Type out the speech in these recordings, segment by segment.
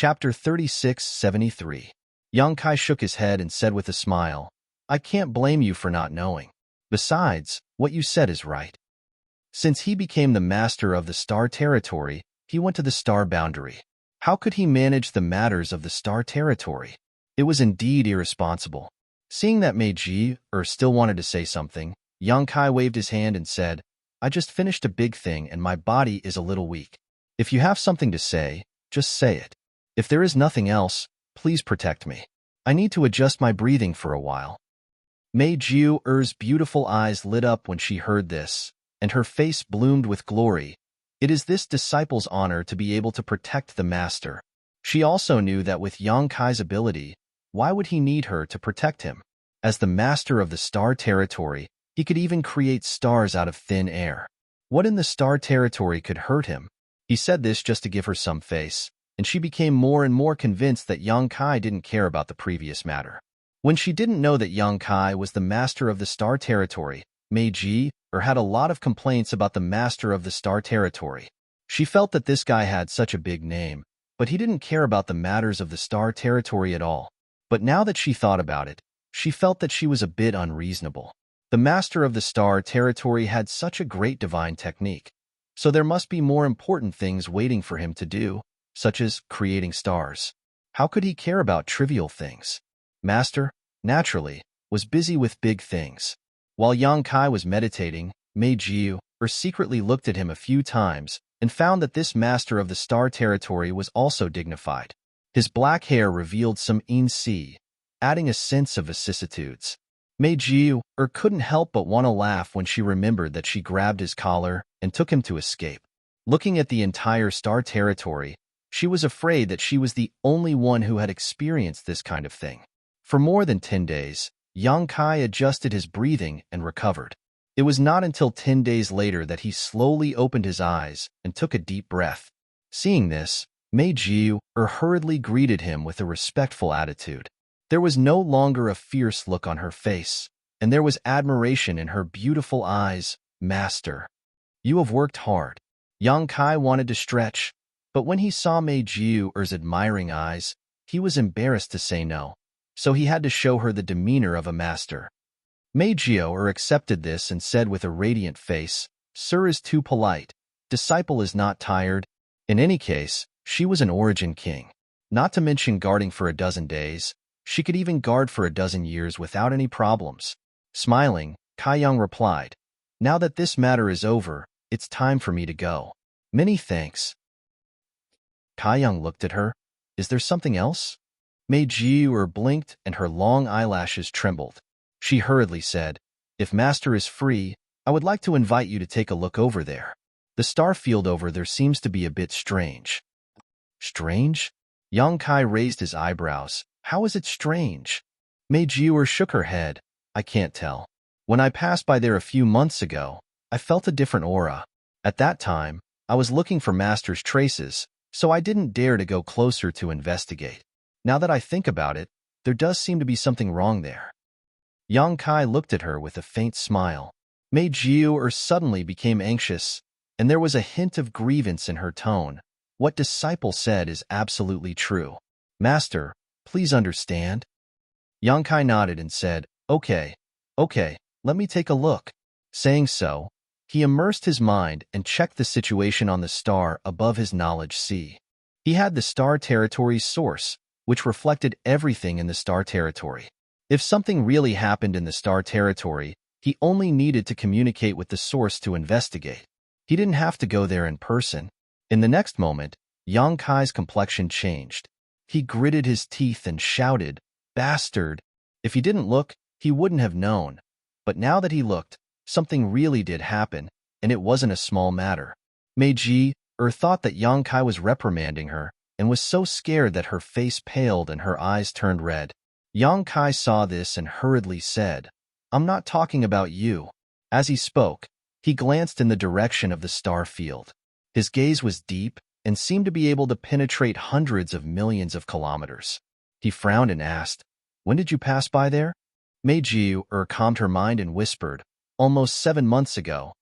Chapter 3673. Young Kai shook his head and said with a smile, I can't blame you for not knowing. Besides, what you said is right. Since he became the master of the star territory, he went to the star boundary. How could he manage the matters of the star territory? It was indeed irresponsible. Seeing that Meiji still wanted to say something, Young Kai waved his hand and said, I just finished a big thing and my body is a little weak. If you have something to say, just say it. If there is nothing else, please protect me. I need to adjust my breathing for a while. Meijiu's beautiful eyes lit up when she heard this, and her face bloomed with glory. It is this disciple's honor to be able to protect the master. She also knew that with Young Kai's ability, why would he need her to protect him? As the master of the star territory, he could even create stars out of thin air. What in the star territory could hurt him? He said this just to give her some face, and she became more and more convinced that Young Kai didn't care about the previous matter. When she didn't know that Young Kai was the master of the star territory, Meiji had a lot of complaints about the master of the star territory. She felt that this guy had such a big name, but he didn't care about the matters of the star territory at all. But now that she thought about it, she felt that she was a bit unreasonable. The master of the star territory had such a great divine technique, so there must be more important things waiting for him to do, such as creating stars. How could he care about trivial things? Master, naturally, was busy with big things. While Young Kai was meditating, Meiji secretly looked at him a few times and found that this master of the star territory was also dignified. His black hair revealed some insi, adding a sense of vicissitudes. Meiji couldn't help but want to laugh when she remembered that she grabbed his collar and took him to escape. Looking at the entire star territory, she was afraid that she was the only one who had experienced this kind of thing. For more than 10 days, Young Kai adjusted his breathing and recovered. It was not until 10 days later that he slowly opened his eyes and took a deep breath. Seeing this, Meiji hurriedly greeted him with a respectful attitude. There was no longer a fierce look on her face, and there was admiration in her beautiful eyes. Master, you have worked hard. Young Kai wanted to stretch, but when he saw Meijiu's admiring eyes, he was embarrassed to say no, so he had to show her the demeanor of a master. Meijiu accepted this and said with a radiant face, Sir is too polite. Disciple is not tired. In any case, she was an origin king. Not to mention guarding for a dozen days, she could even guard for a dozen years without any problems. Smiling, Kai Young replied, Now that this matter is over, it's time for me to go. Many thanks. Kai Young looked at her. Is there something else? Meiji blinked and her long eyelashes trembled. She hurriedly said, If Master is free, I would like to invite you to take a look over there. The star field over there seems to be a bit strange. Strange? Young Kai raised his eyebrows. How is it strange? Meiji shook her head. I can't tell. When I passed by there a few months ago, I felt a different aura. At that time, I was looking for Master's traces, so I didn't dare to go closer to investigate. Now that I think about it, there does seem to be something wrong there. Young Kai looked at her with a faint smile. Meiji suddenly became anxious, and there was a hint of grievance in her tone. What disciple said is absolutely true. Master, please understand. Young Kai nodded and said, Okay, let me take a look. Saying so, he immersed his mind and checked the situation on the star above his knowledge sea. He had the star territory's source, which reflected everything in the star territory. If something really happened in the star territory, he only needed to communicate with the source to investigate. He didn't have to go there in person. In the next moment, Young Kai's complexion changed. He gritted his teeth and shouted, Bastard! If he didn't look, he wouldn't have known. But now that he looked, something really did happen, and it wasn't a small matter. Meiji thought that Young Kai was reprimanding her, and was so scared that her face paled and her eyes turned red. Young Kai saw this and hurriedly said, I'm not talking about you. As he spoke, he glanced in the direction of the star field. His gaze was deep and seemed to be able to penetrate hundreds of millions of kilometers. He frowned and asked, When did you pass by there? Meiji calmed her mind and whispered, Almost 7 months ago.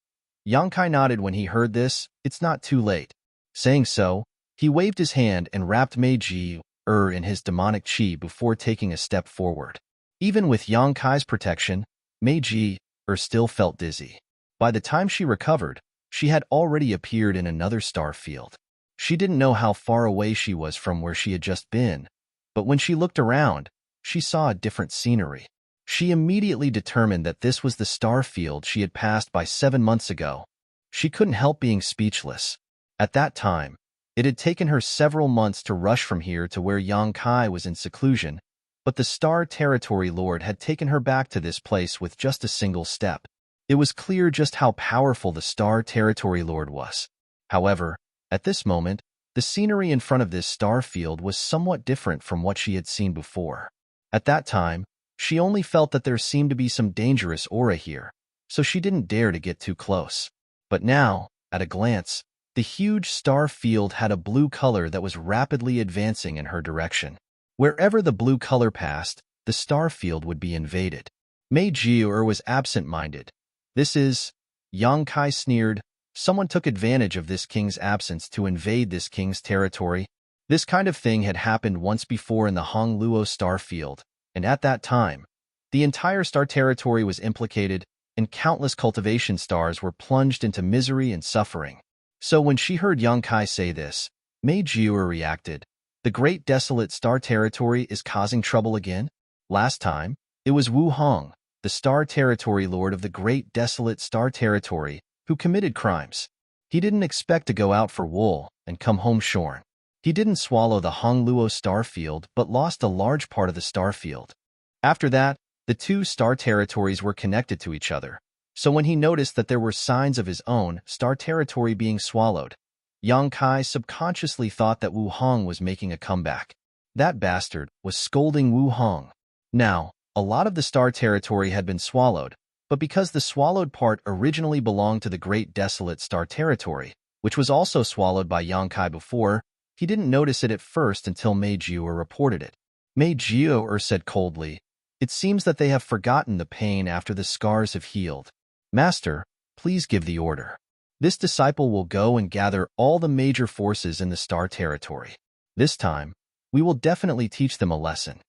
Young Kai nodded when he heard this. It's not too late. Saying so, He waved his hand and wrapped Meiji in his demonic chi before taking a step forward. Even with Yang Kai's protection, Meiji still felt dizzy. By the time she recovered, she had already appeared in another star field. She didn't know how far away she was from where she had just been, but when she looked around, she saw a different scenery. She immediately determined that this was the star field she had passed by 7 months ago. She couldn't help being speechless. At that time, it had taken her several months to rush from here to where Yang Kai was in seclusion, but the Star Territory Lord had taken her back to this place with just a single step. It was clear just how powerful the Star Territory Lord was. However, at this moment, the scenery in front of this star field was somewhat different from what she had seen before. At that time, she only felt that there seemed to be some dangerous aura here, so she didn't dare to get too close. But now, at a glance, the huge star field had a blue color that was rapidly advancing in her direction. Wherever the blue color passed, the star field would be invaded. Meiji was absent-minded. This is, Yang Kai sneered, someone took advantage of this king's absence to invade this king's territory. This kind of thing had happened once before in the Hongluo star field, and at that time, the entire star territory was implicated, and countless cultivation stars were plunged into misery and suffering. So when she heard Yang Kai say this, Meiji reacted. The great desolate star territory is causing trouble again? Last time, it was Wu Hong, the star territory lord of the great desolate star territory, who committed crimes. He didn't expect to go out for wool and come home shorn. He didn't swallow the Hongluo star field but lost a large part of the star field. After that, the two star territories were connected to each other, so when he noticed that there were signs of his own star territory being swallowed, Yang Kai subconsciously thought that Wu Hong was making a comeback. That bastard was scolding Wu Hong. Now, a lot of the star territory had been swallowed, but because the swallowed part originally belonged to the great desolate star territory, which was also swallowed by Yang Kai before, he didn't notice it at first until Meiji reported it. Meiji said coldly, "It seems that they have forgotten the pain after the scars have healed. Master, please give the order. This disciple will go and gather all the major forces in the star territory. This time, we will definitely teach them a lesson."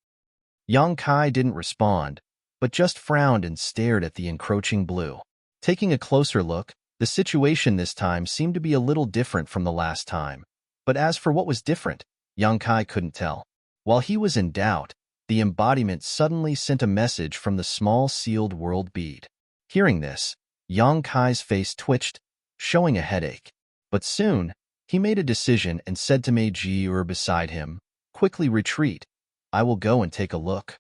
Yang Kai didn't respond, but just frowned and stared at the encroaching blue. Taking a closer look, the situation this time seemed to be a little different from the last time. But as for what was different, Yang Kai couldn't tell. While he was in doubt, the embodiment suddenly sent a message from the small sealed world bead. Hearing this, Yang Kai's face twitched, showing a headache. But soon, he made a decision and said to Meiji beside him, "Quickly retreat. I will go and take a look."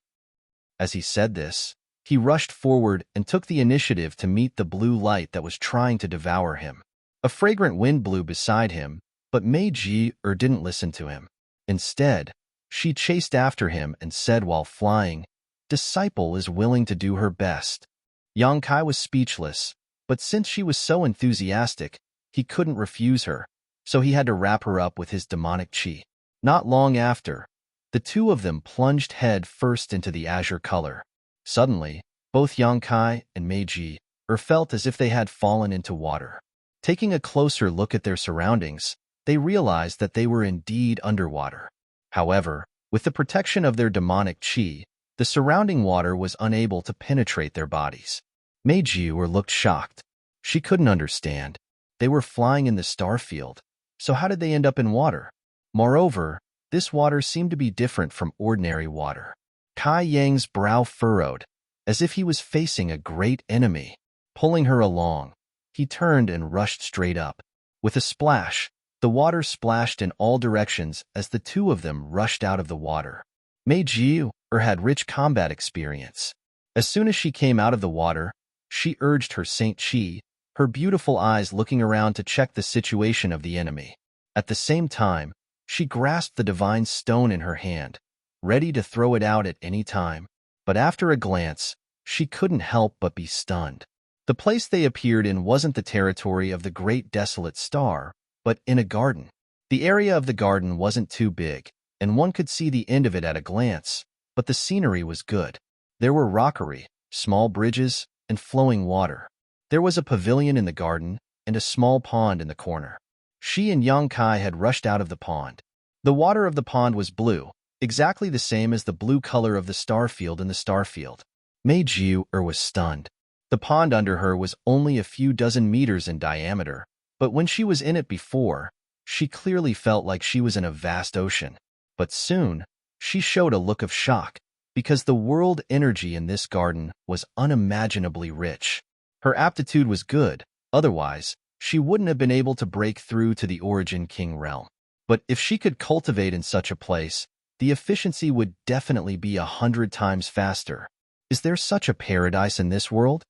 As he said this, he rushed forward and took the initiative to meet the blue light that was trying to devour him. A fragrant wind blew beside him, but Meiji didn't listen to him. Instead, she chased after him and said while flying, "Disciple is willing to do her best." Yang Kai was speechless, but since she was so enthusiastic, he couldn't refuse her, so he had to wrap her up with his demonic chi. Not long after, the two of them plunged head first into the azure color. Suddenly, both Yang Kai and Meiji felt as if they had fallen into water. Taking a closer look at their surroundings, they realized that they were indeed underwater. However, with the protection of their demonic chi, the surrounding water was unable to penetrate their bodies. Meiji looked shocked. She couldn't understand. They were flying in the star field, so how did they end up in water? Moreover, this water seemed to be different from ordinary water. Kai Yang's brow furrowed, as if he was facing a great enemy. Pulling her along, he turned and rushed straight up. With a splash, the water splashed in all directions as the two of them rushed out of the water. Meiji had rich combat experience. As soon as she came out of the water, she urged her Saint Chi, her beautiful eyes looking around to check the situation of the enemy. At the same time, she grasped the divine stone in her hand, ready to throw it out at any time. But after a glance, she couldn't help but be stunned. The place they appeared in wasn't the territory of the great desolate star, but in a garden. The area of the garden wasn't too big, and one could see the end of it at a glance, but the scenery was good. There were rockery, small bridges, and flowing water. There was a pavilion in the garden, and a small pond in the corner. She and Yang Kai had rushed out of the pond. The water of the pond was blue, exactly the same as the blue color of the star field in the star field. Mei Jiu was stunned. The pond under her was only a few dozen meters in diameter, but when she was in it before, she clearly felt like she was in a vast ocean. But soon, she showed a look of shock, because the world energy in this garden was unimaginably rich. Her aptitude was good, otherwise, she wouldn't have been able to break through to the Origin King realm. But if she could cultivate in such a place, the efficiency would definitely be 100 times faster. Is there such a paradise in this world?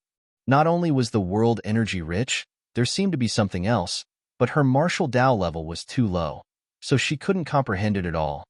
Not only was the world energy rich, there seemed to be something else, but her martial Tao level was too low, so she couldn't comprehend it at all.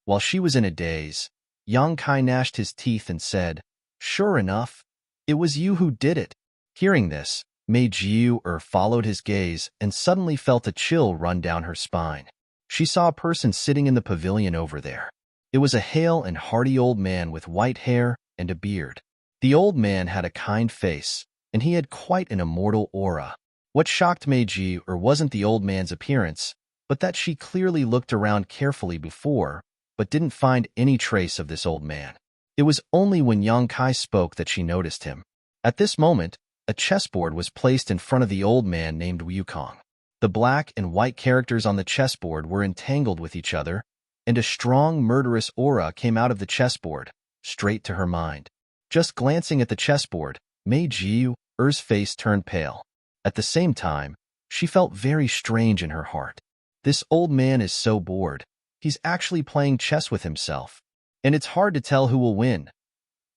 While she was in a daze, Yang Kai gnashed his teeth and said, "Sure enough, it was you who did it." Hearing this, Mei Jiu followed his gaze and suddenly felt a chill run down her spine. She saw a person sitting in the pavilion over there. It was a hale and hearty old man with white hair and a beard. The old man had a kind face, and he had quite an immortal aura. What shocked Mei Jiu wasn't the old man's appearance, but that she clearly looked around carefully before, but didn't find any trace of this old man. It was only when Yang Kai spoke that she noticed him. At this moment, a chessboard was placed in front of the old man named Wukong. The black and white characters on the chessboard were entangled with each other, and a strong, murderous aura came out of the chessboard, straight to her mind. Just glancing at the chessboard, Mei Jiu's face turned pale. At the same time, she felt very strange in her heart. This old man is so bored. He's actually playing chess with himself, and it's hard to tell who will win.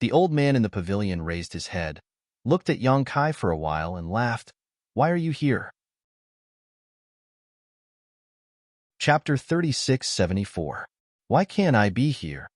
The old man in the pavilion raised his head, looked at Yang Kai for a while, and laughed. "Why are you here?" Chapter 3674. Why can't I be here?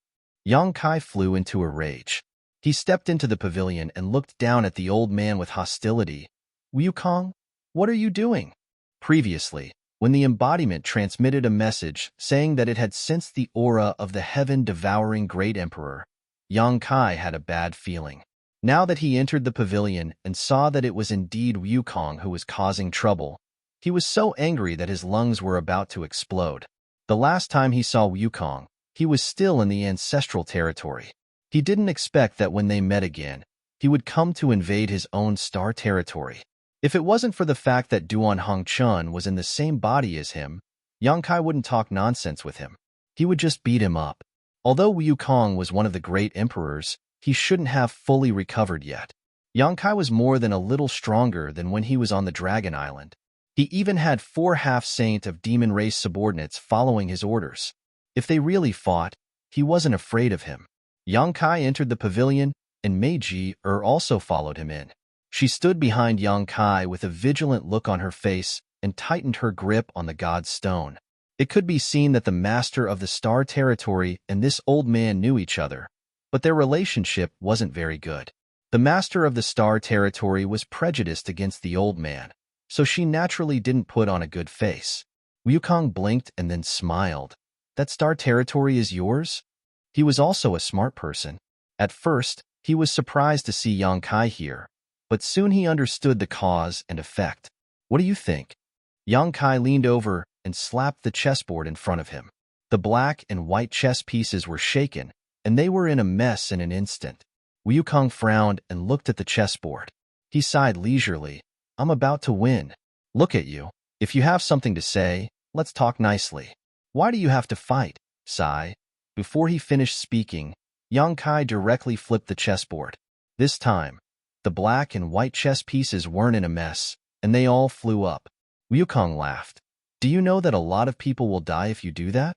Yang Kai flew into a rage. He stepped into the pavilion and looked down at the old man with hostility. "Wukong, what are you doing?" Previously, when the embodiment transmitted a message saying that it had sensed the aura of the heaven-devouring Great Emperor, Yang Kai had a bad feeling. Now that he entered the pavilion and saw that it was indeed Wukong who was causing trouble, he was so angry that his lungs were about to explode. The last time he saw Wukong, he was still in the ancestral territory. He didn't expect that when they met again, he would come to invade his own star territory. If it wasn't for the fact that Duan Hongchun was in the same body as him, Yang Kai wouldn't talk nonsense with him. He would just beat him up. Although Wukong was one of the great emperors, he shouldn't have fully recovered yet. Yang Kai was more than a little stronger than when he was on the Dragon Island. He even had 4 half-saint of demon race subordinates following his orders. If they really fought, he wasn't afraid of him. Yang Kai entered the pavilion, and Mei Ji also followed him in. She stood behind Yang Kai with a vigilant look on her face and tightened her grip on the god's stone. It could be seen that the master of the star territory and this old man knew each other, but their relationship wasn't very good. The master of the star territory was prejudiced against the old man, so she naturally didn't put on a good face. Wukong blinked and then smiled. "That star territory is yours?" He was also a smart person. At first, he was surprised to see Yang Kai here, but soon he understood the cause and effect. "What do you think?" Yang Kai leaned over and slapped the chessboard in front of him. The black and white chess pieces were shaken, and they were in a mess in an instant. Wukong frowned and looked at the chessboard. He sighed leisurely. "I'm about to win. Look at you. If you have something to say, let's talk nicely. Why do you have to fight?" Sigh. Before he finished speaking, Yang Kai directly flipped the chessboard. This time, the black and white chess pieces weren't in a mess, and they all flew up. Wukong laughed. "Do you know that a lot of people will die if you do that?"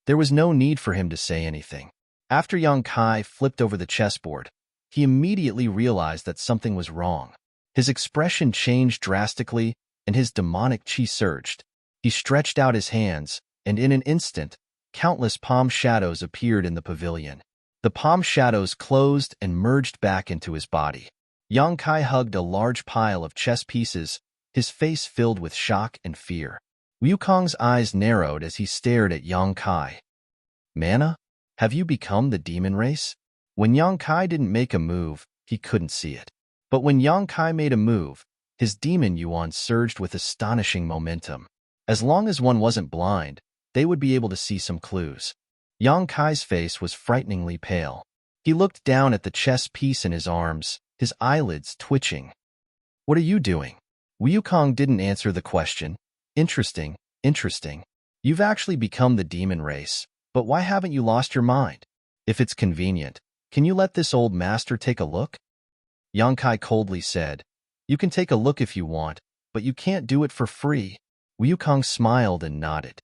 There was no need for him to say anything. After Yang Kai flipped over the chessboard, he immediately realized that something was wrong. His expression changed drastically, and his demonic chi surged. He stretched out his hands, and in an instant, countless palm shadows appeared in the pavilion. The palm shadows closed and merged back into his body. Yang Kai hugged a large pile of chess pieces, his face filled with shock and fear. Wukong's eyes narrowed as he stared at Yang Kai. "Mana, have you become the demon race?" When Yang Kai didn't make a move, he couldn't see it. But when Yang Kai made a move, his demon yuan surged with astonishing momentum. As long as one wasn't blind, they would be able to see some clues. Yang Kai's face was frighteningly pale. He looked down at the chess piece in his arms, his eyelids twitching. What are you doing? Wukong didn't answer the question. Interesting, interesting. You've actually become the demon race, but why haven't you lost your mind? If it's convenient, can you let this old master take a look? Yang Kai coldly said, You can take a look if you want, but you can't do it for free. Wukong smiled and nodded.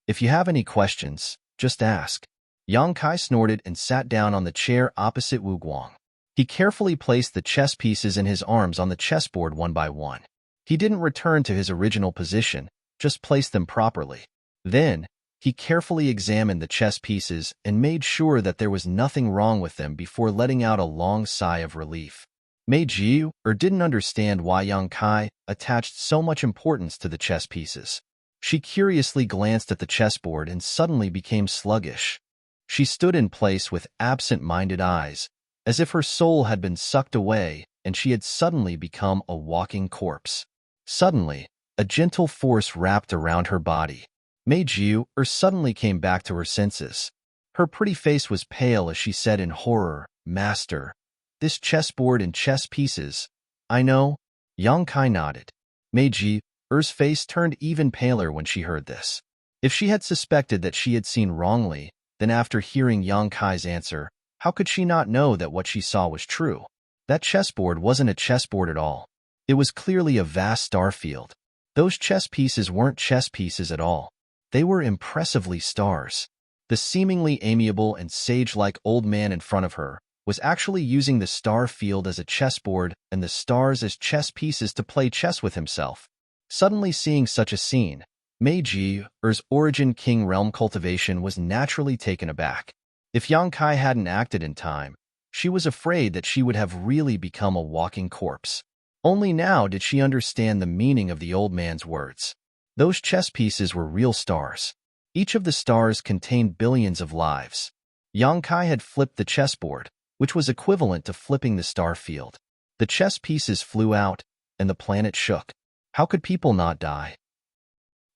If you have any questions, just ask. Yang Kai snorted and sat down on the chair opposite Wu Guang. He carefully placed the chess pieces in his arms on the chessboard one by one. He didn't return to his original position, just placed them properly. Then, he carefully examined the chess pieces and made sure that there was nothing wrong with them before letting out a long sigh of relief. Mei Jiu didn't understand why Yang Kai attached so much importance to the chess pieces. She curiously glanced at the chessboard and suddenly became sluggish. She stood in place with absent-minded eyes, as if her soul had been sucked away and she had suddenly become a walking corpse. Suddenly, a gentle force wrapped around her body. Mei Jiu suddenly came back to her senses. Her pretty face was pale as she said in horror, Master, this chessboard and chess pieces. I know. Yang Kai nodded. Mei Jiu's face turned even paler when she heard this. If she had suspected that she had seen wrongly, then after hearing Yang Kai's answer, how could she not know that what she saw was true? That chessboard wasn't a chessboard at all. It was clearly a vast star field. Those chess pieces weren't chess pieces at all. They were impressively stars. The seemingly amiable and sage-like old man in front of her was actually using the star field as a chessboard and the stars as chess pieces to play chess with himself. Suddenly seeing such a scene, Mei Jiu's origin king realm cultivation was naturally taken aback. If Yang Kai hadn't acted in time, she was afraid that she would have really become a walking corpse. Only now did she understand the meaning of the old man's words. Those chess pieces were real stars. Each of the stars contained billions of lives. Yang Kai had flipped the chessboard, which was equivalent to flipping the star field. The chess pieces flew out, and the planet shook. How could people not die?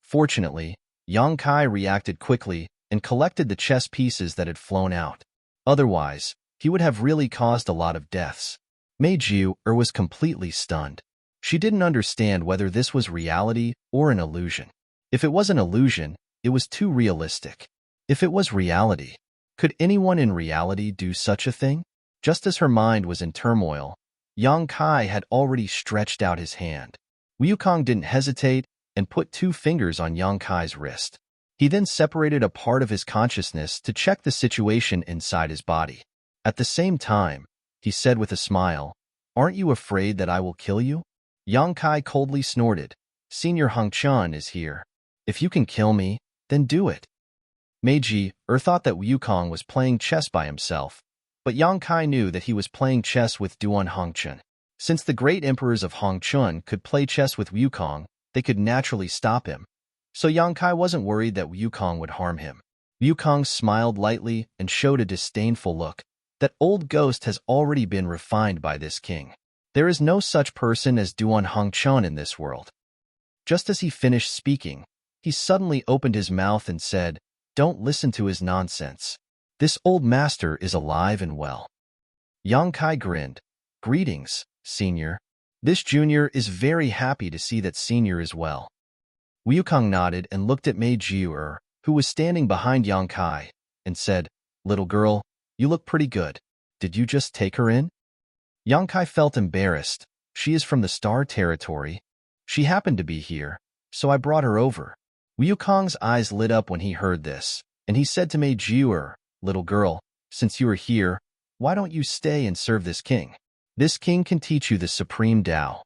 Fortunately, Yang Kai reacted quickly and collected the chess pieces that had flown out. Otherwise, he would have really caused a lot of deaths. Mei Jiu was completely stunned. She didn't understand whether this was reality or an illusion. If it was an illusion, it was too realistic. If it was reality, could anyone in reality do such a thing? Just as her mind was in turmoil, Yang Kai had already stretched out his hand. Wukong didn't hesitate and put 2 fingers on Yang Kai's wrist. He then separated a part of his consciousness to check the situation inside his body. At the same time, he said with a smile, Aren't you afraid that I will kill you? Yang Kai coldly snorted, Senior Hong Chun is here. If you can kill me, then do it. Mei Jiu thought that Wukong was playing chess by himself, but Yang Kai knew that he was playing chess with Duan Hongchun. Since the great emperors of Hongchun could play chess with Wukong, they could naturally stop him. So Yang Kai wasn't worried that Wukong would harm him. Wukong smiled lightly and showed a disdainful look. That old ghost has already been refined by this king. There is no such person as Duan Hongchun in this world. Just as he finished speaking, he suddenly opened his mouth and said, Don't listen to his nonsense. This old master is alive and well. Yang Kai grinned. Greetings, Senior. This junior is very happy to see that Senior is well. Wukong nodded and looked at Mei Jiu, who was standing behind Yang Kai, and said, Little girl, you look pretty good. Did you just take her in? Yang Kai felt embarrassed. She is from the Star Territory. She happened to be here, so I brought her over. Wukong's eyes lit up when he heard this, and he said to Mei Jiu, Little girl, since you are here, why don't you stay and serve this king? This king can teach you the supreme Tao.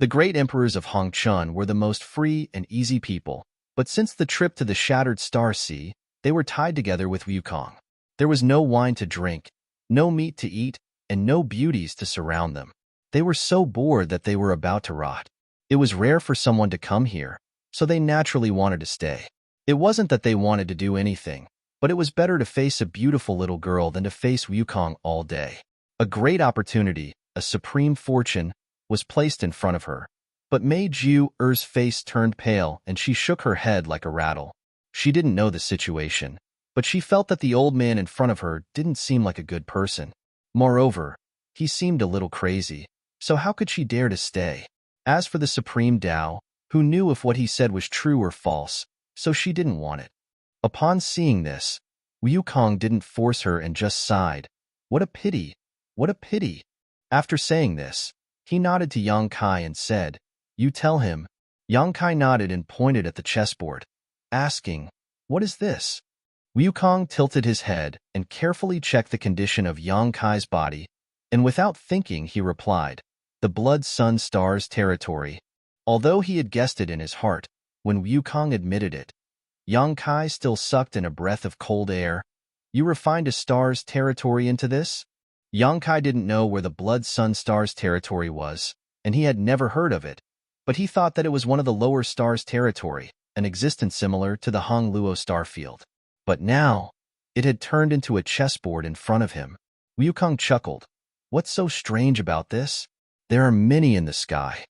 The great emperors of Hongchun were the most free and easy people, but since the trip to the Shattered Star Sea, they were tied together with Wukong. There was no wine to drink, no meat to eat, and no beauties to surround them. They were so bored that they were about to rot. It was rare for someone to come here, so they naturally wanted to stay. It wasn't that they wanted to do anything, but it was better to face a beautiful little girl than to face Wukong all day. A great opportunity, a supreme fortune, was placed in front of her, But Mei Jiu-er's face turned pale and she shook her head like a rattle. She didn't know the situation, but she felt that the old man in front of her didn't seem like a good person. Moreover, he seemed a little crazy, so how could she dare to stay? As for the Supreme Tao, who knew if what he said was true or false, so she didn't want it. Upon seeing this, Wukong didn't force her and just sighed. What a pity! What a pity! After saying this, he nodded to Yang Kai and said, "You tell him." Yang Kai nodded and pointed at the chessboard, asking, "What is this?" Wukong tilted his head and carefully checked the condition of Yang Kai's body, and without thinking he replied, "The Blood Sun Stars territory." Although he had guessed it in his heart, when Wukong admitted it, Yang Kai still sucked in a breath of cold air. "You refined a star's territory into this?" Yang Kai didn't know where the Blood Sun Stars territory was, and he had never heard of it, but he thought that it was one of the lower stars' territory, an existence similar to the Hong Luo star field. But now, it had turned into a chessboard in front of him. Wukong chuckled. "What's so strange about this? There are many in the sky."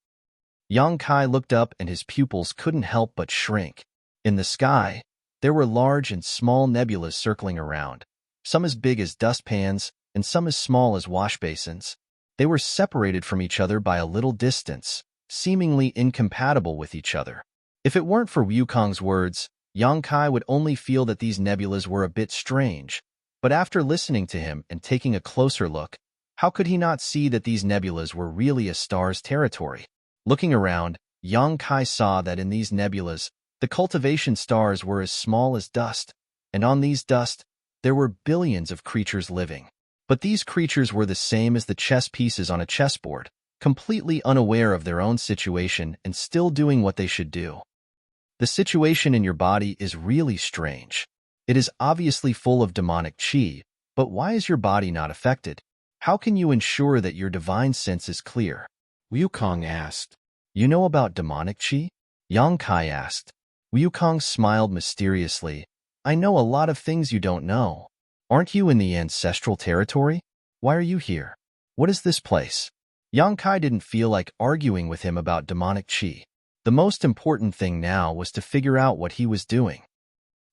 Yang Kai looked up and his pupils couldn't help but shrink. In the sky, there were large and small nebulas circling around, some as big as dustpans and some as small as wash basins. They were separated from each other by a little distance, seemingly incompatible with each other. If it weren't for Wukong's words, Yang Kai would only feel that these nebulas were a bit strange, but after listening to him and taking a closer look, how could he not see that these nebulas were really a star's territory? Looking around, Yang Kai saw that in these nebulas, the cultivation stars were as small as dust, and on these dust, there were billions of creatures living. But these creatures were the same as the chess pieces on a chessboard, completely unaware of their own situation and still doing what they should do. The situation in your body is really strange. It is obviously full of demonic qi, but why is your body not affected? How can you ensure that your divine sense is clear? Wukong asked. You know about demonic qi? Yang Kai asked. Wukong smiled mysteriously. I know a lot of things you don't know. Aren't you in the ancestral territory? Why are you here? What is this place? Yang Kai didn't feel like arguing with him about demonic qi. The most important thing now was to figure out what he was doing.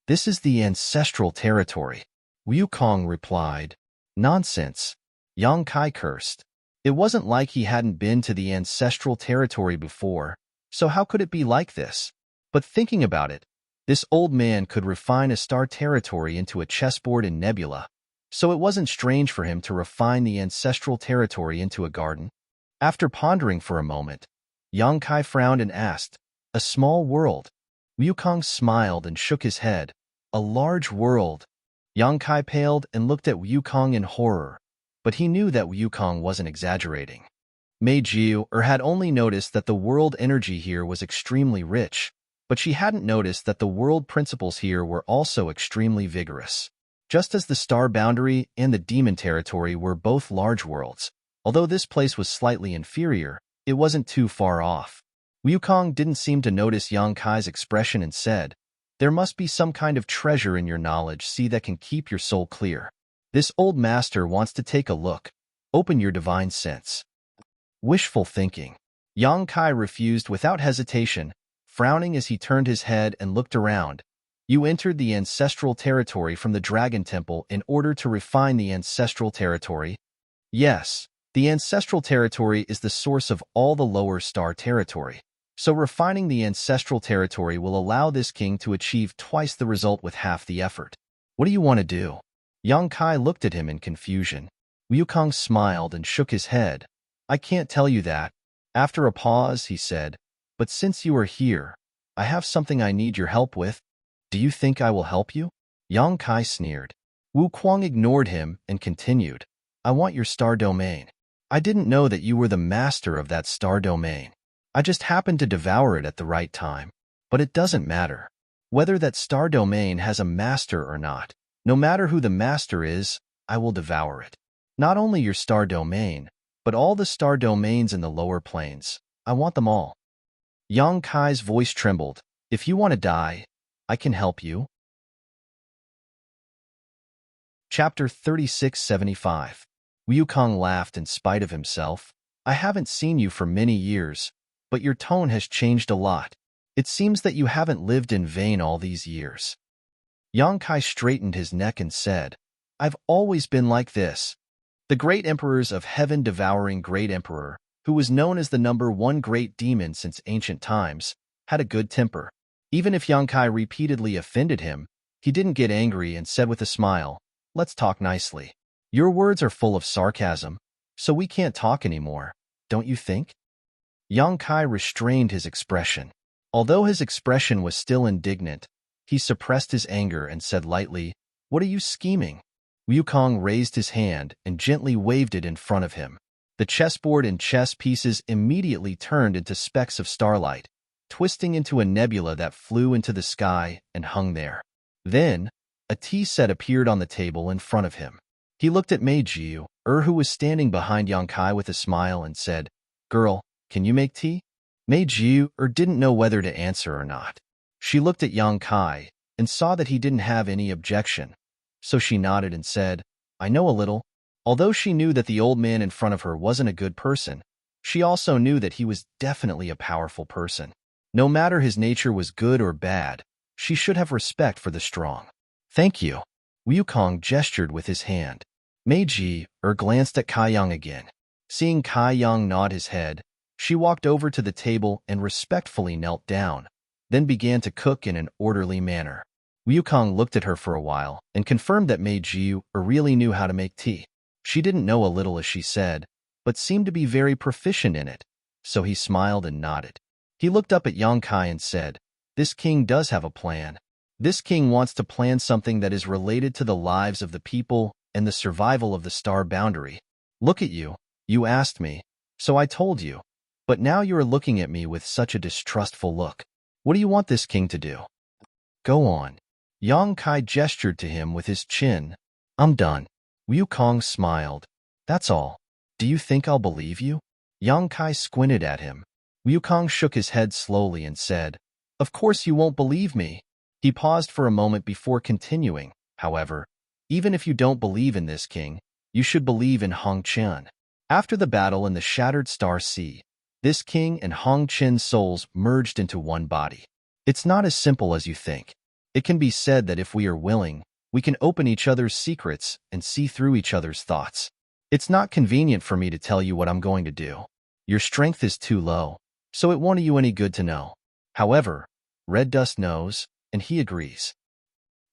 This is the ancestral territory. Wukong replied. Nonsense. Yang Kai cursed. It wasn't like he hadn't been to the ancestral territory before, so how could it be like this? But thinking about it, this old man could refine a star territory into a chessboard in nebula, so it wasn't strange for him to refine the ancestral territory into a garden. After pondering for a moment, Yang Kai frowned and asked, a small world? Wukong smiled and shook his head. A large world. Yang Kai paled and looked at Wukong in horror, but he knew that Wukong wasn't exaggerating. Mei Jiu-er had only noticed that the world energy here was extremely rich, but she hadn't noticed that the world principles here were also extremely vigorous. Just as the star boundary and the demon territory were both large worlds, although this place was slightly inferior, it wasn't too far off. Wukong didn't seem to notice Yang Kai's expression and said, there must be some kind of treasure in your knowledge that can keep your soul clear. This old master wants to take a look. Open your divine sense. Wishful thinking. Yang Kai refused without hesitation, frowning as he turned his head and looked around. You entered the ancestral territory from the Dragon Temple in order to refine the ancestral territory. Yes, the ancestral territory is the source of all the lower star territory. So refining the ancestral territory will allow this king to achieve twice the result with half the effort. What do you want to do? Yang Kai looked at him in confusion. Wukong smiled and shook his head. I can't tell you that. After a pause, he said, but since you are here, I have something I need your help with. Do you think I will help you? Yang Kai sneered. Wukong ignored him and continued. I want your star domain. I didn't know that you were the master of that star domain. I just happened to devour it at the right time. But it doesn't matter. Whether that star domain has a master or not, no matter who the master is, I will devour it. Not only your star domain, but all the star domains in the lower planes. I want them all. Yang Kai's voice trembled. If you want to die, I can help you. Chapter 3675. Wukong laughed in spite of himself. I haven't seen you for many years. but your tone has changed a lot. It seems that you haven't lived in vain all these years. Yang Kai straightened his neck and said, I've always been like this. The great emperors of heaven-devouring great emperor, who was known as the #1 great demon since ancient times, had a good temper. Even if Yang Kai repeatedly offended him, he didn't get angry and said with a smile, Let's talk nicely. Your words are full of sarcasm, so we can't talk anymore, don't you think? Yang Kai restrained his expression. Although his expression was still indignant, he suppressed his anger and said lightly, What are you scheming? Wukong raised his hand and gently waved it in front of him. The chessboard and chess pieces immediately turned into specks of starlight, twisting into a nebula that flew into the sky and hung there. Then, a tea set appeared on the table in front of him. He looked at Mei Jiu, who was standing behind Yang Kai with a smile and said, Girl, can you make tea? Mei Jiu didn't know whether to answer or not. She looked at Yang Kai and saw that he didn't have any objection, so she nodded and said, I know a little. Although she knew that the old man in front of her wasn't a good person, she also knew that he was definitely a powerful person. No matter his nature was good or bad, she should have respect for the strong. Thank you. Wukong gestured with his hand. Mei Ji glanced at Kai Yang again. Seeing Kai Yang nod his head, she walked over to the table and respectfully knelt down, then began to cook in an orderly manner. Wukong looked at her for a while and confirmed that Mei Ji really knew how to make tea. She didn't know a little, as she said, but seemed to be very proficient in it, so he smiled and nodded. He looked up at Yang Kai and said, This king does have a plan. This king wants to plan something that is related to the lives of the people and the survival of the star boundary. Look at you. You asked me, so I told you. But now you are looking at me with such a distrustful look. What do you want this king to do? Go on. Yang Kai gestured to him with his chin. I'm done. Wukong smiled. That's all. Do you think I'll believe you? Yang Kai squinted at him. Wukong shook his head slowly and said, Of course you won't believe me. He paused for a moment before continuing. However, even if you don't believe in this king, you should believe in Hong Qian. After the battle in the Shattered Star Sea, this king and Hong Qian's souls merged into one body. It's not as simple as you think. It can be said that if we are willing, we can open each other's secrets and see through each other's thoughts. It's not convenient for me to tell you what I'm going to do. Your strength is too low, so it won't do you any good to know. However, Red Dust knows, and he agrees.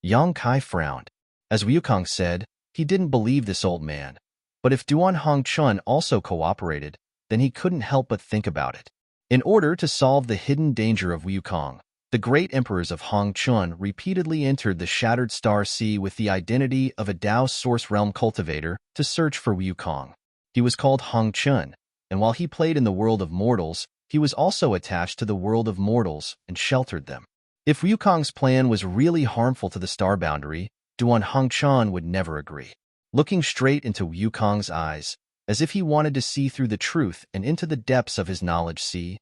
Yang Kai frowned. As Wukong said, he didn't believe this old man. But if Duan Hongchun also cooperated, then he couldn't help but think about it. In order to solve the hidden danger of Wukong, the great emperors of Hongchun repeatedly entered the Shattered Star Sea with the identity of a Dao Source Realm cultivator to search for Wukong. He was called Hongchun, and while he played in the world of mortals, he was also attached to the world of mortals and sheltered them. If Wukong's plan was really harmful to the star boundary, Duan Hongchun would never agree. Looking straight into Wukong's eyes, as if he wanted to see through the truth and into the depths of his knowledge sea,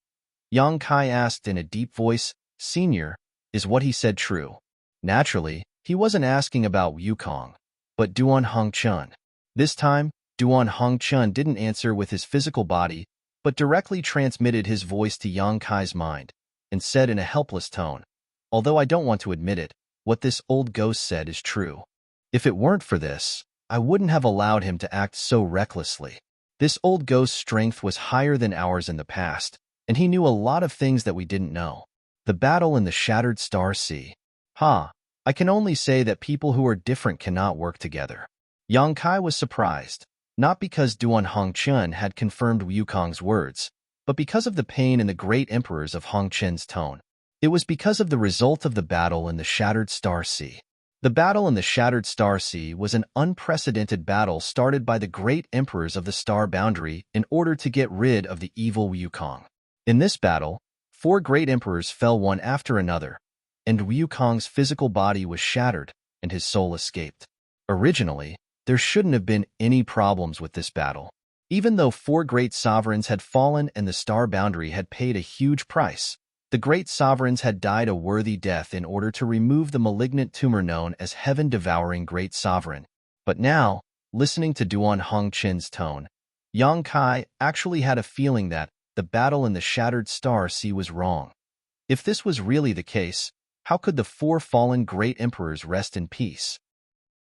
Yang Kai asked in a deep voice, Senior, is what he said true? Naturally, he wasn't asking about Wukong, but Duan Hongchun. This time, Duan Hongchun didn't answer with his physical body, but directly transmitted his voice to Yang Kai's mind, and said in a helpless tone, Although I don't want to admit it, what this old ghost said is true. If it weren't for this, I wouldn't have allowed him to act so recklessly. This old ghost's strength was higher than ours in the past, and he knew a lot of things that we didn't know. The battle in the Shattered Star Sea. I can only say that people who are different cannot work together. Yang Kai was surprised, not because Duan Hongchun had confirmed Wukong's words, but because of the pain in the great emperors of Hongchun's tone. It was because of the result of the battle in the Shattered Star Sea. The battle in the Shattered Star Sea was an unprecedented battle started by the great emperors of the star boundary in order to get rid of the evil Wukong. In this battle, 4 great emperors fell one after another, and Wukong's physical body was shattered and his soul escaped. Originally, there shouldn't have been any problems with this battle. Even though 4 great sovereigns had fallen and the star boundary had paid a huge price, the great sovereigns had died a worthy death in order to remove the malignant tumor known as heaven-devouring great sovereign. But now, listening to Duan Hongchun's tone, Yang Kai actually had a feeling that, the battle in the shattered star sea was wrong. If this was really the case, how could the four fallen great emperors rest in peace?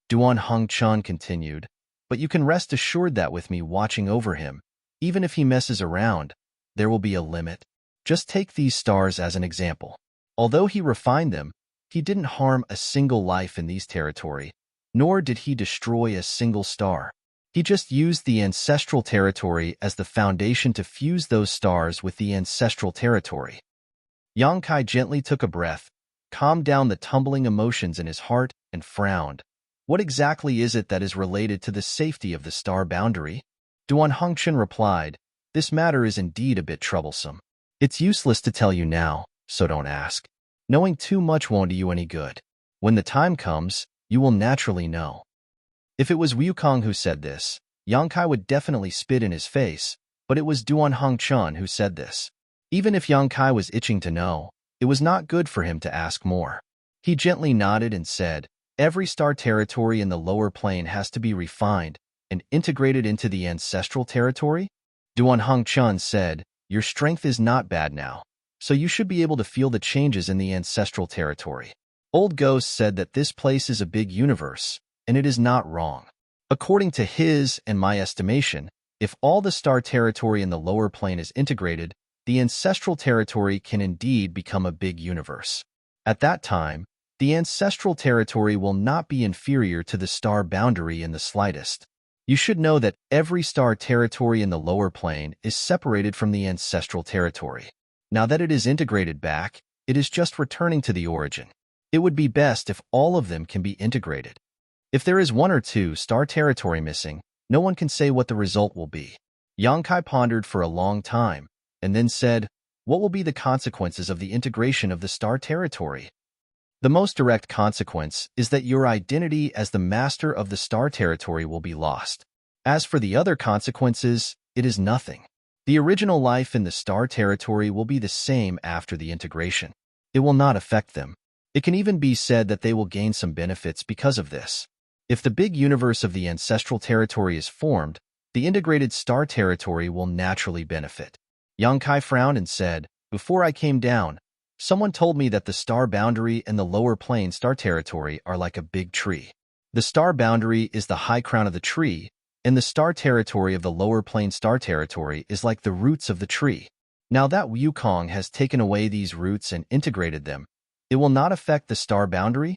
Duan Hongchun continued, but you can rest assured that with me watching over him, even if he messes around, there will be a limit. Just take these stars as an example. Although he refined them, he didn't harm a single life in these territory, nor did he destroy a single star. He just used the ancestral territory as the foundation to fuse those stars with the ancestral territory. Yang Kai gently took a breath, calmed down the tumbling emotions in his heart, and frowned. What exactly is it that is related to the safety of the star boundary? Duan Hongchun replied, this matter is indeed a bit troublesome. It's useless to tell you now, so don't ask. Knowing too much won't do you any good. When the time comes, you will naturally know. If it was Wukong who said this, Yang Kai would definitely spit in his face, but it was Duan Hongchun who said this. Even if Yang Kai was itching to know, it was not good for him to ask more. He gently nodded and said, every star territory in the lower plane has to be refined and integrated into the ancestral territory? Duan Hongchun said, your strength is not bad now, so you should be able to feel the changes in the ancestral territory. Old Ghost said that this place is a big universe, and it is not wrong. According to his and my estimation, if all the star territory in the lower plane is integrated, the ancestral territory can indeed become a big universe. At that time, the ancestral territory will not be inferior to the star boundary in the slightest. You should know that every star territory in the lower plane is separated from the ancestral territory. Now that it is integrated back, it is just returning to the origin. It would be best if all of them can be integrated. If there is one or two star territory missing, no one can say what the result will be. Yang Kai pondered for a long time, and then said, what will be the consequences of the integration of the star territory? The most direct consequence is that your identity as the master of the star territory will be lost. As for the other consequences, it is nothing. The original life in the star territory will be the same after the integration. It will not affect them. It can even be said that they will gain some benefits because of this. If the big universe of the ancestral territory is formed, the integrated star territory will naturally benefit. Yang Kai frowned and said, before I came down, someone told me that the star boundary and the lower plane star territory are like a big tree. The star boundary is the high crown of the tree, and the star territory of the lower plane star territory is like the roots of the tree. Now that Wukong has taken away these roots and integrated them, it will not affect the star boundary?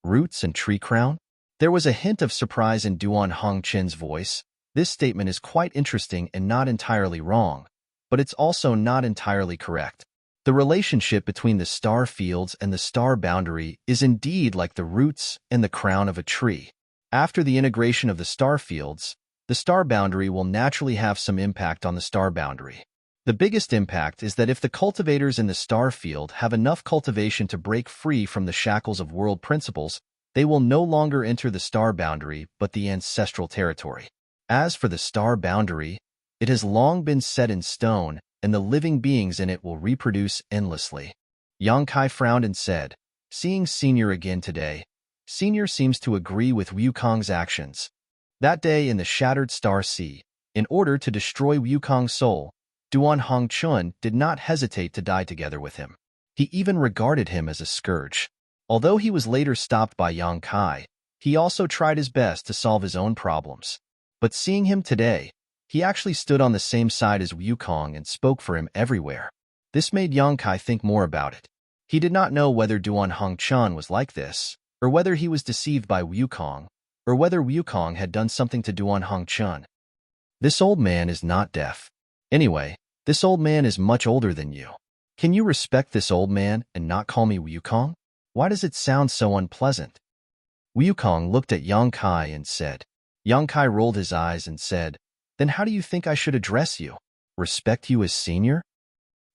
Roots and tree crown? There was a hint of surprise in Duan Hongchun's voice. This statement is quite interesting and not entirely wrong, but it's also not entirely correct. The relationship between the star fields and the star boundary is indeed like the roots and the crown of a tree. After the integration of the star fields, the star boundary will naturally have some impact on the star boundary. The biggest impact is that if the cultivators in the star field have enough cultivation to break free from the shackles of world principles, they will no longer enter the star boundary but the ancestral territory. As for the star boundary, it has long been set in stone, and the living beings in it will reproduce endlessly. Yang Kai frowned and said, seeing Senior again today, Senior seems to agree with Wukong's actions. That day in the shattered star sea, in order to destroy Wukong's soul, Duan Hongchun did not hesitate to die together with him. He even regarded him as a scourge. Although he was later stopped by Yang Kai, he also tried his best to solve his own problems. But seeing him today, he actually stood on the same side as Wukong and spoke for him everywhere. This made Yang Kai think more about it. He did not know whether Duan Hongchun was like this, or whether he was deceived by Wukong, or whether Wukong had done something to Duan Hongchun. This old man is not deaf. Anyway, this old man is much older than you. Can you respect this old man and not call me Wukong? Why does it sound so unpleasant? Wukong looked at Yang Kai and said. Yang Kai rolled his eyes and said, then how do you think I should address you? Respect you as senior?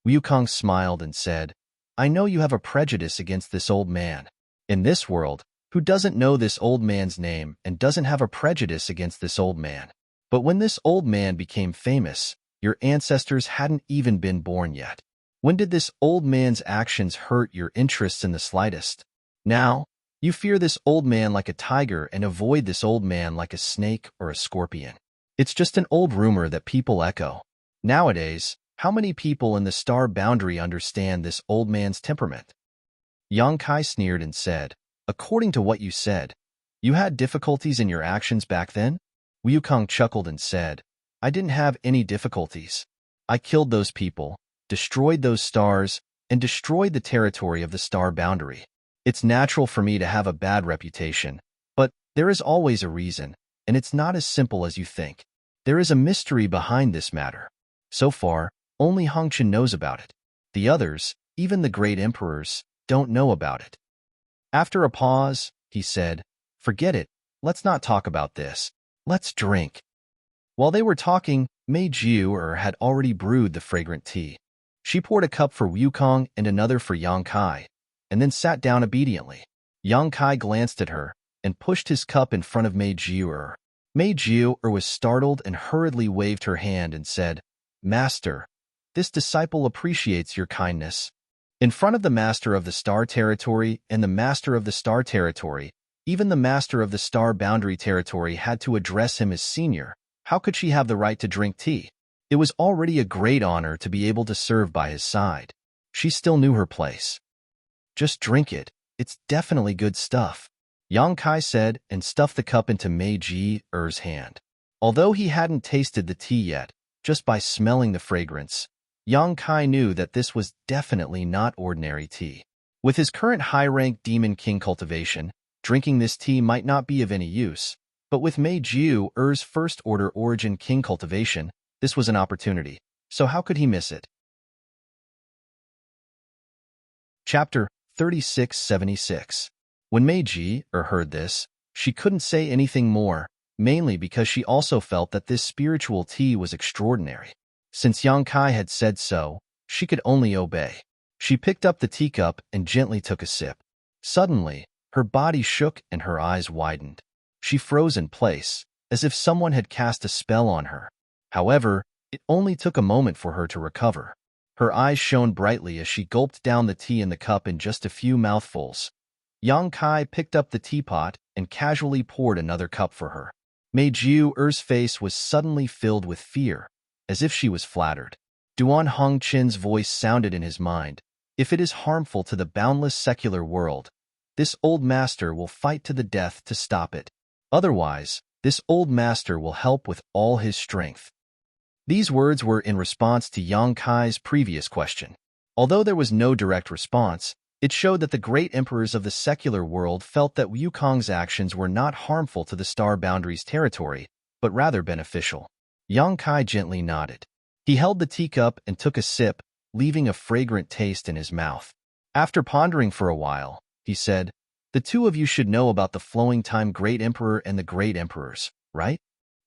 Wukong smiled and said, I know you have a prejudice against this old man. In this world, who doesn't know this old man's name and doesn't have a prejudice against this old man? But when this old man became famous, your ancestors hadn't even been born yet. When did this old man's actions hurt your interests in the slightest? Now, you fear this old man like a tiger and avoid this old man like a snake or a scorpion. It's just an old rumor that people echo. Nowadays, How many people in the star boundary understand this old man's temperament? Yang Kai sneered and said, according to what you said, you had difficulties in your actions back then? Wukong chuckled and said, I didn't have any difficulties. I killed those people, destroyed those stars, and destroyed the territory of the star boundary. It's natural for me to have a bad reputation, but there is always a reason, and it's not as simple as you think. There is a mystery behind this matter. So far, only Hongchen knows about it. The others, even the great emperors, don't know about it. After a pause, he said, forget it, let's not talk about this. Let's drink. While they were talking, Mei Jiu had already brewed the fragrant tea. She poured a cup for Wukong and another for Yang Kai, and then sat down obediently. Yang Kai glanced at her and pushed his cup in front of Mei Jiu. Mei Jiu was startled and hurriedly waved her hand and said, Master, this disciple appreciates your kindness. In front of the master of the star territory and the master of the star territory, even the master of the star boundary territory had to address him as senior. How could she have the right to drink tea? It was already a great honor to be able to serve by his side. She still knew her place. Just drink it. It's definitely good stuff, Yang Kai said and stuffed the cup into Mei Ji's hand. Although he hadn't tasted the tea yet, just by smelling the fragrance, Yang Kai knew that this was definitely not ordinary tea. With his current high-rank Demon King cultivation, drinking this tea might not be of any use, but with Mei Jiu's first-order Origin King cultivation, this was an opportunity, so how could he miss it? Chapter 3676. When Mei Ji heard this, she couldn't say anything more, mainly because she also felt that this spiritual tea was extraordinary. Since Yang Kai had said so, she could only obey. She picked up the teacup and gently took a sip. Suddenly, her body shook and her eyes widened. She froze in place, as if someone had cast a spell on her. However, it only took a moment for her to recover. Her eyes shone brightly as she gulped down the tea in the cup in just a few mouthfuls. Yang Kai picked up the teapot and casually poured another cup for her. Mei Jiu's face was suddenly filled with fear, as if she was flattered. Duan Hongqin's voice sounded in his mind. If it is harmful to the boundless secular world, this old master will fight to the death to stop it. Otherwise, this old master will help with all his strength. These words were in response to Yang Kai's previous question. Although there was no direct response, it showed that the great emperors of the secular world felt that Wukong's actions were not harmful to the star boundary's territory, but rather beneficial. Yang Kai gently nodded. He held the teacup and took a sip, leaving a fragrant taste in his mouth. After pondering for a while, he said, the two of you should know about the flowing time great emperor and the great emperors, right?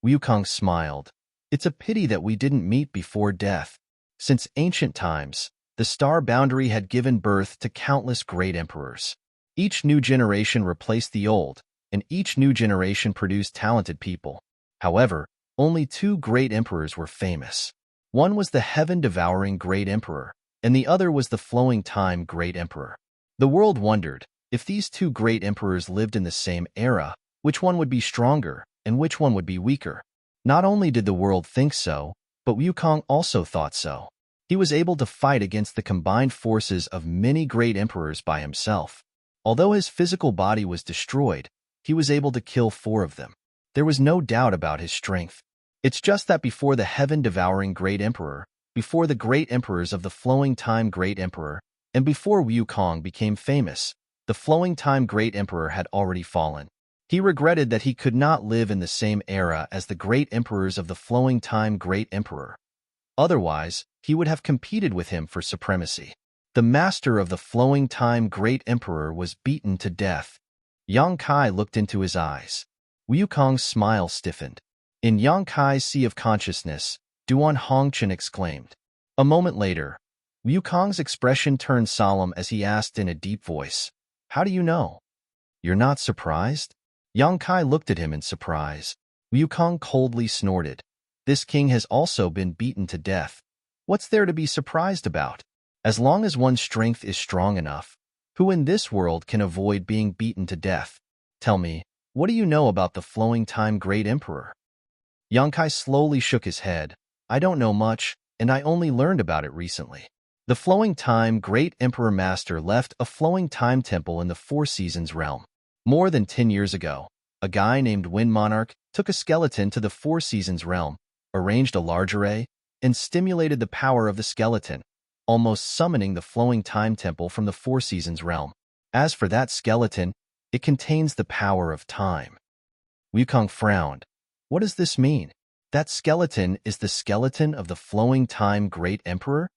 Wukong smiled. It's a pity that we didn't meet before death. Since ancient times, the star boundary had given birth to countless great emperors. Each new generation replaced the old, and each new generation produced talented people. However, only two great emperors were famous. One was the heaven-devouring great emperor, and the other was the flowing time great emperor. The world wondered, if these two great emperors lived in the same era, which one would be stronger, and which one would be weaker? Not only did the world think so, but Wukong also thought so. He was able to fight against the combined forces of many great emperors by himself. Although his physical body was destroyed, he was able to kill 4 of them. There was no doubt about his strength. It's just that before the heaven-devouring great emperor, before the great emperors of the flowing time great emperor, and before Wukong became famous, the flowing time great emperor had already fallen. He regretted that he could not live in the same era as the great emperors of the flowing time great emperor. Otherwise, he would have competed with him for supremacy. The master of the flowing time great emperor was beaten to death. Yang Kai looked into his eyes. Wukong's smile stiffened. In Yang Kai's sea of consciousness, Duan Hongqin exclaimed. A moment later, Wukong's expression turned solemn as he asked in a deep voice, "How do you know? You're not surprised?" Yang Kai looked at him in surprise. Wukong coldly snorted. This king has also been beaten to death. What's there to be surprised about? As long as one's strength is strong enough, who in this world can avoid being beaten to death? Tell me, what do you know about the flowing time great emperor? Yang Kai slowly shook his head. I don't know much, and I only learned about it recently. The flowing time great emperor master left a flowing time temple in the Four Seasons realm. More than 10 years ago, a guy named Wind Monarch took a skeleton to the Four Seasons realm, arranged a large array, and stimulated the power of the skeleton, almost summoning the flowing time temple from the Four Seasons realm. As for that skeleton, it contains the power of time. Wukong frowned. What does this mean? That skeleton is the skeleton of the flowing time great emperor?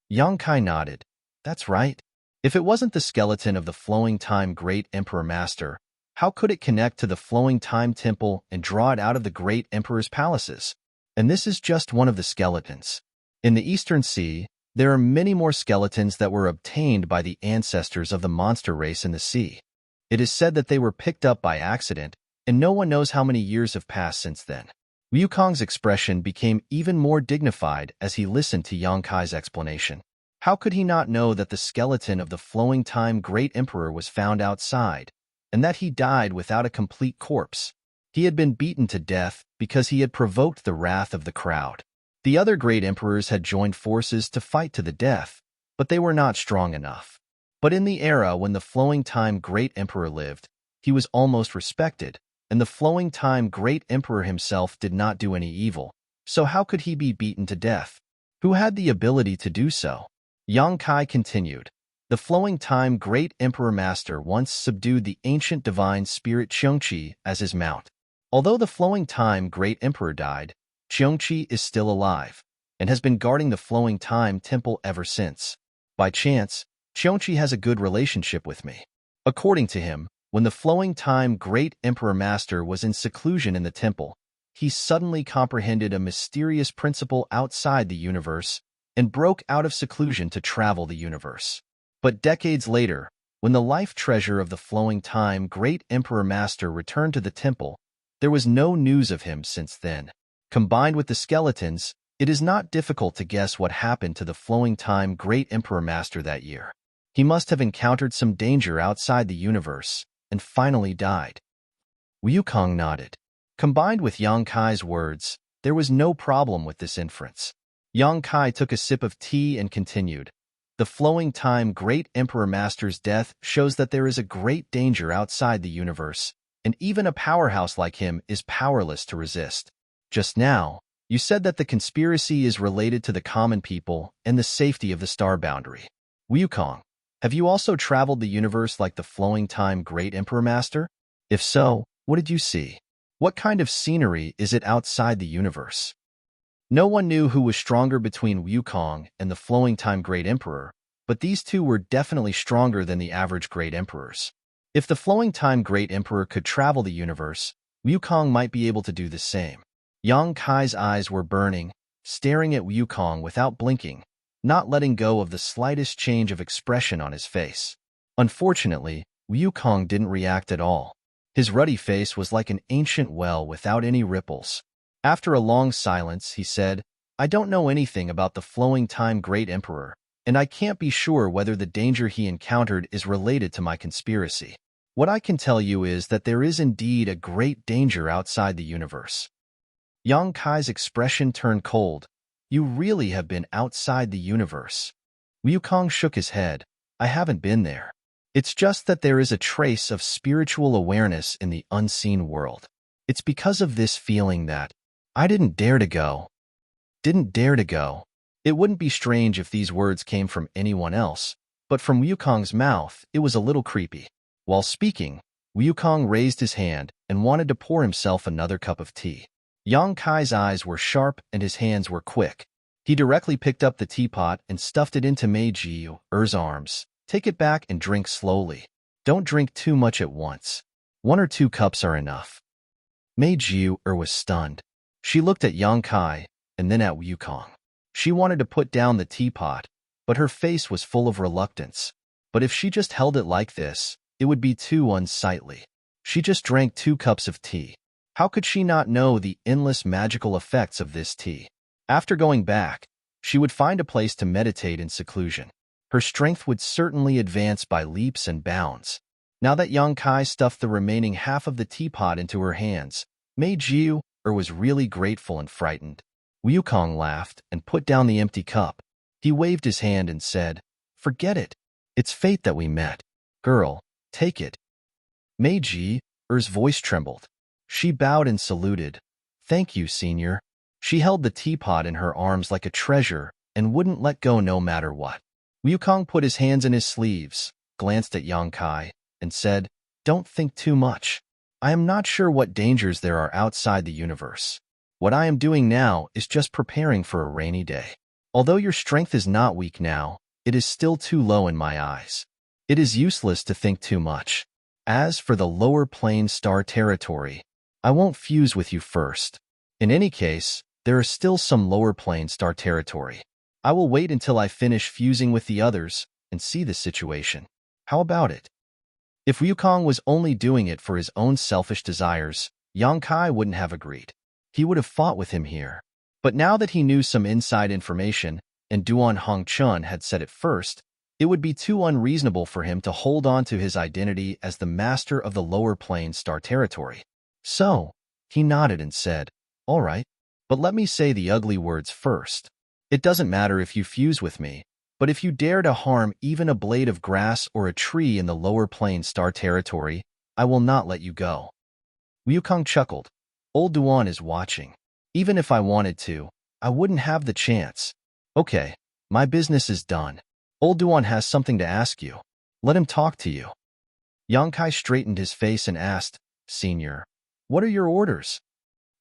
Yang Kai nodded. That's right. If it wasn't the skeleton of the flowing time great emperor master, how could it connect to the flowing time temple and draw it out of the great emperor's palaces? And this is just one of the skeletons. In the Eastern Sea, there are many more skeletons that were obtained by the ancestors of the monster race in the sea. It is said that they were picked up by accident, and no one knows how many years have passed since then. Wukong's expression became even more dignified as he listened to Yang Kai's explanation. How could he not know that the skeleton of the flowing time great emperor was found outside, and that he died without a complete corpse? He had been beaten to death because he had provoked the wrath of the crowd. The other great emperors had joined forces to fight to the death, but they were not strong enough. But in the era when the flowing time great emperor lived, he was almost respected, and the flowing time great emperor himself did not do any evil, so how could he be beaten to death? Who had the ability to do so? Yang Kai continued. The flowing time great emperor master once subdued the ancient divine spirit Qiongqi as his mount. Although the flowing time great emperor died, Qiongqi is still alive, and has been guarding the flowing time temple ever since. By chance, Qiongqi has a good relationship with me. According to him, when the flowing time great emperor master was in seclusion in the temple, he suddenly comprehended a mysterious principle outside the universe and broke out of seclusion to travel the universe. But decades later, when the life treasure of the flowing time great emperor master returned to the temple, there was no news of him since then. Combined with the skeletons, it is not difficult to guess what happened to the flowing time great emperor master that year. He must have encountered some danger outside the universe, and finally died. Wukong nodded. Combined with Yang Kai's words, there was no problem with this inference. Yang Kai took a sip of tea and continued. The flowing time great emperor master's death shows that there is a great danger outside the universe, and even a powerhouse like him is powerless to resist. Just now, you said that the conspiracy is related to the common people and the safety of the star boundary. Wukong, have you also traveled the universe like the flowing time great emperor master? If so, what did you see? What kind of scenery is it outside the universe? No one knew who was stronger between Wukong and the flowing time great emperor, but these two were definitely stronger than the average great emperors. If the flowing time great emperor could travel the universe, Wukong might be able to do the same. Yang Kai's eyes were burning, staring at Wukong without blinking, not letting go of the slightest change of expression on his face. Unfortunately, Wukong didn't react at all. His ruddy face was like an ancient well without any ripples. After a long silence, he said, I don't know anything about the flowing time great emperor, and I can't be sure whether the danger he encountered is related to my conspiracy. What I can tell you is that there is indeed a great danger outside the universe. Yang Kai's expression turned cold. You really have been outside the universe. Wukong shook his head. I haven't been there. It's just that there is a trace of spiritual awareness in the unseen world. It's because of this feeling that I didn't dare to go. It wouldn't be strange if these words came from anyone else, but from Wukong's mouth, it was a little creepy. While speaking, Wukong raised his hand and wanted to pour himself another cup of tea. Yang Kai's eyes were sharp and his hands were quick. He directly picked up the teapot and stuffed it into Mei Jiu's arms. Take it back and drink slowly. Don't drink too much at once. 1 or 2 cups are enough. Mei Jiu was stunned. She looked at Yang Kai and then at Wukong. She wanted to put down the teapot, but her face was full of reluctance. But if she just held it like this, it would be too unsightly. She just drank 2 cups of tea. How could she not know the endless magical effects of this tea? After going back, she would find a place to meditate in seclusion. Her strength would certainly advance by leaps and bounds. Now that Yang Kai stuffed the remaining half of the teapot into her hands, Mei Jiu was really grateful and frightened. Wukong laughed and put down the empty cup. He waved his hand and said, "Forget it. It's fate that we met. Girl, take it." Meiji-er's voice trembled. She bowed and saluted. "Thank you, senior." She held the teapot in her arms like a treasure and wouldn't let go no matter what. Wukong put his hands in his sleeves, glanced at Yang Kai, and said, "Don't think too much. I am not sure what dangers there are outside the universe. What I am doing now is just preparing for a rainy day. Although your strength is not weak now, it is still too low in my eyes. It is useless to think too much. As for the lower plane star territory, I won't fuse with you first. In any case, there is still some lower plane star territory. I will wait until I finish fusing with the others and see the situation. How about it?" If Wukong was only doing it for his own selfish desires, Yang Kai wouldn't have agreed. He would have fought with him here. But now that he knew some inside information, and Duan Hongchun had said it first, it would be too unreasonable for him to hold on to his identity as the master of the lower plane star territory. So, he nodded and said, "All right, but let me say the ugly words first. It doesn't matter if you fuse with me, but if you dare to harm even a blade of grass or a tree in the lower plane star territory, I will not let you go." Wukong chuckled. "Old Duan is watching. Even if I wanted to, I wouldn't have the chance. Okay, my business is done. Old Duan has something to ask you. Let him talk to you." Yang Kai straightened his face and asked, "Senior, what are your orders?"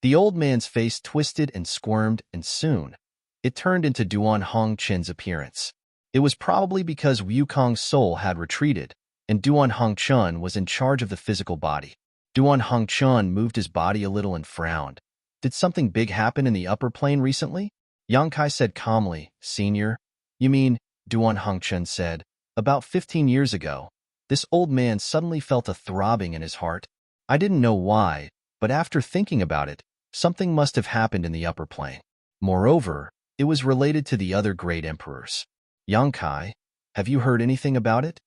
The old man's face twisted and squirmed, and soon, it turned into Duan Hongchun's appearance. It was probably because Wukong's soul had retreated, and Duan Hongchun was in charge of the physical body. Duan Hongchun moved his body a little and frowned. "Did something big happen in the upper plane recently?" Yang Kai said calmly, "Senior, you mean," Duan Hongchun said, "about 15 years ago." This old man suddenly felt a throbbing in his heart. "I didn't know why, but after thinking about it, something must have happened in the upper plane. Moreover, it was related to the other great emperors. Yang Kai, have you heard anything about it?"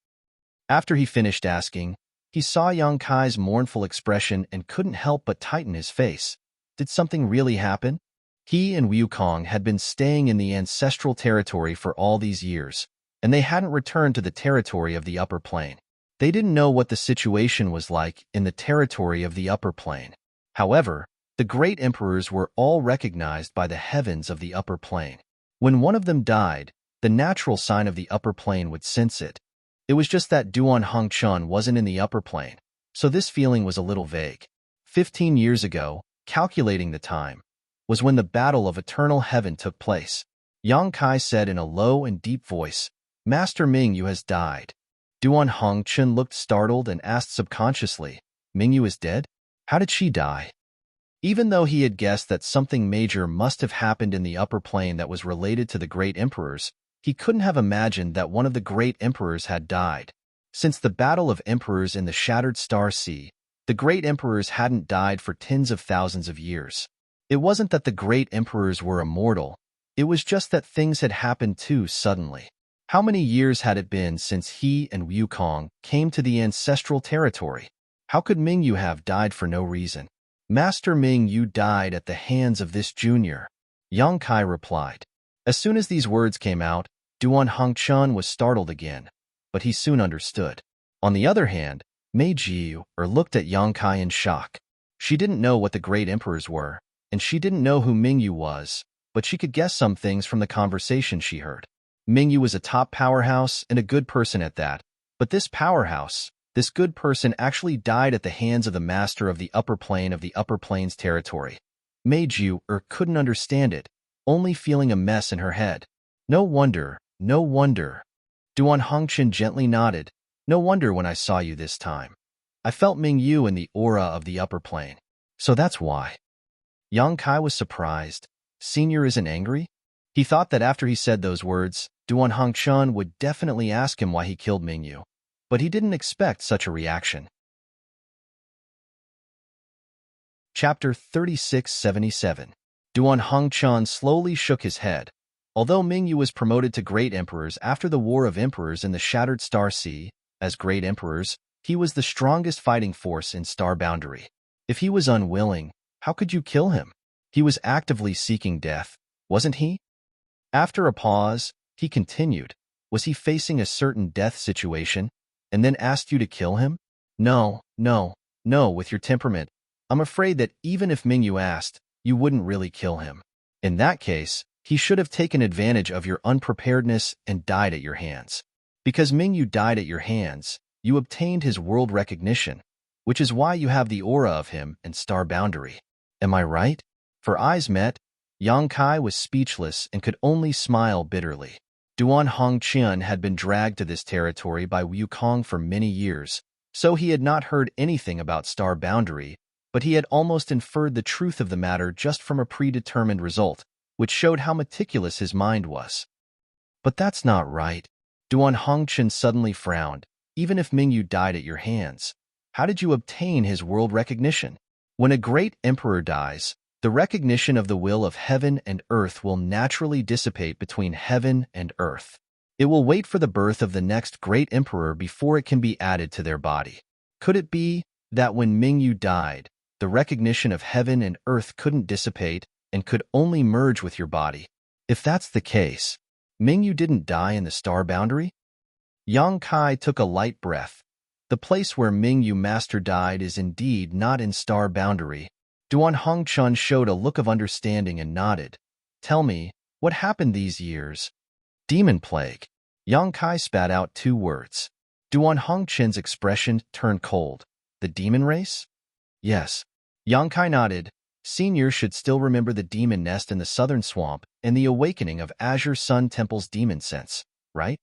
After he finished asking, he saw Yang Kai's mournful expression and couldn't help but tighten his face. Did something really happen? He and Wukong had been staying in the ancestral territory for all these years, and they hadn't returned to the territory of the upper plane. They didn't know what the situation was like in the territory of the upper plane. However, the great emperors were all recognized by the heavens of the upper plane. When one of them died, the natural sign of the upper plane would sense it. It was just that Duan Hongchun wasn't in the upper plane, so this feeling was a little vague. 15 years ago, calculating the time, was when the Battle of Eternal Heaven took place. Yang Kai said in a low and deep voice, "Master Mingyu has died." Duan Hongchun looked startled and asked subconsciously, "Mingyu is dead? How did she die?" Even though he had guessed that something major must have happened in the upper plane that was related to the great emperors, he couldn't have imagined that one of the great emperors had died. Since the Battle of Emperors in the Shattered Star Sea, the great emperors hadn't died for tens of thousands of years. It wasn't that the great emperors were immortal, it was just that things had happened too suddenly. How many years had it been since he and Wukong came to the ancestral territory? How could Mingyu have died for no reason? "Master Mingyu died at the hands of this junior," Yang Kai replied. As soon as these words came out, Duan Hongchun was startled again, but he soon understood. On the other hand, Meiji-er looked at Yang Kai in shock. She didn't know what the great emperors were, and she didn't know who Mingyu was, but she could guess some things from the conversation she heard. Mingyu was a top powerhouse and a good person at that, but this powerhouse, this good person actually died at the hands of the master of the upper plane of the upper plains territory. Meiji-er couldn't understand it, only feeling a mess in her head. No wonder, no wonder. Duan Hongchun gently nodded. "No wonder when I saw you this time. I felt Mingyu in the aura of the upper plane. So that's why." Yang Kai was surprised. Senior isn't angry? He thought that after he said those words, Duan Hongchun would definitely ask him why he killed Mingyu. But he didn't expect such a reaction. Chapter 3677. Duan Hongchun slowly shook his head. Although Mingyu was promoted to Great Emperors after the War of Emperors in the Shattered Star Sea, as Great Emperors, he was the strongest fighting force in Star Boundary. If he was unwilling, how could you kill him? He was actively seeking death, wasn't he? After a pause, he continued. Was he facing a certain death situation, and then asked you to kill him? No, no, no, with your temperament. I'm afraid that even if Mingyu asked, you wouldn't really kill him. In that case, he should have taken advantage of your unpreparedness and died at your hands. Because Mingyu died at your hands, you obtained his world recognition, which is why you have the aura of him and star boundary. Am I right? For eyes met, Yang Kai was speechless and could only smile bitterly. Duan Hongqian had been dragged to this territory by Wukong for many years, so he had not heard anything about star boundary, but he had almost inferred the truth of the matter just from a predetermined result, which showed how meticulous his mind was. But that's not right. Duan Hongqian suddenly frowned. Even if Mingyu died at your hands, how did you obtain his world recognition? When a great emperor dies, the recognition of the will of heaven and earth will naturally dissipate between heaven and earth. It will wait for the birth of the next great emperor before it can be added to their body. Could it be that when Mingyu died, the recognition of heaven and earth couldn't dissipate and could only merge with your body? If that's the case, Mingyu didn't die in the star boundary? Yang Kai took a light breath. The place where Mingyu Master died is indeed not in star boundary. Duan Hongqian showed a look of understanding and nodded. Tell me, what happened these years? Demon plague. Yang Kai spat out 2 words. Duan Hongqian's expression turned cold. The demon race? Yes. Yang Kai nodded. Senior should still remember the demon nest in the southern swamp and the awakening of Azure Sun Temple's demon sense, right?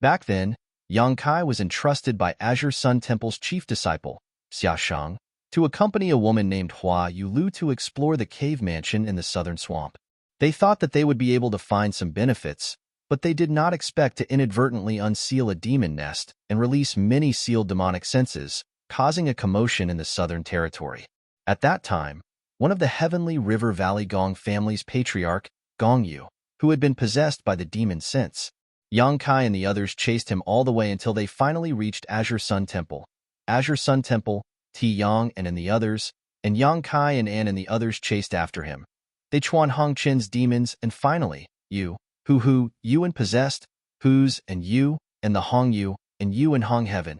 Back then, Yang Kai was entrusted by Azure Sun Temple's chief disciple, Xiaoshang, to accompany a woman named Hua Yulu to explore the cave mansion in the southern swamp. They thought that they would be able to find some benefits, but they did not expect to inadvertently unseal a demon nest and release many sealed demonic senses, causing a commotion in the southern territory. At that time, one of the Heavenly River Valley Gong family's patriarch, Gongyu, who had been possessed by the demon sense, Yang Kai and the others chased him all the way until they finally reached Azure Sun Temple. Azure Sun Temple, Ti Yang and the others, and Yang Kai and An and the others chased after him. They Chuan Hongqian's demons, and finally, you and possessed, who's and you, and the Hong Yu, and you and Hong Heaven.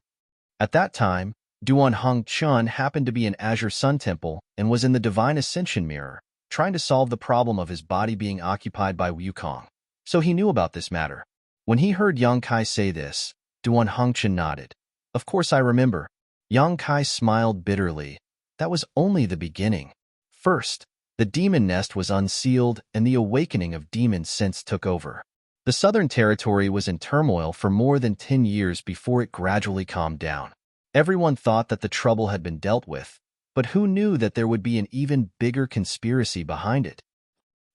At that time, Duan Hongqian happened to be in Azure Sun Temple and was in the Divine Ascension Mirror, trying to solve the problem of his body being occupied by Wukong. So he knew about this matter. When he heard Yang Kai say this, Duan Hongqian nodded. Of course I remember. Yang Kai smiled bitterly. That was only the beginning. First, the demon nest was unsealed and the awakening of demon sense took over. The southern territory was in turmoil for more than 10 years before it gradually calmed down. Everyone thought that the trouble had been dealt with, but who knew that there would be an even bigger conspiracy behind it?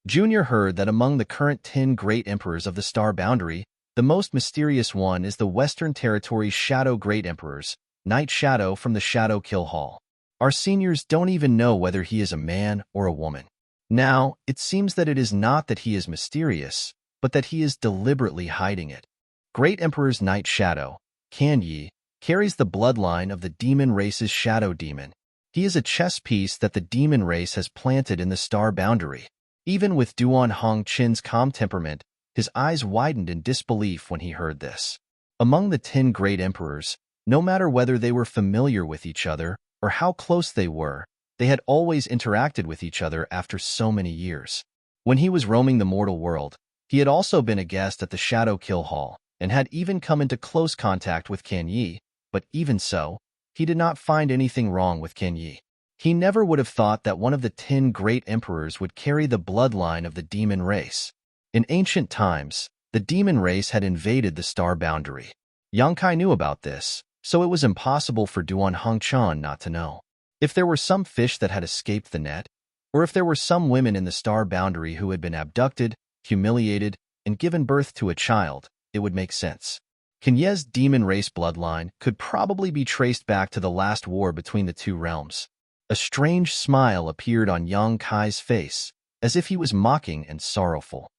Junior heard that among the current 10 great emperors of the star boundary, the most mysterious one is the Western Territory's Shadow Great Emperors, Night Shadow from the Shadow Kill Hall. Our seniors don't even know whether he is a man or a woman. Now, it seems that it is not that he is mysterious, but that he is deliberately hiding it. Great Emperor's Night Shadow, Kan Yi, carries the bloodline of the demon race's shadow demon. He is a chess piece that the demon race has planted in the star boundary. Even with Duan Hongqian's calm temperament, his eyes widened in disbelief when he heard this. Among the 10 great emperors, no matter whether they were familiar with each other or how close they were, they had always interacted with each other after so many years. When he was roaming the mortal world, he had also been a guest at the Shadow Kill Hall and had even come into close contact with Kan Yi, but even so, he did not find anything wrong with Kan Yi. He never would have thought that one of the 10 great emperors would carry the bloodline of the demon race. In ancient times, the demon race had invaded the star boundary. Yang Kai knew about this, so it was impossible for Duan Hongqian not to know. If there were some fish that had escaped the net, or if there were some women in the star boundary who had been abducted, humiliated, and given birth to a child, it would make sense. Kan Ye's demon race bloodline could probably be traced back to the last war between the 2 realms. A strange smile appeared on Yang Kai's face, as if he was mocking and sorrowful.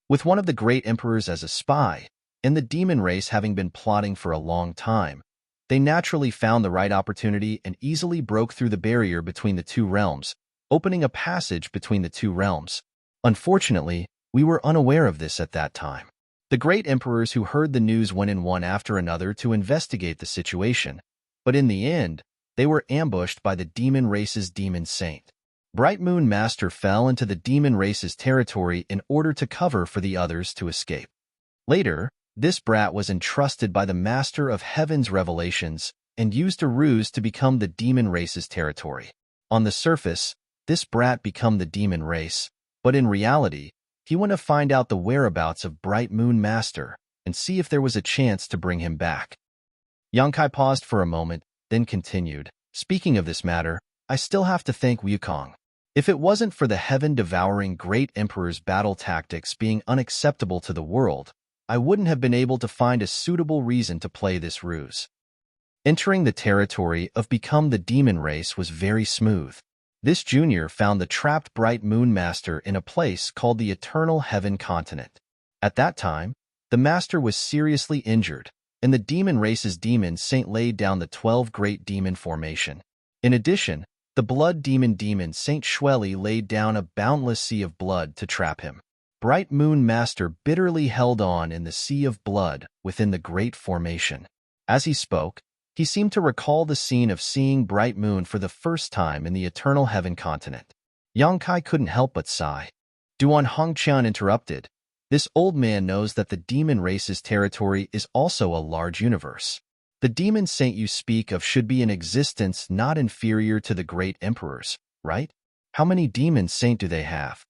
With one of the great emperors as a spy, and the demon race having been plotting for a long time, they naturally found the right opportunity and easily broke through the barrier between the 2 realms, opening a passage between the 2 realms. Unfortunately, We were unaware of this at that time. The great emperors who heard the news went in one after another to investigate the situation, but in the end, they were ambushed by the demon race's demon saint. Bright Moon Master fell into the demon race's territory in order to cover for the others to escape. Later, this brat was entrusted by the Master of Heaven's revelations and used a ruse to become the demon race's territory. On the surface, this brat became the demon race, but in reality, he went to find out the whereabouts of Bright Moon Master and see if there was a chance to bring him back. Yangkai paused for a moment, then continued, "Speaking of this matter, I still have to thank Wukong. If it wasn't for the heaven-devouring great emperor's battle tactics being unacceptable to the world, I wouldn't have been able to find a suitable reason to play this ruse." Entering the territory of Become the Demon Race was very smooth. This junior found the trapped Bright Moon Master in a place called the Eternal Heaven Continent. At that time, the Master was seriously injured, and the demon race's demon saint laid down the 12 Great Demon Formation. In addition, the blood demon Saint Shueli laid down a boundless sea of blood to trap him. Bright Moon Master bitterly held on in the sea of blood within the Great Formation. As he spoke, he seemed to recall the scene of seeing Bright Moon for the first time in the Eternal Heaven Continent. Yangkai couldn't help but sigh. Duan Hongqian interrupted. This old man knows that the demon race's territory is also a large universe. The demon saint you speak of should be in existence not inferior to the great emperors, right? How many demon saint do they have?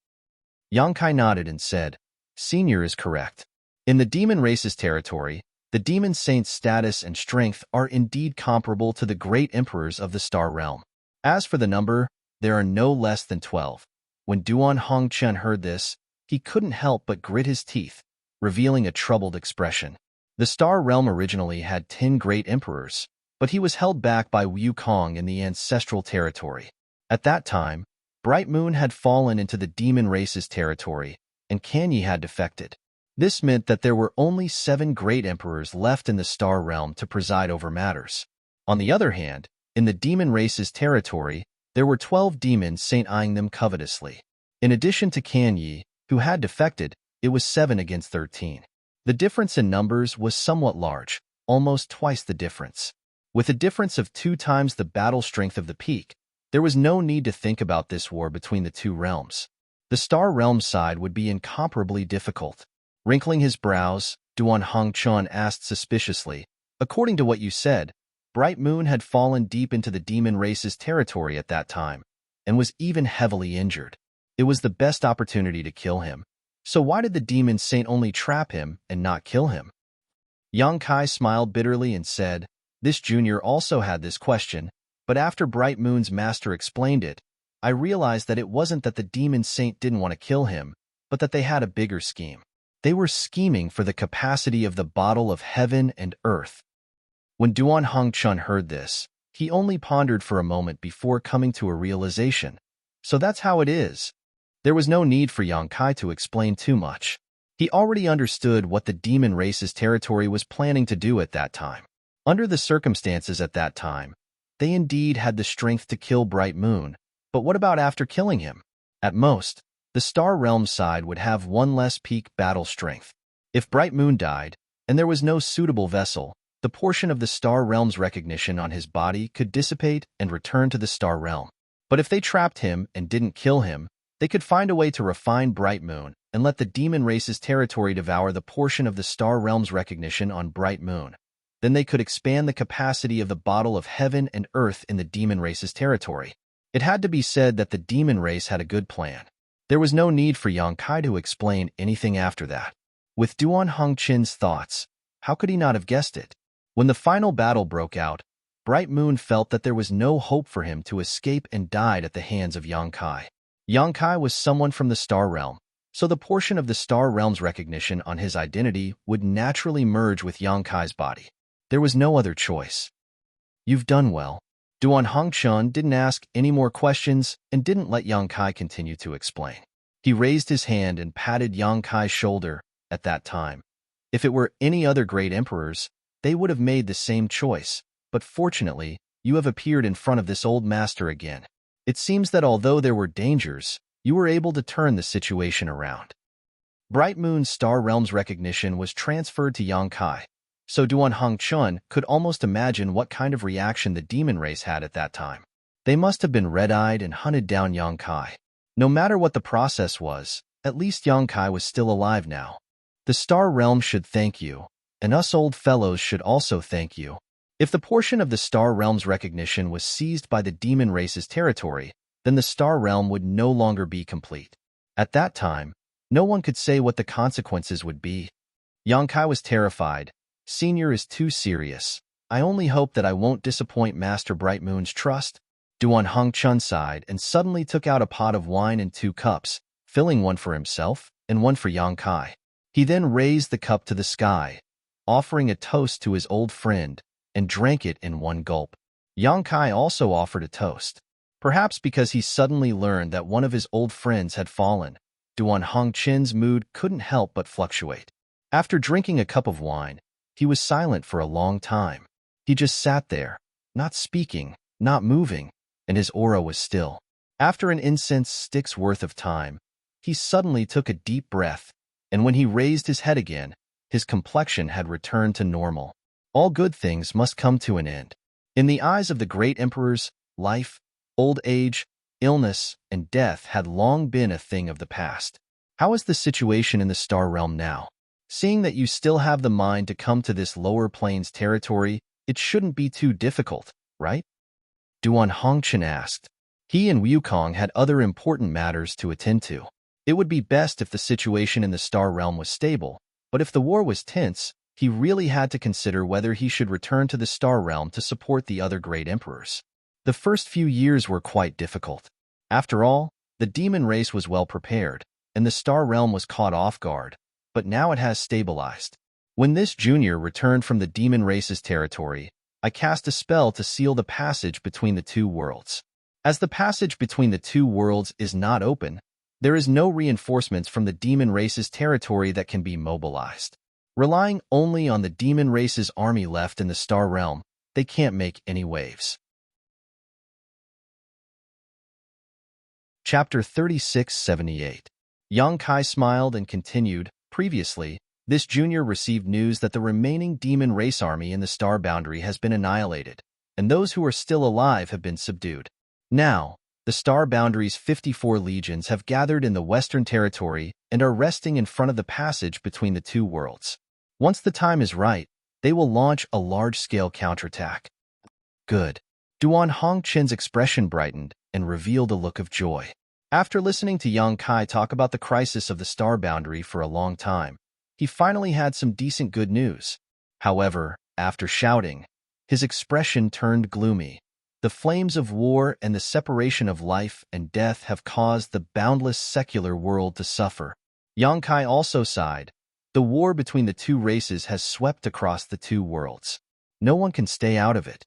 Yangkai nodded and said, "Senior is correct. In the demon race's territory, the demon saint's status and strength are indeed comparable to the great emperors of the star realm. As for the number, there are no less than 12. When Duan Hongqian heard this, he couldn't help but grit his teeth, revealing a troubled expression. The star realm originally had 10 great emperors, but he was held back by Wukong in the ancestral territory. At that time, Bright Moon had fallen into the demon race's territory, and Kanyi had defected. This meant that there were only 7 great emperors left in the star realm to preside over matters. On the other hand, in the demon race's territory, there were 12 demons saint eyeing them covetously. In addition to Kanyi, who had defected, it was 7 against 13. The difference in numbers was somewhat large, almost twice the difference. With a difference of 2 times the battle strength of the peak, there was no need to think about this war between the two realms. The star realm side would be incomparably difficult. Wrinkling his brows, Duan Hongqian asked suspiciously, "According to what you said, Bright Moon had fallen deep into the demon race's territory at that time, and was even heavily injured. It was the best opportunity to kill him. So why did the demon saint only trap him and not kill him?" Yangkai smiled bitterly and said, "This junior also had this question, but after Bright Moon's master explained it, I realized that it wasn't that the demon saint didn't want to kill him, but that they had a bigger scheme. They were scheming for the capacity of the bottle of heaven and earth." When Duan Hongqian heard this, he only pondered for a moment before coming to a realization. So that's how it is. There was no need for Yangkai to explain too much. He already understood what the demon race's territory was planning to do at that time. Under the circumstances at that time, they indeed had the strength to kill Bright Moon, but what about after killing him? At most, the Star Realm side would have 1 less peak battle strength. If Bright Moon died, and there was no suitable vessel, the portion of the Star Realm's recognition on his body could dissipate and return to the Star Realm. But if they trapped him and didn't kill him, they could find a way to refine Bright Moon and let the demon race's territory devour the portion of the Star Realm's recognition on Bright Moon. Then they could expand the capacity of the bottle of heaven and earth in the demon race's territory. It had to be said that the demon race had a good plan. There was no need for Yangkai to explain anything after that. With Duan Hongqian's thoughts, how could he not have guessed it? When the final battle broke out, Bright Moon felt that there was no hope for him to escape and died at the hands of Yangkai. Yangkai was someone from the Star Realm, so the portion of the Star Realm's recognition on his identity would naturally merge with Yangkai's body. There was no other choice. "You've done well." Duan Hongqian didn't ask any more questions and didn't let Yangkai continue to explain. He raised his hand and patted Yangkai's shoulder at that time. If it were any other great emperors, they would have made the same choice, but fortunately, you have appeared in front of this old master again. It seems that although there were dangers, you were able to turn the situation around. Bright Moon's Star Realm's recognition was transferred to Yang Kai, so Duan Hongchun could almost imagine what kind of reaction the demon race had at that time. They must have been red-eyed and hunted down Yang Kai. No matter what the process was, at least Yang Kai was still alive now. The Star Realm should thank you, and us old fellows should also thank you. If the portion of the Star Realm's recognition was seized by the demon race's territory, then the Star Realm would no longer be complete. At that time, no one could say what the consequences would be. Yang Kai was terrified. Senior is too serious. I only hope that I won't disappoint Master Bright Moon's trust. Duan Hongchun sighed and suddenly took out a pot of wine and 2 cups, filling one for himself and one for Yang Kai. He then raised the cup to the sky, offering a toast to his old friend, and drank it in one gulp. Yang Kai also offered a toast. Perhaps because he suddenly learned that one of his old friends had fallen, Duan Hongchun's mood couldn't help but fluctuate. After drinking a cup of wine, he was silent for a long time. He just sat there, not speaking, not moving, and his aura was still. After an incense stick's worth of time, he suddenly took a deep breath, and when he raised his head again, his complexion had returned to normal. All good things must come to an end. In the eyes of the great emperors, life, old age, illness, and death had long been a thing of the past. How is the situation in the Star Realm now? Seeing that you still have the mind to come to this lower plains territory, it shouldn't be too difficult, right? Duan Hongchun asked. He and Wukong had other important matters to attend to. It would be best if the situation in the Star Realm was stable, but if the war was tense, he really had to consider whether he should return to the Star Realm to support the other great emperors. The first few years were quite difficult. After all, the demon race was well prepared, and the Star Realm was caught off guard, but now it has stabilized. When this junior returned from the demon race's territory, I cast a spell to seal the passage between the 2 worlds. As the passage between the 2 worlds is not open, there is no reinforcements from the demon race's territory that can be mobilized. Relying only on the demon race's army left in the Star Realm, they can't make any waves. Chapter 3678. Yang Kai smiled and continued, previously, this junior received news that the remaining demon race army in the Star Boundary has been annihilated, and those who are still alive have been subdued. Now, the Star Boundary's 54 legions have gathered in the Western Territory and are resting in front of the passage between the 2 worlds. Once the time is right, they will launch a large-scale counterattack. Good. Duan Hongchun's expression brightened and revealed a look of joy. After listening to Yang Kai talk about the crisis of the Star Boundary for a long time, he finally had some decent good news. However, after shouting, his expression turned gloomy. The flames of war and the separation of life and death have caused the boundless secular world to suffer. Yang Kai also sighed. The war between the 2 races has swept across the 2 worlds. No one can stay out of it.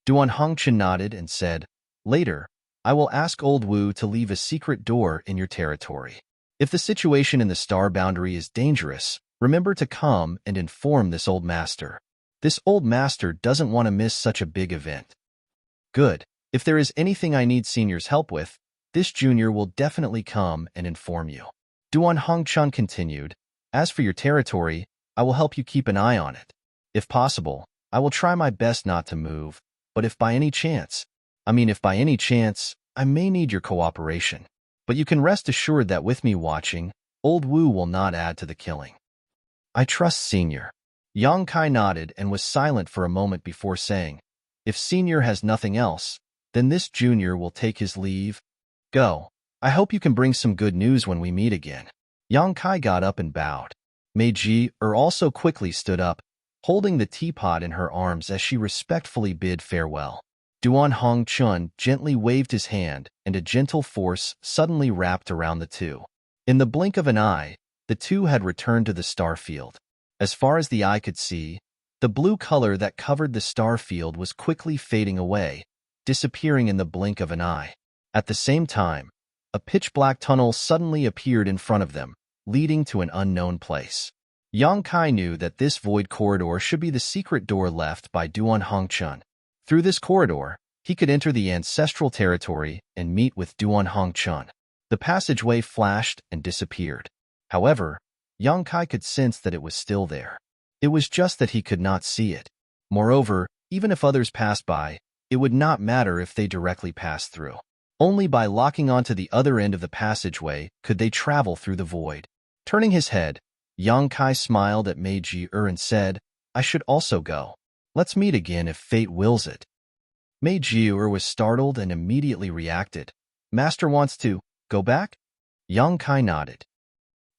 Duan Hongchun nodded and said, Later, I will ask Old Wu to leave a secret door in your territory. If the situation in the Star Boundary is dangerous, remember to come and inform this old master. This old master doesn't want to miss such a big event. Good. If there is anything I need senior's help with, this junior will definitely come and inform you. Duan Hongchun continued, As for your territory, I will help you keep an eye on it. If possible, I will try my best not to move, but if by any chance, I may need your cooperation. But you can rest assured that with me watching, Old Wu will not add to the killing. I trust Senior. Yang Kai nodded and was silent for a moment before saying, If Senior has nothing else, then this junior will take his leave. Go. I hope you can bring some good news when we meet again. Yang Kai got up and bowed. Mei Ji also quickly stood up, holding the teapot in her arms as she respectfully bid farewell. Duan Hongchun gently waved his hand, and a gentle force suddenly wrapped around the 2. In the blink of an eye, the 2 had returned to the star field. As far as the eye could see, the blue color that covered the star field was quickly fading away, disappearing in the blink of an eye. At the same time, a pitch-black tunnel suddenly appeared in front of them, leading to an unknown place. Yang Kai knew that this void corridor should be the secret door left by Duan Hongchun. Through this corridor, he could enter the ancestral territory and meet with Duan Hongchun. The passageway flashed and disappeared. However, Yang Kai could sense that it was still there. It was just that he could not see it. Moreover, even if others passed by, it would not matter if they directly passed through. Only by locking onto the other end of the passageway could they travel through the void. Turning his head, Yang Kai smiled at Meiji and said, I should also go. Let's meet again if fate wills it. Meiji was startled and immediately reacted. Master wants to go back? Yang Kai nodded.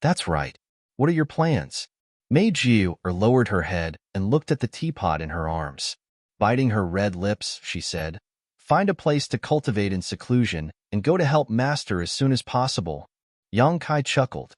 That's right. What are your plans? Meiji lowered her head and looked at the teapot in her arms. Biting her red lips, she said, find a place to cultivate in seclusion and go to help Master as soon as possible. Yang Kai chuckled.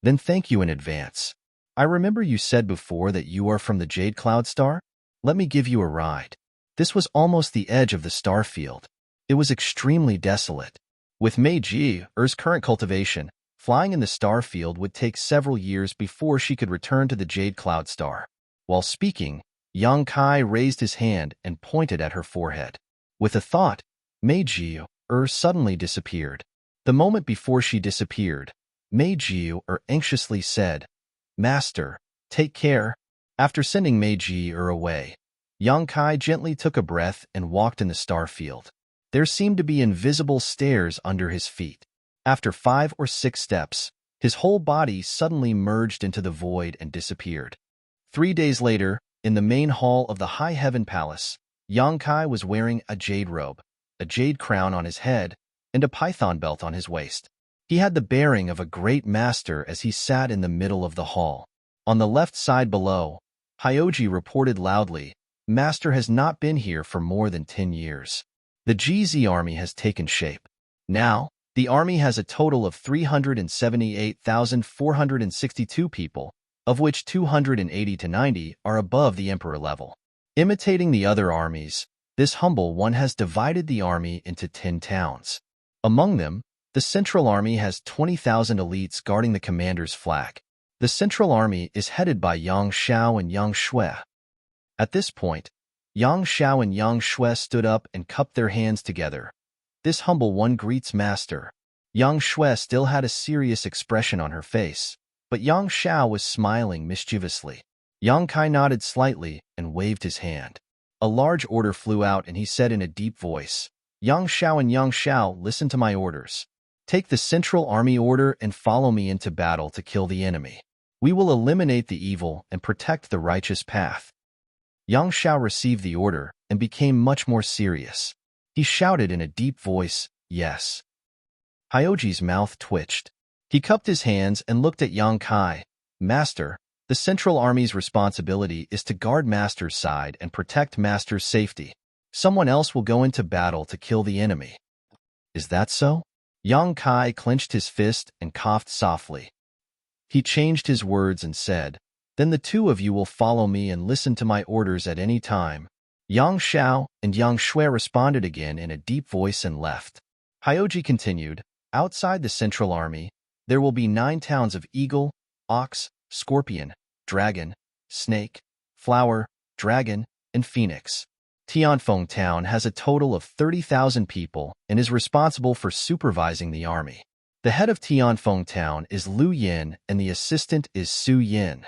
Then thank you in advance. I remember you said before that you are from the Jade Cloud Star? Let me give you a ride. This was almost the edge of the star field. It was extremely desolate. With Meiji's current cultivation, flying in the star field would take several years before she could return to the Jade Cloud Star. While speaking, Yang Kai raised his hand and pointed at her forehead. With a thought, Meiji suddenly disappeared. The moment before she disappeared, Meiji anxiously said, Master, take care. After sending Meiji away, Yang Kai gently took a breath and walked in the star field. There seemed to be invisible stairs under his feet. After 5 or 6 steps, his whole body suddenly merged into the void and disappeared. 3 days later, in the main hall of the High Heaven Palace, Yang Kai was wearing a jade robe, a jade crown on his head, and a python belt on his waist. He had the bearing of a great master as he sat in the middle of the hall. On the left side below, Hyoji reported loudly, Master has not been here for more than 10 years. The GZ army has taken shape. Now, the army has a total of 378,462 people, of which 280 to 90 are above the emperor level. Imitating the other armies, this humble one has divided the army into 10 towns. Among them, the Central Army has 20,000 elites guarding the commander's flag. The Central Army is headed by Yang Xiao and Yang Shui. At this point, Yang Xiao and Yang Shui stood up and cupped their hands together. This humble one greets Master. Yang Shui still had a serious expression on her face, but Yang Xiao was smiling mischievously. Yang Kai nodded slightly and waved his hand. A large order flew out and he said in a deep voice, Yang Xiao and Yang Xiao, listen to my orders. Take the Central Army order and follow me into battle to kill the enemy. We will eliminate the evil and protect the righteous path. Yang Xiao received the order and became much more serious. He shouted in a deep voice, yes. Hyoji's mouth twitched. He cupped his hands and looked at Yang Kai. Master, the Central Army's responsibility is to guard Master's side and protect Master's safety. Someone else will go into battle to kill the enemy. Is that so? Yang Kai clenched his fist and coughed softly. He changed his words and said, Then the 2 of you will follow me and listen to my orders at any time. Yang Xiao and Yang Shui responded again in a deep voice and left. Hyoji continued, Outside the Central Army, there will be 9 towns of Eagle, Ox, Scorpion, Dragon, Snake, Flower, Dragon, and Phoenix. Tianfeng Town has a total of 30,000 people and is responsible for supervising the army. The head of Tianfeng Town is Lu Yin and the assistant is Su Yin.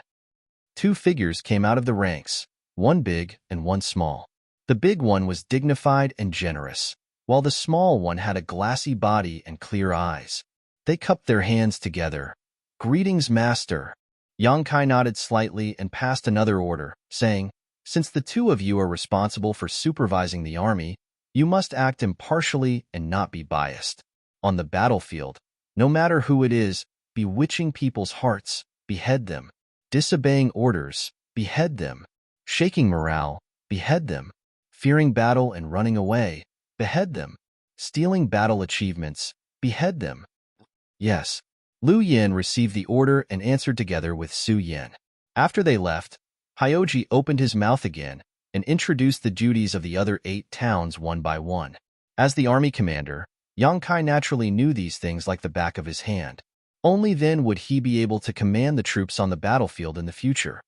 2 figures came out of the ranks, one big and one small. The big one was dignified and generous, while the small one had a glassy body and clear eyes. They cupped their hands together. Greetings, Master. Yang Kai nodded slightly and passed another order, saying, Since the 2 of you are responsible for supervising the army, you must act impartially and not be biased. On the battlefield, no matter who it is, bewitching people's hearts, behead them. Disobeying orders, behead them. Shaking morale, behead them. Fearing battle and running away, behead them. Stealing battle achievements, behead them. Yes. Lu Yin received the order and answered together with Su Yin. After they left, Hyoji opened his mouth again and introduced the duties of the other 8 towns one by one. As the army commander, Yang Kai naturally knew these things like the back of his hand. Only then would he be able to command the troops on the battlefield in the future.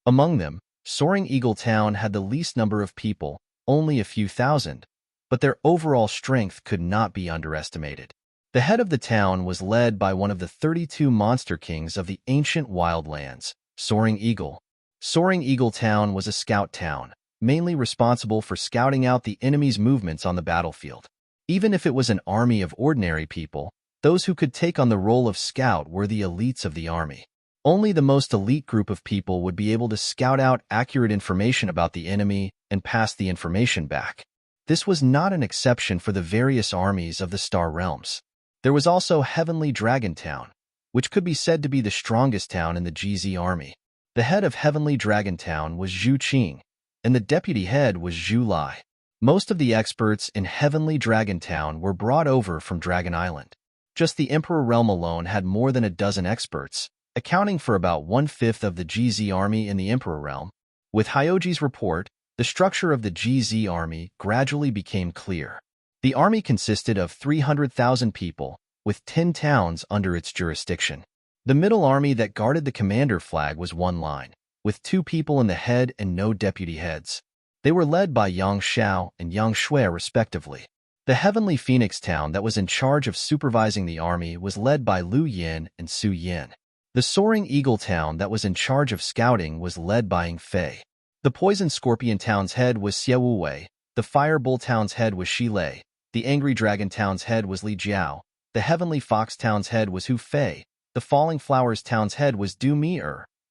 Among them, Soaring Eagle Town had the least number of people, only a few thousand, but their overall strength could not be underestimated. The head of the town was led by one of the 32 monster kings of the ancient wildlands, Soaring Eagle. Soaring Eagle Town was a scout town, mainly responsible for scouting out the enemy's movements on the battlefield. Even if it was an army of ordinary people, those who could take on the role of scout were the elites of the army. Only the most elite group of people would be able to scout out accurate information about the enemy and pass the information back. This was not an exception for the various armies of the Star Realms. There was also Heavenly Dragon Town, which could be said to be the strongest town in the GZ army. The head of Heavenly Dragon Town was Zhu Qing, and the deputy head was Zhu Lai. Most of the experts in Heavenly Dragon Town were brought over from Dragon Island. Just the Emperor Realm alone had more than a dozen experts, accounting for about one-fifth of the GZ army in the Emperor Realm. With Hyoji's report, the structure of the GZ army gradually became clear. The army consisted of 300,000 people, with 10 towns under its jurisdiction. The middle army that guarded the commander flag was one line, with 2 people in the head and no deputy heads. They were led by Yang Xiao and Yang Shui respectively. The Heavenly Phoenix Town that was in charge of supervising the army was led by Lu Yin and Su Yin. The Soaring Eagle Town that was in charge of scouting was led by Ying Fei. The Poison Scorpion Town's head was Xie Wuwei. The Fire Bull Town's head was Shi Lei. The Angry Dragon Town's head was Li Jiao. The Heavenly Fox Town's head was Hu Fei. The Falling Flowers Town's head was Du Mi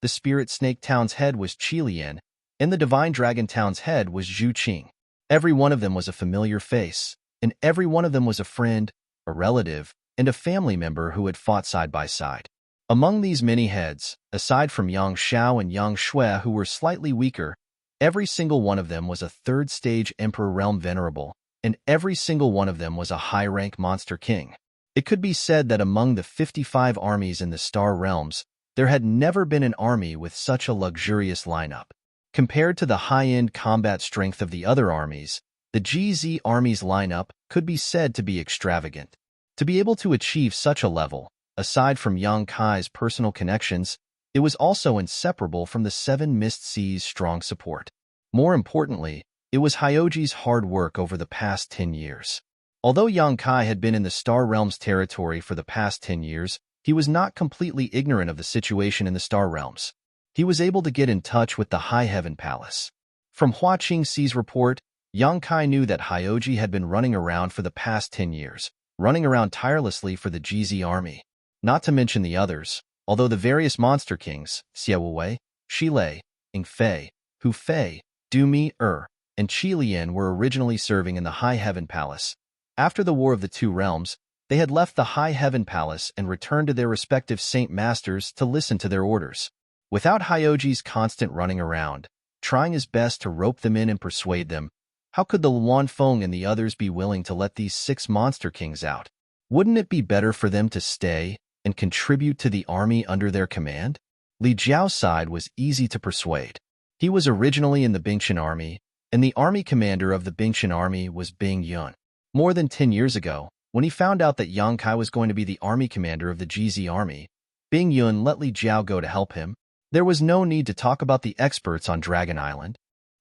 The Spirit Snake Town's head was Qi Lian. And the Divine Dragon Town's head was Zhu Qing. Every one of them was a familiar face, and every one of them was a friend, a relative, and a family member who had fought side by side. Among these many heads, aside from Yang Xiao and Yang Shui who were slightly weaker, every single one of them was a third-stage Emperor Realm Venerable, and every single one of them was a high-rank Monster King. It could be said that among the 55 armies in the Star Realms, there had never been an army with such a luxurious lineup. Compared to the high-end combat strength of the other armies, the GZ army's lineup could be said to be extravagant. To be able to achieve such a level, aside from Yang Kai's personal connections, it was also inseparable from the 7 Mist Sea's strong support. More importantly, it was Hyoji's hard work over the past 10 years. Although Yang Kai had been in the Star Realms territory for the past 10 years, he was not completely ignorant of the situation in the Star Realms. He was able to get in touch with the High Heaven Palace. From Hua Qingxi's report, Yang Kai knew that Hyoji had been running around for the past 10 years, running around tirelessly for the GZ army. Not to mention the others, although the various monster kings, Xie Wuwei, Shi Lei, Ying Fei, Hu Fei, Du Mi and Qi Lian were originally serving in the High Heaven Palace. After the War of the Two Realms, they had left the High Heaven Palace and returned to their respective Saint Masters to listen to their orders. Without Hyoji's constant running around, trying his best to rope them in and persuade them, how could the Luan Feng and the others be willing to let these 6 monster kings out? Wouldn't it be better for them to stay and contribute to the army under their command? Li Jiao's side was easy to persuade. He was originally in the Bingtian army, and the army commander of the Bingtian army was Bing Yun. More than 10 years ago, when he found out that Yang Kai was going to be the army commander of the GZ army, Bing Yun let Li Jiao go to help him. There was no need to talk about the experts on Dragon Island.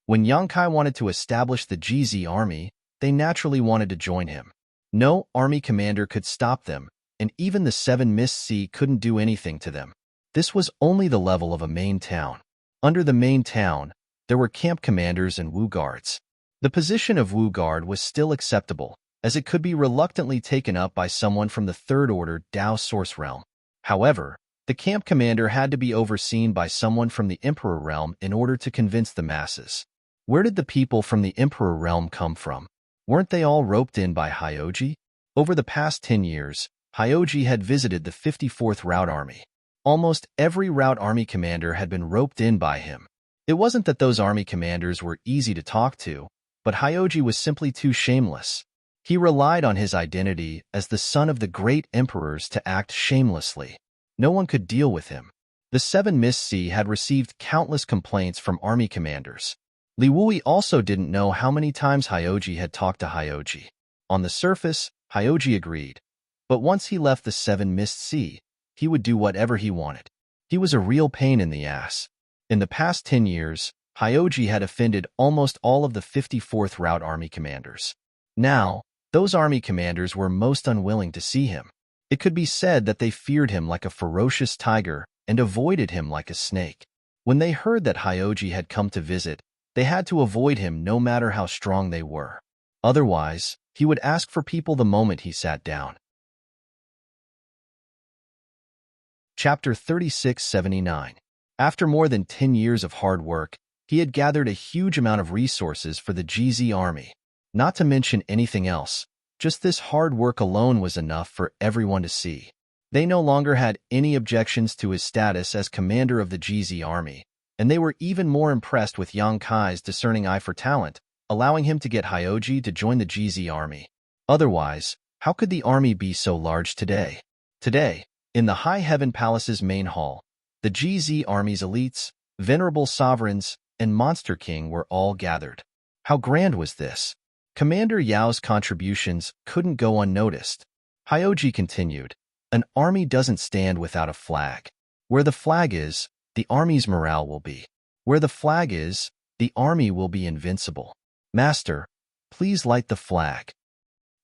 When Yang Kai wanted to establish the GZ army, they naturally wanted to join him. No army commander could stop them, and even the 7 Mist Sea couldn't do anything to them. This was only the level of a main town. Under the main town, there were camp commanders and Wu guards. The position of Wu guard was still acceptable, as it could be reluctantly taken up by someone from the Third Order Dao Source Realm. However, the camp commander had to be overseen by someone from the Emperor Realm in order to convince the masses. Where did the people from the Emperor Realm come from? Weren't they all roped in by Hyoji? Over the past 10 years, Hyoji had visited the 54th Route Army. Almost every Route Army commander had been roped in by him. It wasn't that those army commanders were easy to talk to, but Hyoji was simply too shameless. He relied on his identity as the son of the great emperors to act shamelessly. No one could deal with him. The 7 Mist Sea had received countless complaints from army commanders. Li Wui also didn't know how many times Hyoji had talked to Hyoji. On the surface, Hyoji agreed. But once he left the 7 Mist Sea, he would do whatever he wanted. He was a real pain in the ass. In the past 10 years, Hyoji had offended almost all of the 54th Route Army commanders. Now, Those army commanders were most unwilling to see him. It could be said that they feared him like a ferocious tiger and avoided him like a snake. When they heard that Hyoji had come to visit, they had to avoid him no matter how strong they were. Otherwise, he would ask for people the moment he sat down. Chapter 3679. After more than 10 years of hard work, he had gathered a huge amount of resources for the GZ army. Not to mention anything else, just this hard work alone was enough for everyone to see. They no longer had any objections to his status as commander of the GZ army, and they were even more impressed with Yang Kai's discerning eye for talent, allowing him to get Hyoji to join the GZ army. Otherwise, how could the army be so large today? Today, in the High Heaven Palace's main hall, the GZ army's elites, venerable sovereigns, and Monster King were all gathered. How grand was this? Commander Yao's contributions couldn't go unnoticed. Hyoji continued, "An army doesn't stand without a flag. Where the flag is, the army's morale will be. Where the flag is, the army will be invincible. Master, please light the flag."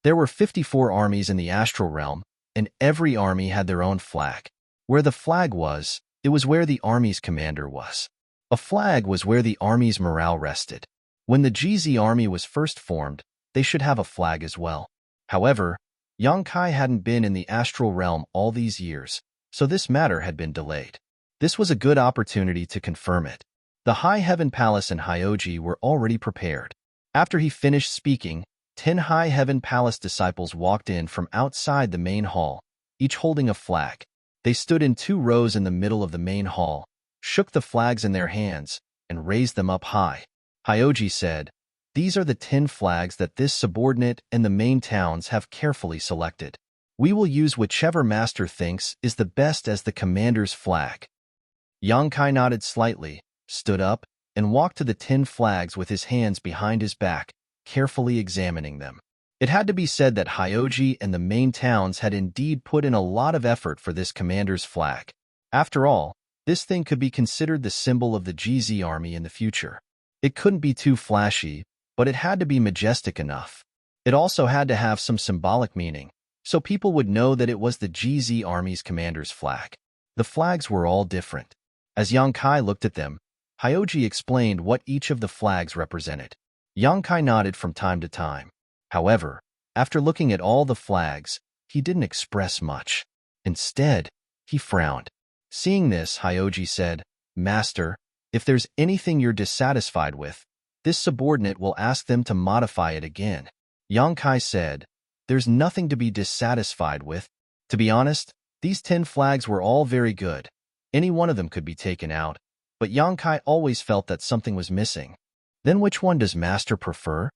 There were 54 armies in the astral realm, and every army had their own flag. Where the flag was, it was where the army's commander was. A flag was where the army's morale rested. When the GZ army was first formed, they should have a flag as well. However, Yang Kai hadn't been in the astral realm all these years, so this matter had been delayed. This was a good opportunity to confirm it. The High Heaven Palace and Hyoji were already prepared. After he finished speaking, 10 High Heaven Palace disciples walked in from outside the main hall, each holding a flag. They stood in 2 rows in the middle of the main hall, shook the flags in their hands, and raised them up high. Hyoji said, "These are the 10 flags that this subordinate and the main towns have carefully selected. We will use whichever master thinks is the best as the commander's flag." Yang Kai nodded slightly, stood up, and walked to the 10 flags with his hands behind his back, carefully examining them. It had to be said that Hyoji and the main towns had indeed put in a lot of effort for this commander's flag. After all, this thing could be considered the symbol of the GZ army in the future. It couldn't be too flashy, but it had to be majestic enough. It also had to have some symbolic meaning, so people would know that it was the GZ army's commander's flag. The flags were all different. As Yang Kai looked at them, Hyoji explained what each of the flags represented. Yang Kai nodded from time to time. However, after looking at all the flags, he didn't express much. Instead, he frowned. Seeing this, Hyoji said, "Master, if there's anything you're dissatisfied with, this subordinate will ask them to modify it again." Yang Kai said, "There's nothing to be dissatisfied with. To be honest, these 10 flags were all very good. Any one of them could be taken out, but Yang Kai always felt that something was missing." "Then which one does Master prefer?"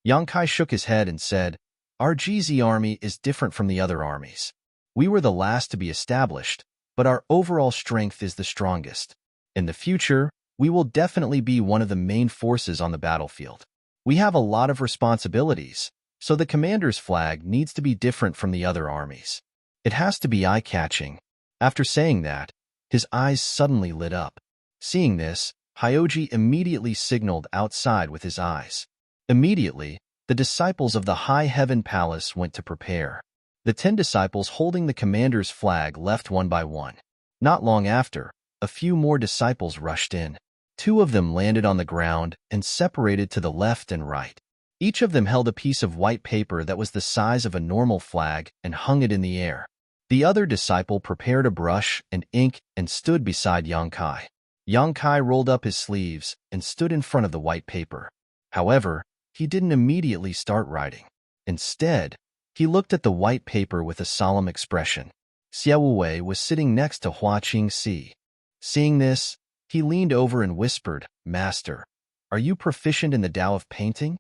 Yang Kai shook his head and said, "Our GZ army is different from the other armies. We were the last to be established, but our overall strength is the strongest. In the future, we will definitely be one of the main forces on the battlefield. We have a lot of responsibilities, so the commander's flag needs to be different from the other armies. It has to be eye-catching." After saying that, his eyes suddenly lit up. Seeing this, Hyoji immediately signaled outside with his eyes. Immediately, the disciples of the High Heaven Palace went to prepare. The 10 disciples holding the commander's flag left one by one. Not long after, a few more disciples rushed in. 2 of them landed on the ground and separated to the left and right. Each of them held a piece of white paper that was the size of a normal flag and hung it in the air. The other disciple prepared a brush and ink and stood beside Yang Kai. Yang Kai rolled up his sleeves and stood in front of the white paper. However, he didn't immediately start writing. Instead, he looked at the white paper with a solemn expression. Xiao Wei was sitting next to Hua Qingxi. Seeing this, he leaned over and whispered, "Master, are you proficient in the Tao of painting?"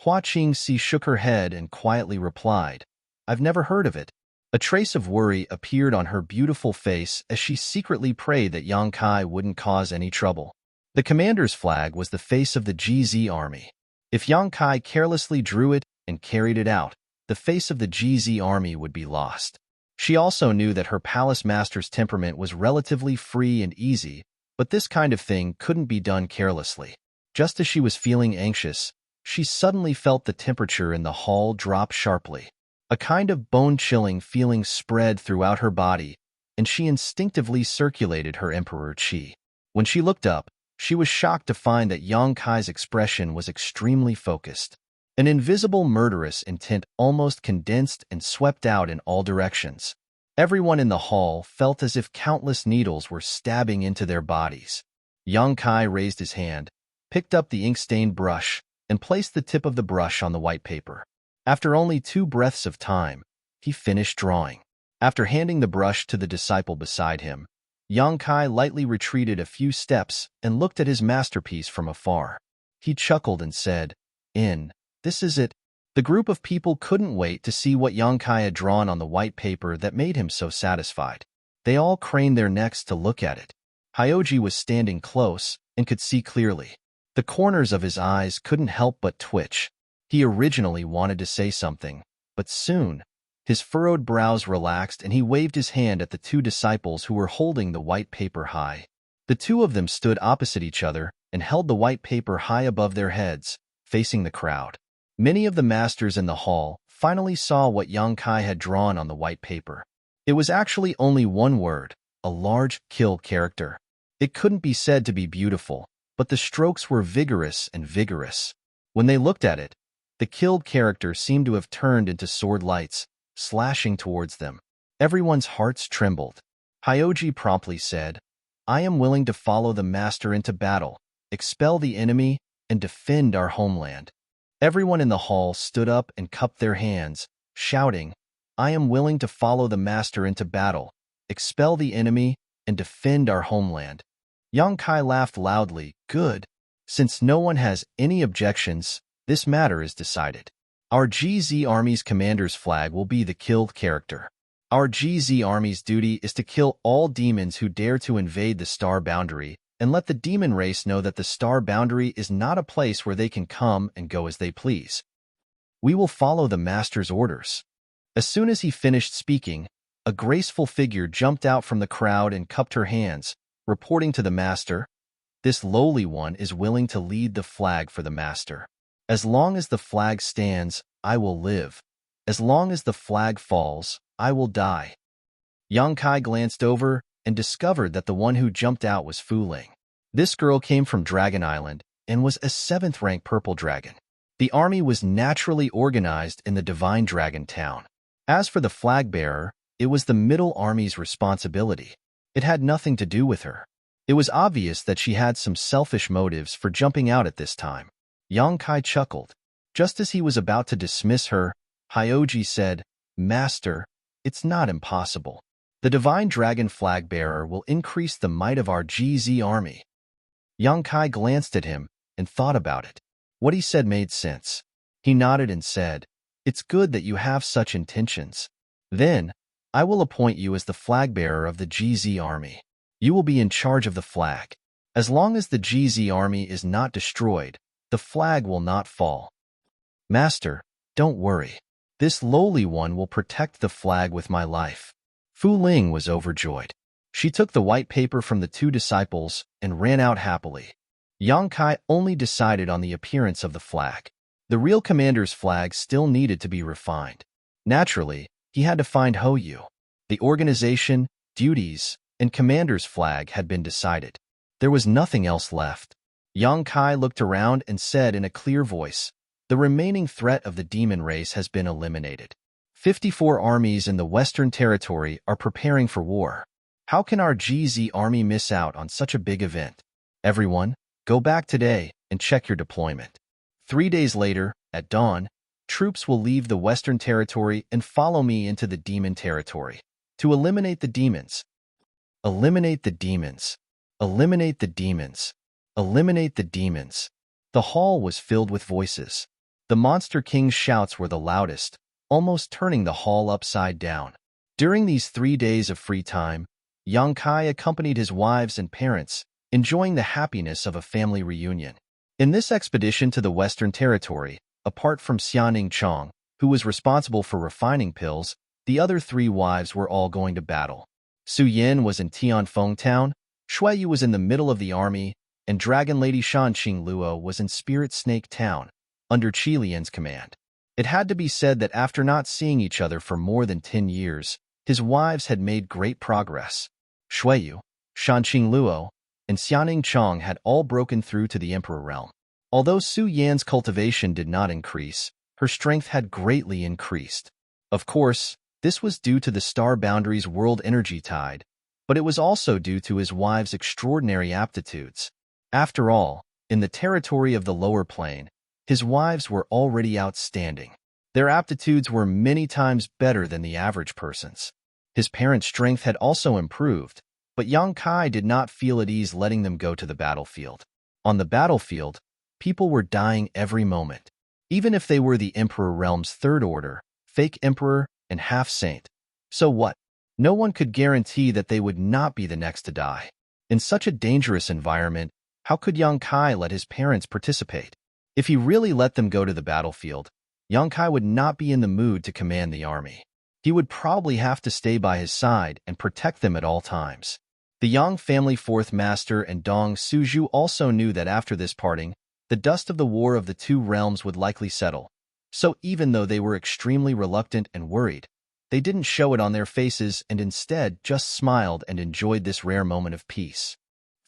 Hua Qingxi shook her head and quietly replied, "I've never heard of it." A trace of worry appeared on her beautiful face as she secretly prayed that Yang Kai wouldn't cause any trouble. The commander's flag was the face of the GZ army. If Yang Kai carelessly drew it and carried it out, the face of the GZ army would be lost. She also knew that her palace master's temperament was relatively free and easy, but this kind of thing couldn't be done carelessly. Just as she was feeling anxious, she suddenly felt the temperature in the hall drop sharply. A kind of bone-chilling feeling spread throughout her body, and she instinctively circulated her emperor chi. When she looked up, she was shocked to find that Yang Kai's expression was extremely focused. An invisible murderous intent almost condensed and swept out in all directions. Everyone in the hall felt as if countless needles were stabbing into their bodies. Yang Kai raised his hand, picked up the ink-stained brush, and placed the tip of the brush on the white paper. After only 2 breaths of time, he finished drawing. After handing the brush to the disciple beside him, Yang Kai lightly retreated a few steps and looked at his masterpiece from afar. He chuckled and said, "This is it." The group of people couldn't wait to see what Yang Kai had drawn on the white paper that made him so satisfied. They all craned their necks to look at it. Hyoji was standing close and could see clearly. The corners of his eyes couldn't help but twitch. He originally wanted to say something, but soon, his furrowed brows relaxed and he waved his hand at the 2 disciples who were holding the white paper high. The 2 of them stood opposite each other and held the white paper high above their heads, facing the crowd. Many of the masters in the hall finally saw what Yang Kai had drawn on the white paper. It was actually only one word, a large kill character. It couldn't be said to be beautiful, but the strokes were vigorous and vigorous. When they looked at it, the killed character seemed to have turned into sword lights, slashing towards them. Everyone's hearts trembled. Hyoji promptly said, "I am willing to follow the master into battle, expel the enemy, and defend our homeland." Everyone in the hall stood up and cupped their hands, shouting, "I am willing to follow the master into battle, expel the enemy, and defend our homeland." Yang Kai laughed loudly. "Good. Since no one has any objections, this matter is decided. Our GZ Army's commander's flag will be the killed character. Our GZ Army's duty is to kill all demons who dare to invade the star boundary and let the demon race know that the star boundary is not a place where they can come and go as they please. We will follow the master's orders." As soon as he finished speaking, a graceful figure jumped out from the crowd and cupped her hands, reporting to the master, "This lowly one is willing to lead the flag for the master. As long as the flag stands, I will live. As long as the flag falls, I will die." Yang Kai glanced over and discovered that the one who jumped out was Fu Ling. This girl came from Dragon Island and was a 7th-rank purple dragon. The army was naturally organized in the Divine Dragon Town. As for the flag-bearer, it was the Middle Army's responsibility. It had nothing to do with her. It was obvious that she had some selfish motives for jumping out at this time. Yang Kai chuckled. Just as he was about to dismiss her, Hyoji said, "Master, it's not impossible. The Divine Dragon flag-bearer will increase the might of our GZ army." Yang Kai glanced at him and thought about it. What he said made sense. He nodded and said, "It's good that you have such intentions. Then, I will appoint you as the flag-bearer of the GZ army. You will be in charge of the flag. As long as the GZ army is not destroyed, the flag will not fall. Master, don't worry. This lowly one will protect the flag with my life." Fu Ling was overjoyed. She took the white paper from the 2 disciples and ran out happily. Yang Kai only decided on the appearance of the flag. The real commander's flag still needed to be refined. Naturally, he had to find Ho Yu. The organization, duties, and commander's flag had been decided. There was nothing else left. Yang Kai looked around and said in a clear voice, "The remaining threat of the demon race has been eliminated. 54 armies in the Western Territory are preparing for war. How can our GZ army miss out on such a big event? Everyone, go back today and check your deployment. 3 days later, at dawn, troops will leave the Western Territory and follow me into the Demon Territory to eliminate the demons. Eliminate the demons. Eliminate the demons. Eliminate the demons." The hall was filled with voices. The Monster King's shouts were the loudest, almost turning the hall upside down. During these 3 days of free time, Yang Kai accompanied his wives and parents, enjoying the happiness of a family reunion. In this expedition to the Western Territory, apart from Xianing Chong, who was responsible for refining pills, the other 3 wives were all going to battle. Su Yin was in Tianfeng Town, Shui Yu was in the middle of the army, and Dragon Lady Shan Qing Luo was in Spirit Snake Town, under Qi Lian's command. It had to be said that after not seeing each other for more than 10 years, his wives had made great progress. Shuiyu, Shanqing Luo, and Xianing Chong had all broken through to the Emperor realm. Although Su Yan's cultivation did not increase, her strength had greatly increased. Of course, this was due to the Star Boundaries world energy tide, but it was also due to his wives' extraordinary aptitudes. After all, in the territory of the lower plane, his wives were already outstanding. Their aptitudes were many times better than the average person's. His parents' strength had also improved, but Yang Kai did not feel at ease letting them go to the battlefield. On the battlefield, people were dying every moment. Even if they were the Emperor realm's third order, fake emperor, and half-saint. So what? No one could guarantee that they would not be the next to die. In such a dangerous environment, how could Yang Kai let his parents participate? If he really let them go to the battlefield, Yang Kai would not be in the mood to command the army. He would probably have to stay by his side and protect them at all times. The Yang family fourth master and Dong Suzhu also knew that after this parting, the dust of the war of the two realms would likely settle. So even though they were extremely reluctant and worried, they didn't show it on their faces and instead just smiled and enjoyed this rare moment of peace.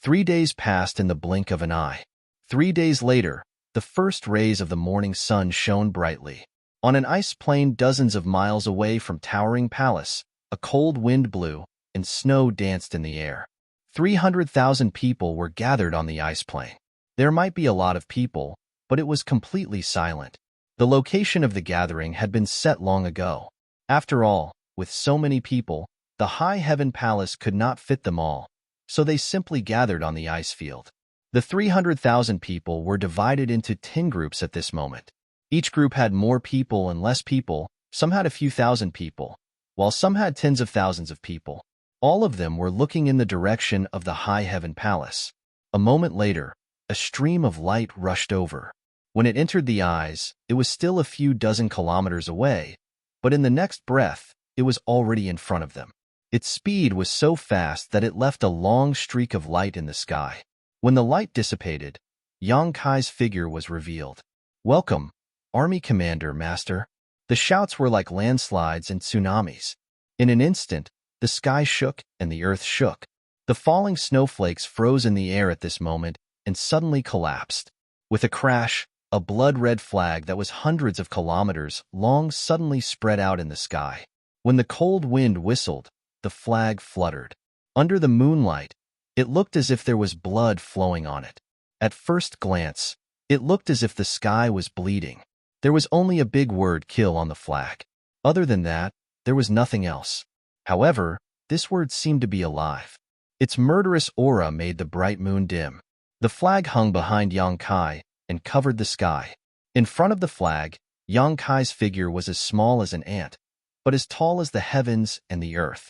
3 days passed in the blink of an eye. 3 days later, the first rays of the morning sun shone brightly. On an ice plain dozens of miles away from Towering Palace, a cold wind blew and snow danced in the air. 300,000 people were gathered on the ice plain. There might be a lot of people, but it was completely silent. The location of the gathering had been set long ago. After all, with so many people, the High Heaven Palace could not fit them all, so they simply gathered on the ice field. The 300,000 people were divided into 10 groups at this moment. Each group had more people and less people, some had a few thousand people, while some had tens of thousands of people. All of them were looking in the direction of the High Heaven Palace. A moment later, a stream of light rushed over. When it entered the eyes, it was still a few dozen kilometers away, but in the next breath, it was already in front of them. Its speed was so fast that it left a long streak of light in the sky. When the light dissipated, Yang Kai's figure was revealed. "Welcome, Army Commander, Master." The shouts were like landslides and tsunamis. In an instant, the sky shook and the earth shook. The falling snowflakes froze in the air at this moment and suddenly collapsed. With a crash, a blood-red flag that was hundreds of kilometers long suddenly spread out in the sky. When the cold wind whistled, the flag fluttered. Under the moonlight, it looked as if there was blood flowing on it. At first glance, it looked as if the sky was bleeding. There was only a big word "kill" on the flag. Other than that, there was nothing else. However, this word seemed to be alive. Its murderous aura made the bright moon dim. The flag hung behind Yang Kai and covered the sky. In front of the flag, Yang Kai's figure was as small as an ant, but as tall as the heavens and the earth.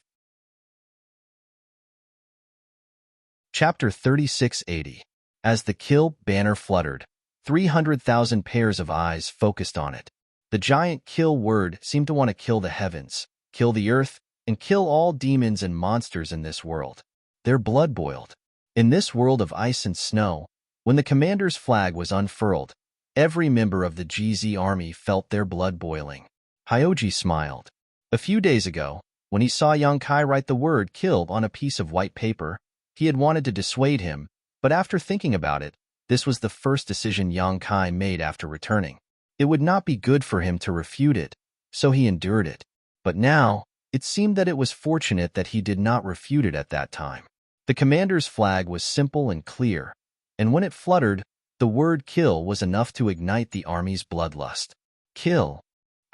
Chapter 3680. As the kill banner fluttered, 300,000 pairs of eyes focused on it. The giant kill word seemed to want to kill the heavens, kill the earth, and kill all demons and monsters in this world. Their blood boiled. In this world of ice and snow, when the commander's flag was unfurled, every member of the GZ army felt their blood boiling. Hyoji smiled. A few days ago, when he saw Yang Kai write the word "kill" on a piece of white paper, he had wanted to dissuade him, but after thinking about it, this was the first decision Yang Kai made after returning. It would not be good for him to refute it, so he endured it. But now, it seemed that it was fortunate that he did not refute it at that time. The commander's flag was simple and clear, and when it fluttered, the word "kill" was enough to ignite the army's bloodlust. Kill.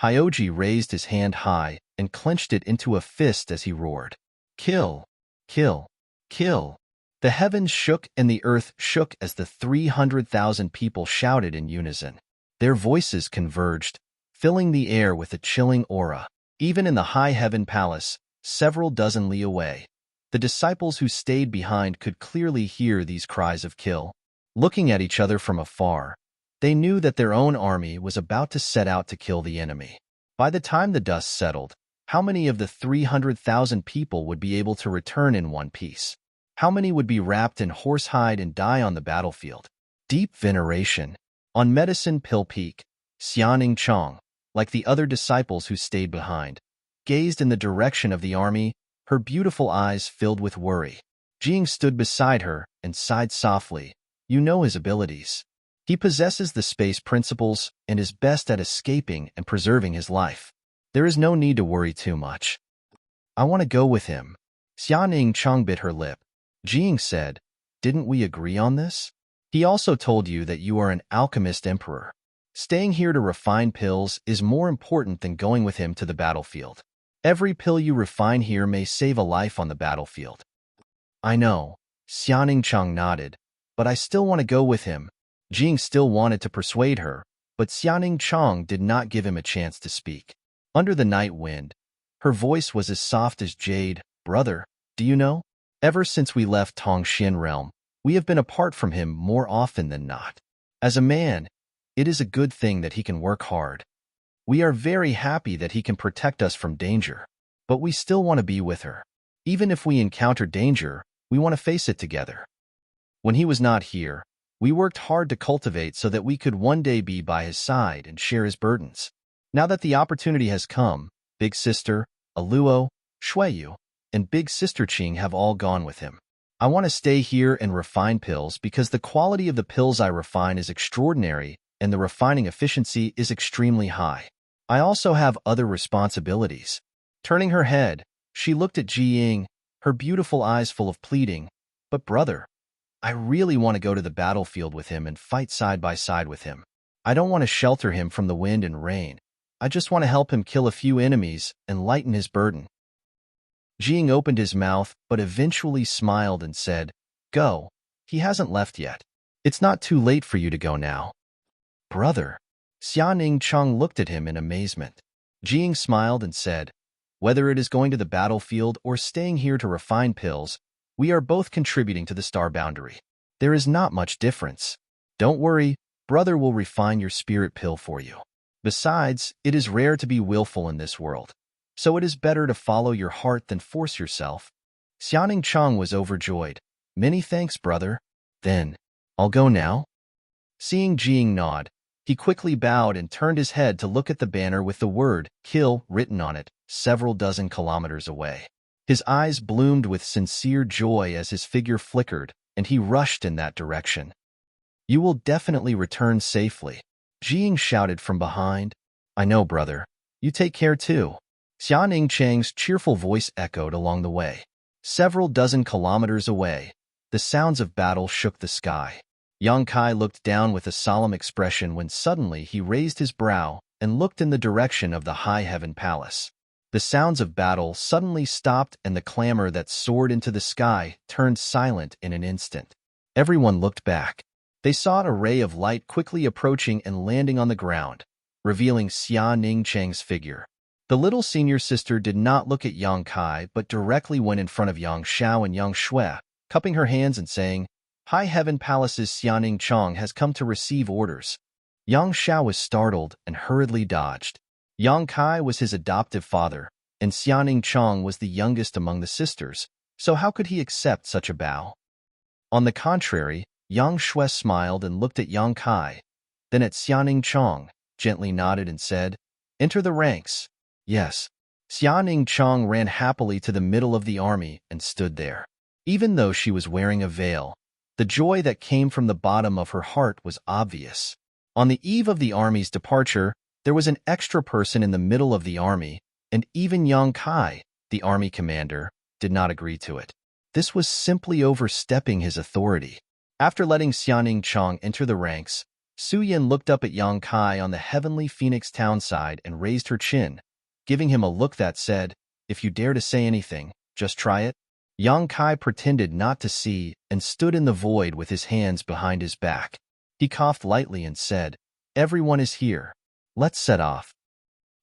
Hyoji raised his hand high and clenched it into a fist as he roared. Kill. Kill. Kill. The heavens shook and the earth shook as the 300,000 people shouted in unison. Their voices converged, filling the air with a chilling aura. Even in the High Heaven Palace, several dozen li away, the disciples who stayed behind could clearly hear these cries of kill. Looking at each other from afar, they knew that their own army was about to set out to kill the enemy. By the time the dust settled, how many of the 300,000 people would be able to return in one piece? How many would be wrapped in horsehide and die on the battlefield? Deep veneration. On Medicine Pill Peak, Xianing Chong, like the other disciples who stayed behind, gazed in the direction of the army, her beautiful eyes filled with worry. Jing stood beside her and sighed softly. You know his abilities. He possesses the space principles and is best at escaping and preserving his life. There is no need to worry too much. I want to go with him. Xianing Chong bit her lip. Jing said, didn't we agree on this? He also told you that you are an alchemist emperor. Staying here to refine pills is more important than going with him to the battlefield. Every pill you refine here may save a life on the battlefield. I know, Xianing Chong nodded, but I still want to go with him. Jing still wanted to persuade her, but Xianing Chong did not give him a chance to speak. Under the night wind, her voice was as soft as jade. Brother, do you know? Ever since we left Tongxin realm, we have been apart from him more often than not. As a man, it is a good thing that he can work hard. We are very happy that he can protect us from danger, but we still want to be with her. Even if we encounter danger, we want to face it together. When he was not here, we worked hard to cultivate so that we could one day be by his side and share his burdens. Now that the opportunity has come, Big Sister, Aluo, Shuiyu, and Big Sister Qing have all gone with him. I want to stay here and refine pills because the quality of the pills I refine is extraordinary and the refining efficiency is extremely high. I also have other responsibilities. Turning her head, she looked at Ji Ying, her beautiful eyes full of pleading. But brother, I really want to go to the battlefield with him and fight side by side with him. I don't want to shelter him from the wind and rain. I just want to help him kill a few enemies and lighten his burden. Jing opened his mouth, but eventually smiled and said, Go. He hasn't left yet. It's not too late for you to go now. Brother. Xianing Chong looked at him in amazement. Jing smiled and said, Whether it is going to the battlefield or staying here to refine pills, we are both contributing to the star boundary. There is not much difference. Don't worry, brother will refine your spirit pill for you. Besides, it is rare to be willful in this world, so it is better to follow your heart than force yourself. Xianing Chong was overjoyed. Many thanks, brother. Then, I'll go now? Seeing Jing nod, he quickly bowed and turned his head to look at the banner with the word, kill, written on it, several dozen kilometers away. His eyes bloomed with sincere joy as his figure flickered, and he rushed in that direction. You will definitely return safely. Jing shouted from behind. I know, brother. You take care too. Xianing Chang's cheerful voice echoed along the way. Several dozen kilometers away, the sounds of battle shook the sky. Yang Kai looked down with a solemn expression when suddenly he raised his brow and looked in the direction of the High Heaven Palace. The sounds of battle suddenly stopped and the clamor that soared into the sky turned silent in an instant. Everyone looked back. They saw a ray of light quickly approaching and landing on the ground, revealing Xia Ningcheng's figure. The little senior sister did not look at Yang Kai but directly went in front of Yang Xiao and Yang Shui, cupping her hands and saying, High Heaven Palace's Xianing Chong has come to receive orders. Yang Xiao was startled and hurriedly dodged. Yang Kai was his adoptive father, and Xianing Chong was the youngest among the sisters, so how could he accept such a bow? On the contrary, Yang Shui smiled and looked at Yang Kai, then at Xianing Chong, gently nodded and said, Enter the ranks. Yes. Xianing Chong ran happily to the middle of the army and stood there. Even though she was wearing a veil, the joy that came from the bottom of her heart was obvious. On the eve of the army's departure, there was an extra person in the middle of the army, and even Yang Kai, the army commander, did not agree to it. This was simply overstepping his authority. After letting Xianing Chong enter the ranks, Su Yan looked up at Yang Kai on the heavenly Phoenix townside and raised her chin, giving him a look that said, If you dare to say anything, just try it. Yang Kai pretended not to see and stood in the void with his hands behind his back. He coughed lightly and said, Everyone is here. Let's set off.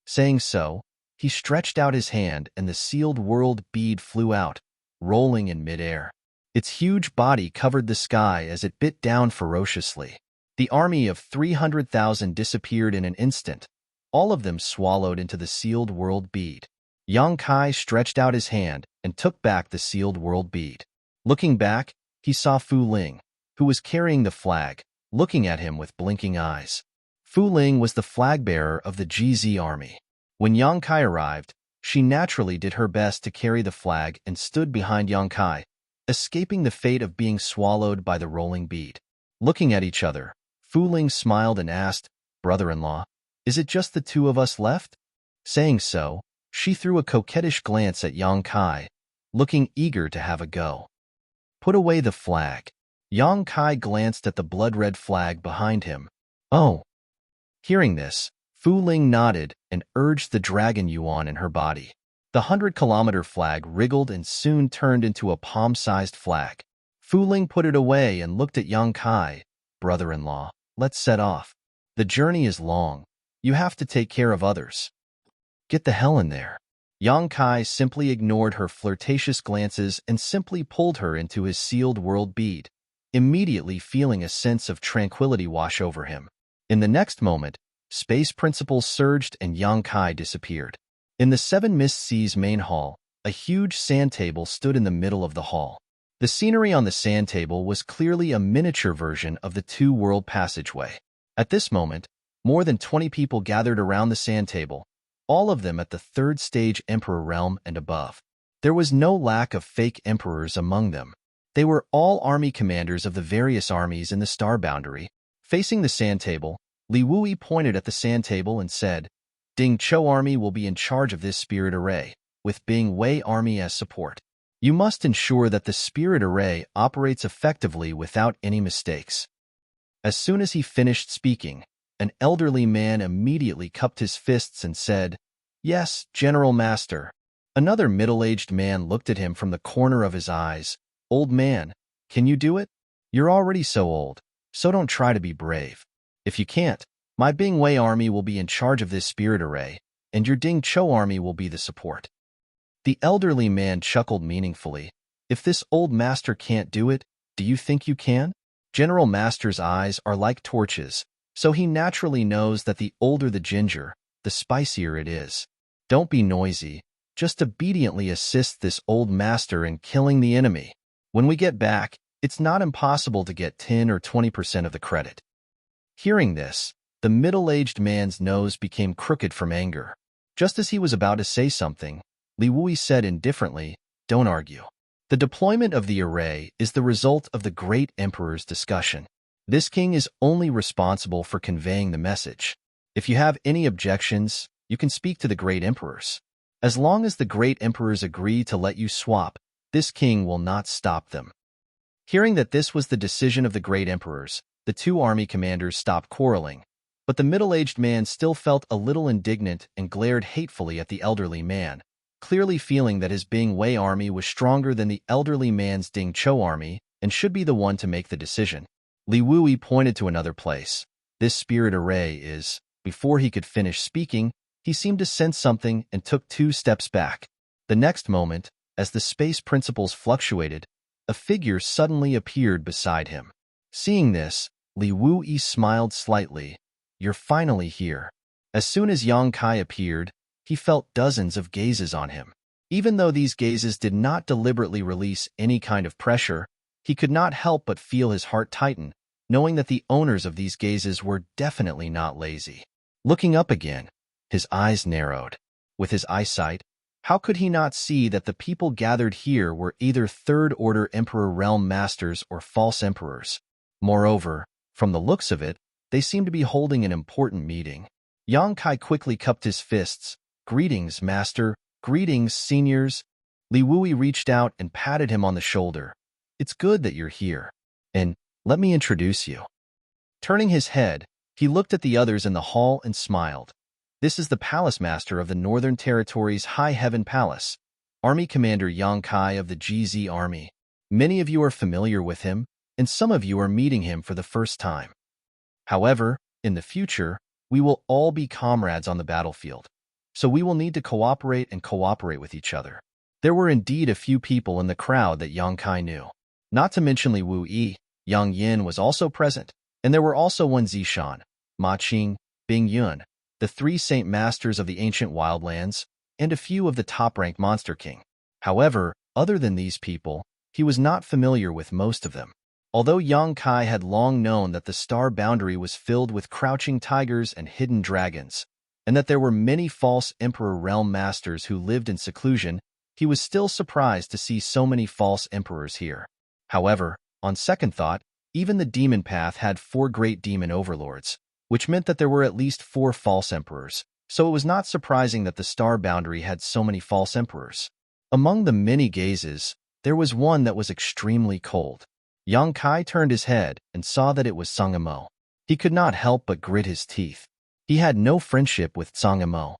Saying so, he stretched out his hand and the sealed world bead flew out, rolling in midair. Its huge body covered the sky as it bit down ferociously. The army of 300,000 disappeared in an instant, all of them swallowed into the sealed world bead. Yang Kai stretched out his hand and took back the sealed world bead. Looking back, he saw Fu Ling, who was carrying the flag, looking at him with blinking eyes. Fu Ling was the flag-bearer of the GZ army. When Yang Kai arrived, she naturally did her best to carry the flag and stood behind Yang Kai, escaping the fate of being swallowed by the rolling bead. Looking at each other, Fu Ling smiled and asked, "Brother-in-law, is it just the two of us left?" Saying so, she threw a coquettish glance at Yang Kai, looking eager to have a go. "Put away the flag." Yang Kai glanced at the blood-red flag behind him. "Oh." Hearing this, Fu Ling nodded and urged the dragon yuan in her body. The 100-kilometer flag wriggled and soon turned into a palm-sized flag. Fu Ling put it away and looked at Yang Kai. "Brother-in-law, let's set off. The journey is long. You have to take care of others. Get the hell in there." Yang Kai simply ignored her flirtatious glances and simply pulled her into his sealed world bead, immediately feeling a sense of tranquility wash over him. In the next moment, space principles surged and Yang Kai disappeared. In the Seven Mist Seas main hall, a huge sand table stood in the middle of the hall. The scenery on the sand table was clearly a miniature version of the two-world passageway. At this moment, more than 20 people gathered around the sand table, all of them at the third stage Emperor realm and above. There was no lack of fake emperors among them. They were all army commanders of the various armies in the star boundary. Facing the sand table, Li Wui pointed at the sand table and said, "Ding Chou army will be in charge of this spirit array, with Bing Wei army as support. You must ensure that the spirit array operates effectively without any mistakes." As soon as he finished speaking, an elderly man immediately cupped his fists and said, "Yes, General Master." Another middle-aged man looked at him from the corner of his eyes. "Old man, can you do it? You're already so old, so don't try to be brave. If you can't, my Bing Wei army will be in charge of this spirit array, and your Ding Chou army will be the support." The elderly man chuckled meaningfully. "If this old master can't do it, do you think you can?" General Master's eyes are like torches, so he naturally knows that the older the ginger, the spicier it is. Don't be noisy. Just obediently assist this old master in killing the enemy. When we get back, it's not impossible to get 10 or 20% of the credit." Hearing this, the middle-aged man's nose became crooked from anger. Just as he was about to say something, Li Wui said indifferently, "Don't argue. The deployment of the array is the result of the great emperor's discussion. This king is only responsible for conveying the message. If you have any objections, you can speak to the great emperors. As long as the great emperors agree to let you swap, this king will not stop them." Hearing that this was the decision of the great emperors, the two army commanders stopped quarreling, but the middle-aged man still felt a little indignant and glared hatefully at the elderly man, clearly feeling that his Bing Wei army was stronger than the elderly man's Ding Chou army and should be the one to make the decision. Li Wui pointed to another place. "This spirit array is..." Before he could finish speaking, he seemed to sense something and took 2 steps back. The next moment, as the space principles fluctuated, a figure suddenly appeared beside him. Seeing this, Li Wui smiled slightly. "You're finally here." As soon as Yang Kai appeared, he felt dozens of gazes on him. Even though these gazes did not deliberately release any kind of pressure, he could not help but feel his heart tighten, knowing that the owners of these gazes were definitely not lazy. Looking up again, his eyes narrowed. With his eyesight, how could he not see that the people gathered here were either third-order Emperor realm masters or false emperors? Moreover, from the looks of it, they seemed to be holding an important meeting. Yang Kai quickly cupped his fists. "Greetings, master. Greetings, seniors." Li Wui reached out and patted him on the shoulder. "It's good that you're here. And let me introduce you." Turning his head, he looked at the others in the hall and smiled. "This is the palace master of the Northern Territories High Heaven Palace, Army Commander Yang Kai of the GZ Army. Many of you are familiar with him, and some of you are meeting him for the first time. However, in the future, we will all be comrades on the battlefield, so we will need to cooperate with each other." There were indeed a few people in the crowd that Yang Kai knew. Not to mention Li Wui, Yang Yin was also present, and there were also Wen Zishan, Ma Qing, Bing Yun, the 3 Saint Masters of the ancient wildlands, and a few of the top-ranked Monster King. However, other than these people, he was not familiar with most of them. Although Yang Kai had long known that the star boundary was filled with crouching tigers and hidden dragons, and that there were many false Emperor realm masters who lived in seclusion, he was still surprised to see so many false emperors here. However, on second thought, even the demon path had 4 great demon overlords, which meant that there were at least 4 false emperors, so it was not surprising that the star boundary had so many false emperors. Among the many gazes, there was one that was extremely cold. Yang Kai turned his head and saw that it was Sangamo. He could not help but grit his teeth. He had no friendship with Sangamo.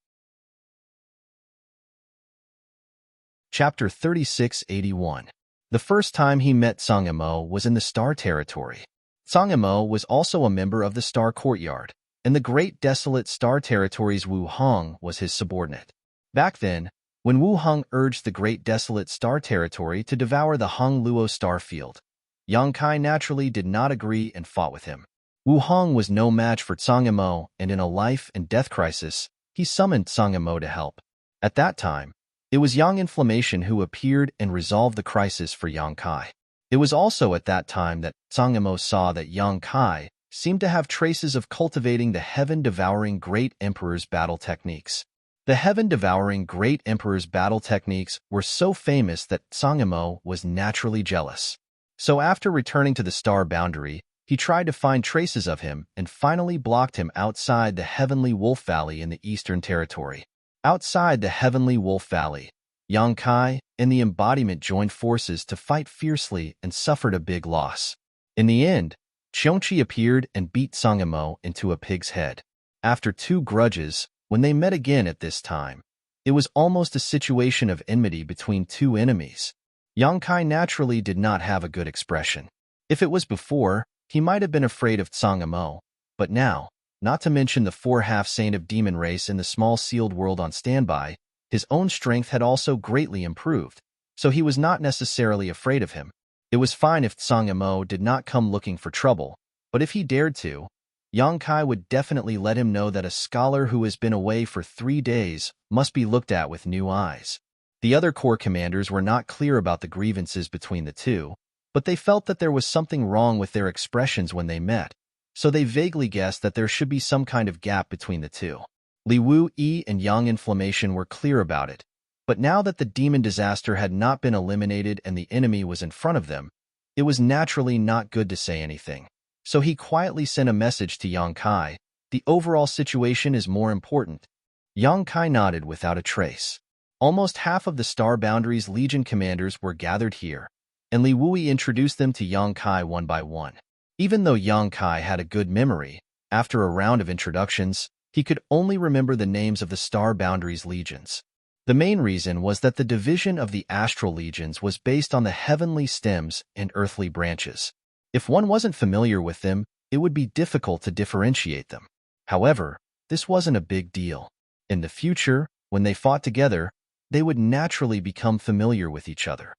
Chapter 3681. The first time he met Sangamo was in the Star Territory. Sangamo was also a member of the Star Courtyard, and the Great Desolate Star Territory's Wu Hong was his subordinate. Back then, when Wu Hong urged the Great Desolate Star Territory to devour the Hong Luo star field, Yang Kai naturally did not agree and fought with him. Wu Hong was no match for Sangamo, and in a life and death crisis, he summoned Sangamo to help. At that time, it was Yang Inflammation who appeared and resolved the crisis for Yang Kai. It was also at that time that Sangamo saw that Yang Kai seemed to have traces of cultivating the heaven-devouring Great Emperor's battle techniques. The heaven-devouring Great Emperor's battle techniques were so famous that Sangamo was naturally jealous. So after returning to the star boundary, he tried to find traces of him and finally blocked him outside the Heavenly Wolf Valley in the Eastern Territory. Outside the Heavenly Wolf Valley, Yang Kai and the embodiment joined forces to fight fiercely and suffered a big loss. In the end, Qiongqi appeared and beat Sangamo into a pig's head. After 2 grudges, when they met again at this time, it was almost a situation of enmity between 2 enemies. Yang Kai naturally did not have a good expression. If it was before, he might have been afraid of Sangamo, but now, not to mention the 4 half-saint of demon race in the small sealed world on standby, his own strength had also greatly improved, so he was not necessarily afraid of him. It was fine if Sangamo did not come looking for trouble, but if he dared to, Yang Kai would definitely let him know that a scholar who has been away for 3 days must be looked at with new eyes. The other corps commanders were not clear about the grievances between the two, but they felt that there was something wrong with their expressions when they met, so they vaguely guessed that there should be some kind of gap between the two. Li Wu Yi and Yang Inflammation were clear about it, but now that the demon disaster had not been eliminated and the enemy was in front of them, it was naturally not good to say anything. So he quietly sent a message to Yang Kai. The overall situation is more important. Yang Kai nodded without a trace. Almost half of the Star Boundary's Legion commanders were gathered here, and Li Wui introduced them to Yang Kai one by one. Even though Yang Kai had a good memory, after a round of introductions, he could only remember the names of the Star Boundary's legions. The main reason was that the division of the astral legions was based on the heavenly stems and earthly branches. If one wasn't familiar with them, it would be difficult to differentiate them. However, this wasn't a big deal. In the future, when they fought together, they would naturally become familiar with each other.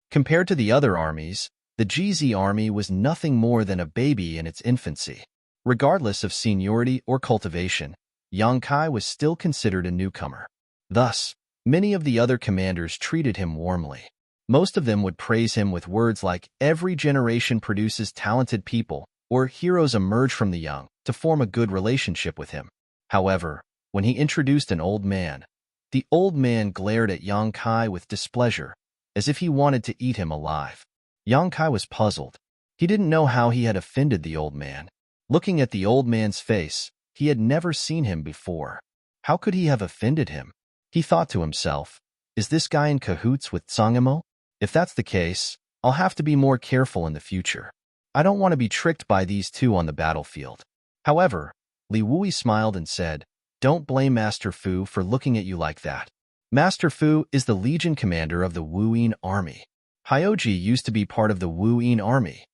Compared to the other armies, the GZ army was nothing more than a baby in its infancy. Regardless of seniority or cultivation, Yang Kai was still considered a newcomer. Thus, many of the other commanders treated him warmly. Most of them would praise him with words like, "Every generation produces talented people," or "Heroes emerge from the young," to form a good relationship with him. However, when he introduced an old man, the old man glared at Yang Kai with displeasure, as if he wanted to eat him alive. Yang Kai was puzzled. He didn't know how he had offended the old man. Looking at the old man's face, he had never seen him before. How could he have offended him? He thought to himself, is this guy in cahoots with Sangamo? If that's the case, I'll have to be more careful in the future. I don't want to be tricked by these two on the battlefield. However, Li Wui smiled and said, "Don't blame Master Fu for looking at you like that. Master Fu is the Legion commander of the Wuyin army. Hyoji used to be part of the Wuyin army."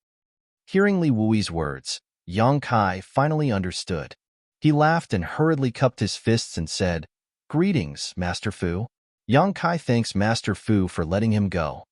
Hearing Li Wui's words, Yang Kai finally understood. He laughed and hurriedly cupped his fists and said, "Greetings, Master Fu." Yang Kai thanks Master Fu for letting him go.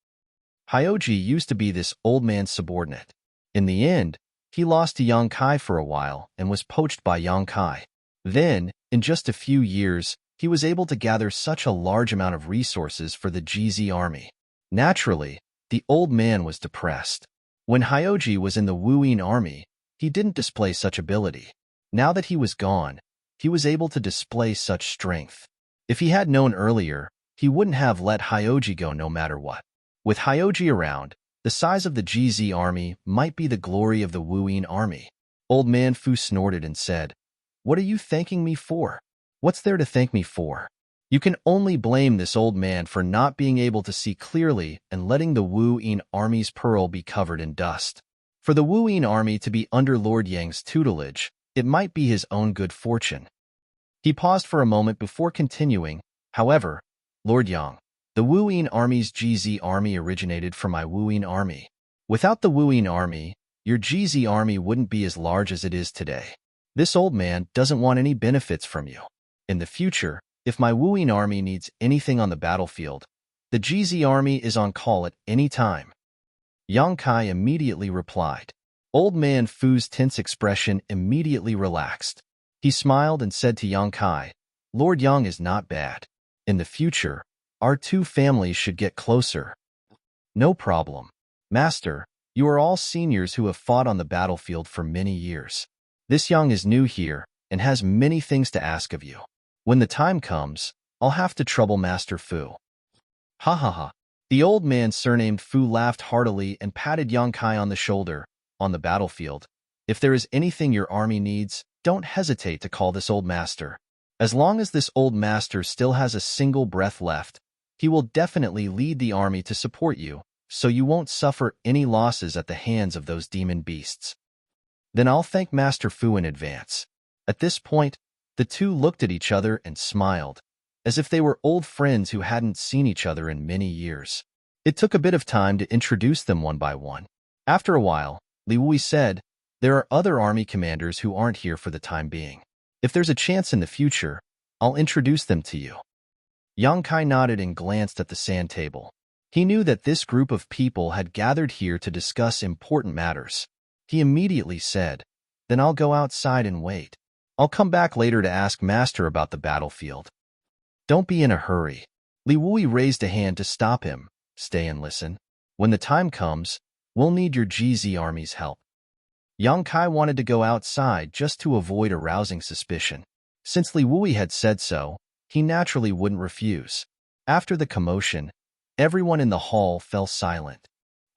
Hyoji used to be this old man's subordinate. In the end, he lost to Yang Kai for a while and was poached by Yang Kai. Then, in just a few years, he was able to gather such a large amount of resources for the GZ army. Naturally, the old man was depressed. When Hyoji was in the Wuyin army, he didn't display such ability. Now that he was gone, he was able to display such strength. If he had known earlier, he wouldn't have let Hyoji go no matter what. With Hyoji around, the size of the GZ army might be the glory of the Wuyin army. Old man Fu snorted and said, "What are you thanking me for? What's there to thank me for?" You can only blame this old man for not being able to see clearly and letting the Wuyin army's pearl be covered in dust. For the Wuyin army to be under Lord Yang's tutelage, it might be his own good fortune. He paused for a moment before continuing, "However, Lord Yang, the Wuyin army's GZ army originated from my Wuyin army. Without the Wuyin army, your GZ army wouldn't be as large as it is today. This old man doesn't want any benefits from you. In the future, if my Wuyin army needs anything on the battlefield, the GZ army is on call at any time." Yang Kai immediately replied. Old man Fu's tense expression immediately relaxed. He smiled and said to Yang Kai, "Lord Yang is not bad. In the future, our two families should get closer." "No problem. Master, you are all seniors who have fought on the battlefield for many years. This Yang is new here and has many things to ask of you. When the time comes, I'll have to trouble Master Fu." Ha ha ha. The old man surnamed Fu laughed heartily and patted Yang Kai on the shoulder. "On the battlefield, if there is anything your army needs, don't hesitate to call this old master. As long as this old master still has a single breath left, he will definitely lead the army to support you, so you won't suffer any losses at the hands of those demon beasts." "Then I'll thank Master Fu in advance." At this point, the two looked at each other and smiled, as if they were old friends who hadn't seen each other in many years. It took a bit of time to introduce them one by one. After a while, Li Wui said, "There are other army commanders who aren't here for the time being. If there's a chance in the future, I'll introduce them to you." Yang Kai nodded and glanced at the sand table. He knew that this group of people had gathered here to discuss important matters. He immediately said, "Then I'll go outside and wait. I'll come back later to ask Master about the battlefield." "Don't be in a hurry." Li Wui raised a hand to stop him. "Stay and listen. When the time comes, we'll need your GZ army's help." Yang Kai wanted to go outside just to avoid arousing suspicion. Since Li Wui had said so, he naturally wouldn't refuse. After the commotion, everyone in the hall fell silent.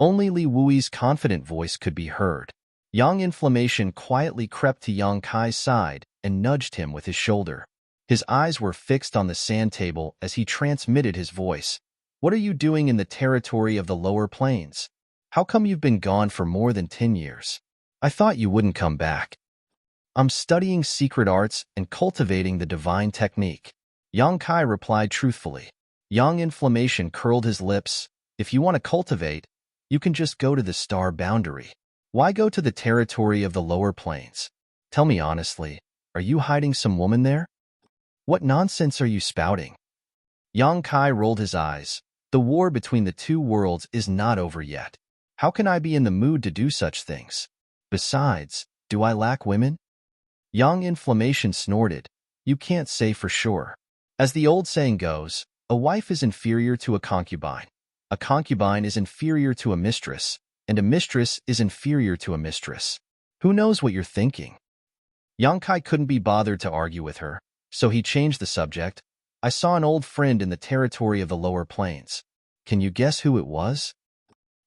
Only Li Wui's confident voice could be heard. Yang Inflammation quietly crept to Yang Kai's side and nudged him with his shoulder. His eyes were fixed on the sand table as he transmitted his voice. "What are you doing in the territory of the lower plains? How come you've been gone for more than 10 years? I thought you wouldn't come back." "I'm studying secret arts and cultivating the divine technique," Yang Kai replied truthfully. Yang Inflammation curled his lips. "If you want to cultivate, you can just go to the star boundary. Why go to the territory of the lower plains? Tell me honestly, are you hiding some woman there? What nonsense are you spouting?" Yang Kai rolled his eyes. "The war between the two worlds is not over yet. How can I be in the mood to do such things? Besides, do I lack women?" Yang Inflammation snorted. "You can't say for sure. As the old saying goes, a wife is inferior to a concubine is inferior to a mistress, and a mistress is inferior to a mistress. Who knows what you're thinking?" Yang Kai couldn't be bothered to argue with her, so he changed the subject. "I saw an old friend in the territory of the lower plains. Can you guess who it was?"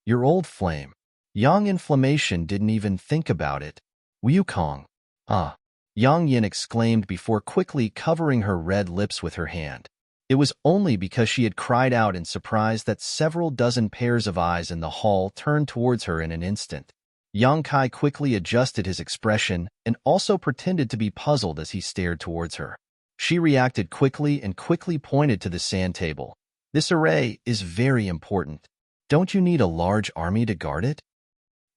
"Your old flame." Yang Inflammation didn't even think about it. "Wukong." "Ah," Yang Yin exclaimed before quickly covering her red lips with her hand. It was only because she had cried out in surprise that several dozen pairs of eyes in the hall turned towards her in an instant. Yang Kai quickly adjusted his expression and also pretended to be puzzled as he stared towards her. She reacted quickly and quickly pointed to the sand table. "This array is very important. Don't you need a large army to guard it?"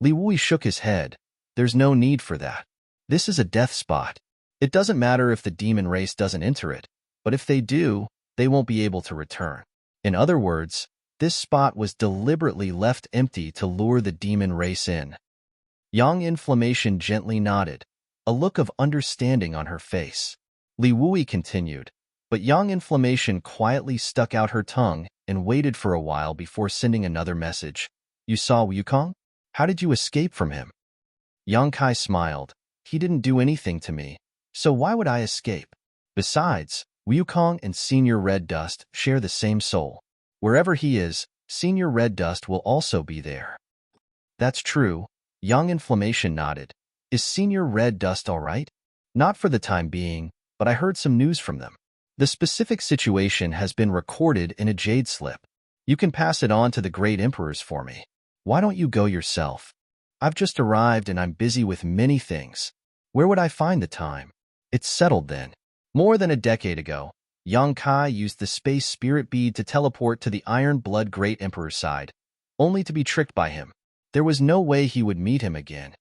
Li Wui shook his head. "There's no need for that. This is a death spot. It doesn't matter if the demon race doesn't enter it, but if they do, they won't be able to return. In other words, this spot was deliberately left empty to lure the demon race in." Yang Inflammation gently nodded, a look of understanding on her face. Li Wui continued, but Yang Inflammation quietly stuck out her tongue and waited for a while before sending another message. "You saw Wukong?" How did you escape from him? Yang Kai smiled. He didn't do anything to me, so why would I escape? Besides, Wukong and Senior Red Dust share the same soul. Wherever he is, Senior Red Dust will also be there. That's true. Young Inflammation nodded. Is Senior Red Dust all right? Not for the time being, but I heard some news from them. The specific situation has been recorded in a jade slip. You can pass it on to the great emperors for me. Why don't you go yourself? I've just arrived and I'm busy with many things. Where would I find the time? It's settled then. More than a decade ago, Yang Kai used the space spirit bead to teleport to the Iron Blood Great Emperor's side, only to be tricked by him. There was no way he would meet him again.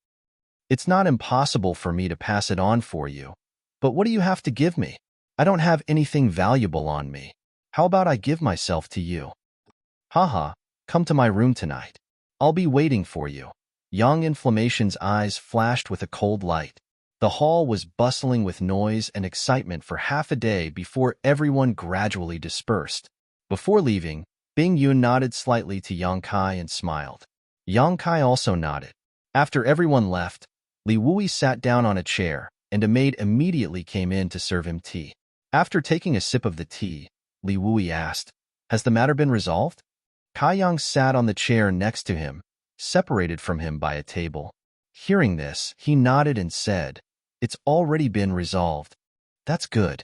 It's not impossible for me to pass it on for you, but what do you have to give me? I don't have anything valuable on me. How about I give myself to you? Haha, come to my room tonight. I'll be waiting for you. Young Inflammation's eyes flashed with a cold light. The hall was bustling with noise and excitement for half a day before everyone gradually dispersed. Before leaving, Bing Yun nodded slightly to Yang Kai and smiled. Yang Kai also nodded. After everyone left, Li Wui sat down on a chair, and a maid immediately came in to serve him tea. After taking a sip of the tea, Li Wui asked, "Has the matter been resolved?" Kai Yang sat on the chair next to him, separated from him by a table. Hearing this, he nodded and said, "It's already been resolved." "That's good."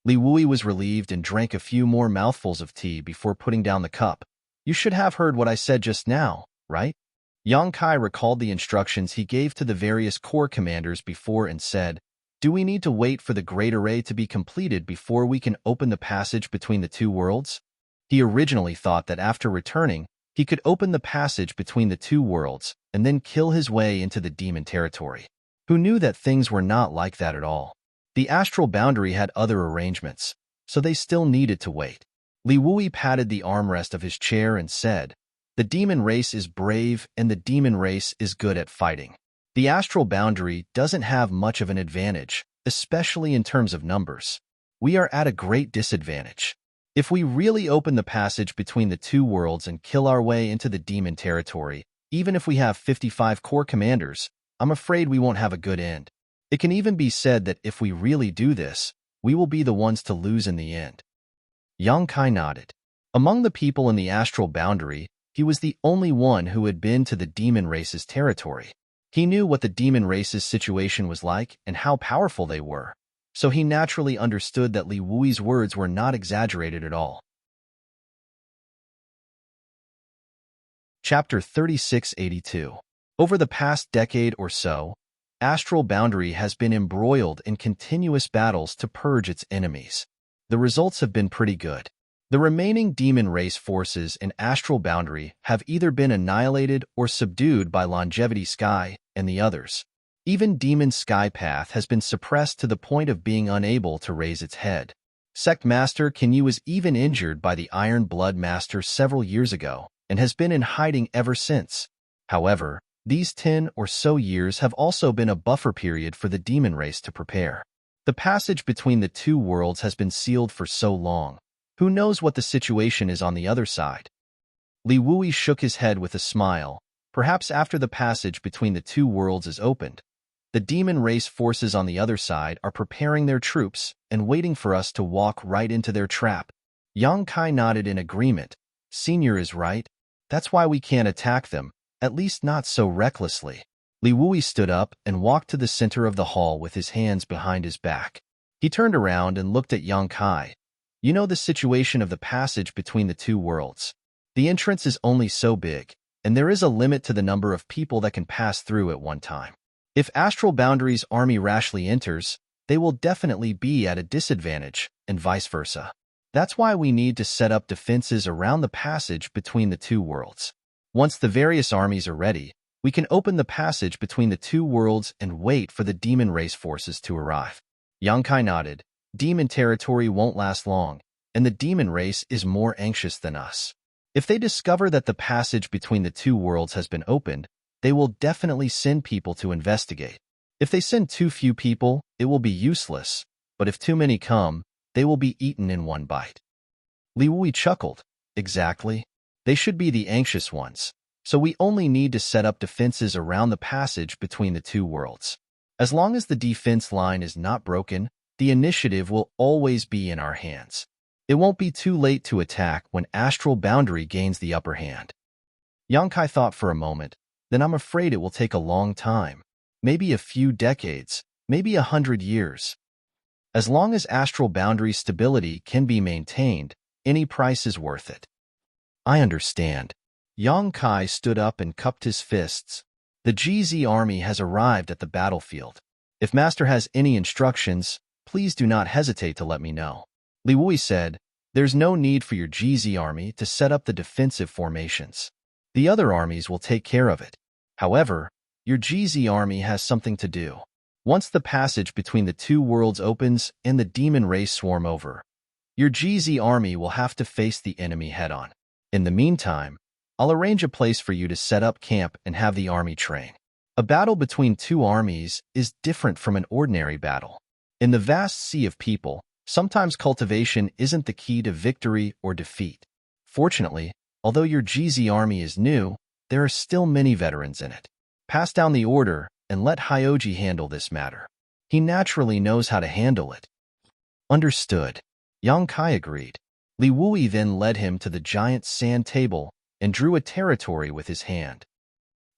Li Wui was relieved and drank a few more mouthfuls of tea before putting down the cup. "You should have heard what I said just now, right?" Yang Kai recalled the instructions he gave to the various corps commanders before and said, "Do we need to wait for the Great Array to be completed before we can open the passage between the two worlds?" He originally thought that after returning, he could open the passage between the two worlds and then kill his way into the demon territory. Who knew that things were not like that at all? The astral boundary had other arrangements, so they still needed to wait. Li Wui patted the armrest of his chair and said, "The demon race is brave and the demon race is good at fighting. The astral boundary doesn't have much of an advantage, especially in terms of numbers. We are at a great disadvantage. If we really open the passage between the two worlds and kill our way into the demon territory, even if we have 55 corps commanders, I'm afraid we won't have a good end. It can even be said that if we really do this, we will be the ones to lose in the end." Yang Kai nodded. Among the people in the astral boundary, he was the only one who had been to the demon race's territory. He knew what the demon race's situation was like and how powerful they were, so he naturally understood that Li Wui's words were not exaggerated at all. Chapter 3682. Over the past decade or so, Astral Boundary has been embroiled in continuous battles to purge its enemies. The results have been pretty good. The remaining demon race forces in Astral Boundary have either been annihilated or subdued by Longevity Sky and the others. Even Demon Sky Path has been suppressed to the point of being unable to raise its head. Sect Master Kinyu was even injured by the Iron Blood Master several years ago and has been in hiding ever since. However, these 10 or so years have also been a buffer period for the demon race to prepare. The passage between the two worlds has been sealed for so long. Who knows what the situation is on the other side? Li Wui shook his head with a smile. Perhaps after the passage between the two worlds is opened, the demon race forces on the other side are preparing their troops and waiting for us to walk right into their trap. Yang Kai nodded in agreement. Senior is right. That's why we can't attack them, at least not so recklessly. Li Wui stood up and walked to the center of the hall with his hands behind his back. He turned around and looked at Yang Kai. "You know the situation of the passage between the two worlds. The entrance is only so big, and there is a limit to the number of people that can pass through at one time. If Astral Boundary's army rashly enters, they will definitely be at a disadvantage, and vice versa. That's why we need to set up defenses around the passage between the two worlds. Once the various armies are ready, we can open the passage between the two worlds and wait for the demon race forces to arrive." Yang Kai nodded. Demon territory won't last long, and the demon race is more anxious than us. If they discover that the passage between the two worlds has been opened, they will definitely send people to investigate. If they send too few people, it will be useless, but if too many come, they will be eaten in one bite. Li Wui chuckled. Exactly. They should be the anxious ones. so we only need to set up defenses around the passage between the two worlds. As long as the defense line is not broken, the initiative will always be in our hands. It won't be too late to attack when astral boundary gains the upper hand. Yonkai thought for a moment. Then I'm afraid it will take a long time. Maybe a few decades, maybe 100 years. As long as astral boundary stability can be maintained, any price is worth it. I understand. Yonkai stood up and cupped his fists. The GZ army has arrived at the battlefield. If Master has any instructions, please do not hesitate to let me know. Li Wui said, there's no need for your GZ army to set up the defensive formations. The other armies will take care of it. However, your GZ army has something to do. Once the passage between the two worlds opens and the demon race swarm over, your GZ army will have to face the enemy head-on. In the meantime, I'll arrange a place for you to set up camp and have the army train. A battle between two armies is different from an ordinary battle. In the vast sea of people, sometimes cultivation isn't the key to victory or defeat. Fortunately, although your GZ army is new, there are still many veterans in it. Pass down the order and let Hyoji handle this matter. He naturally knows how to handle it. Understood. Yonkai agreed. Li Wui then led him to the giant sand table and drew a territory with his hand.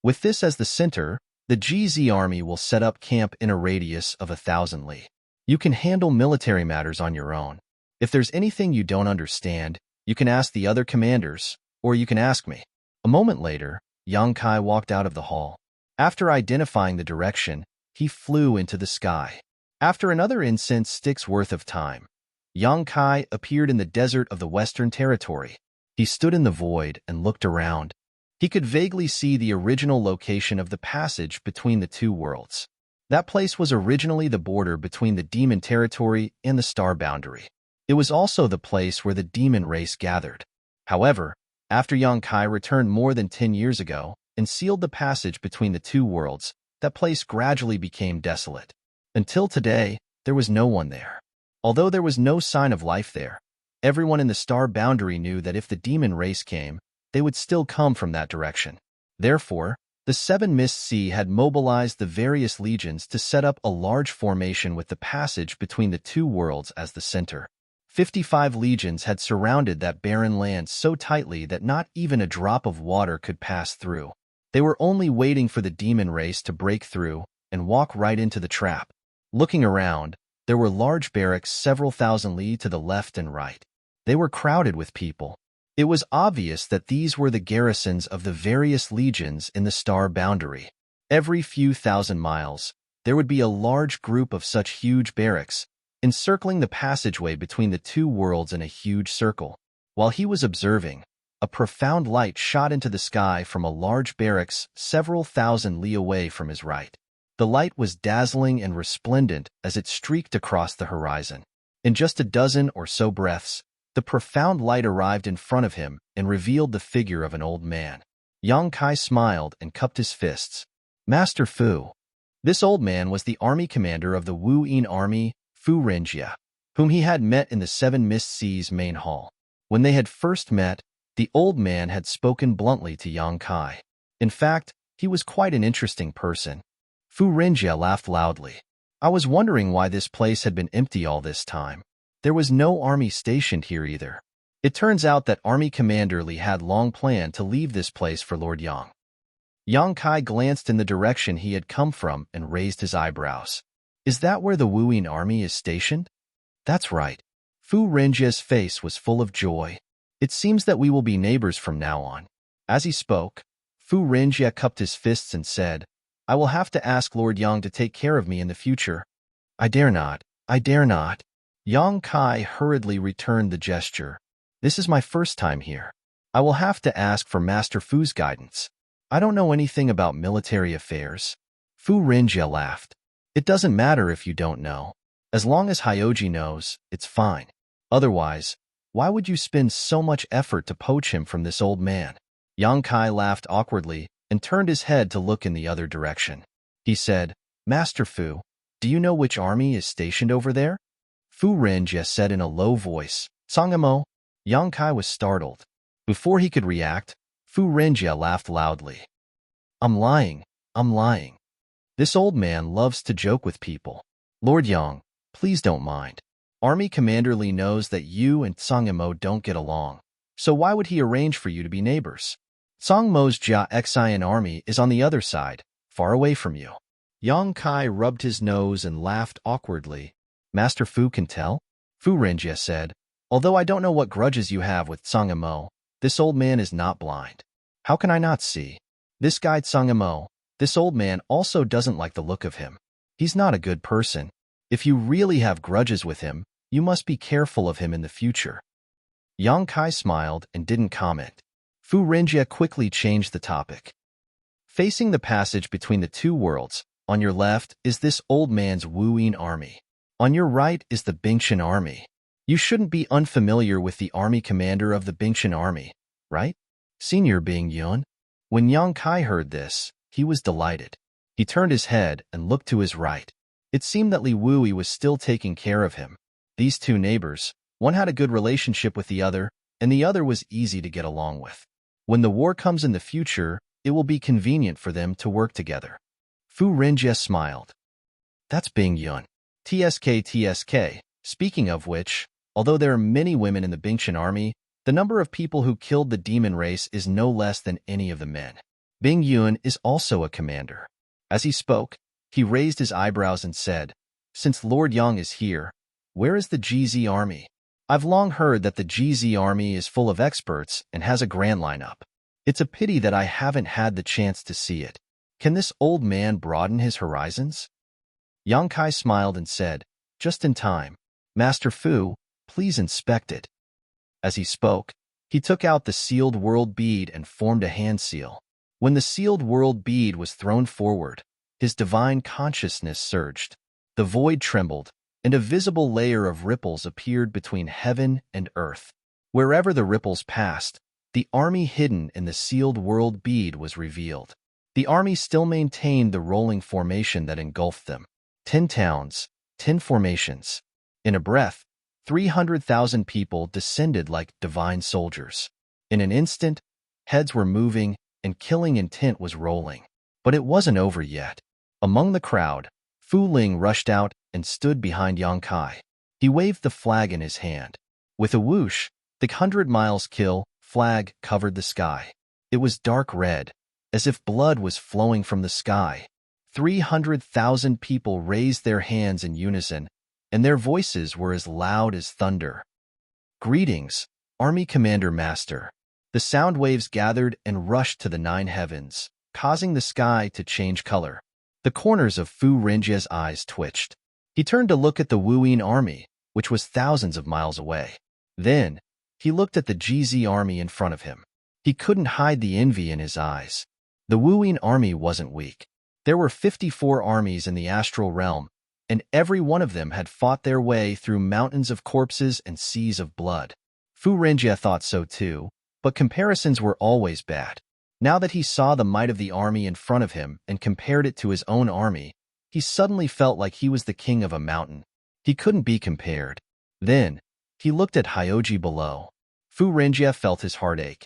With this as the center, the GZ army will set up camp in a radius of 1,000 li. You can handle military matters on your own. If there's anything you don't understand, you can ask the other commanders, or you can ask me. A moment later, Yonkai walked out of the hall. After identifying the direction, he flew into the sky. After another incense stick's worth of time, Yonkai appeared in the desert of the Western Territory. He stood in the void and looked around. He could vaguely see the original location of the passage between the two worlds. That place was originally the border between the demon territory and the star boundary. It was also the place where the demon race gathered. However, after Yonkai returned more than 10 years ago and sealed the passage between the two worlds, that place gradually became desolate. Until today, there was no one there. Although there was no sign of life there, everyone in the star boundary knew that if the demon race came, they would still come from that direction. Therefore, the Seven Mist Sea had mobilized the various legions to set up a large formation with the passage between the two worlds as the center. 55 legions had surrounded that barren land so tightly that not even a drop of water could pass through. They were only waiting for the demon race to break through and walk right into the trap. Looking around, there were large barracks several thousand li to the left and right. They were crowded with people. It was obvious that these were the garrisons of the various legions in the star boundary. Every few thousand miles, there would be a large group of such huge barracks, encircling the passageway between the two worlds in a huge circle. While he was observing, a profound light shot into the sky from a large barracks several thousand li away from his right. The light was dazzling and resplendent as it streaked across the horizon. In just a dozen or so breaths, the profound light arrived in front of him and revealed the figure of an old man. Yonkai smiled and cupped his fists. Master Fu. This old man was the army commander of the Wu Yin army, Fu Renjia, whom he had met in the Seven Mist Sea's main hall. When they had first met, the old man had spoken bluntly to Yonkai. In fact, he was quite an interesting person. Fu Renjia laughed loudly. I was wondering why this place had been empty all this time. There was no army stationed here either. It turns out that Army Commander Li had long planned to leave this place for Lord Yang. Yonkai glanced in the direction he had come from and raised his eyebrows. Is that where the Wu Yin army is stationed? That's right. Fu Renjia's face was full of joy. It seems that we will be neighbors from now on. As he spoke, Fu Renjia cupped his fists and said, I will have to ask Lord Yang to take care of me in the future. I dare not. I dare not. Yonkai hurriedly returned the gesture. This is my first time here. I will have to ask for Master Fu's guidance. I don't know anything about military affairs. Fu Renjia laughed. It doesn't matter if you don't know. As long as Hyoji knows, it's fine. Otherwise, why would you spend so much effort to poach him from this old man? Yonkai laughed awkwardly and turned his head to look in the other direction. He said, Master Fu, do you know which army is stationed over there? Fu Renjia said in a low voice, Sangamo. Yonkai was startled. Before he could react, Fu Fu Renjie laughed loudly. I'm lying. I'm lying. This old man loves to joke with people. Lord Yang, please don't mind. Army Commander Li knows that you and Tsang Mo don't get along, so why would he arrange for you to be neighbors? Tsang Mo's Jia Xian army is on the other side, far away from you. Yang Kai rubbed his nose and laughed awkwardly. Master Fu can tell? Fu Renjie said, although I don't know what grudges you have with Tsang Mo, this old man is not blind. How can I not see? This guy Tsang Mo, this old man also doesn't like the look of him. He's not a good person. If you really have grudges with him, you must be careful of him in the future. Yang Kai smiled and didn't comment. Fu Renjie quickly changed the topic. Facing the passage between the two worlds, on your left is this old man's Wuyin army. On your right is the Bingtian army. You shouldn't be unfamiliar with the army commander of the Bingtian army, right? Senior Bing Yun. When Yang Kai heard this, he was delighted. He turned his head and looked to his right. It seemed that Li Wui was still taking care of him. These two neighbors, one had a good relationship with the other, and the other was easy to get along with. When the war comes in the future, it will be convenient for them to work together. Fu Renjie smiled. That's Bing Yun. TSK. Speaking of which, although there are many women in the Bingtian army, the number of people who killed the demon race is no less than any of the men. Bing Yun is also a commander. As he spoke, he raised his eyebrows and said, since Lord Yang is here, where is the GZ army? I've long heard that the GZ army is full of experts and has a grand lineup. It's a pity that I haven't had the chance to see it. Can this old man broaden his horizons? Yang Kai smiled and said, just in time. Master Fu, please inspect it. As he spoke, he took out the sealed world bead and formed a hand seal. When the sealed world bead was thrown forward, his divine consciousness surged. The void trembled, and a visible layer of ripples appeared between heaven and earth. Wherever the ripples passed, the army hidden in the sealed world bead was revealed. The army still maintained the rolling formation that engulfed them. 10 towns, 10 formations. In a breath, 300,000 people descended like divine soldiers. In an instant, heads were moving and killing intent was rolling. But it wasn't over yet. Among the crowd, Fu Ling rushed out and stood behind Yang Kai. He waved the flag in his hand. With a whoosh, the 100 miles kill flag covered the sky. It was dark red, as if blood was flowing from the sky. 300,000 people raised their hands in unison, and their voices were as loud as thunder. Greetings, Army Commander Master. The sound waves gathered and rushed to the 9 heavens, causing the sky to change color. The corners of Fu Renjie's eyes twitched. He turned to look at the Wuyin army, which was thousands of miles away. Then, he looked at the GZ army in front of him. He couldn't hide the envy in his eyes. The Wuyin army wasn't weak. There were 54 armies in the astral realm, and every one of them had fought their way through mountains of corpses and seas of blood. Fu Renjie thought so too, but comparisons were always bad. Now that he saw the might of the army in front of him and compared it to his own army, he suddenly felt like he was the king of a mountain. He couldn't be compared. Then, he looked at Hyoji below. Fu Renjie felt his heart ache.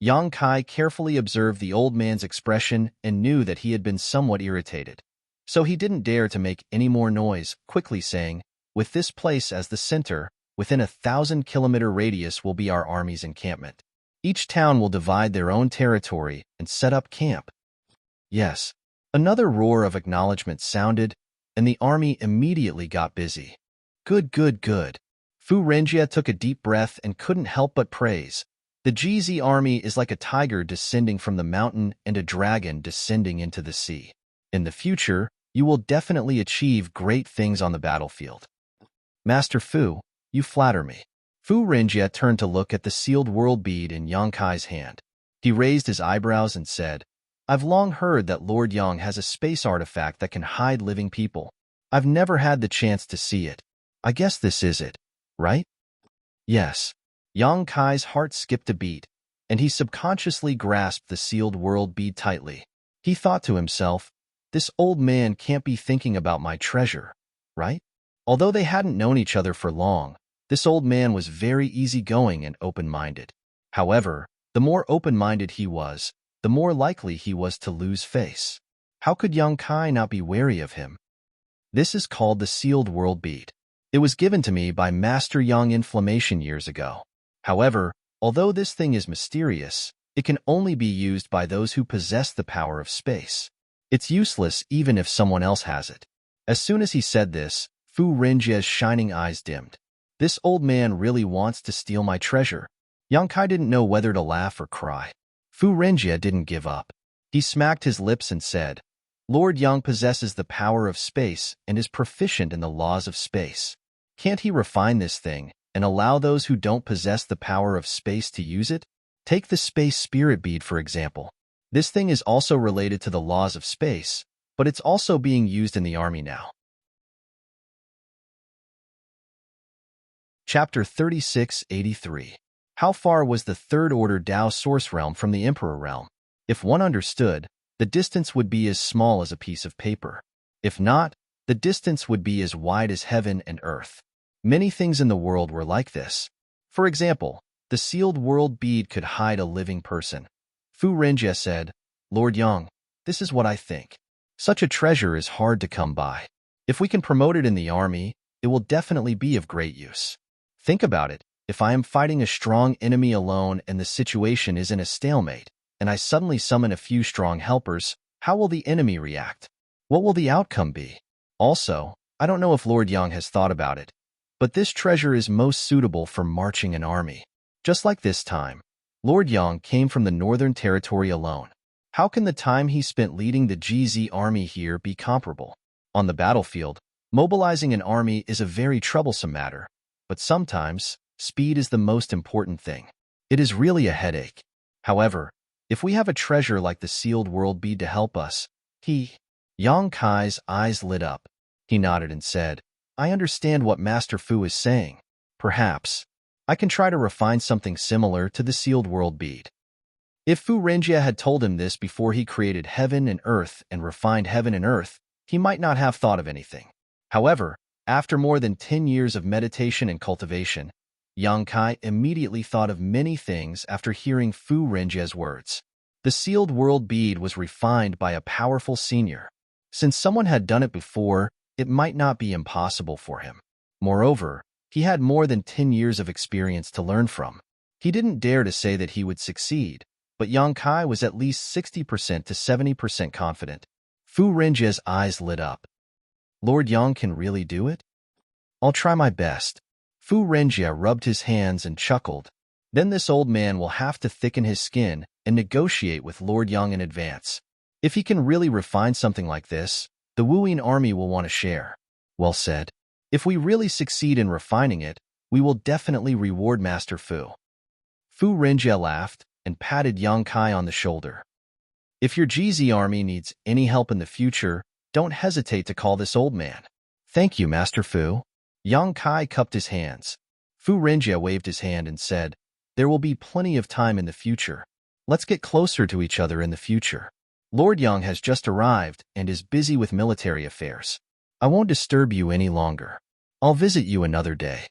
Yang Kai carefully observed the old man's expression and knew that he had been somewhat irritated. So he didn't dare to make any more noise, quickly saying, with this place as the center, within a 1,000-kilometer radius will be our army's encampment. Each town will divide their own territory and set up camp. Yes. Another roar of acknowledgement sounded, and the army immediately got busy. Good. Fu Renjie took a deep breath and couldn't help but praise. The GZ army is like a tiger descending from the mountain and a dragon descending into the sea. In the future, you will definitely achieve great things on the battlefield. Master Fu, you flatter me. Fu Renjie turned to look at the sealed world bead in Yang Kai's hand. He raised his eyebrows and said, I've long heard that Lord Yang has a space artifact that can hide living people. I've never had the chance to see it. I guess this is it, right? Yes. Yang Kai's heart skipped a beat, and he subconsciously grasped the sealed world bead tightly. He thought to himself, this old man can't be thinking about my treasure, right? Although they hadn't known each other for long, this old man was very easygoing and open-minded. However, The more open-minded he was, the more likely he was to lose face. How could Yang Kai not be wary of him? This is called the sealed world bead. It was given to me by Master Yang Inflammation years ago. However, although this thing is mysterious, it can only be used by those who possess the power of space. It's useless even if someone else has it. As soon as he said this, Fu Renjie's shining eyes dimmed. This old man really wants to steal my treasure. Yang Kai didn't know whether to laugh or cry. Fu Renjie didn't give up. He smacked his lips and said, Lord Yang possesses the power of space and is proficient in the laws of space. Can't he refine this thing and allow those who don't possess the power of space to use it? Take the space spirit bead, for example. This thing is also related to the laws of space, but it's also being used in the army now. Chapter 3683. How far was the Third Order Dao Source Realm from the Emperor Realm? If one understood, the distance would be as small as a piece of paper. If not, the distance would be as wide as heaven and earth. Many things in the world were like this. For example, the sealed world bead could hide a living person. Fu Renjie said, Lord Yang, this is what I think. Such a treasure is hard to come by. If we can promote it in the army, it will definitely be of great use. Think about it. If I am fighting a strong enemy alone and the situation is in a stalemate, and I suddenly summon a few strong helpers, how will the enemy react? What will the outcome be? Also, I don't know if Lord Yang has thought about it, but this treasure is most suitable for marching an army. Just like this time, Lord Yang came from the Northern Territory alone. How can the time he spent leading the GZ army here be comparable? On the battlefield, mobilizing an army is a very troublesome matter, but sometimes, speed is the most important thing. It is really a headache. However, if we have a treasure like the sealed world bead to help us, Yang Kai's eyes lit up. He nodded and said, I understand what Master Fu is saying. Perhaps I can try to refine something similar to the sealed world bead. If Fu Renjie had told him this before he created heaven and earth and refined heaven and earth, he might not have thought of anything. However, after more than 10 years of meditation and cultivation, Yang Kai immediately thought of many things after hearing Fu Renjie's words. The sealed world bead was refined by a powerful senior. Since someone had done it before, it might not be impossible for him. Moreover, he had more than 10 years of experience to learn from. He didn't dare to say that he would succeed, but Yang Kai was at least 60% to 70% confident. Fu Renjie's eyes lit up. Lord Yang can really do it? I'll try my best. Fu Renjie rubbed his hands and chuckled. Then this old man will have to thicken his skin and negotiate with Lord Yang in advance. If he can really refine something like this, the Wuyin army will want to share. Well said. If we really succeed in refining it, we will definitely reward Master Fu. Fu Renjie laughed and patted Yang Kai on the shoulder. If your GZ army needs any help in the future, don't hesitate to call this old man. Thank you, Master Fu. Yang Kai cupped his hands. Fu Renjie waved his hand and said, there will be plenty of time in the future. Let's get closer to each other in the future. Lord Yang has just arrived and is busy with military affairs. I won't disturb you any longer. I'll visit you another day.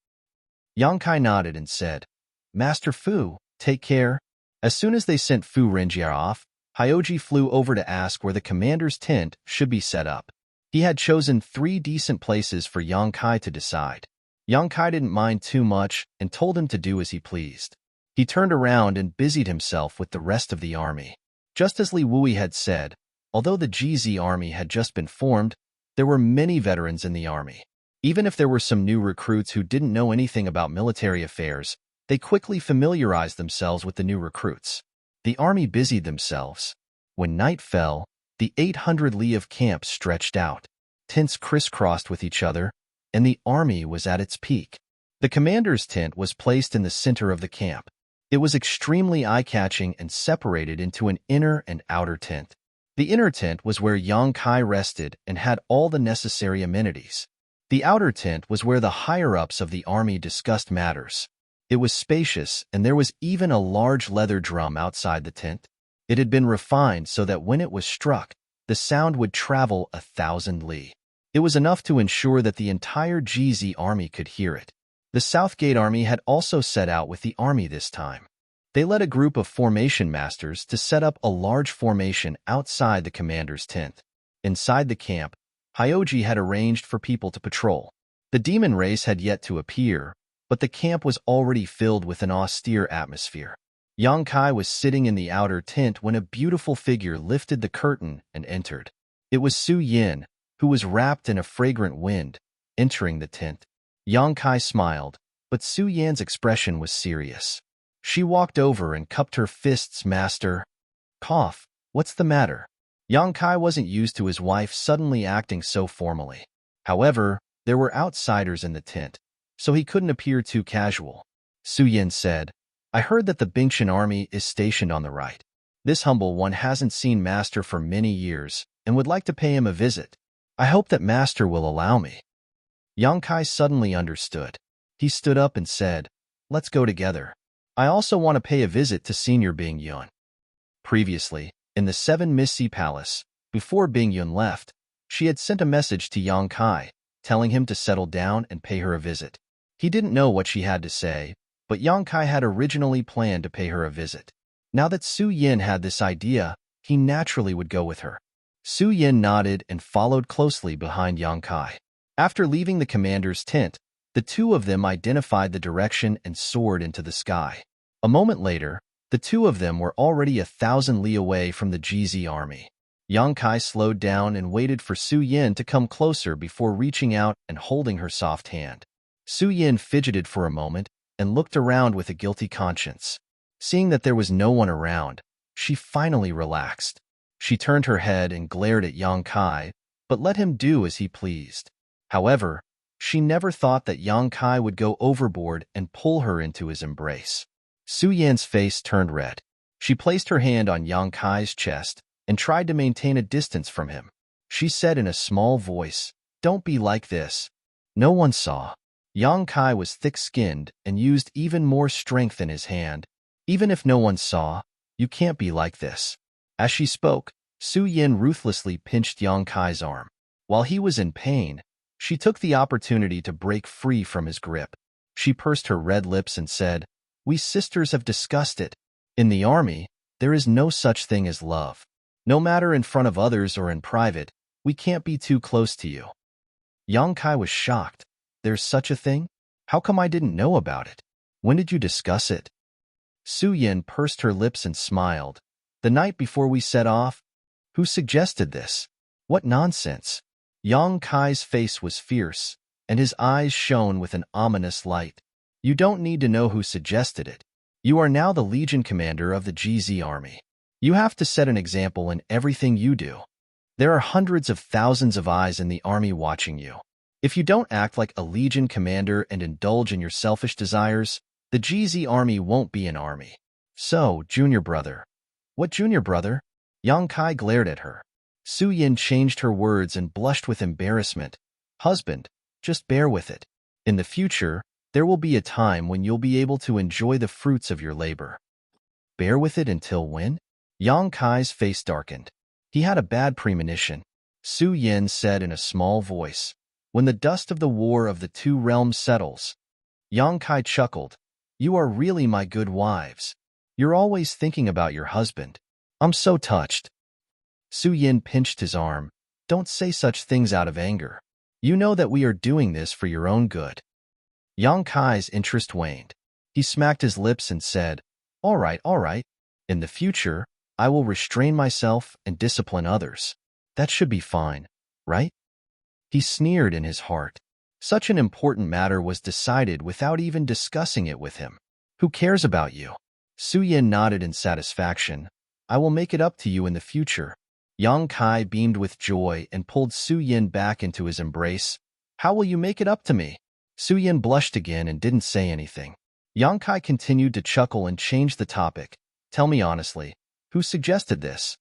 Yang Kai nodded and said, Master Fu, take care. As soon as they sent Fu Renjie off, Hyoji flew over to ask where the commander's tent should be set up. He had chosen 3 decent places for Yang Kai to decide. Yang Kai didn't mind too much and told him to do as he pleased. He turned around and busied himself with the rest of the army. Just as Li Wui had said, although the GZ army had just been formed, there were many veterans in the army. Even if there were some new recruits who didn't know anything about military affairs, they quickly familiarized themselves with the new recruits. The army busied themselves. When night fell, the 800 li of camp stretched out. Tents crisscrossed with each other, and the army was at its peak. The commander's tent was placed in the center of the camp. It was extremely eye-catching and separated into an inner and outer tent. The inner tent was where Yang Kai rested and had all the necessary amenities. The outer tent was where the higher-ups of the army discussed matters. It was spacious, and there was even a large leather drum outside the tent. It had been refined so that when it was struck, the sound would travel 1,000 li. It was enough to ensure that the entire GZ army could hear it. The Southgate army had also set out with the army this time. They led a group of formation masters to set up a large formation outside the commander's tent. Inside the camp, Hyoji had arranged for people to patrol. The demon race had yet to appear, but the camp was already filled with an austere atmosphere. Yongkai was sitting in the outer tent when a beautiful figure lifted the curtain and entered. It was Su Yin, who was wrapped in a fragrant wind, entering the tent. Yongkai smiled, but Su Yan's expression was serious. She walked over and cupped her fists. Master. Cough. What's the matter? Yongkai wasn't used to his wife suddenly acting so formally. However, there were outsiders in the tent, so he couldn't appear too casual. Su Yin said, I heard that the Bingtian army is stationed on the right. This humble one hasn't seen Master for many years and would like to pay him a visit. I hope that Master will allow me. Yongkai suddenly understood. He stood up and said, Let's go together. I also want to pay a visit to Senior Bing Yun. Previously, in the 7 Misty Palace, before Bing Yun left, she had sent a message to Yongkai, telling him to settle down and pay her a visit. He didn't know what she had to say, but Yongkai had originally planned to pay her a visit. Now that Su Yin had this idea, he naturally would go with her. Su Yin nodded and followed closely behind Yongkai. After leaving the commander's tent, the two of them identified the direction and soared into the sky. A moment later, the two of them were already 1,000 li away from the GZ army. Yongkai slowed down and waited for Su Yin to come closer before reaching out and holding her soft hand. Su Yin fidgeted for a moment and looked around with a guilty conscience. Seeing that there was no one around, she finally relaxed. She turned her head and glared at Yongkai, but let him do as he pleased. However, she never thought that Yongkai would go overboard and pull her into his embrace. Su Yan's face turned red. She placed her hand on Yongkai's chest and tried to maintain a distance from him. She said in a small voice, Don't be like this. No one saw. Yongkai was thick-skinned and used even more strength in his hand. Even if no one saw, you can't be like this. As she spoke, Su Yin ruthlessly pinched Yongkai's arm. While he was in pain, she took the opportunity to break free from his grip. She pursed her red lips and said, We sisters have discussed it. In the army, there is no such thing as love. No matter in front of others or in private, we can't be too close to you. Yongkai was shocked. There's such a thing? How come I didn't know about it? When did you discuss it? Su Yin pursed her lips and smiled. The night before we set off? Who suggested this? What nonsense. Yongkai's face was fierce, and his eyes shone with an ominous light. You don't need to know who suggested it. You are now the Legion commander of the GZ army. You have to set an example in everything you do. There are hundreds of thousands of eyes in the army watching you. If you don't act like a Legion commander and indulge in your selfish desires, the GZ army won't be an army. So, junior brother. What junior brother? Yongkai glared at her. Su Yin changed her words and blushed with embarrassment. Husband, just bear with it. In the future, there will be a time when you'll be able to enjoy the fruits of your labor. Bear with it until when? Yongkai's face darkened. He had a bad premonition. Su Yin said in a small voice, When the dust of the war of the two realms settles. Yongkai chuckled. You are really my good wives. You're always thinking about your husband. I'm so touched. Su Yin pinched his arm. Don't say such things out of anger. You know that we are doing this for your own good. Yongkai's interest waned. He smacked his lips and said, All right. In the future, I will restrain myself and discipline others. That should be fine, right? He sneered in his heart. Such an important matter was decided without even discussing it with him. Who cares about you? Su Yin nodded in satisfaction. I will make it up to you in the future. Yongkai beamed with joy and pulled Su Yin back into his embrace. How will you make it up to me? Su Yin blushed again and didn't say anything. Yongkai continued to chuckle and changed the topic. Tell me honestly, who suggested this?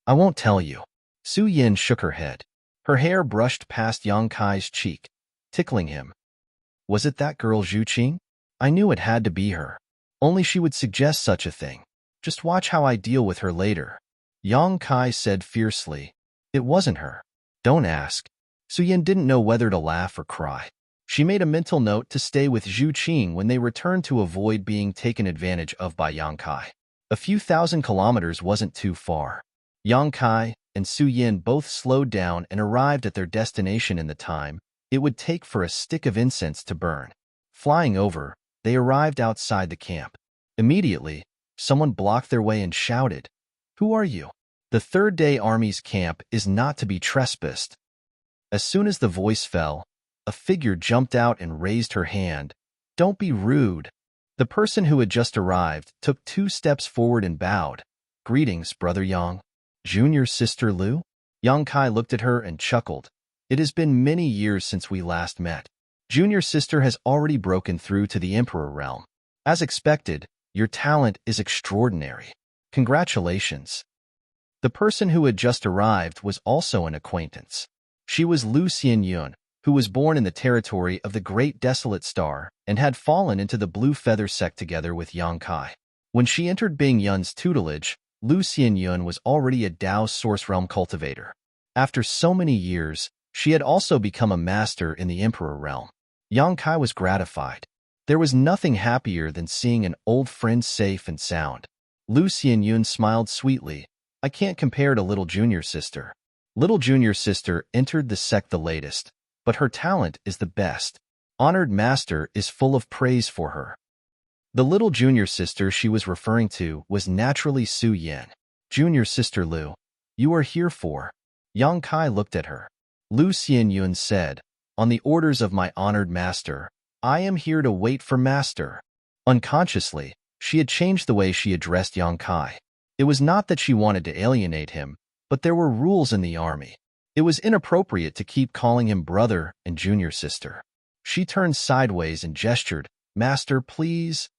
I won't tell you. Su Yin shook her head. Her hair brushed past Yongkai's cheek, tickling him. Was it that girl Zhu Qing? I knew it had to be her. Only she would suggest such a thing. Just watch how I deal with her later. Yongkai said fiercely. It wasn't her. Don't ask. Su Yin didn't know whether to laugh or cry. She made a mental note to stay with Zhu Qing when they returned to avoid being taken advantage of by Yang Kai. A few thousand kilometers wasn't too far. Yang Kai and Su Yin both slowed down and arrived at their destination in the time it would take for a stick of incense to burn. Flying over, they arrived outside the camp. Immediately, someone blocked their way and shouted, "Who are you? The Third Day Army's camp is not to be trespassed." As soon as the voice fell, a figure jumped out and raised her hand. "Don't be rude." The person who had just arrived took 2 steps forward and bowed. "Greetings, Brother Yang." "Junior Sister Lu?" Yang Kai looked at her and chuckled. "It has been many years since we last met. Junior Sister has already broken through to the Emperor realm. As expected, your talent is extraordinary. Congratulations." The person who had just arrived was also an acquaintance. She was Lu Xianyun, who was born in the territory of the Great Desolate Star and had fallen into the Blue Feather sect together with Yang Kai. When she entered Bing Yun's tutelage, Lu Xianyun was already a Dao Source Realm cultivator. After so many years, she had also become a master in the Emperor realm. Yang Kai was gratified. There was nothing happier than seeing an old friend safe and sound. Lu Xianyun smiled sweetly. "I can't compare to Little Junior Sister. Little Junior Sister entered the sect the latest, but her talent is the best. Honored Master is full of praise for her." The Little Junior Sister she was referring to was naturally Su Yin. "Junior Sister Lu, you are here for?" Yang Kai looked at her. Lu Xianyun said, "On the orders of my honored master, I am here to wait for master." Unconsciously, she had changed the way she addressed Yang Kai. It was not that she wanted to alienate him, but there were rules in the army. It was inappropriate to keep calling him brother and junior sister. She turned sideways and gestured, "Master, please."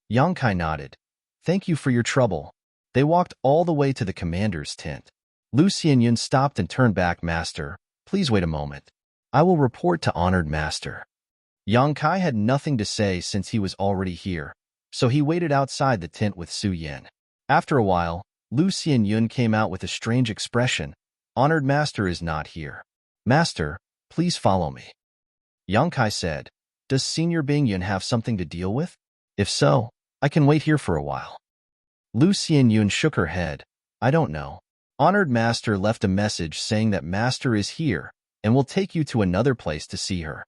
Yang Kai nodded. "Thank you for your trouble." They walked all the way to the commander's tent. Lu Xianyun stopped and turned back. "Master, please wait a moment. I will report to honored master." Yang Kai had nothing to say since he was already here, so he waited outside the tent with Su Yin. After a while, Lu Xianyun came out with a strange expression. "Honored master is not here. Master, please follow me." Yang Kai said, "Does Senior Bing Yun have something to deal with? If so, I can wait here for a while." Lu Xianyun shook her head. "I don't know. Honored master left a message saying that master is here and will take you to another place to see her."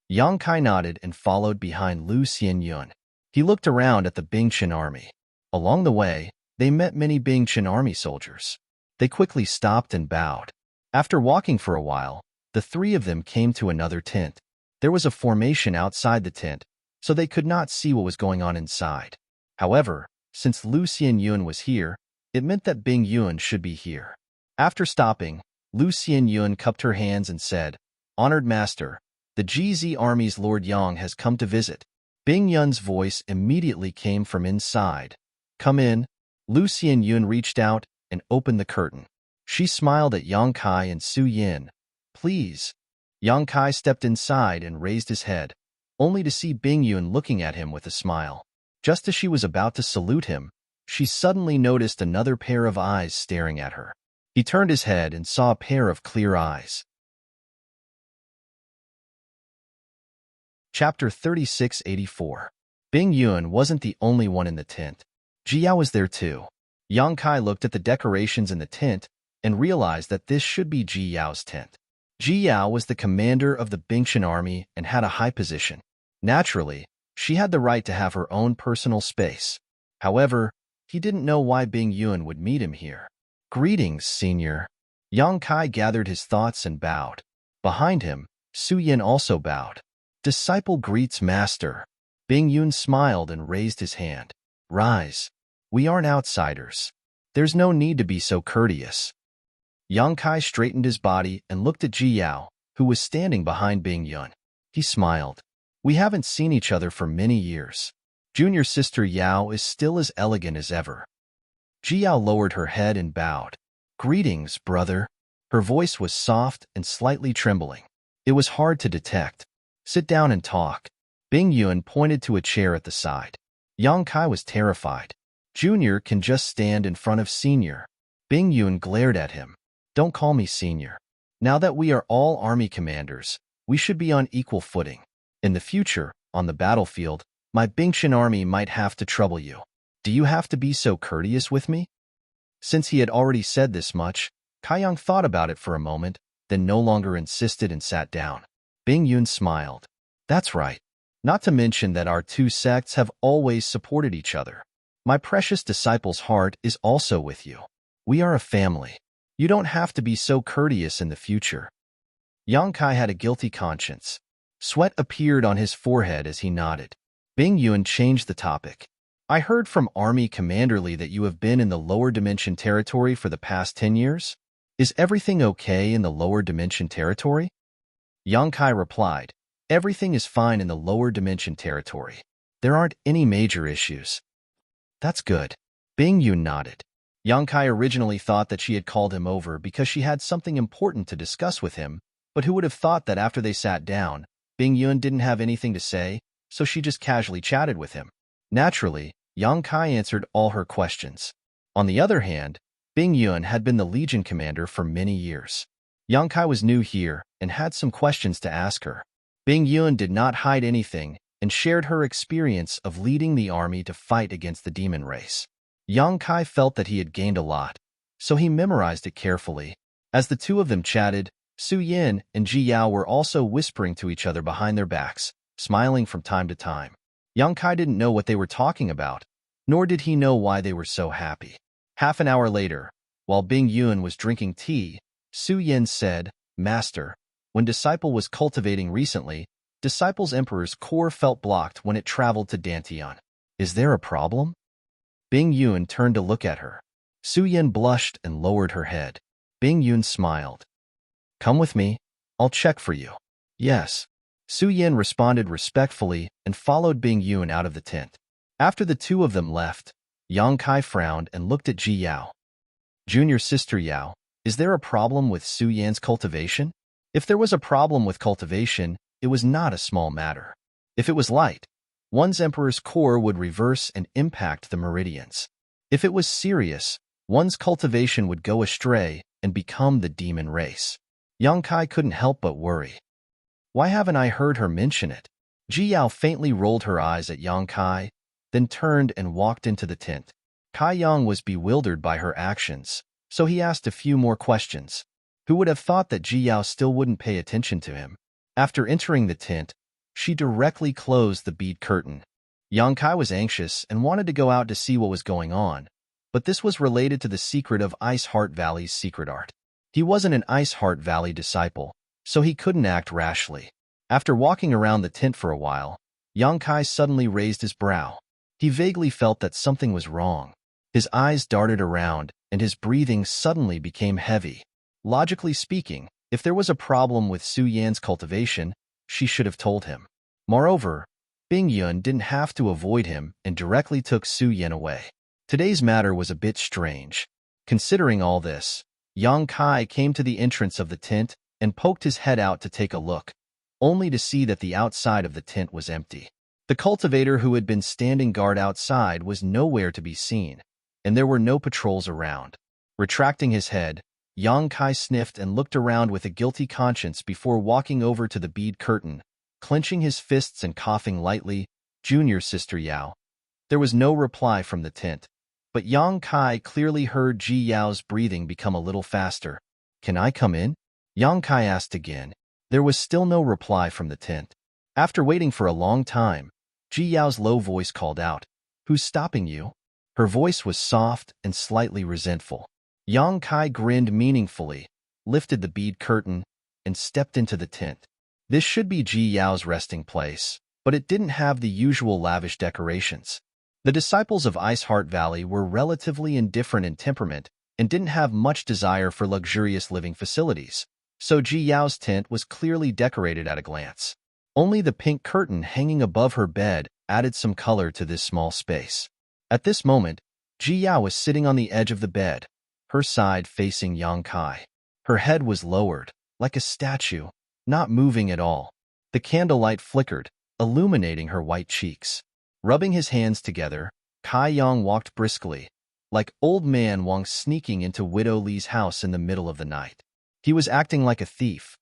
Yang Kai nodded and followed behind Lu Xianyun. He looked around at the Bingchen army. Along the way, they met many Bingchen army soldiers. They quickly stopped and bowed. After walking for a while, the 3 of them came to another tent. There was a formation outside the tent, so they could not see what was going on inside. However, since Lu Xianyun was here, it meant that Bing Yun should be here. After stopping, Lu Xianyun cupped her hands and said, "Honored master, the GZ Army's Lord Yang has come to visit." Bing Yun's voice immediately came from inside. "Come in." Lu Xianyun reached out and opened the curtain. She smiled at Yang Kai and Su Yin. "Please." Yang Kai stepped inside and raised his head, only to see Bing Yun looking at him with a smile. Just as she was about to salute him, she suddenly noticed another pair of eyes staring at her. He turned his head and saw a pair of clear eyes. Chapter 3684. Bing Yun wasn't the only one in the tent. Ji Yao was there too. Yang Kai looked at the decorations in the tent and realized that this should be Ji Yao's tent. Ji Yao was the commander of the Bingchen army and had a high position. Naturally, she had the right to have her own personal space. However, he didn't know why Bing Yun would meet him here. "Greetings, senior." Yang Kai gathered his thoughts and bowed. Behind him, Su Yin also bowed. "Disciple greets master." Bing Yun smiled and raised his hand. "Rise. We aren't outsiders. There's no need to be so courteous." Yang Kai straightened his body and looked at Ji Yao, who was standing behind Bing Yun. He smiled. "We haven't seen each other for many years. Junior sister Yao is still as elegant as ever." Ji Yao lowered her head and bowed. "Greetings, brother." Her voice was soft and slightly trembling. It was hard to detect. "Sit down and talk." Bing Yun pointed to a chair at the side. Yang Kai was terrified. "Junior can just stand in front of senior." Bing Yun glared at him. "Don't call me senior. Now that we are all army commanders, we should be on equal footing." In the future, on the battlefield, my Bingtian army might have to trouble you. Do you have to be so courteous with me? Since he had already said this much, Kaiyang thought about it for a moment, then no longer insisted and sat down. Bing Yun smiled. That's right. Not to mention that our two sects have always supported each other. My precious disciple's heart is also with you. We are a family. You don't have to be so courteous in the future. Yang Kai had a guilty conscience. Sweat appeared on his forehead as he nodded. Bing Yun changed the topic. I heard from Army Commander Lee that you have been in the lower dimension territory for the past 10 years. Is everything okay in the lower dimension territory? Yang Kai replied, everything is fine in the lower dimension territory. There aren't any major issues. That's good. Bing Yun nodded. Yang Kai originally thought that she had called him over because she had something important to discuss with him, but who would have thought that after they sat down, Bing Yun didn't have anything to say, so she just casually chatted with him. Naturally, Yang Kai answered all her questions. On the other hand, Bing Yun had been the Legion commander for many years. Yang Kai was new here and had some questions to ask her. Bing Yun did not hide anything and shared her experience of leading the army to fight against the demon race. Yang Kai felt that he had gained a lot, so he memorized it carefully. As the two of them chatted, Su Yin and Ji Yao were also whispering to each other behind their backs, smiling from time to time. Yang Kai didn't know what they were talking about, nor did he know why they were so happy. Half an hour later, while Bing Yun was drinking tea, Su Yin said, Master, when Disciple was cultivating recently, Disciple's Emperor's core felt blocked when it traveled to Dantian. Is there a problem? Bing Yun turned to look at her. Su Yin blushed and lowered her head. Bing Yun smiled. Come with me. I'll check for you. Yes. Su Yin responded respectfully and followed Bing Yun out of the tent. After the two of them left, Yang Kai frowned and looked at Ji Yao. Junior sister Yao, is there a problem with Su Yan's cultivation? If there was a problem with cultivation, it was not a small matter. If it was light, one's emperor's core would reverse and impact the meridians. If it was serious, one's cultivation would go astray and become the demon race. Yang Kai couldn't help but worry. Why haven't I heard her mention it? Ji Yao faintly rolled her eyes at Yang Kai, then turned and walked into the tent. Kai Yang was bewildered by her actions, so he asked a few more questions. Who would have thought that Ji Yao still wouldn't pay attention to him? After entering the tent, she directly closed the bead curtain. Yang Kai was anxious and wanted to go out to see what was going on, but this was related to the secret of Ice Heart Valley's secret art. He wasn't an Ice Heart Valley disciple, so he couldn't act rashly. After walking around the tent for a while, Yang Kai suddenly raised his brow. He vaguely felt that something was wrong. His eyes darted around, and his breathing suddenly became heavy. Logically speaking, if there was a problem with Su Yan's cultivation, she should have told him. Moreover, Bing Yun didn't have to avoid him and directly took Su Yan away. Today's matter was a bit strange. Considering all this, Yang Kai came to the entrance of the tent and poked his head out to take a look, only to see that the outside of the tent was empty. The cultivator who had been standing guard outside was nowhere to be seen, and there were no patrols around. Retracting his head, Yang Kai sniffed and looked around with a guilty conscience before walking over to the bead curtain, clenching his fists and coughing lightly, Junior Sister Yao. There was no reply from the tent, but Yang Kai clearly heard Ji Yao's breathing become a little faster. Can I come in? Yang Kai asked again. There was still no reply from the tent. After waiting for a long time, Ji Yao's low voice called out, Who's stopping you? Her voice was soft and slightly resentful. Yang Kai grinned meaningfully, lifted the bead curtain, and stepped into the tent. This should be Ji Yao's resting place, but it didn't have the usual lavish decorations. The disciples of Ice Heart Valley were relatively indifferent in temperament and didn't have much desire for luxurious living facilities, so Ji Yao's tent was clearly decorated at a glance. Only the pink curtain hanging above her bed added some color to this small space. At this moment, Ji Yao was sitting on the edge of the bed, her side facing Yang Kai. Her head was lowered, like a statue, not moving at all. The candlelight flickered, illuminating her white cheeks. Rubbing his hands together, Kai Yang walked briskly, like old man Wang sneaking into Widow Li's house in the middle of the night. He was acting like a thief.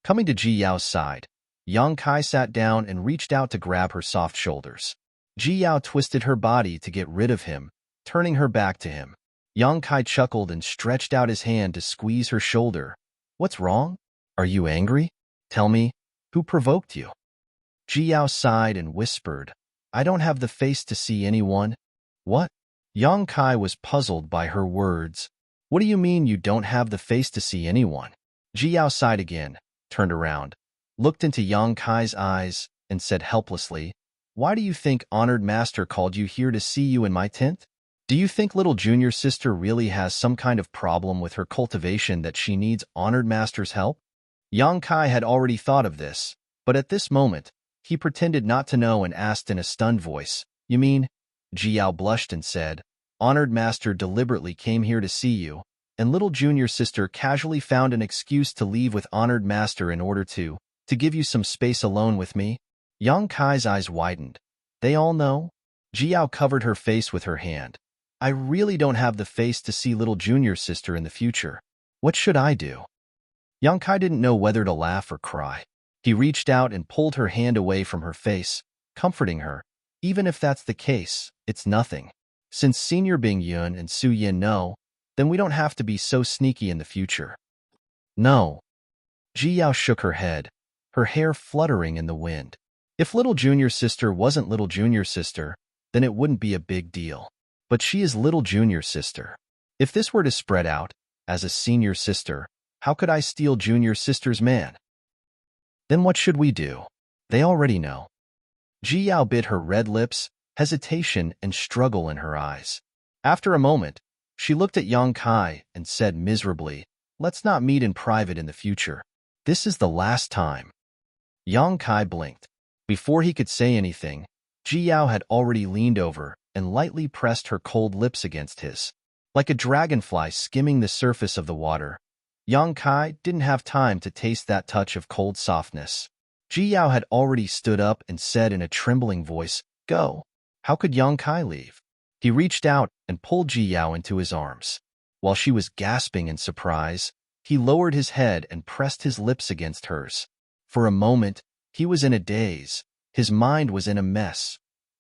Coming to Ji Yao's side, Yang Kai sat down and reached out to grab her soft shoulders. Ji Yao twisted her body to get rid of him, turning her back to him. Yang Kai chuckled and stretched out his hand to squeeze her shoulder. What's wrong? Are you angry? Tell me, who provoked you? Ji Yao sighed and whispered, I don't have the face to see anyone. What? Yang Kai was puzzled by her words. What do you mean you don't have the face to see anyone? Ji Yao sighed again, turned around, looked into Yang Kai's eyes, and said helplessly, Why do you think Honored Master called you here to see you in my tent? Do you think little junior sister really has some kind of problem with her cultivation that she needs Honored Master's help? Yang Kai had already thought of this, but at this moment, he pretended not to know and asked in a stunned voice, You mean? Ji Yao blushed and said, Honored Master deliberately came here to see you, and little junior sister casually found an excuse to leave with Honored Master in order to give you some space alone with me? Yang Kai's eyes widened. They all know? Ji Yao covered her face with her hand. I really don't have the face to see little junior sister in the future. What should I do? Yang Kai didn't know whether to laugh or cry. He reached out and pulled her hand away from her face, comforting her. Even if that's the case, it's nothing. Since Senior Bing Yun and Su Yin know, then we don't have to be so sneaky in the future. No. Ji Yao shook her head, her hair fluttering in the wind. If little junior sister wasn't little junior sister, then it wouldn't be a big deal. But she is little junior sister. If this were to spread out, as a senior sister, how could I steal junior sister's man? Then what should we do? They already know. Ji Yao bit her red lips, hesitation and struggle in her eyes. After a moment, she looked at Yang Kai and said miserably, Let's not meet in private in the future. This is the last time. Yang Kai blinked. Before he could say anything, Ji Yao had already leaned over and lightly pressed her cold lips against his. Like a dragonfly skimming the surface of the water, Yang Kai didn't have time to taste that touch of cold softness. Ji Yao had already stood up and said in a trembling voice, Go. How could Yang Kai leave? He reached out and pulled Ji Yao into his arms. While she was gasping in surprise, he lowered his head and pressed his lips against hers. For a moment, he was in a daze. His mind was in a mess.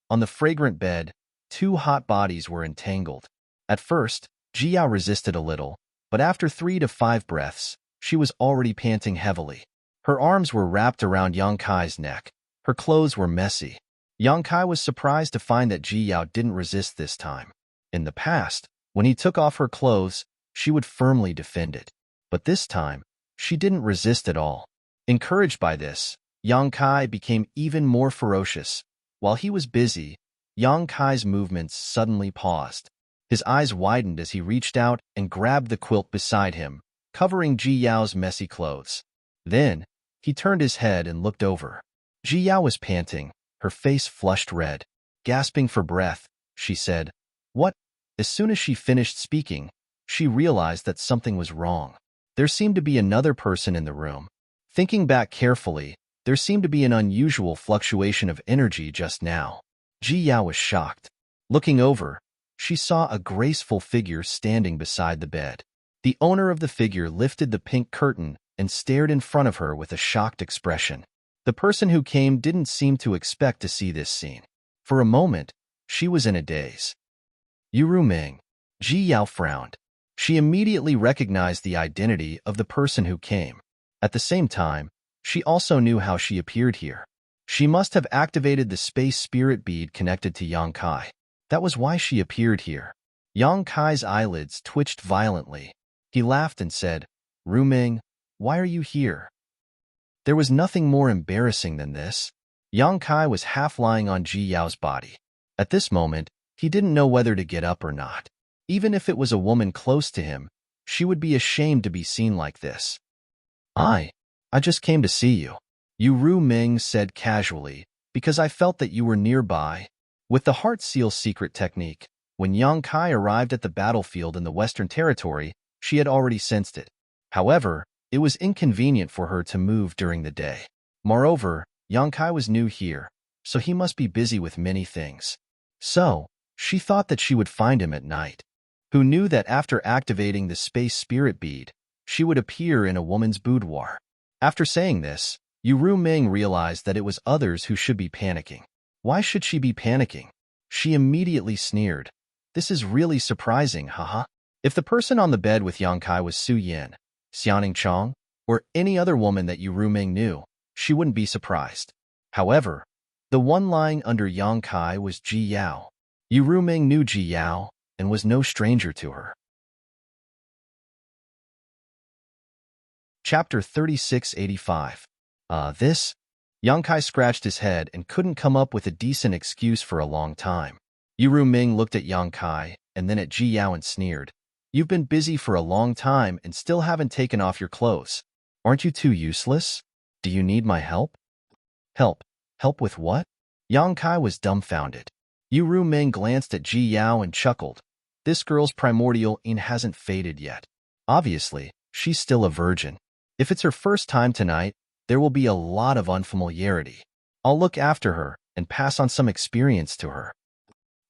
On the fragrant bed, two hot bodies were entangled. At first, Ji Yao resisted a little, but after 3 to 5 breaths, she was already panting heavily. Her arms were wrapped around Yang Kai's neck. Her clothes were messy. Yang Kai was surprised to find that Ji Yao didn't resist this time. In the past, when he took off her clothes, she would firmly defend it. But this time, she didn't resist at all. Encouraged by this, Yang Kai became even more ferocious. While he was busy, Yang Kai's movements suddenly paused. His eyes widened as he reached out and grabbed the quilt beside him, covering Ji Yao's messy clothes. Then, he turned his head and looked over. Ji Yao was panting, her face flushed red. Gasping for breath, she said, What? As soon as she finished speaking, she realized that something was wrong. There seemed to be another person in the room. Thinking back carefully, there seemed to be an unusual fluctuation of energy just now. Ji Yao was shocked. Looking over, she saw a graceful figure standing beside the bed. The owner of the figure lifted the pink curtain and stared in front of her with a shocked expression. The person who came didn't seem to expect to see this scene. For a moment, she was in a daze. Yuru Ming. Ji Yao frowned. She immediately recognized the identity of the person who came. At the same time, she also knew how she appeared here. She must have activated the space spirit bead connected to Yang Kai. That was why she appeared here. Yang Kai's eyelids twitched violently. He laughed and said, Ru Ming, why are you here? There was nothing more embarrassing than this. Yang Kai was half lying on Ji Yao's body. At this moment, he didn't know whether to get up or not. Even if it was a woman close to him, she would be ashamed to be seen like this. I just came to see you. Ru Ming said casually, because I felt that you were nearby. With the Heart Seal secret technique, when Yang Kai arrived at the battlefield in the Western Territory, she had already sensed it. However, it was inconvenient for her to move during the day. Moreover, Yang Kai was new here, so he must be busy with many things. So, she thought that she would find him at night. Who knew that after activating the space spirit bead, she would appear in a woman's boudoir? After saying this, Yu Ming realized that it was others who should be panicking. Why should she be panicking? She immediately sneered. This is really surprising, haha. If the person on the bed with Yang Kai was Su Yin, Xiaoning Chong, or any other woman that Yu Ming knew, she wouldn't be surprised. However, the one lying under Yang Kai was Ji Yao. Yu Ming knew Ji Yao and was no stranger to her. Chapter 3685. This? Yang Kai scratched his head and couldn't come up with a decent excuse for a long time. Yu Ming looked at Yang Kai and then at Ji Yao and sneered. You've been busy for a long time and still haven't taken off your clothes. Aren't you too useless? Do you need my help? Help? Help with what? Yang Kai was dumbfounded. Yu Ming glanced at Ji Yao and chuckled. This girl's primordial in hasn't faded yet. Obviously, she's still a virgin. If it's her first time tonight, there will be a lot of unfamiliarity. I'll look after her and pass on some experience to her.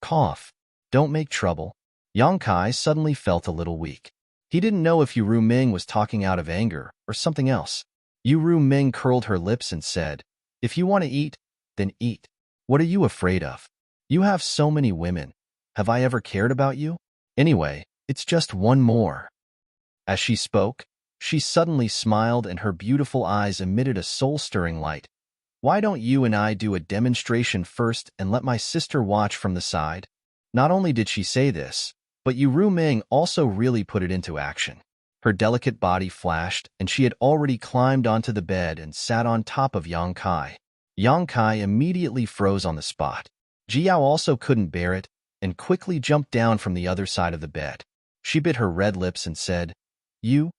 Cough. Don't make trouble. Yang Kai suddenly felt a little weak. He didn't know if Yu Ming was talking out of anger or something else. Yu Ming curled her lips and said, If you want to eat, then eat. What are you afraid of? You have so many women. Have I ever cared about you? Anyway, it's just one more. As she spoke, she suddenly smiled and her beautiful eyes emitted a soul-stirring light. Why don't you and I do a demonstration first and let my sister watch from the side? Not only did she say this, but Yu Ming also really put it into action. Her delicate body flashed, and she had already climbed onto the bed and sat on top of Yang Kai. Yang Kai immediately froze on the spot. Ji Yao also couldn't bear it, and quickly jumped down from the other side of the bed. She bit her red lips and said, You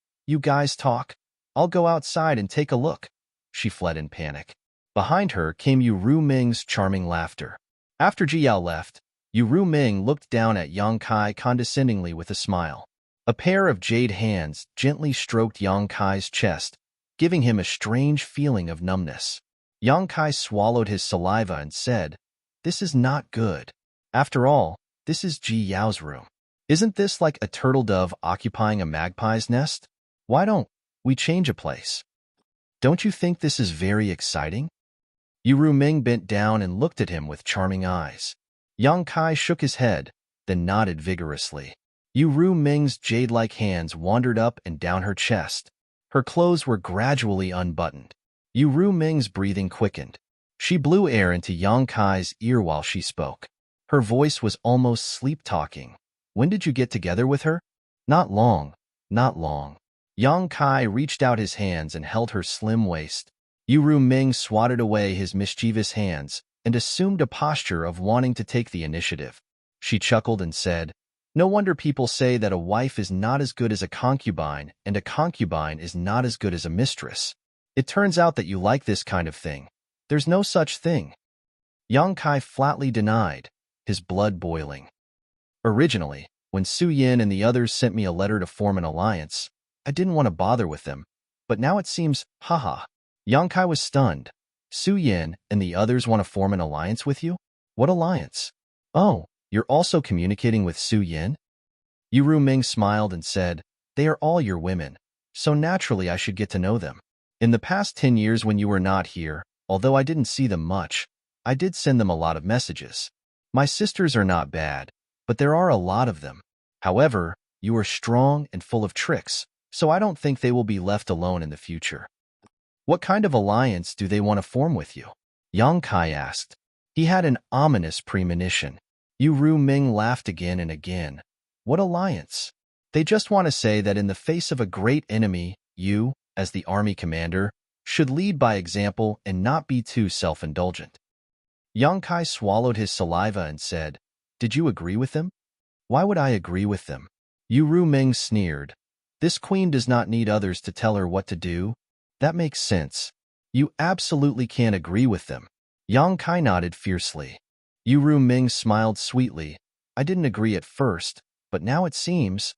guys talk? I'll go outside and take a look. She fled in panic. Behind her came Yu Ming's charming laughter. After Ji Yao left, Yu Ming looked down at Yang Kai condescendingly with a smile. A pair of jade hands gently stroked Yang Kai's chest, giving him a strange feeling of numbness. Yang Kai swallowed his saliva and said, This is not good. After all, this is Ji Yao's room. Isn't this like a turtle dove occupying a magpie's nest? Why don't we change a place? Don't you think this is very exciting? Yu Ming bent down and looked at him with charming eyes. Yang Kai shook his head, then nodded vigorously. Yu Ming's jade-like hands wandered up and down her chest. Her clothes were gradually unbuttoned. Yu Ming's breathing quickened. She blew air into Yang Kai's ear while she spoke. Her voice was almost sleep-talking. When did you get together with her? Not long, not long. Yang Kai reached out his hands and held her slim waist. Yu Ming swatted away his mischievous hands and assumed a posture of wanting to take the initiative. She chuckled and said, No wonder people say that a wife is not as good as a concubine and a concubine is not as good as a mistress. It turns out that you like this kind of thing. There's no such thing. Yang Kai flatly denied, his blood boiling. Originally, when Su Yin and the others sent me a letter to form an alliance, I didn't want to bother with them, but now it seems, haha. Yang Kai was stunned. Su Yin and the others want to form an alliance with you? What alliance? Oh, you're also communicating with Su Yin? Yu Ming smiled and said, They are all your women, so naturally I should get to know them. In the past 10 years when you were not here, although I didn't see them much, I did send them a lot of messages. My sisters are not bad, but there are a lot of them. However, you are strong and full of tricks, so I don't think they will be left alone in the future. What kind of alliance do they want to form with you? Yang Kai asked. He had an ominous premonition. Yu Ming laughed again and again. What alliance? They just want to say that in the face of a great enemy, you, as the army commander, should lead by example and not be too self-indulgent. Yang Kai swallowed his saliva and said, Did you agree with them? Why would I agree with them? Yu Ming sneered. This queen does not need others to tell her what to do. That makes sense. You absolutely can't agree with them. Yang Kai nodded fiercely. Yu Ming smiled sweetly. I didn't agree at first, but now it seems.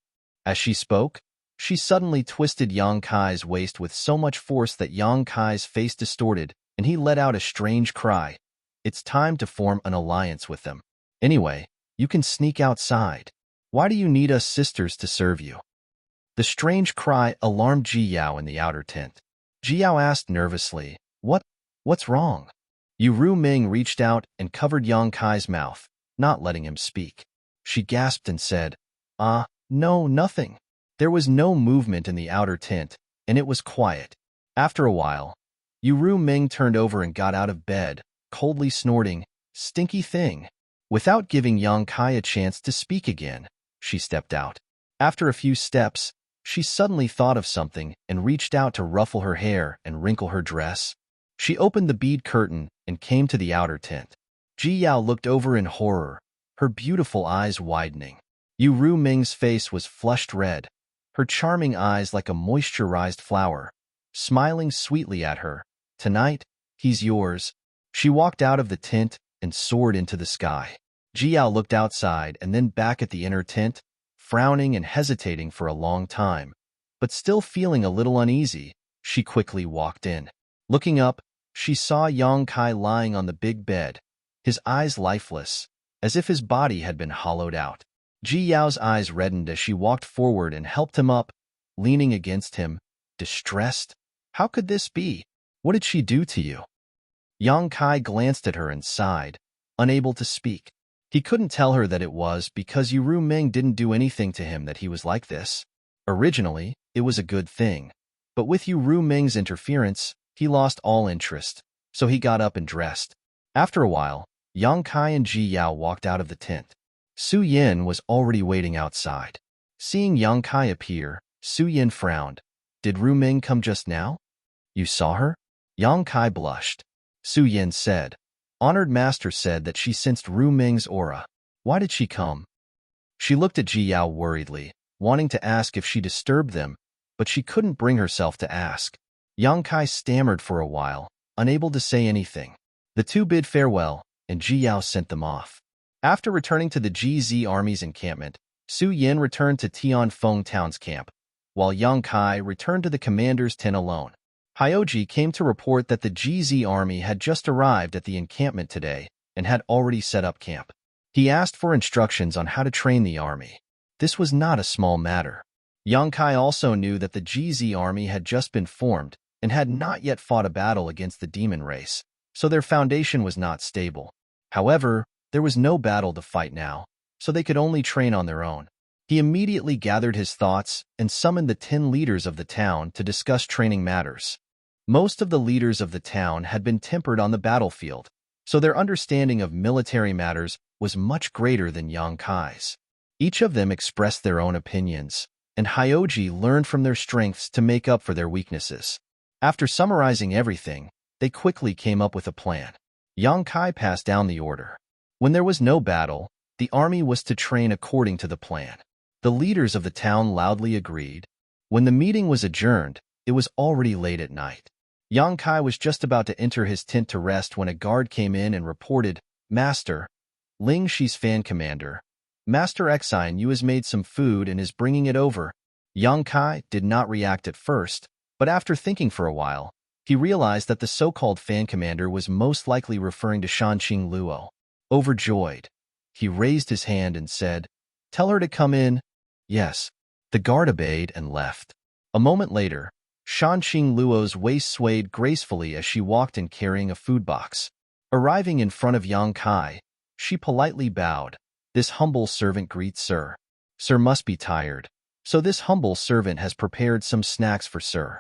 As she spoke, she suddenly twisted Yang Kai's waist with so much force that Yang Kai's face distorted, and he let out a strange cry. It's time to form an alliance with them. Anyway, you can sneak outside. Why do you need us sisters to serve you? The strange cry alarmed Ji Yao in the outer tent. Ji Yao asked nervously, What? What's wrong? Yu Ming reached out and covered Yang Kai's mouth, not letting him speak. She gasped and said, no, nothing. There was no movement in the outer tent, and it was quiet. After a while, Yu Ming turned over and got out of bed, coldly snorting, "Stinky thing." Without giving Yang Kai a chance to speak again, she stepped out. After a few steps, she suddenly thought of something and reached out to ruffle her hair and wrinkle her dress. She opened the bead curtain and came to the outer tent. Ji Yao looked over in horror, her beautiful eyes widening. Yu Ming's face was flushed red, her charming eyes like a moisturized flower, smiling sweetly at her. "Tonight, he's yours." She walked out of the tent and soared into the sky. Ji Yao looked outside and then back at the inner tent, frowning and hesitating for a long time. But still feeling a little uneasy, she quickly walked in. Looking up, she saw Yang Kai lying on the big bed, his eyes lifeless, as if his body had been hollowed out. Ji Yao's eyes reddened as she walked forward and helped him up, leaning against him, distressed. "How could this be? What did she do to you?" Yang Kai glanced at her and sighed, unable to speak. He couldn't tell her that it was because Yu Ming didn't do anything to him that he was like this. Originally, it was a good thing, but with Yu Ming's interference, he lost all interest, so he got up and dressed. After a while, Yang Kai and Ji Yao walked out of the tent. Su Yin was already waiting outside. Seeing Yang Kai appear, Su Yin frowned. "Did Ru Ming come just now?" "You saw her?" Yang Kai blushed. Su Yin said, "Honored Master said that she sensed Ru Ming's aura. Why did she come?" She looked at Ji Yao worriedly, wanting to ask if she disturbed them, but she couldn't bring herself to ask. Yang Kai stammered for a while, unable to say anything. The two bid farewell, and Ji Yao sent them off. After returning to the GZ Army's encampment, Su Yin returned to Tianfeng Town's camp, while Yang Kai returned to the commander's tent alone. Hyoji came to report that the GZ Army had just arrived at the encampment today and had already set up camp. He asked for instructions on how to train the army. This was not a small matter. Yang Kai also knew that the GZ Army had just been formed and had not yet fought a battle against the demon race, so their foundation was not stable. However, there was no battle to fight now, so they could only train on their own. He immediately gathered his thoughts and summoned the 10 leaders of the town to discuss training matters. Most of the leaders of the town had been tempered on the battlefield, so their understanding of military matters was much greater than Yang Kai's. Each of them expressed their own opinions, and Hyoji learned from their strengths to make up for their weaknesses. After summarizing everything, they quickly came up with a plan. Yang Kai passed down the order. When there was no battle, the army was to train according to the plan. The leaders of the town loudly agreed. When the meeting was adjourned, it was already late at night. Yang Kai was just about to enter his tent to rest when a guard came in and reported, "Master, Ling Shi's fan commander, Master Exine Yu has made some food and is bringing it over." Yang Kai did not react at first, but after thinking for a while, he realized that the so-called fan commander was most likely referring to Shanqing Luo. Overjoyed, he raised his hand and said, "Tell her to come in." "Yes." The guard obeyed and left. A moment later, Shanqing Luo's waist swayed gracefully as she walked in carrying a food box. Arriving in front of Yang Kai, she politely bowed. "This humble servant greets Sir. Sir must be tired, so this humble servant has prepared some snacks for Sir."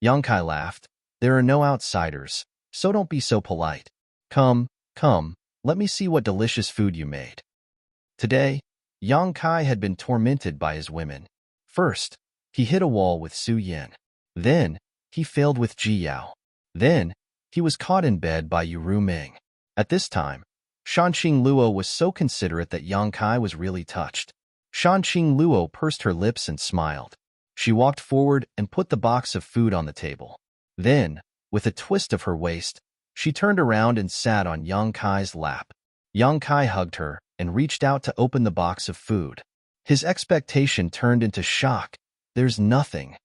Yang Kai laughed. "There are no outsiders, so don't be so polite. Come, let me see what delicious food you made." Today, Yang Kai had been tormented by his women. First, he hit a wall with Su Yin. Then, he failed with Ji Yao. Then, he was caught in bed by Yu Ming. At this time, Shanqing Luo was so considerate that Yang Kai was really touched. Shanqing Luo pursed her lips and smiled. She walked forward and put the box of food on the table. Then, with a twist of her waist, she turned around and sat on Yang Kai's lap. Yang Kai hugged her and reached out to open the box of food. His expectation turned into shock. There's nothing.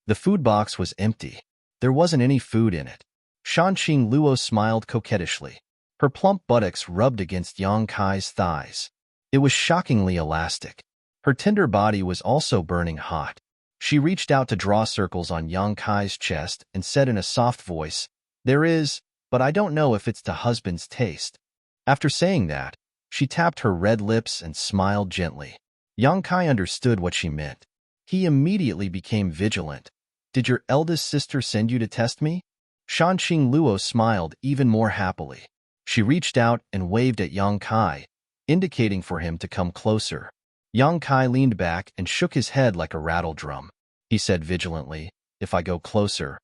The food box was empty. There wasn't any food in it. Shanqing Luo smiled coquettishly. Her plump buttocks rubbed against Yang Kai's thighs. It was shockingly elastic. Her tender body was also burning hot. She reached out to draw circles on Yang Kai's chest and said in a soft voice, There is, but I don't know if it's to husband's taste. After saying that, she tapped her red lips and smiled gently. Yang Kai understood what she meant. He immediately became vigilant. Did your eldest sister send you to test me? Shanqing Luo smiled even more happily. She reached out and waved at Yang Kai, indicating for him to come closer. Yang Kai leaned back and shook his head like a rattle drum. He said vigilantly, if I go closer,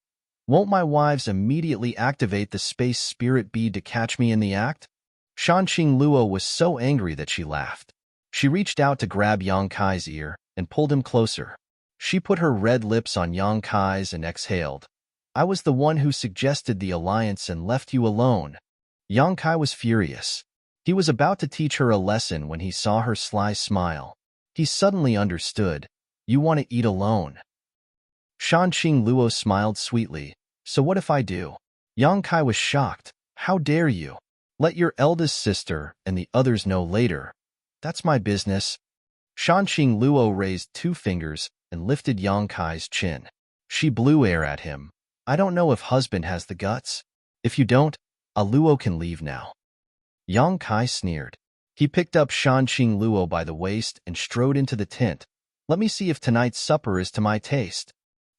won't my wives immediately activate the space spirit bead to catch me in the act? Shanqing Luo was so angry that she laughed. She reached out to grab Yang Kai's ear and pulled him closer. She put her red lips on Yang Kai's and exhaled. I was the one who suggested the alliance and left you alone. Yang Kai was furious. He was about to teach her a lesson when he saw her sly smile. He suddenly understood. You want to eat alone. Shanqing Luo smiled sweetly. So what if I do? Yang Kai was shocked. How dare you? Let your eldest sister and the others know later. That's my business. Shanqing Luo raised 2 fingers and lifted Yang Kai's chin. She blew air at him. I don't know if husband has the guts. If you don't, a Luo can leave now. Yang Kai sneered. He picked up Shanqing Luo by the waist and strode into the tent. Let me see if tonight's supper is to my taste.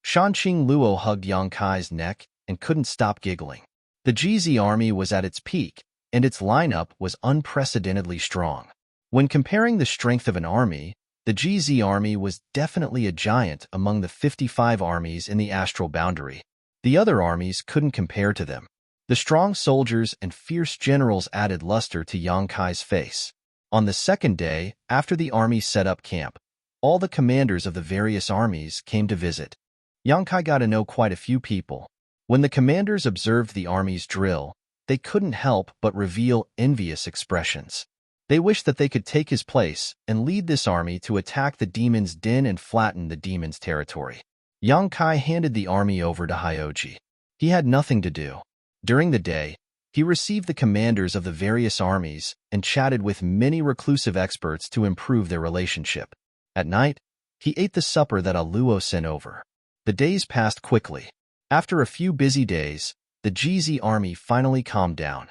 Shanqing Luo hugged Yang Kai's neck and couldn't stop giggling. The GZ army was at its peak, and its lineup was unprecedentedly strong. When comparing the strength of an army, the GZ army was definitely a giant among the 55 armies in the astral boundary. The other armies couldn't compare to them. The strong soldiers and fierce generals added luster to Yang Kai's face. On the second day, after the army set up camp, all the commanders of the various armies came to visit. Yang Kai got to know quite a few people. When the commanders observed the army's drill, they couldn't help but reveal envious expressions. They wished that they could take his place and lead this army to attack the demon's den and flatten the demon's territory. Yang Kai handed the army over to Hyoji. He had nothing to do. During the day, he received the commanders of the various armies and chatted with many reclusive experts to improve their relationship. At night, he ate the supper that a Luo sent over. The days passed quickly. After a few busy days, the GZ army finally calmed down.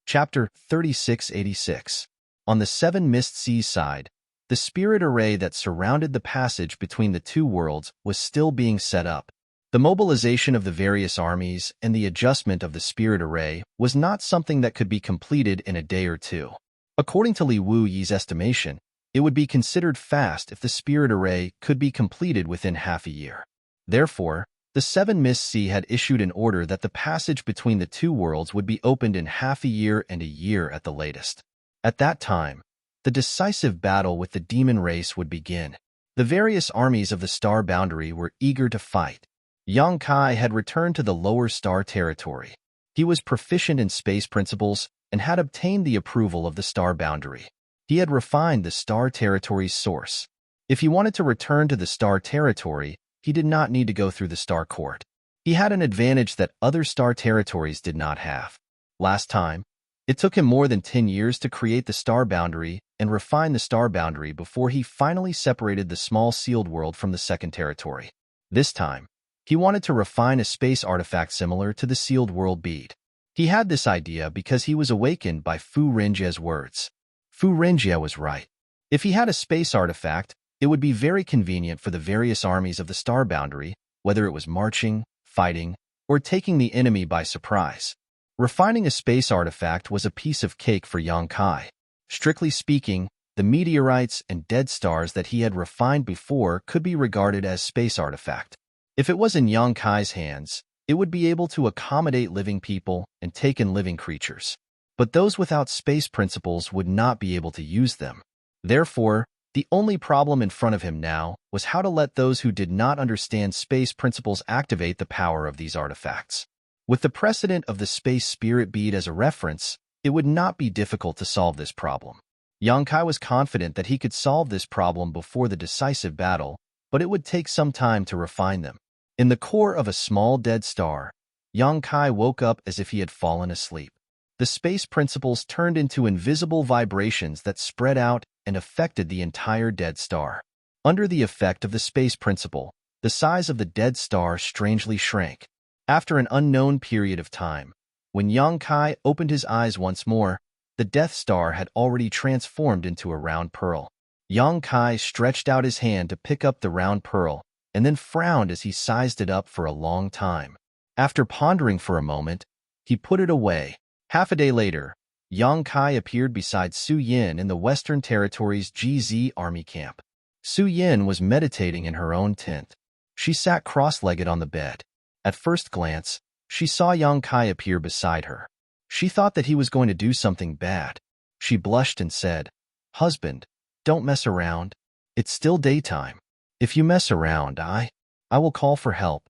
Chapter 3686. On the 7 Mist Seas side, the spirit array that surrounded the passage between the 2 worlds was still being set up. The mobilization of the various armies and the adjustment of the spirit array was not something that could be completed in a day or 2. According to Li Wu Yi's estimation, it would be considered fast if the spirit array could be completed within half a year. Therefore, the 7 Mist Sea had issued an order that the passage between the 2 worlds would be opened in half a year and a year at the latest. At that time, the decisive battle with the demon race would begin. The various armies of the star boundary were eager to fight. Yang Kai had returned to the lower star territory. He was proficient in space principles and had obtained the approval of the star boundary. He had refined the star territory's source. If he wanted to return to the star territory, he did not need to go through the star court. He had an advantage that other star territories did not have. Last time, it took him more than 10 years to create the star boundary and refine the star boundary before he finally separated the small sealed world from the second territory. This time, he wanted to refine a space artifact similar to the sealed world bead. He had this idea because he was awakened by Fu Renjie's words. Fu Renjie was right. If he had a space artifact, it would be very convenient for the various armies of the star boundary, whether it was marching, fighting, or taking the enemy by surprise. Refining a space artifact was a piece of cake for Yang Kai. Strictly speaking, the meteorites and dead stars that he had refined before could be regarded as space artifact. If it was in Yang Kai's hands, it would be able to accommodate living people and take in living creatures. But those without space principles would not be able to use them. Therefore, the only problem in front of him now was how to let those who did not understand space principles activate the power of these artifacts. With the precedent of the space spirit bead as a reference, it would not be difficult to solve this problem. Yang Kai was confident that he could solve this problem before the decisive battle, but it would take some time to refine them. In the core of a small dead star, Yang Kai woke up as if he had fallen asleep. The space principles turned into invisible vibrations that spread out and affected the entire dead star. Under the effect of the space principle, The size of the dead star strangely shrank. After an unknown period of time, when Yang Kai opened his eyes once more, the Death Star had already transformed into a round pearl. Yang Kai stretched out his hand to pick up the round pearl, and then frowned as he sized it up for a long time. After pondering for a moment, he put it away. Half a day later, Yang Kai appeared beside Su Yin in the Western Territories GZ Army camp. Su Yin was meditating in her own tent. She sat cross-legged on the bed. At first glance, she saw Yang Kai appear beside her. She thought that he was going to do something bad. She blushed and said, "Husband, don't mess around. It's still daytime. If you mess around, I will call for help."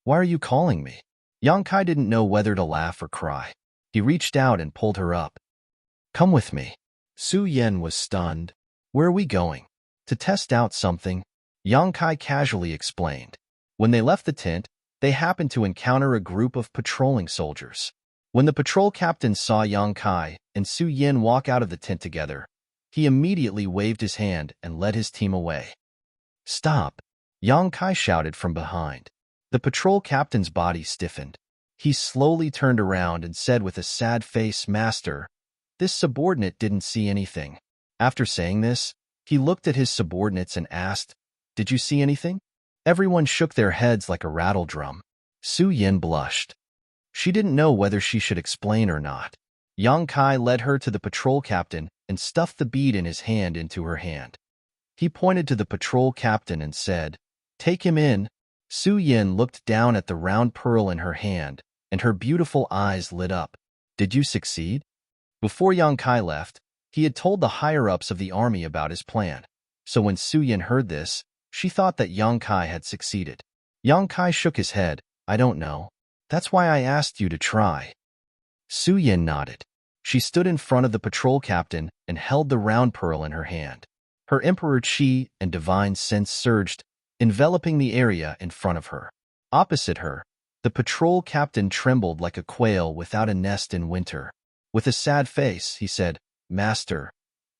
"Why are you calling me?" Yang Kai didn't know whether to laugh or cry. He reached out and pulled her up. "Come with me." Su Yin was stunned. "Where are we going?" "To test out something," Yang Kai casually explained. When they left the tent, they happened to encounter a group of patrolling soldiers. When the patrol captain saw Yang Kai and Su Yin walk out of the tent together, he immediately waved his hand and led his team away. "Stop!" Yang Kai shouted from behind. The patrol captain's body stiffened. He slowly turned around and said with a sad face, "Master, this subordinate didn't see anything." After saying this, he looked at his subordinates and asked, "Did you see anything?" Everyone shook their heads like a rattle drum. Su Yin blushed. She didn't know whether she should explain or not. Yang Kai led her to the patrol captain and stuffed the bead in his hand into her hand. He pointed to the patrol captain and said, "Take him in." Su Yin looked down at the round pearl in her hand, and her beautiful eyes lit up. "Did you succeed?" Before Yang Kai left, he had told the higher-ups of the army about his plan. So when Su Yin heard this, she thought that Yang Kai had succeeded. Yang Kai shook his head. "I don't know. That's why I asked you to try." Su Yin nodded. She stood in front of the patrol captain and held the round pearl in her hand. Her emperor chi and divine sense surged, enveloping the area in front of her. Opposite her, the patrol captain trembled like a quail without a nest in winter. With a sad face, he said, "Master,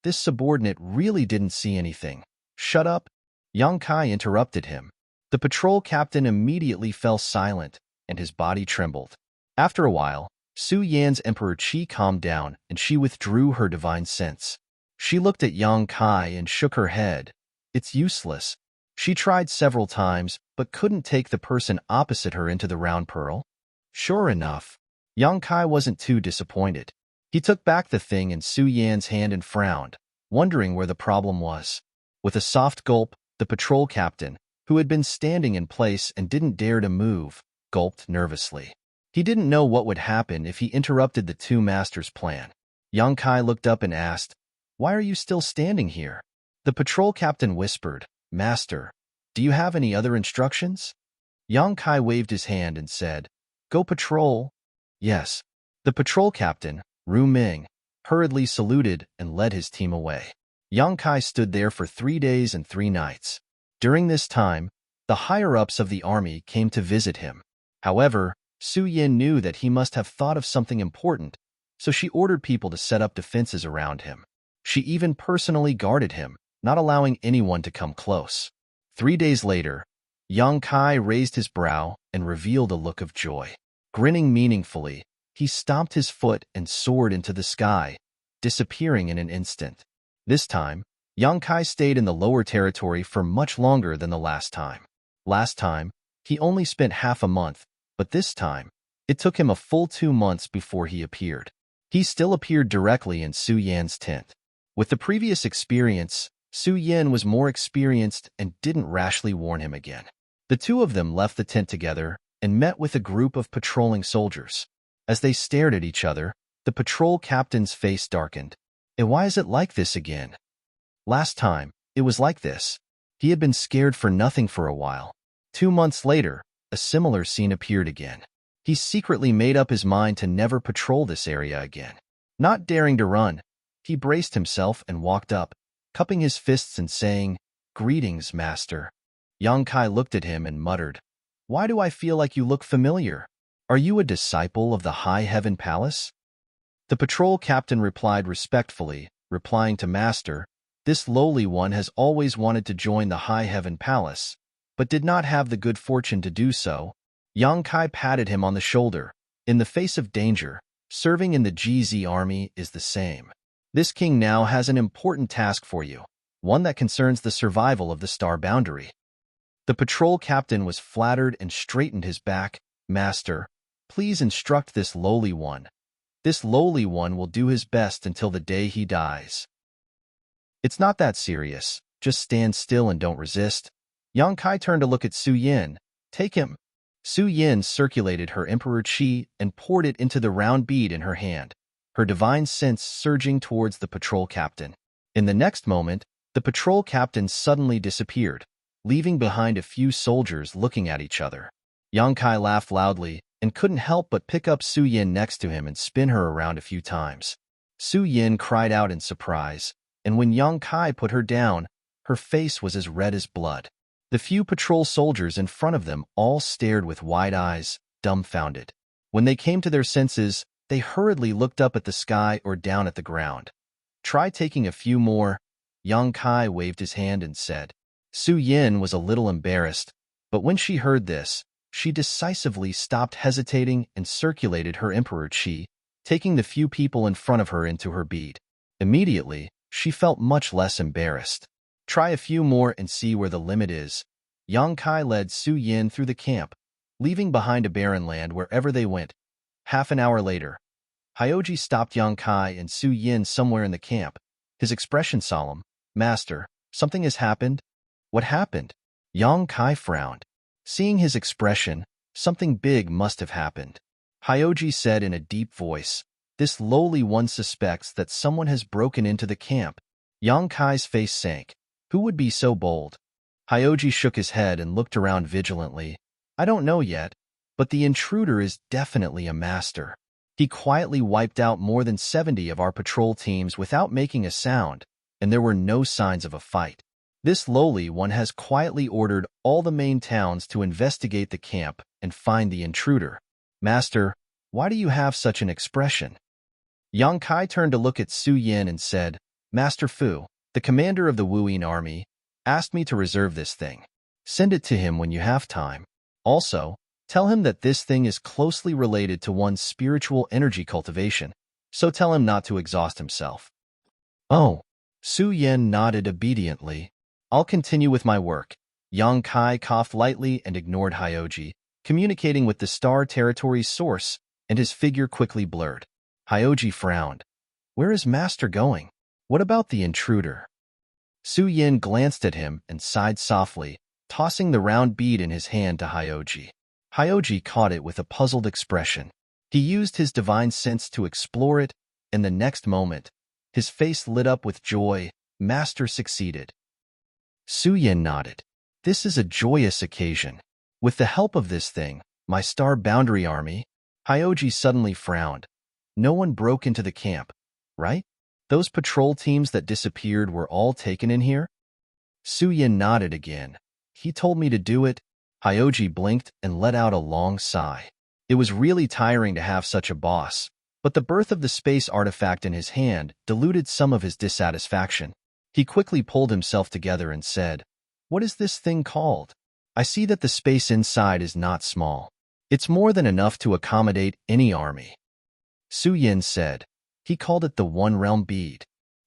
this subordinate really didn't see anything." "Shut up!" Yang Kai interrupted him. The patrol captain immediately fell silent, and his body trembled. After a while, Su Yan's emperor chi calmed down, and she withdrew her divine sense. She looked at Yang Kai and shook her head. "It's useless." She tried several times, but couldn't take the person opposite her into the round pearl. Sure enough, Yang Kai wasn't too disappointed. He took back the thing in Su Yan's hand and frowned, wondering where the problem was. With a soft gulp, the patrol captain, who had been standing in place and didn't dare to move, gulped nervously. He didn't know what would happen if he interrupted the two masters' plan. Yang Kai looked up and asked, "Why are you still standing here?" The patrol captain whispered, "Master, do you have any other instructions?" Yang Kai waved his hand and said, "Go patrol." "Yes." The patrol captain, Ru Ming, hurriedly saluted and led his team away. Yang Kai stood there for 3 days and 3 nights. During this time, the higher-ups of the army came to visit him. However, Su Yin knew that he must have thought of something important, so she ordered people to set up defenses around him. She even personally guarded him, not allowing anyone to come close. 3 days later, Yang Kai raised his brow and revealed a look of joy. Grinning meaningfully, he stomped his foot and soared into the sky, disappearing in an instant. This time, Yang Kai stayed in the lower territory for much longer than the last time. Last time, he only spent half a month, but this time, it took him a full 2 months before he appeared. He still appeared directly in Su Yan's tent. With the previous experience, Su Yin was more experienced and didn't rashly warn him again. The two of them left the tent together and met with a group of patrolling soldiers. As they stared at each other, the patrol captain's face darkened. "And why is it like this again? Last time, it was like this." He had been scared for nothing for a while. 2 months later, a similar scene appeared again. He secretly made up his mind to never patrol this area again. Not daring to run, he braced himself and walked up, cupping his fists and saying, "Greetings, master." Yang Kai looked at him and muttered, "Why do I feel like you look familiar? Are you a disciple of the High Heaven Palace?" The patrol captain replied respectfully, replying to Master, "This lowly one has always wanted to join the High Heaven Palace, but did not have the good fortune to do so. Yang Kai patted him on the shoulder. In the face of danger, serving in the GZ army is the same. This king now has an important task for you, one that concerns the survival of the star boundary. The patrol captain was flattered and straightened his back. Master, please instruct this lowly one. This lowly one will do his best until the day he dies. It's not that serious. Just stand still and don't resist. Yang Kai turned to look at Su Yin. Take him. Su Yin circulated her emperor chi and poured it into the round bead in her hand, her divine sense surging towards the patrol captain. In the next moment, the patrol captain suddenly disappeared, leaving behind a few soldiers looking at each other. Yang Kai laughed loudly and couldn't help but pick up Su Yin next to him and spin her around a few times. Su Yin cried out in surprise, and when Yang Kai put her down, her face was as red as blood. The few patrol soldiers in front of them all stared with wide eyes, dumbfounded. When they came to their senses, they hurriedly looked up at the sky or down at the ground. Try taking a few more. Yang Kai waved his hand and said. Su Yin was a little embarrassed, but when she heard this, she decisively stopped hesitating and circulated her emperor chi, taking the few people in front of her into her bead. Immediately, she felt much less embarrassed. Try a few more and see where the limit is. Yang Kai led Su Yin through the camp, leaving behind a barren land wherever they went. Half an hour later, Hyoji stopped Yang Kai and Su Yin somewhere in the camp, his expression solemn. Master, something has happened? What happened? Yang Kai frowned. Seeing his expression, something big must have happened. Hyoji said in a deep voice, this lowly one suspects that someone has broken into the camp. Yang Kai's face sank. Who would be so bold? Hyoji shook his head and looked around vigilantly. I don't know yet, but the intruder is definitely a master. He quietly wiped out more than 70 of our patrol teams without making a sound, and there were no signs of a fight. This lowly one has quietly ordered all the main towns to investigate the camp and find the intruder. Master, why do you have such an expression? Yang Kai turned to look at Su Yin and said, Master Fu, the commander of the Wuyin army, asked me to reserve this thing. Send it to him when you have time. Also, tell him that this thing is closely related to one's spiritual energy cultivation, so tell him not to exhaust himself. Oh. Su Yin nodded obediently. I'll continue with my work. Yang Kai coughed lightly and ignored Hyoji, communicating with the Star Territory's source, and his figure quickly blurred. Hyoji frowned. Where is Master going? What about the intruder? Su Yin glanced at him and sighed softly, tossing the round bead in his hand to Hyoji. Hyoji caught it with a puzzled expression. He used his divine sense to explore it, and the next moment, his face lit up with joy. Master succeeded. Su Yin nodded. This is a joyous occasion. With the help of this thing, my star boundary army, Hyoji suddenly frowned. No one broke into the camp, right? Those patrol teams that disappeared were all taken in here? Su Yin nodded again. He told me to do it. Hyoji blinked and let out a long sigh. It was really tiring to have such a boss, but the birth of the space artifact in his hand diluted some of his dissatisfaction. He quickly pulled himself together and said, What is this thing called? I see that the space inside is not small. It's more than enough to accommodate any army. Su Yin said. He called it the One Realm Bead.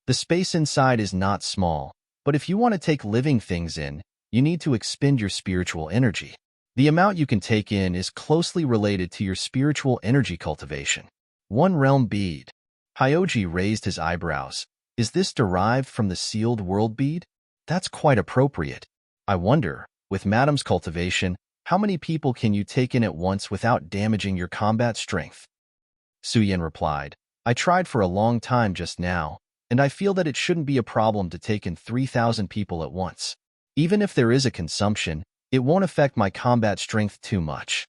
The space inside is not small, but if you want to take living things in, you need to expend your spiritual energy. The amount you can take in is closely related to your spiritual energy cultivation. One Realm Bead. Hyoji raised his eyebrows. Is this derived from the sealed world bead? That's quite appropriate. I wonder, with Madam's cultivation, how many people can you take in at once without damaging your combat strength? Su Yin replied, I tried for a long time just now, and I feel that it shouldn't be a problem to take in 3,000 people at once. Even if there is a consumption, it won't affect my combat strength too much.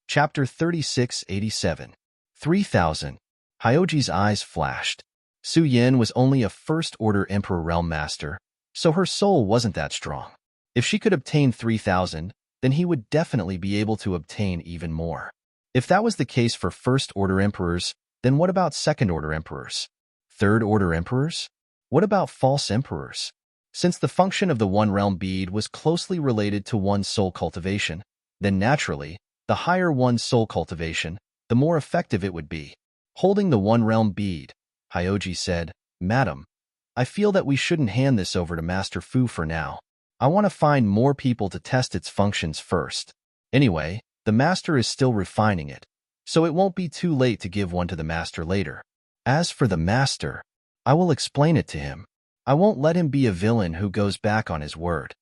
Chapter 3687. 3,000. Hyoji's eyes flashed. Su Yin was only a first-order Emperor Realm Master, so her soul wasn't that strong. If she could obtain 3,000, then he would definitely be able to obtain even more. If that was the case for first-order emperors, then what about second-order emperors? Third-order emperors? What about false emperors? Since the function of the one-realm bead was closely related to one's soul cultivation, then naturally, the higher one's soul cultivation, the more effective it would be. Holding the one-realm bead, Hyoji said, "Madam, I feel that we shouldn't hand this over to Master Fu for now. I want to find more people to test its functions first. Anyway, the Master is still refining it, so it won't be too late to give one to the Master later. As for the Master, I will explain it to him. I won't let him be a villain who goes back on his word."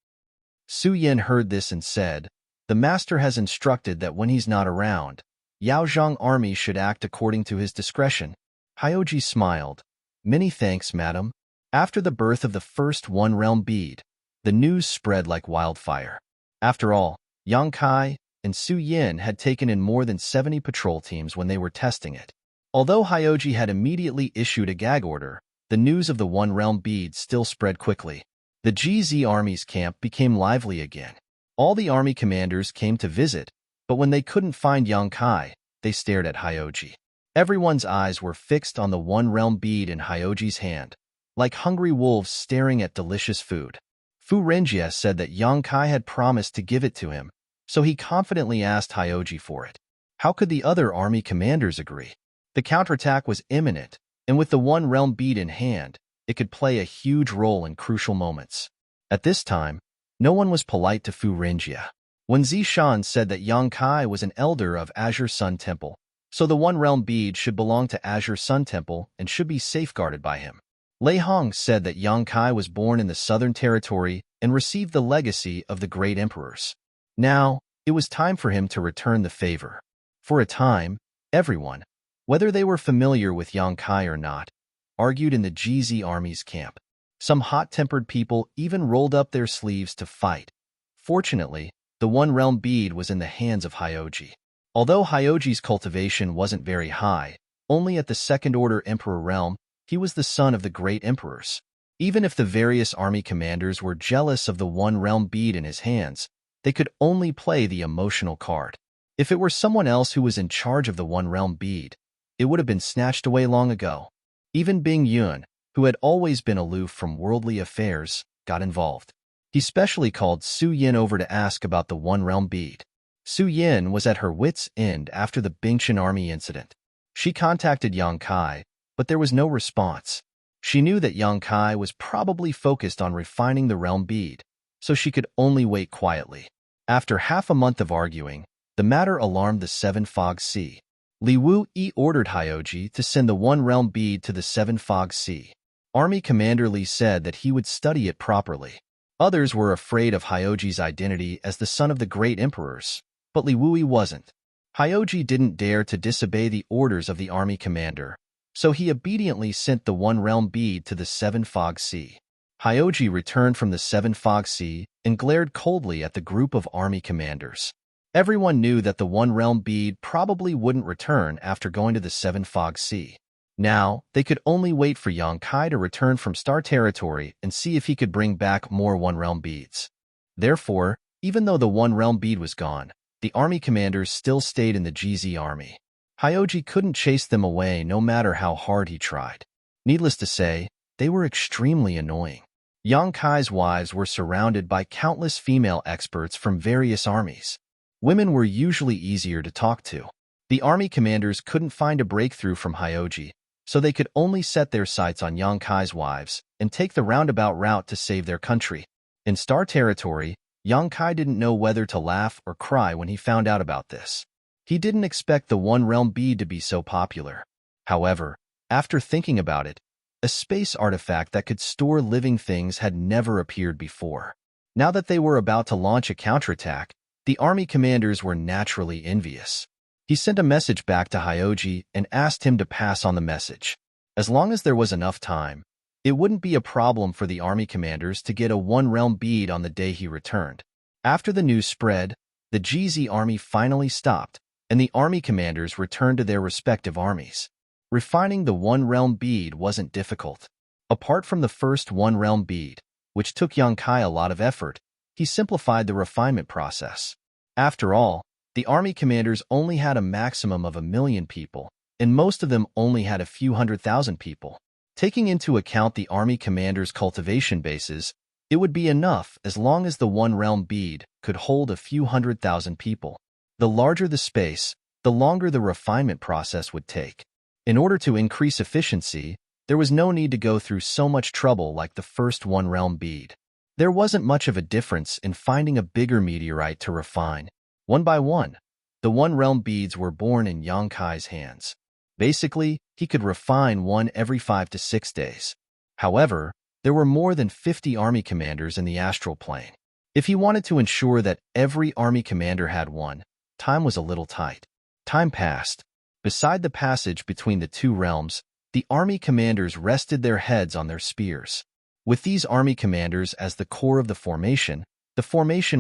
Su Yin heard this and said, "The Master has instructed that when he's not around, Yaozhong army should act according to his discretion." Hyoji smiled. "Many thanks, madam." After the birth of the first one-realm bead, the news spread like wildfire. After all, Yang Kai and Su Yin had taken in more than 70 patrol teams when they were testing it. Although Hyoji had immediately issued a gag order, the news of the one-realm bead still spread quickly. The GZ Army's camp became lively again. All the army commanders came to visit, but when they couldn't find Yang Kai, they stared at Hyoji. Everyone's eyes were fixed on the one-realm bead in Hyoji's hand, like hungry wolves staring at delicious food. Fu Renjie said that Yang Kai had promised to give it to him, so he confidently asked Hyoji for it. How could the other army commanders agree? The counterattack was imminent, and with the one-realm bead in hand, it could play a huge role in crucial moments. At this time, no one was polite to Fu Renjie. When Zishan said that Yang Kai was an elder of Azure Sun Temple, so the one-realm bead should belong to Azure Sun Temple and should be safeguarded by him. Lei Hong said that Yang Kai was born in the Southern Territory and received the legacy of the great emperors. Now, it was time for him to return the favor. For a time, everyone, whether they were familiar with Yang Kai or not, argued in the GZ Army's camp. Some hot-tempered people even rolled up their sleeves to fight. Fortunately, the one-realm bead was in the hands of Hyoji. Although Hyoji's cultivation wasn't very high, only at the second-order emperor realm, he was the son of the great emperors. Even if the various army commanders were jealous of the one-realm bead in his hands, they could only play the emotional card. If it were someone else who was in charge of the one-realm bead, it would have been snatched away long ago. Even Bing Yun, who had always been aloof from worldly affairs, got involved. He specially called Su Yin over to ask about the one-realm bead. Su Yin was at her wits' end after the Bingchen army incident. She contacted Yang Kai, but there was no response. She knew that Yang Kai was probably focused on refining the realm bead, so she could only wait quietly. After half a month of arguing, the matter alarmed the Seven Fog Sea. Li Wu-yi ordered Hyoji to send the one-realm bead to the Seven Fog Sea. Army Commander Li said that he would study it properly. Others were afraid of Hyoji's identity as the son of the great emperors, but Li Wu-yi wasn't. Hyoji didn't dare to disobey the orders of the army commander, so he obediently sent the one-realm bead to the Seven Fog Sea. Hyoji returned from the Seven Fog Sea and glared coldly at the group of army commanders. Everyone knew that the one-realm bead probably wouldn't return after going to the Seven Fog Sea. Now, they could only wait for Yang Kai to return from Star Territory and see if he could bring back more one-realm beads. Therefore, even though the one-realm bead was gone, the army commanders still stayed in the GZ army. Hyoji couldn't chase them away no matter how hard he tried. Needless to say, they were extremely annoying. Yang Kai's wives were surrounded by countless female experts from various armies. Women were usually easier to talk to. The army commanders couldn't find a breakthrough from Hyoji, so they could only set their sights on Yang Kai's wives and take the roundabout route to save their country. In Star Territory, Yang Kai didn't know whether to laugh or cry when he found out about this. He didn't expect the one-realm bead to be so popular. However, after thinking about it, a space artifact that could store living things had never appeared before. Now that they were about to launch a counterattack, the army commanders were naturally envious. He sent a message back to Hyoji and asked him to pass on the message. As long as there was enough time, it wouldn't be a problem for the army commanders to get a one-realm bead on the day he returned. After the news spread, the GZ army finally stopped, and the army commanders returned to their respective armies. Refining the one-realm bead wasn't difficult. Apart from the first one-realm bead, which took Yang Kai a lot of effort, he simplified the refinement process. After all, the army commanders only had a maximum of 1 million people, and most of them only had a few 100,000 people. Taking into account the army commanders' cultivation bases, It would be enough as long as the one-realm bead could hold a few 100,000 people. The larger the space, the longer the refinement process would take. In order to increase efficiency, there was no need to go through so much trouble like the first one-realm bead. There wasn't much of a difference in finding a bigger meteorite to refine. One by one, the one-realm beads were born in Yang Kai's hands. Basically, he could refine one every 5 to 6 days. However, there were more than 50 army commanders in the astral plane. If he wanted to ensure that every army commander had one, time was a little tight. Time passed. Beside the passage between the two realms, the army commanders rested their heads on their spears. With these army commanders as the core of the formation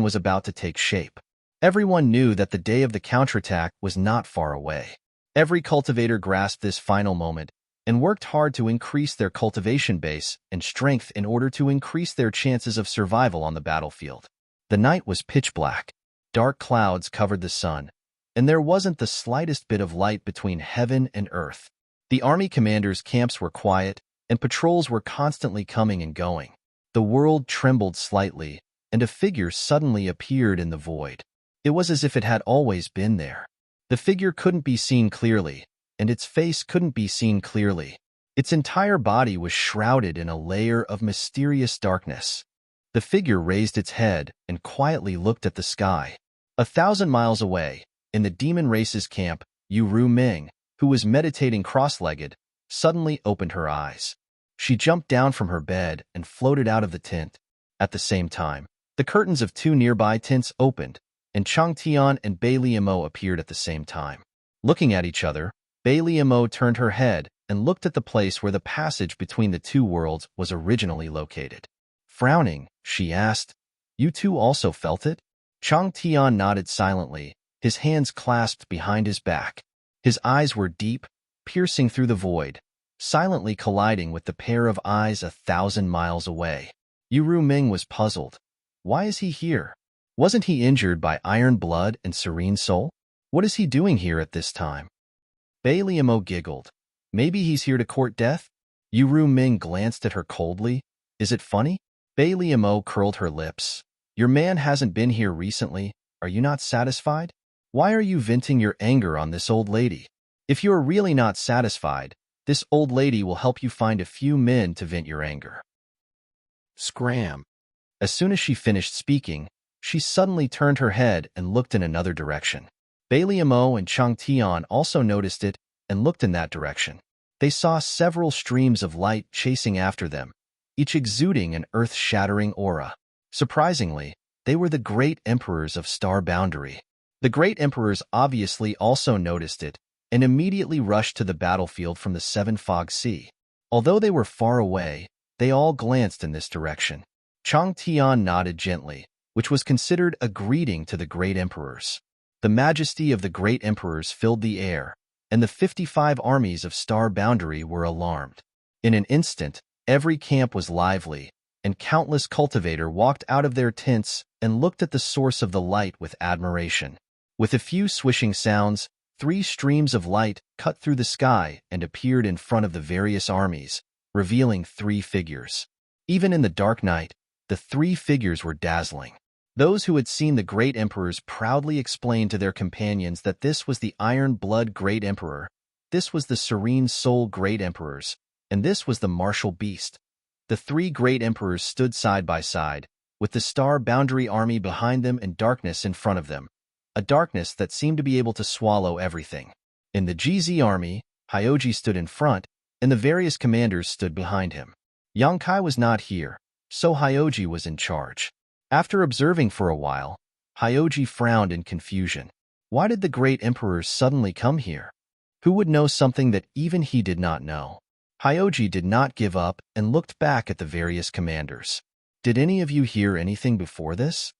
was about to take shape. Everyone knew that the day of the counterattack was not far away. Every cultivator grasped this final moment and worked hard to increase their cultivation base and strength in order to increase their chances of survival on the battlefield. The night was pitch black. Dark clouds covered the sun, and there wasn't the slightest bit of light between heaven and earth. The army commanders' camps were quiet, and patrols were constantly coming and going. The world trembled slightly, and a figure suddenly appeared in the void. It was as if it had always been there. The figure couldn't be seen clearly, and its face couldn't be seen clearly. Its entire body was shrouded in a layer of mysterious darkness. The figure raised its head and quietly looked at the sky. 1,000 miles away, in the demon race's camp, Yu Ming, who was meditating cross-legged, suddenly opened her eyes. She jumped down from her bed and floated out of the tent. At the same time, the curtains of two nearby tents opened, and Chang Tian and Bai Liamo appeared at the same time. Looking at each other, Bai Liamo turned her head and looked at the place where the passage between the two worlds was originally located. Frowning, she asked, "You two also felt it?" Chang Tian nodded silently, his hands clasped behind his back. His eyes were deep, piercing through the void, silently colliding with the pair of eyes 1,000 miles away. Yu Ming was puzzled. Why is he here? Wasn't he injured by iron blood and serene soul? What is he doing here at this time? Bai Liamo giggled. Maybe he's here to court death? Yu Ming glanced at her coldly. Is it funny? Bai Liamo curled her lips. Your man hasn't been here recently. Are you not satisfied? Why are you venting your anger on this old lady? If you are really not satisfied, this old lady will help you find a few men to vent your anger. Scram. As soon as she finished speaking, she suddenly turned her head and looked in another direction. Bai Liamo and Chang Tian also noticed it and looked in that direction. They saw several streams of light chasing after them, each exuding an earth-shattering aura. Surprisingly, they were the great emperors of Star Boundary. The great emperors obviously also noticed it and immediately rushed to the battlefield from the Seven Fog Sea. Although they were far away, they all glanced in this direction. Chang Tian nodded gently, which was considered a greeting to the great emperors. The majesty of the great emperors filled the air, and the 55 armies of Star Boundary were alarmed. In an instant, every camp was lively, and countless cultivators walked out of their tents and looked at the source of the light with admiration. With a few swishing sounds, 3 streams of light cut through the sky and appeared in front of the various armies, revealing 3 figures. Even in the dark night, the 3 figures were dazzling. Those who had seen the great emperors proudly explained to their companions that this was the Iron Blood Great Emperor, this was the Serene Soul Great Emperors, and this was the Martial Beast. The 3 great emperors stood side by side, with the Star Boundary army behind them and darkness in front of them, a darkness that seemed to be able to swallow everything. In the GZ army, Hyoji stood in front, and the various commanders stood behind him. Yang Kai was not here, so Hyoji was in charge. After observing for a while, Hyoji frowned in confusion. Why did the great emperors suddenly come here? Who would know something that even he did not know? Hyoji did not give up and looked back at the various commanders. Did any of you hear anything before this?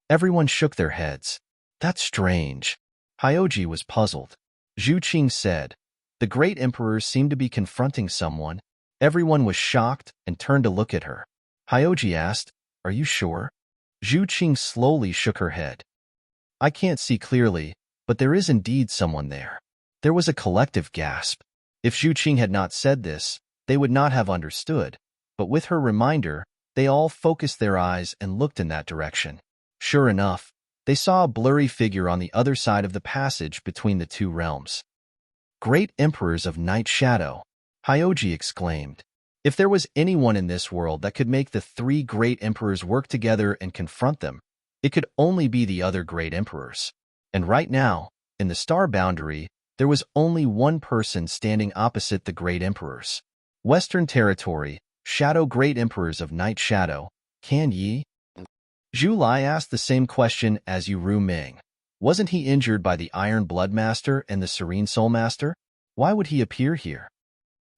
Everyone shook their heads. That's strange. Hyoji was puzzled. Zhu Qing said, the great emperors seemed to be confronting someone. Everyone was shocked and turned to look at her. Hyoji asked, are you sure? Zhu Qing slowly shook her head. I can't see clearly, but there is indeed someone there. There was a collective gasp. If Zhu Qing had not said this, they would not have understood, but with her reminder, They all focused their eyes and looked in that direction. Sure enough, they saw a blurry figure on the other side of the passage between the two realms. "Great Emperors of Night Shadow," Hyoji exclaimed. If there was anyone in this world that could make the three great emperors work together and confront them, it could only be the other great emperors. And right now, in the star boundary, there was only one person standing opposite the great emperors. Western Territory, Shadow Great Emperors of Night Shadow, Can Yi? Zhu Lai asked the same question as Yu Ming. Wasn't he injured by the Iron Blood Master and the Serene Soul Master? Why would he appear here?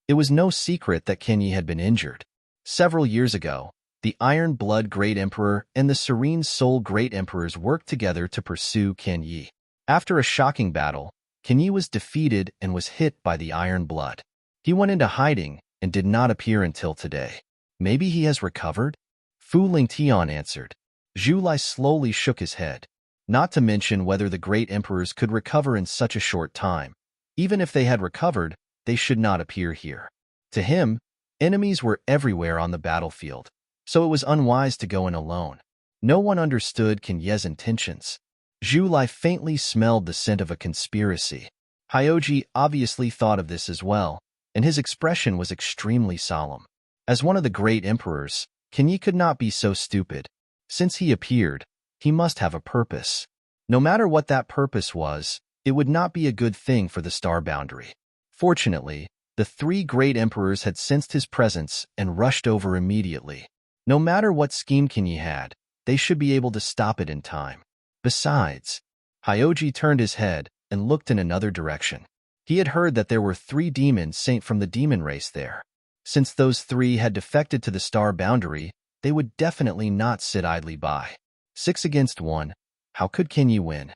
It was no secret that Can Yi had been injured. Several years ago, the Iron Blood Great Emperor and the Serene Soul Great Emperors worked together to pursue Can Yi. After a shocking battle, Can Yi was defeated and was hit by the Iron Blood. He went into hiding and did not appear until today. Maybe he has recovered? Fu Lingtian answered. Zhu Lai slowly shook his head. Not to mention whether the great emperors could recover in such a short time. Even if they had recovered, they should not appear here. To him, enemies were everywhere on the battlefield, so it was unwise to go in alone. No one understood Can Yi's intentions. Zhu Lai faintly smelled the scent of a conspiracy. Hyoji obviously thought of this as well, and his expression was extremely solemn. As one of the great emperors, Can Yi could not be so stupid. Since he appeared, he must have a purpose. No matter what that purpose was, it would not be a good thing for the star boundary. Fortunately, the three great emperors had sensed his presence and rushed over immediately. No matter what scheme Can Yi had, they should be able to stop it in time. Besides, Hyoji turned his head and looked in another direction. He had heard that there were 3 demons sent from the demon race there. Since those 3 had defected to the star boundary, they would definitely not sit idly by. 6 against 1. How could Can Yi win?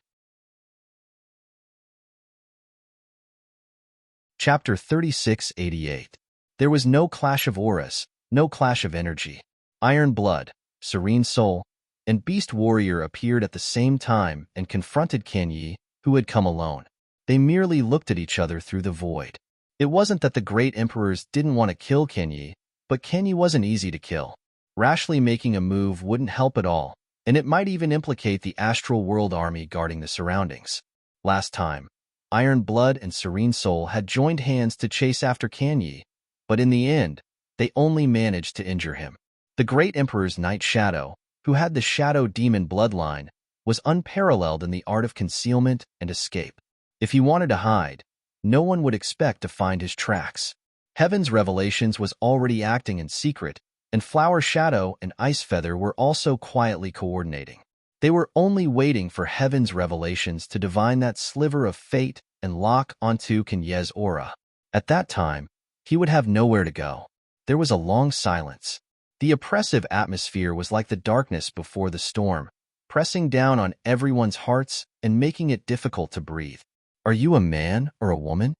Chapter 3688. There was no clash of auras, no clash of energy. Iron Blood, Serene Soul, and Beast Warrior appeared at the same time and confronted Can Yi, who had come alone. They merely looked at each other through the void. It wasn't that the great emperors didn't want to kill Can Yi, but Can Yi wasn't easy to kill. Rashly making a move wouldn't help at all, and it might even implicate the Astral World Army guarding the surroundings. Last time, Iron Blood and Serene Soul had joined hands to chase after Can Yi, but in the end, they only managed to injure him. The Great Emperor's Night Shadow, who had the Shadow Demon bloodline, was unparalleled in the art of concealment and escape. If he wanted to hide, no one would expect to find his tracks. Heaven's Revelations was already acting in secret, and Flower Shadow and Ice Feather were also quietly coordinating. They were only waiting for Heaven's Revelations to divine that sliver of fate and lock onto Can Yi's aura. At that time, he would have nowhere to go. There was a long silence. The oppressive atmosphere was like the darkness before the storm, pressing down on everyone's hearts and making it difficult to breathe. Are you a man or a woman?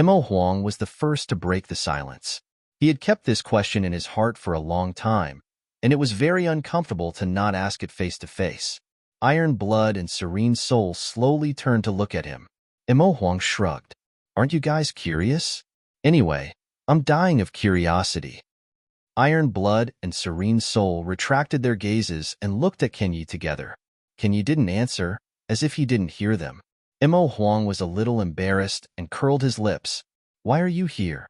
Mo Huang was the first to break the silence. He had kept this question in his heart for a long time, and it was very uncomfortable to not ask it face to face. Iron Blood and Serene Soul slowly turned to look at him. Mo Huang shrugged. Aren't you guys curious? Anyway, I'm dying of curiosity. Iron Blood and Serene Soul retracted their gazes and looked at Can Yi together. Can Yi didn't answer, as if he didn't hear them. Mo Huang was a little embarrassed and curled his lips. Why are you here?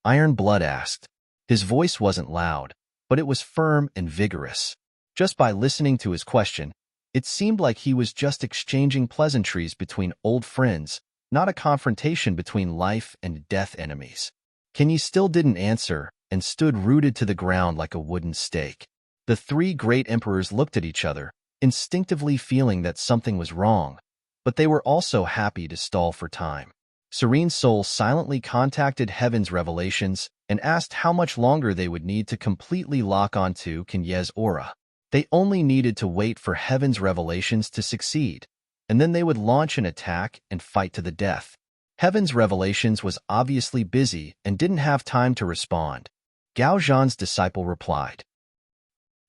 Iron Blood asked. His voice wasn't loud, but it was firm and vigorous. Just by listening to his question, it seemed like he was just exchanging pleasantries between old friends, not a confrontation between life and death enemies. Can Yi still didn't answer and stood rooted to the ground like a wooden stake. The 3 great emperors looked at each other, instinctively feeling that something was wrong, but they were also happy to stall for time. Serene Soul silently contacted Heaven's Revelations and asked how much longer they would need to completely lock onto Can Yi's aura. They only needed to wait for Heaven's Revelations to succeed, and then they would launch an attack and fight to the death. Heaven's Revelations was obviously busy and didn't have time to respond. Gao Zhan's disciple replied.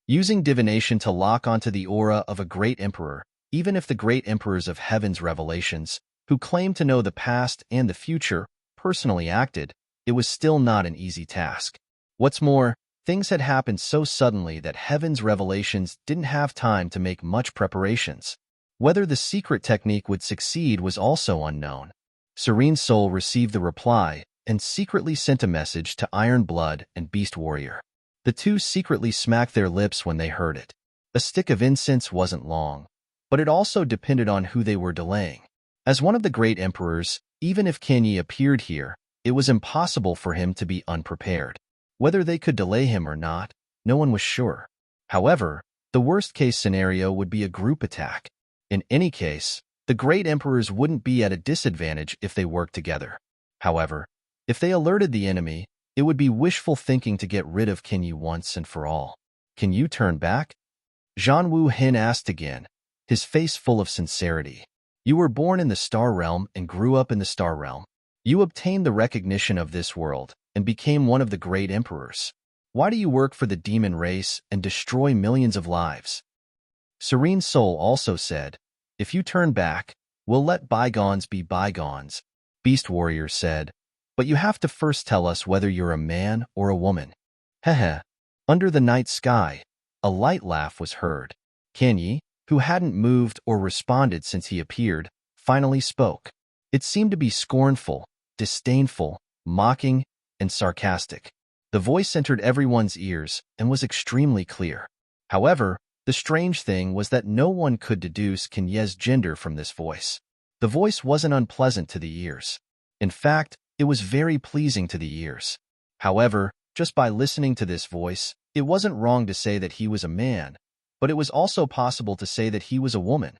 Using divination to lock onto the aura of a great emperor, even if the great emperors of Heaven's Revelations, who claimed to know the past and the future, personally acted, it was still not an easy task. What's more, Things had happened so suddenly that heaven's revelations didn't have time to make much preparations. Whether the secret technique would succeed was also unknown. Serene Soul received the reply and secretly sent a message to Iron Blood and Beast Warrior. The two secretly smacked their lips when they heard it. A stick of incense wasn't long, but it also depended on who they were delaying. As one of the great emperors, even if Kenyi appeared here, it was impossible for him to be unprepared. Whether they could delay him or not, no one was sure. However, the worst-case scenario would be a group attack. In any case, the great emperors wouldn't be at a disadvantage if they worked together. However, if they alerted the enemy, it would be wishful thinking to get rid of Kenyi once and for all. Can you turn back? Zhan Wu Hin asked again, his face full of sincerity. You were born in the Star Realm and grew up in the Star Realm. You obtained the recognition of this world and became one of the great emperors. Why do you work for the demon race and destroy millions of lives? Serene Soul also said, if you turn back, we'll let bygones be bygones. Beast Warrior said, but you have to first tell us whether you're a man or a woman. Heh. Under the night sky, a light laugh was heard. Kenyi, who hadn't moved or responded since he appeared, finally spoke. It seemed to be scornful, disdainful, mocking, and sarcastic. The voice entered everyone's ears and was extremely clear. However, the strange thing was that no one could deduce Kenyi's gender from this voice. The voice wasn't unpleasant to the ears. In fact, it was very pleasing to the ears. However, just by listening to this voice, it wasn't wrong to say that he was a man, but it was also possible to say that he was a woman.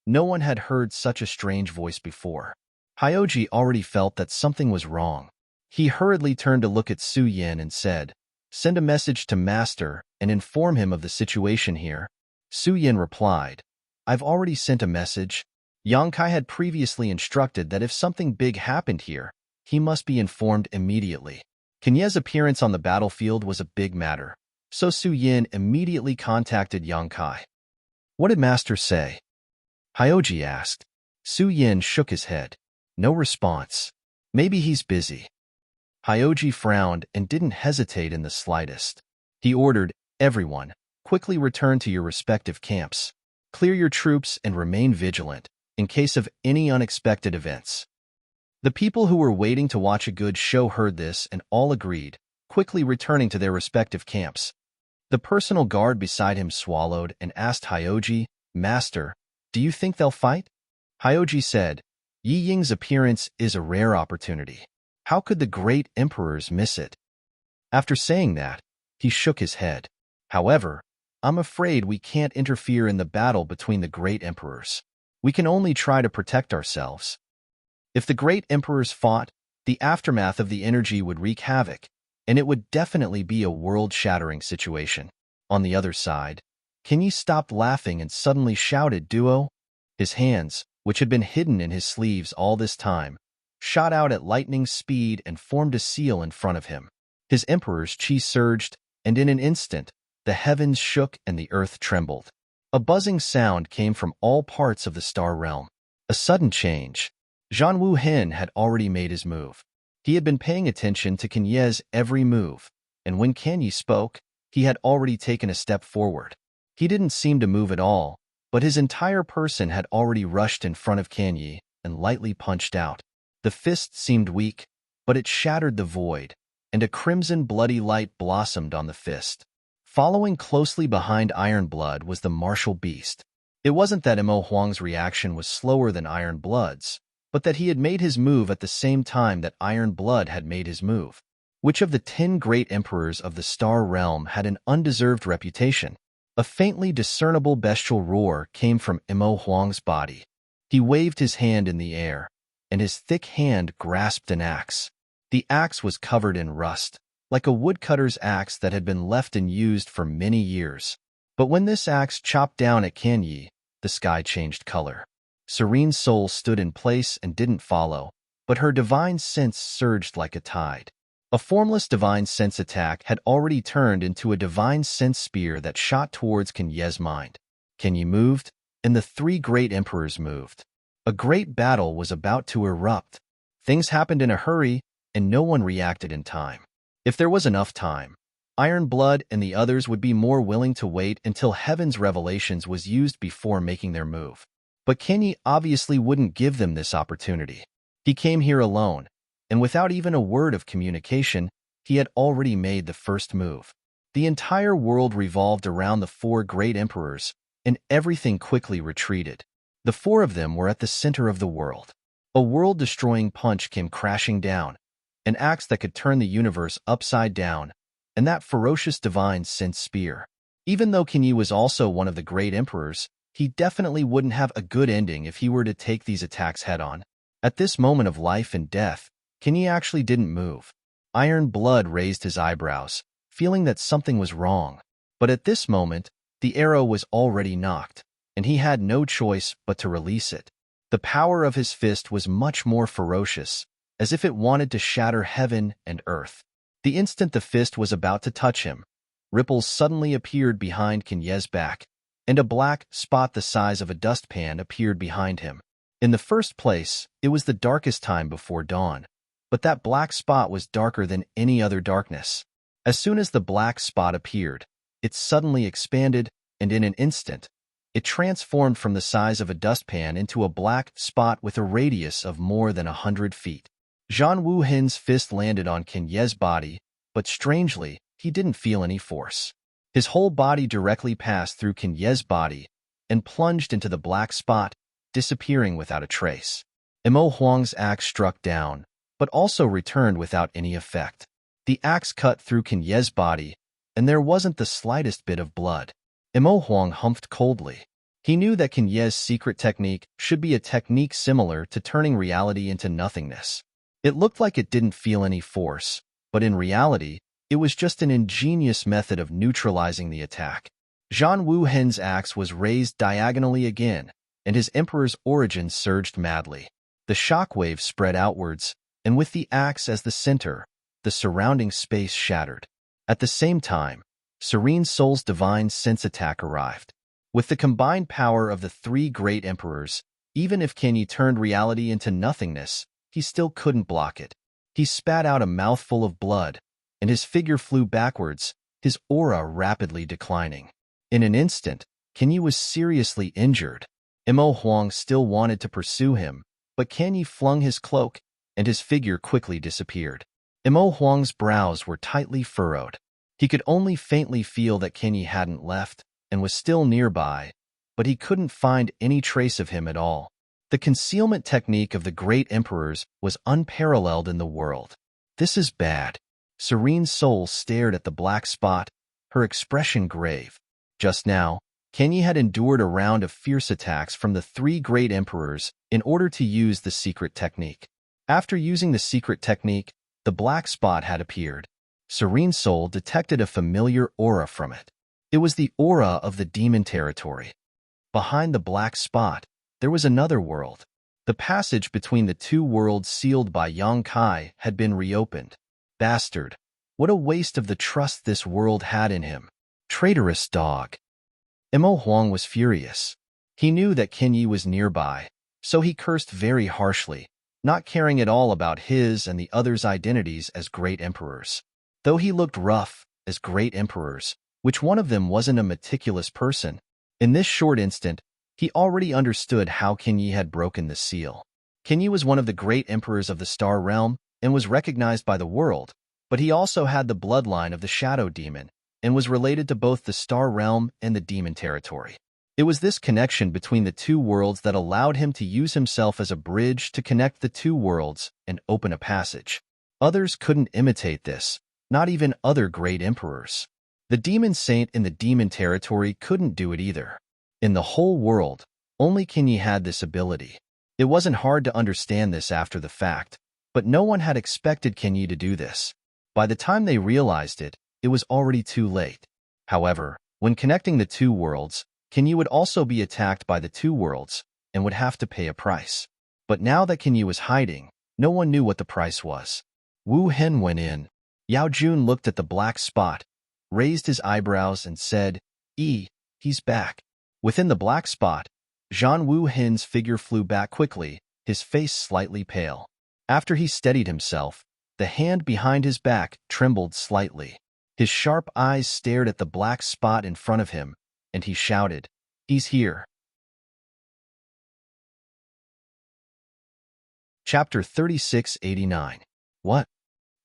No one had heard such a strange voice before. Hyoji already felt that something was wrong. He hurriedly turned to look at Su Yin and said, send a message to Master and inform him of the situation here. Su Yin replied, I've already sent a message. Yang Kai had previously instructed that if something big happened here, he must be informed immediately. Kenyi's appearance on the battlefield was a big matter, so Su Yin immediately contacted Yang Kai. What did Master say? Hyoji asked. Su Yin shook his head. No response. Maybe he's busy. Hyoji frowned and didn't hesitate in the slightest. He ordered, everyone, quickly return to your respective camps. Clear your troops and remain vigilant, in case of any unexpected events. The people who were waiting to watch a good show heard this and all agreed, quickly returning to their respective camps. The personal guard beside him swallowed and asked Hyoji, Master, do you think they'll fight? Hyoji said, Yi Ying's appearance is a rare opportunity. How could the great emperors miss it? After saying that, he shook his head. However, I'm afraid we can't interfere in the battle between the great emperors. We can only try to protect ourselves. If the great emperors fought, the aftermath of the energy would wreak havoc, and it would definitely be a world-shattering situation. On the other side, Kenyi stopped laughing and suddenly shouted, Duo! His hands, which had been hidden in his sleeves all this time, shot out at lightning speed and formed a seal in front of him. His emperor's chi surged, and in an instant, the heavens shook and the earth trembled. A buzzing sound came from all parts of the star realm. A sudden change. Zhan Wu Hin had already made his move. He had been paying attention to Kenyi's every move, and when Kenyi spoke, he had already taken a step forward. He didn't seem to move at all, but his entire person had already rushed in front of Kenyi and lightly punched out. The fist seemed weak, but it shattered the void, and a crimson bloody light blossomed on the fist. Following closely behind Iron Blood was the martial beast. It wasn't that Mo Huang's reaction was slower than Iron Blood's, but that he had made his move at the same time that Iron Blood had made his move. Which of the 10 great emperors of the Star Realm had an undeserved reputation? A faintly discernible bestial roar came from Mo Huang's body. He waved his hand in the air, and his thick hand grasped an axe. The axe was covered in rust, like a woodcutter's axe that had been left unused for many years. But when this axe chopped down at Kenyi, the sky changed color. Serene Soul stood in place and didn't follow, but her divine sense surged like a tide. A formless divine sense attack had already turned into a divine sense spear that shot towards Kenyi's mind. Kenyi moved, and the 3 great emperors moved. A great battle was about to erupt. Things happened in a hurry, and no one reacted in time. If there was enough time, Iron Blood and the others would be more willing to wait until Heaven's Revelations was used before making their move. But Kenyi obviously wouldn't give them this opportunity. He came here alone, and without even a word of communication, he had already made the first move. The entire world revolved around the four great emperors, and everything quickly retreated. The four of them were at the center of the world. A world-destroying punch came crashing down, an axe that could turn the universe upside down, and that ferocious divine sense spear. Even though Kenyi was also one of the great emperors, he definitely wouldn't have a good ending if he were to take these attacks head-on. At this moment of life and death, Kenyi actually didn't move. Iron Blood raised his eyebrows, feeling that something was wrong. But at this moment, the arrow was already knocked, and he had no choice but to release it. The power of his fist was much more ferocious, as if it wanted to shatter heaven and earth. The instant the fist was about to touch him, ripples suddenly appeared behind Kenyi's back, and a black spot the size of a dustpan appeared behind him. In the first place, it was the darkest time before dawn, but that black spot was darker than any other darkness. As soon as the black spot appeared, it suddenly expanded, and in an instant, it transformed from the size of a dustpan into a black spot with a radius of more than 100 feet. Zhang Wuhen's fist landed on Kenyi's body, but strangely, he didn't feel any force. His whole body directly passed through Kenyi's body and plunged into the black spot, disappearing without a trace. Emo Huang's axe struck down, but also returned without any effect. The axe cut through Kenyi's body, and there wasn't the slightest bit of blood. Emo Huang humphed coldly. He knew that Kenyi's secret technique should be a technique similar to turning reality into nothingness. It looked like it didn't feel any force, but in reality, it was just an ingenious method of neutralizing the attack. Zhang Wuhen's axe was raised diagonally again, and his emperor's origin surged madly. The shockwave spread outwards, and with the axe as the center, the surrounding space shattered. At the same time, Serene Soul's divine sense attack arrived. With the combined power of the three great emperors, even if Kenyi turned reality into nothingness, he still couldn't block it. He spat out a mouthful of blood, and his figure flew backwards, his aura rapidly declining. In an instant, Kenyi was seriously injured. Emo Huang still wanted to pursue him, but Kenyi flung his cloak, and his figure quickly disappeared. Emo Huang's brows were tightly furrowed. He could only faintly feel that Kenyi hadn't left and was still nearby, but he couldn't find any trace of him at all. The concealment technique of the great emperors was unparalleled in the world. This is bad. Serene Soul stared at the black spot, her expression grave. Just now, Kenyi had endured a round of fierce attacks from the three great emperors in order to use the secret technique. After using the secret technique, the black spot had appeared. Serene Soul detected a familiar aura from it. It was the aura of the demon territory. Behind the black spot, there was another world. The passage between the two worlds sealed by Yang Kai had been reopened. Bastard! What a waste of the trust this world had in him. Traitorous dog. Emo Huang was furious. He knew that Kenyi was nearby, so he cursed very harshly, not caring at all about his and the others' identities as great emperors. Though he looked rough as great emperors, which one of them wasn't a meticulous person? In this short instant, he already understood how Kenyi had broken the seal. Kenyi was one of the great emperors of the Star Realm and was recognized by the world, but he also had the bloodline of the Shadow Demon and was related to both the Star Realm and the Demon Territory. It was this connection between the two worlds that allowed him to use himself as a bridge to connect the two worlds and open a passage. Others couldn't imitate this, not even other great emperors. The Demon Saint in the Demon Territory couldn't do it either. In the whole world, only Kenyi had this ability. It wasn't hard to understand this after the fact, but no one had expected Kenyi to do this. By the time they realized it, it was already too late. However, when connecting the two worlds, Kenyi would also be attacked by the two worlds and would have to pay a price. But now that Kenyi was hiding, no one knew what the price was. Wu Hen went in. Yao Jun looked at the black spot, raised his eyebrows and said, he's back. Within the black spot, Zhang Wu Hen's figure flew back quickly, his face slightly pale. After he steadied himself, the hand behind his back trembled slightly. His sharp eyes stared at the black spot in front of him, and he shouted, "He's here." Chapter 3689. What?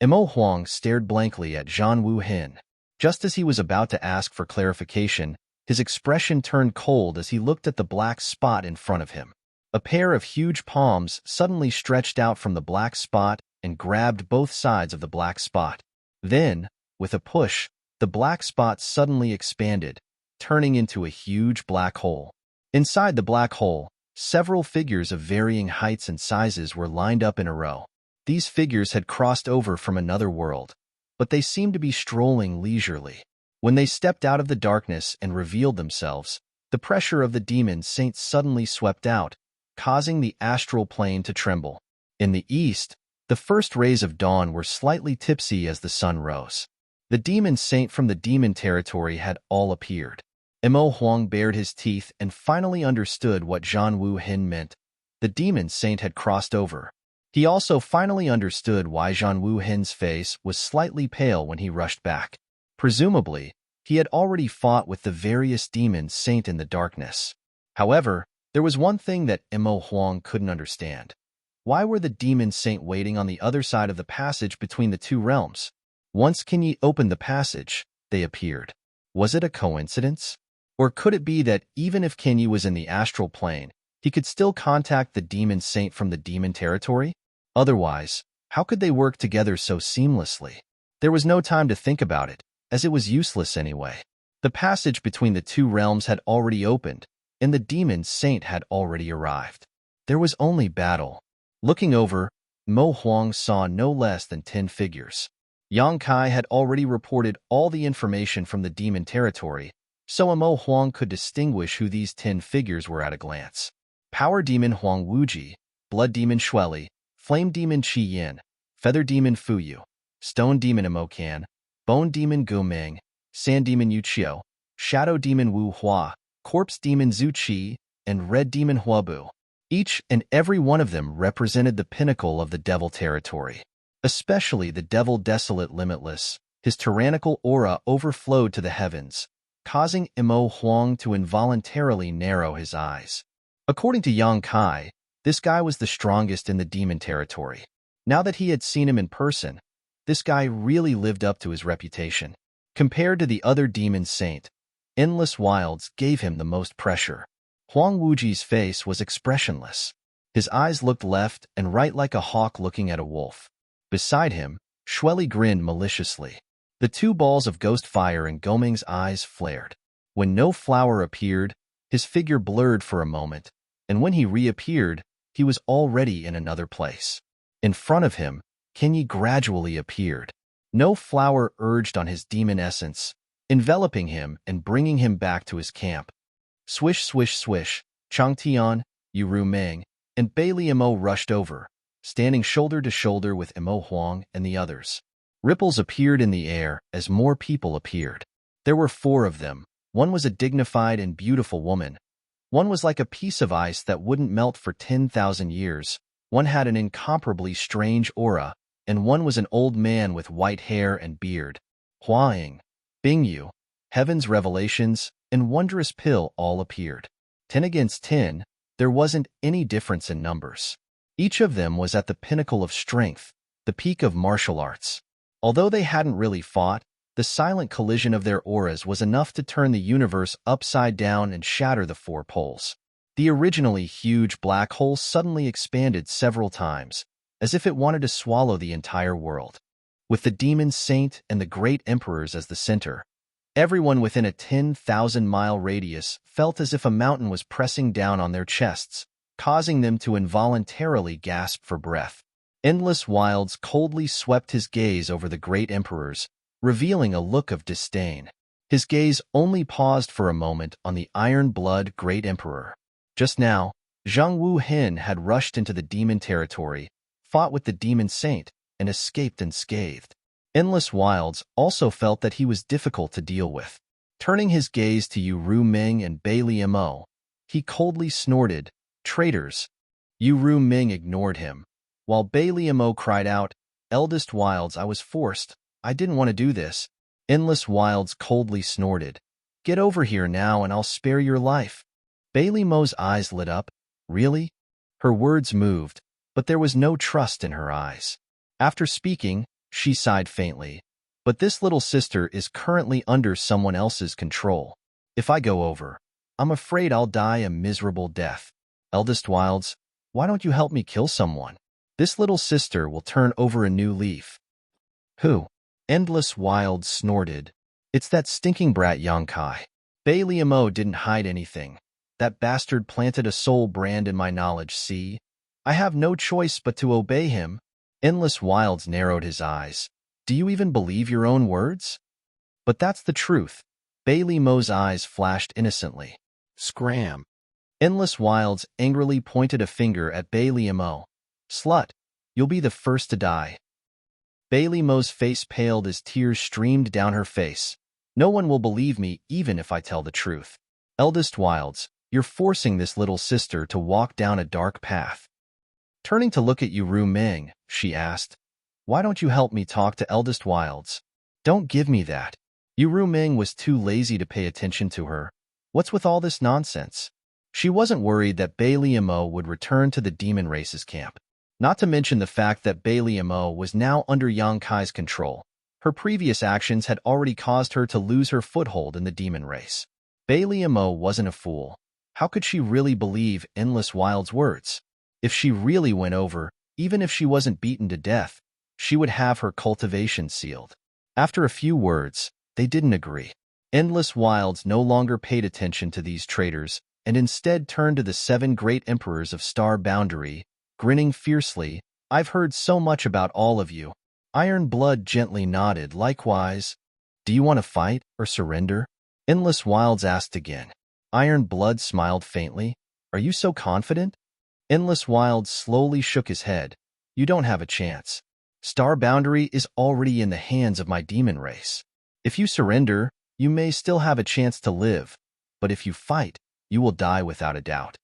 Mo Huang stared blankly at Zhang Wu Hin. Just as he was about to ask for clarification, his expression turned cold as he looked at the black spot in front of him. A pair of huge palms suddenly stretched out from the black spot and grabbed both sides of the black spot. Then, with a push, the black spot suddenly expanded, turning into a huge black hole. Inside the black hole, several figures of varying heights and sizes were lined up in a row. These figures had crossed over from another world, but they seemed to be strolling leisurely. When they stepped out of the darkness and revealed themselves, the pressure of the demon saint suddenly swept out, causing the astral plane to tremble. In the east, the first rays of dawn were slightly tipsy as the sun rose. The demon saint from the demon territory had all appeared. Mo Huang bared his teeth and finally understood what Zhang Wu Hin meant. The demon saint had crossed over. He also finally understood why Zhang Wu Hin's face was slightly pale when he rushed back. Presumably, he had already fought with the various demon saint in the darkness. However, there was one thing that Mo Huang couldn't understand. Why were the demon saint waiting on the other side of the passage between the two realms? Once Kenyi opened the passage, they appeared. Was it a coincidence? Or could it be that even if Kenyi was in the astral plane, he could still contact the demon saint from the demon territory? Otherwise, how could they work together so seamlessly? There was no time to think about it, as it was useless anyway. The passage between the two realms had already opened, and the demon saint had already arrived. There was only battle. Looking over, Mo Huang saw no less than 10 figures. Yang Kai had already reported all the information from the demon territory, so Mo Huang could distinguish who these 10 figures were at a glance. Power Demon Huang Wuji, Blood Demon Shueli, Flame Demon Qi Yin, Feather Demon Fuyu, Stone Demon Imokan, Bone Demon Gu Ming, Sand Demon Yu Qiu, Shadow Demon Wu Hua, Corpse Demon Zhu Qi, and Red Demon Huabu. Each and every one of them represented the pinnacle of the devil territory. Especially the devil Desolate Limitless, his tyrannical aura overflowed to the heavens, causing Mo Huang to involuntarily narrow his eyes. According to Yang Kai, this guy was the strongest in the demon territory. Now that he had seen him in person, this guy really lived up to his reputation. Compared to the other demon saint, Endless Wilds gave him the most pressure. Huang Wuji's face was expressionless. His eyes looked left and right like a hawk looking at a wolf. Beside him, Shueli grinned maliciously. The two balls of ghost fire in Goming's eyes flared. When no flower appeared, his figure blurred for a moment, and when he reappeared, he was already in another place. In front of him, Kenyi gradually appeared. No flower urged on his demon essence, enveloping him and bringing him back to his camp. Swish, swish, swish, Chang Tian, Yuru Meng, and Bai Liamo rushed over, standing shoulder to shoulder with Mo Huang and the others. Ripples appeared in the air as more people appeared. There were 4 of them. One was a dignified and beautiful woman. One was like a piece of ice that wouldn't melt for 10,000 years. One had an incomparably strange aura, and one was an old man with white hair and beard. Huaing, Bingyu, Heaven's Revelations, and Wondrous Pill all appeared. 10 against 10, there wasn't any difference in numbers. Each of them was at the pinnacle of strength, the peak of martial arts. Although they hadn't really fought, the silent collision of their auras was enough to turn the universe upside down and shatter the 4 poles. The originally huge black hole suddenly expanded several times, as if it wanted to swallow the entire world. With the demon saint and the great emperors as the center, everyone within a 10,000-mile radius felt as if a mountain was pressing down on their chests, causing them to involuntarily gasp for breath. Endless Wilds coldly swept his gaze over the great emperors, revealing a look of disdain. His gaze only paused for a moment on the iron-blood great emperor. Just now, Zhang Wu Hin had rushed into the demon territory, fought with the demon saint, and escaped unscathed. Endless Wilds also felt that he was difficult to deal with. Turning his gaze to Yu Ru Ming and Bai Liamo, he coldly snorted, "Traitors!" Yu Ru Ming ignored him, while Bai Liamo cried out, "Eldest Wilds, I was forced. I didn't want to do this." Endless Wilds coldly snorted. Get over here now and I'll spare your life. Bailey Mo's eyes lit up. Really? Her words moved, but there was no trust in her eyes. After speaking, she sighed faintly. But this little sister is currently under someone else's control. If I go over, I'm afraid I'll die a miserable death. Eldest Wilds, why don't you help me kill someone? This little sister will turn over a new leaf. Who? Endless Wilds snorted. It's that stinking brat Yonkai. Bailey Mo didn't hide anything. That bastard planted a soul brand in my knowledge, see? I have no choice but to obey him. Endless Wilds narrowed his eyes. Do you even believe your own words? But that's the truth. Bailey Mo's eyes flashed innocently. Scram. Endless Wilds angrily pointed a finger at Bailey Mo. Slut, you'll be the first to die. Bailey Mo's face paled as tears streamed down her face. No one will believe me even if I tell the truth. Eldest Wilds, you're forcing this little sister to walk down a dark path. Turning to look at Ru Ming, she asked, why don't you help me talk to Eldest Wilds? Don't give me that. Ru Ming was too lazy to pay attention to her. What's with all this nonsense? She wasn't worried that Bailey Mo would return to the demon race's camp. Not to mention the fact that Bailey Mo was now under Yang Kai's control. Her previous actions had already caused her to lose her foothold in the demon race. Bailey Mo wasn't a fool. How could she really believe Endless Wilds' words? If she really went over, even if she wasn't beaten to death, she would have her cultivation sealed. After a few words, they didn't agree. Endless Wilds no longer paid attention to these traitors and instead turned to the 7 great emperors of Star Boundary, grinning fiercely. I've heard so much about all of you. Iron Blood gently nodded. Likewise. Do you want to fight or surrender? Endless Wilds asked again. Iron Blood smiled faintly. Are you so confident? Endless Wilds slowly shook his head. You don't have a chance. Star Boundary is already in the hands of my demon race. If you surrender, you may still have a chance to live, but if you fight, you will die without a doubt.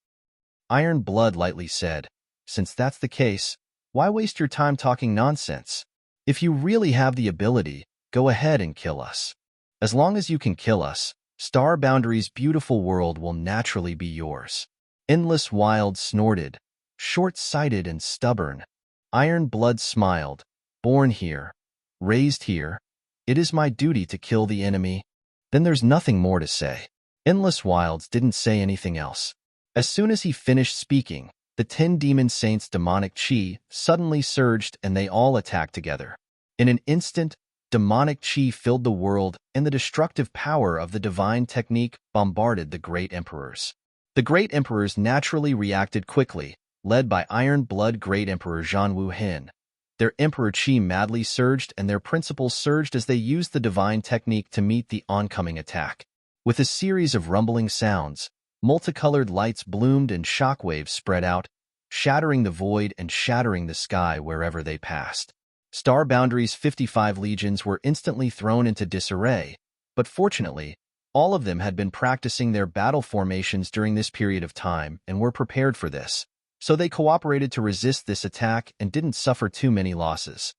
Iron Blood lightly said, since that's the case, why waste your time talking nonsense? If you really have the ability, go ahead and kill us. As long as you can kill us, Star Boundary's beautiful world will naturally be yours. Endless Wilds snorted, short-sighted and stubborn. Iron Blood smiled. Born here, raised here, it is my duty to kill the enemy. Then there's nothing more to say. Endless Wilds didn't say anything else. As soon as he finished speaking, the 10 demon saints' demonic chi suddenly surged and they all attacked together. In an instant, demonic chi filled the world and the destructive power of the divine technique bombarded the great emperors. The great emperors naturally reacted quickly, led by Iron Blood Great Emperor Zhan Wu Hin. Their emperor chi madly surged and their principles surged as they used the divine technique to meet the oncoming attack. With a series of rumbling sounds, multicolored lights bloomed and shockwaves spread out, shattering the void and shattering the sky wherever they passed. Star Boundary's 55 legions were instantly thrown into disarray, but fortunately, all of them had been practicing their battle formations during this period of time and were prepared for this, so they cooperated to resist this attack and didn't suffer too many losses.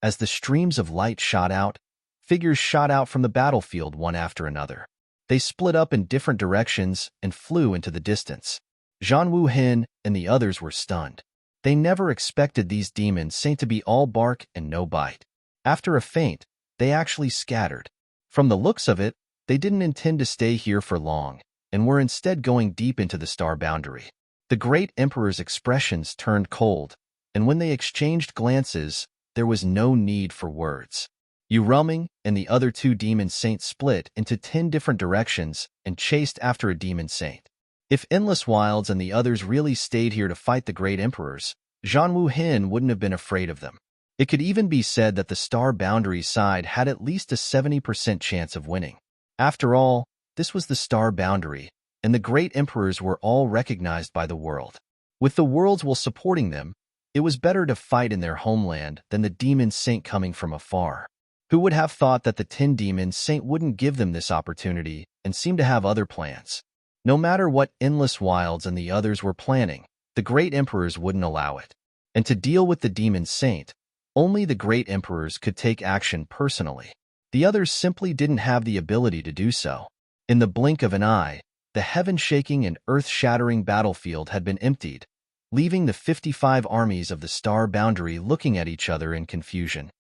As the streams of light shot out, figures shot out from the battlefield one after another. They split up in different directions and flew into the distance. Zhan Wu Hin and the others were stunned. They never expected these demons saint to be all bark and no bite. After a feint, they actually scattered. From the looks of it, they didn't intend to stay here for long, and were instead going deep into the Star Boundary. The great emperor's expressions turned cold, and when they exchanged glances, there was no need for words. Ru Ming and the other 2 demon saints split into 10 different directions and chased after a demon saint. If Endless Wilds and the others really stayed here to fight the great emperors, Zhan Wu Hin wouldn't have been afraid of them. It could even be said that the Star Boundary side had at least a 70% chance of winning. After all, this was the Star Boundary, and the great emperors were all recognized by the world. With the worlds will supporting them, it was better to fight in their homeland than the demon saint coming from afar. Who would have thought that the 10 demon saint wouldn't give them this opportunity and seemed to have other plans? No matter what Endless Wilds and the others were planning, the great emperors wouldn't allow it. And to deal with the demon saint, only the great emperors could take action personally. The others simply didn't have the ability to do so. In the blink of an eye, the heaven-shaking and earth-shattering battlefield had been emptied, leaving the 55 armies of the star boundary looking at each other in confusion.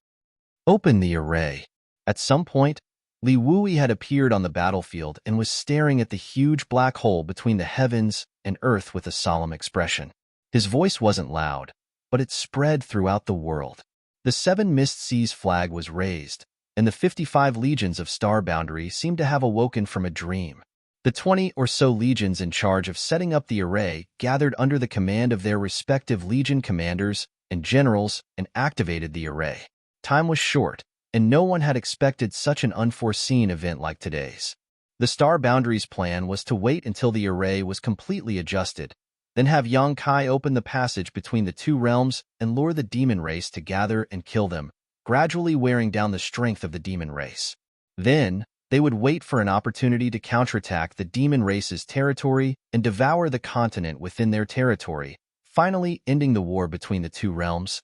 Open the array. At some point, Li Wui had appeared on the battlefield and was staring at the huge black hole between the heavens and earth with a solemn expression. His voice wasn't loud, but it spread throughout the world. The 7 Mist Seas flag was raised, and the 55 legions of Star Boundary seemed to have awoken from a dream. The 20 or so legions in charge of setting up the array gathered under the command of their respective legion commanders and generals and activated the array. Time was short, and no one had expected such an unforeseen event like today's. The Star Boundary's plan was to wait until the array was completely adjusted, then have Yang Kai open the passage between the 2 realms and lure the demon race to gather and kill them, gradually wearing down the strength of the demon race. Then, they would wait for an opportunity to counterattack the demon race's territory and devour the continent within their territory, finally ending the war between the 2 realms.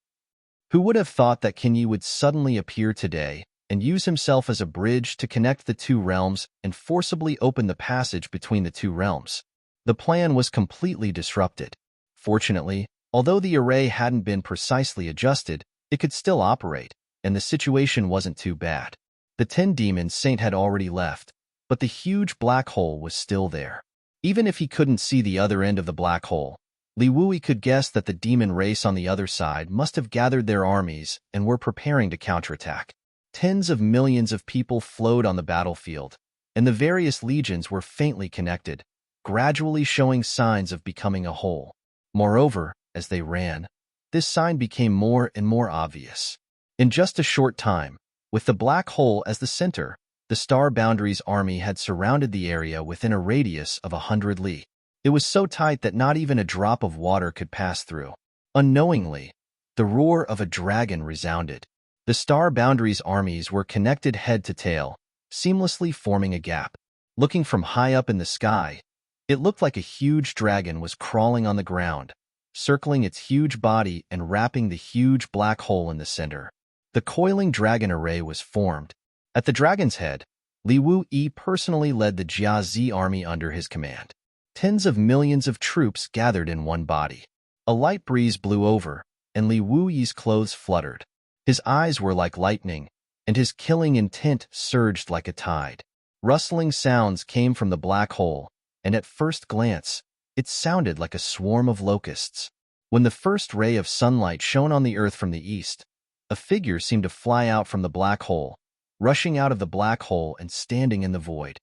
Who would have thought that Qin Yi would suddenly appear today and use himself as a bridge to connect the 2 realms and forcibly open the passage between the 2 realms? The plan was completely disrupted. Fortunately, although the array hadn't been precisely adjusted, it could still operate, and the situation wasn't too bad. The 10 demons Saint had already left, but the huge black hole was still there. Even if he couldn't see the other end of the black hole, Li Wui could guess that the demon race on the other side must have gathered their armies and were preparing to counterattack. Tens of millions of people flowed on the battlefield, and the various legions were faintly connected, gradually showing signs of becoming a whole. Moreover, as they ran, this sign became more and more obvious. In just a short time, with the black hole as the center, the Star Boundary's army had surrounded the area within a radius of 100 li. It was so tight that not even a drop of water could pass through. Unknowingly, the roar of a dragon resounded. The Star Boundary's armies were connected head to tail, seamlessly forming a gap. Looking from high up in the sky, it looked like a huge dragon was crawling on the ground, circling its huge body and wrapping the huge black hole in the center. The coiling dragon array was formed. At the dragon's head, Li Wui personally led the Jiazi army under his command. Tens of millions of troops gathered in one body. A light breeze blew over, and Li Wui's clothes fluttered. His eyes were like lightning, and his killing intent surged like a tide. Rustling sounds came from the black hole, and at first glance, it sounded like a swarm of locusts. When the first ray of sunlight shone on the earth from the east, a figure seemed to fly out from the black hole, rushing out of the black hole and standing in the void.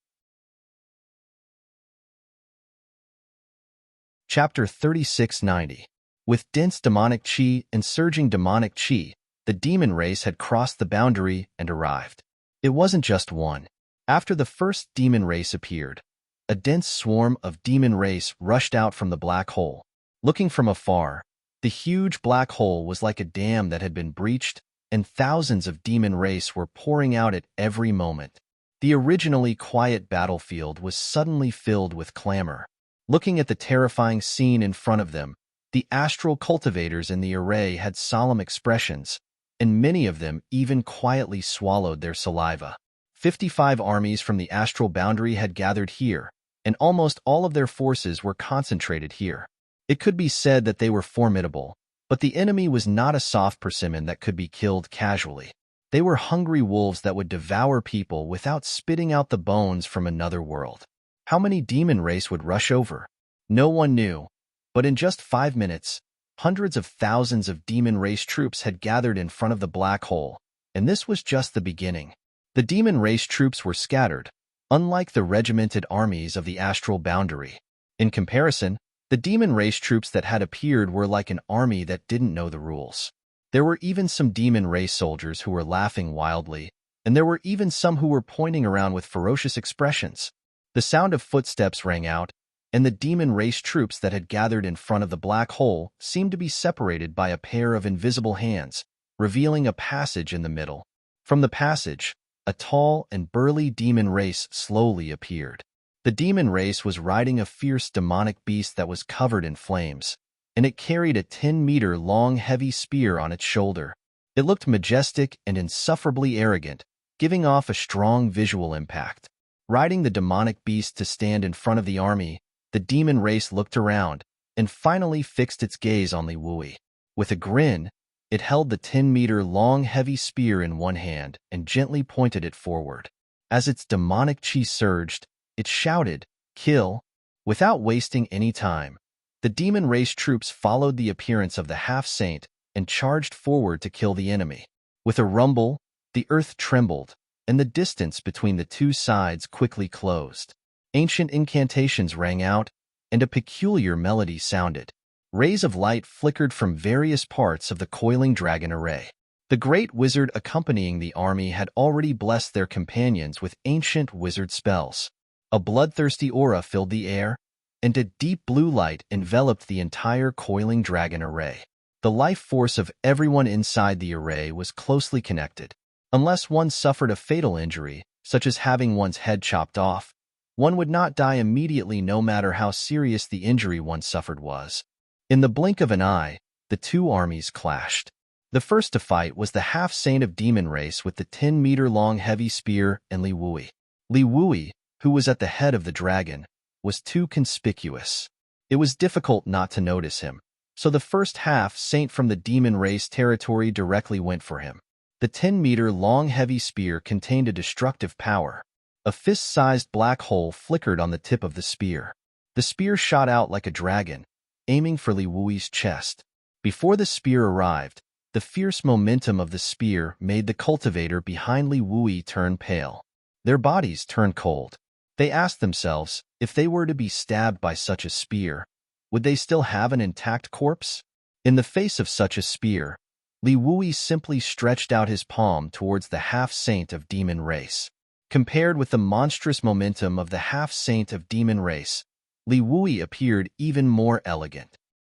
Chapter 3690. With dense demonic qi and surging demonic qi, the demon race had crossed the boundary and arrived. It wasn't just one. After the first demon race appeared, a dense swarm of demon race rushed out from the black hole. Looking from afar, the huge black hole was like a dam that had been breached, and thousands of demon race were pouring out at every moment. The originally quiet battlefield was suddenly filled with clamor. Looking at the terrifying scene in front of them, the astral cultivators in the array had solemn expressions, and many of them even quietly swallowed their saliva. 55 armies from the astral boundary had gathered here, and almost all of their forces were concentrated here. It could be said that they were formidable, but the enemy was not a soft persimmon that could be killed casually. They were hungry wolves that would devour people without spitting out the bones from another world. How many demon race would rush over? No one knew, but in just 5 minutes, hundreds of thousands of demon race troops had gathered in front of the black hole, and this was just the beginning. The demon race troops were scattered, unlike the regimented armies of the astral boundary. In comparison, the demon race troops that had appeared were like an army that didn't know the rules. There were even some demon race soldiers who were laughing wildly, and there were even some who were pointing around with ferocious expressions. The sound of footsteps rang out, and the demon race troops that had gathered in front of the black hole seemed to be separated by a pair of invisible hands, revealing a passage in the middle. From the passage, a tall and burly demon race slowly appeared. The demon race was riding a fierce demonic beast that was covered in flames, and it carried a 10-meter-long heavy spear on its shoulder. It looked majestic and insufferably arrogant, giving off a strong visual impact. Riding the demonic beast to stand in front of the army, the demon race looked around and finally fixed its gaze on Li Wui. With a grin, it held the 10-meter-long heavy spear in one hand and gently pointed it forward. As its demonic chi surged, it shouted, "Kill!" Without wasting any time, the demon race troops followed the appearance of the half-saint and charged forward to kill the enemy. With a rumble, the earth trembled, and the distance between the two sides quickly closed. Ancient incantations rang out, and a peculiar melody sounded. Rays of light flickered from various parts of the coiling dragon array. The great wizard accompanying the army had already blessed their companions with ancient wizard spells. A bloodthirsty aura filled the air, and a deep blue light enveloped the entire coiling dragon array. The life force of everyone inside the array was closely connected. Unless one suffered a fatal injury, such as having one's head chopped off, one would not die immediately no matter how serious the injury one suffered was. In the blink of an eye, the two armies clashed. The first to fight was the half-saint of demon race with the 10-meter-long heavy spear and Li Wui. Li Wui, who was at the head of the dragon, was too conspicuous. It was difficult not to notice him, so the first half-saint from the demon race territory directly went for him. The 10-meter-long heavy spear contained a destructive power. A fist-sized black hole flickered on the tip of the spear. The spear shot out like a dragon, aiming for Li Wui's chest. Before the spear arrived, the fierce momentum of the spear made the cultivator behind Li Wui turn pale. Their bodies turned cold. They asked themselves, if they were to be stabbed by such a spear, would they still have an intact corpse? In the face of such a spear, Li Wui simply stretched out his palm towards the half-saint of demon race. Compared with the monstrous momentum of the half-saint of demon race, Li Wui appeared even more elegant.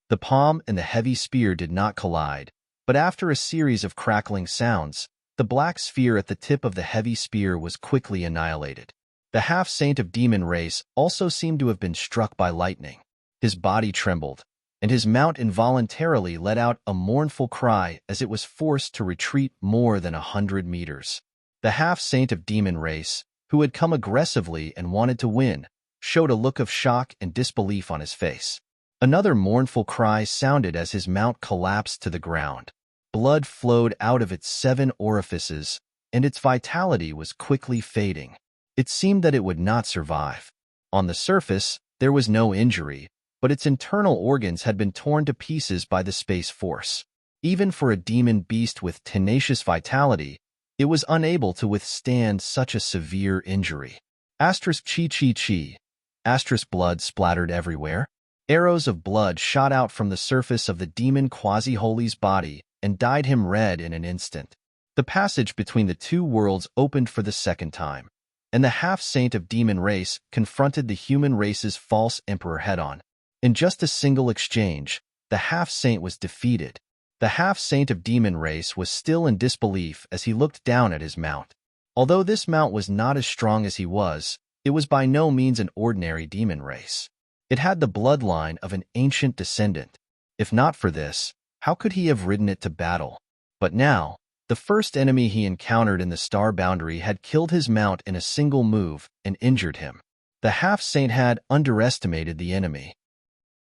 The palm and the heavy spear did not collide, but after a series of crackling sounds, the black sphere at the tip of the heavy spear was quickly annihilated. The half-saint of demon race also seemed to have been struck by lightning. His body trembled, and his mount involuntarily let out a mournful cry as it was forced to retreat more than 100 meters. The half-saint of demon race, who had come aggressively and wanted to win, showed a look of shock and disbelief on his face. Another mournful cry sounded as his mount collapsed to the ground. Blood flowed out of its 7 orifices, and its vitality was quickly fading. It seemed that it would not survive. On the surface, there was no injury, but its internal organs had been torn to pieces by the space force. Even for a demon beast with tenacious vitality, it was unable to withstand such a severe injury. Asterisk chi chi chi. Asterisk blood splattered everywhere. Arrows of blood shot out from the surface of the demon quasi-holy's body and dyed him red in an instant. The passage between the two worlds opened for the second time, and the half-saint of demon race confronted the human race's false emperor head-on. In just a single exchange, the half-saint was defeated. The half-saint of demon race was still in disbelief as he looked down at his mount. Although this mount was not as strong as he was, it was by no means an ordinary demon race. It had the bloodline of an ancient descendant. If not for this, how could he have ridden it to battle? But now, the first enemy he encountered in the star boundary had killed his mount in a single move and injured him. The half-saint had underestimated the enemy.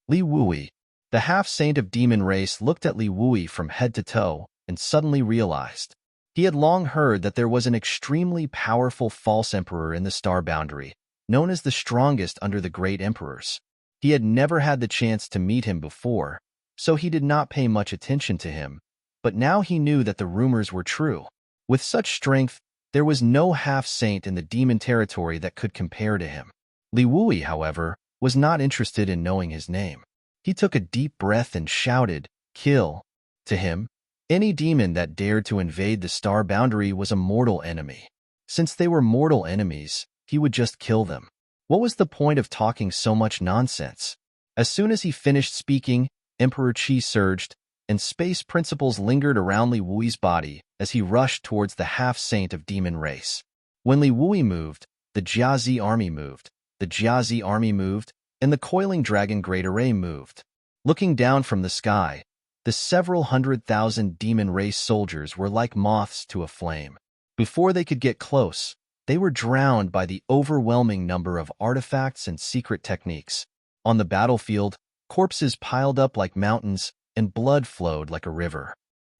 Li Wui. The half-saint of demon race looked at Li Wui from head to toe and suddenly realized. He had long heard that there was an extremely powerful false emperor in the star boundary, known as the strongest under the great emperors. He had never had the chance to meet him before, so he did not pay much attention to him, but now he knew that the rumors were true. With such strength, there was no half-saint in the demon territory that could compare to him. Li Wui, however, was not interested in knowing his name. He took a deep breath and shouted, "Kill!" To him, any demon that dared to invade the star boundary was a mortal enemy. Since they were mortal enemies, he would just kill them. What was the point of talking so much nonsense? As soon as he finished speaking, Emperor Qi surged, and space principles lingered around Li Wui's body as he rushed towards the half-saint of demon race. When Li Wui moved, the Jiazi army moved, the Jiazi army moved, and the coiling dragon great array moved. Looking down from the sky, the several 100,000 demon race soldiers were like moths to a flame. Before they could get close, they were drowned by the overwhelming number of artifacts and secret techniques. On the battlefield, corpses piled up like mountains and blood flowed like a river.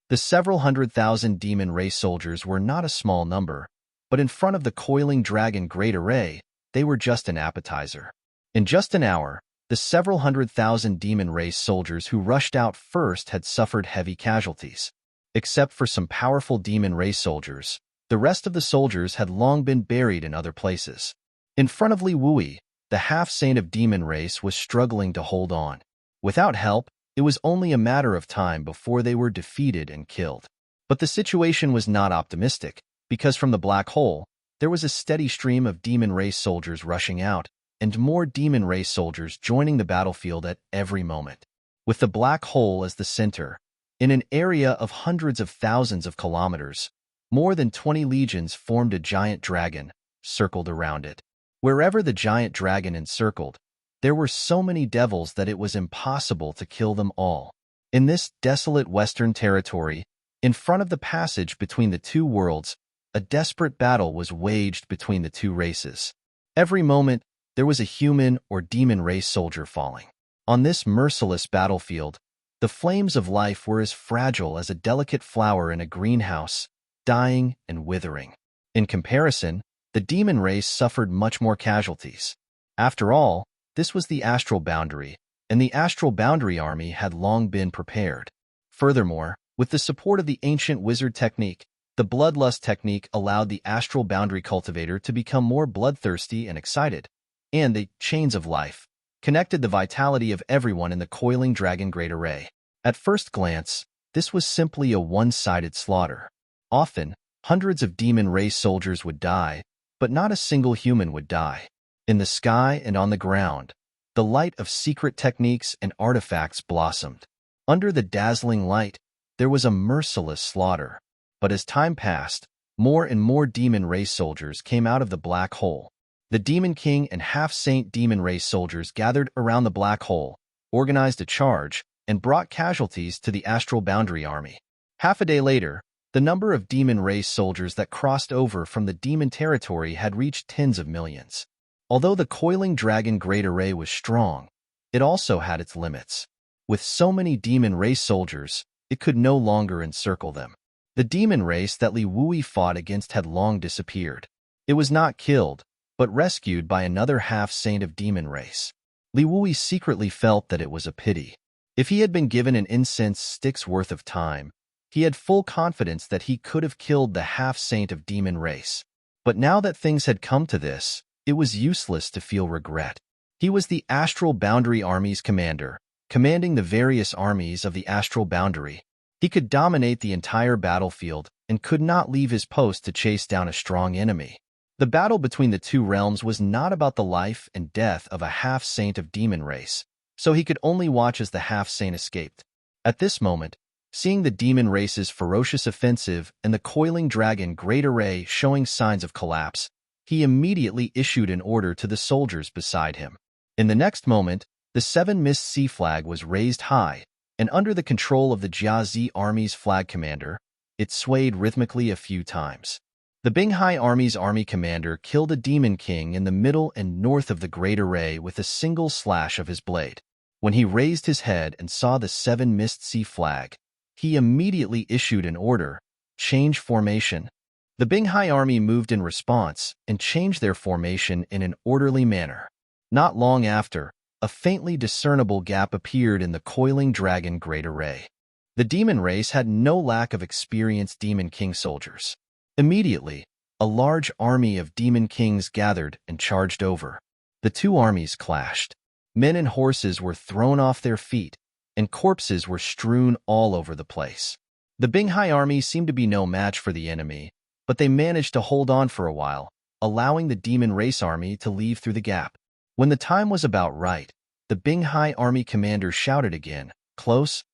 The several 100,000 demon race soldiers were not a small number, but in front of the coiling dragon great array, they were just an appetizer. In just an hour, the several 100,000 demon race soldiers who rushed out first had suffered heavy casualties. Except for some powerful demon race soldiers, the rest of the soldiers had long been buried in other places. In front of Li Wui, the half-saint of demon race was struggling to hold on. Without help, it was only a matter of time before they were defeated and killed. But the situation was not optimistic, because from the black hole, there was a steady stream of demon race soldiers rushing out, and more demon race soldiers joining the battlefield at every moment. With the black hole as the center, in an area of hundreds of thousands of kilometers, more than 20 legions formed a giant dragon, circled around it. Wherever the giant dragon encircled, there were so many devils that it was impossible to kill them all. In this desolate western territory, in front of the passage between the two worlds, a desperate battle was waged between the two races. Every moment, there was a human or demon race soldier falling. On this merciless battlefield, the flames of life were as fragile as a delicate flower in a greenhouse, dying and withering. In comparison, the demon race suffered much more casualties. After all, this was the astral boundary, and the astral boundary army had long been prepared. Furthermore, with the support of the ancient wizard technique, the bloodlust technique allowed the astral boundary cultivator to become more bloodthirsty and excited, and the chains of life connected the vitality of everyone in the coiling dragon great array. At first glance, this was simply a one-sided slaughter. Often, hundreds of demon race soldiers would die, but not a single human would die. In the sky and on the ground, the light of secret techniques and artifacts blossomed. Under the dazzling light, there was a merciless slaughter. But as time passed, more and more demon race soldiers came out of the black hole. The Demon King and half-saint demon race soldiers gathered around the black hole, organized a charge, and brought casualties to the astral boundary army. Half a day later, the number of demon race soldiers that crossed over from the demon territory had reached tens of millions. Although the coiling dragon great array was strong, it also had its limits. With so many demon race soldiers, it could no longer encircle them. The demon race that Li Wui fought against had long disappeared. It was not killed, but rescued by another half-saint of demon race. Li Wui secretly felt that it was a pity. If he had been given an incense stick's worth of time, he had full confidence that he could have killed the half-saint of demon race. But now that things had come to this, it was useless to feel regret. He was the astral boundary army's commander, commanding the various armies of the astral boundary. He could dominate the entire battlefield and could not leave his post to chase down a strong enemy. The battle between the two realms was not about the life and death of a half-saint of demon race, so he could only watch as the half-saint escaped. At this moment, seeing the demon race's ferocious offensive and the coiling dragon great array showing signs of collapse, he immediately issued an order to the soldiers beside him. In the next moment, the 7 Mist Sea flag was raised high, and under the control of the Jiazi army's flag commander, it swayed rhythmically a few times. The Binghai army's army commander killed a demon king in the middle and north of the great array with a single slash of his blade. When he raised his head and saw the 7 Mist Sea flag, he immediately issued an order, change formation. The Binghai army moved in response and changed their formation in an orderly manner. Not long after, a faintly discernible gap appeared in the coiling dragon great array. The demon race had no lack of experienced demon king soldiers. Immediately, a large army of demon kings gathered and charged over. The two armies clashed. Men and horses were thrown off their feet, and corpses were strewn all over the place. The Binghai army seemed to be no match for the enemy, but they managed to hold on for a while, allowing the demon race army to leave through the gap. When the time was about right, the Binghai army commander shouted again, "Close!"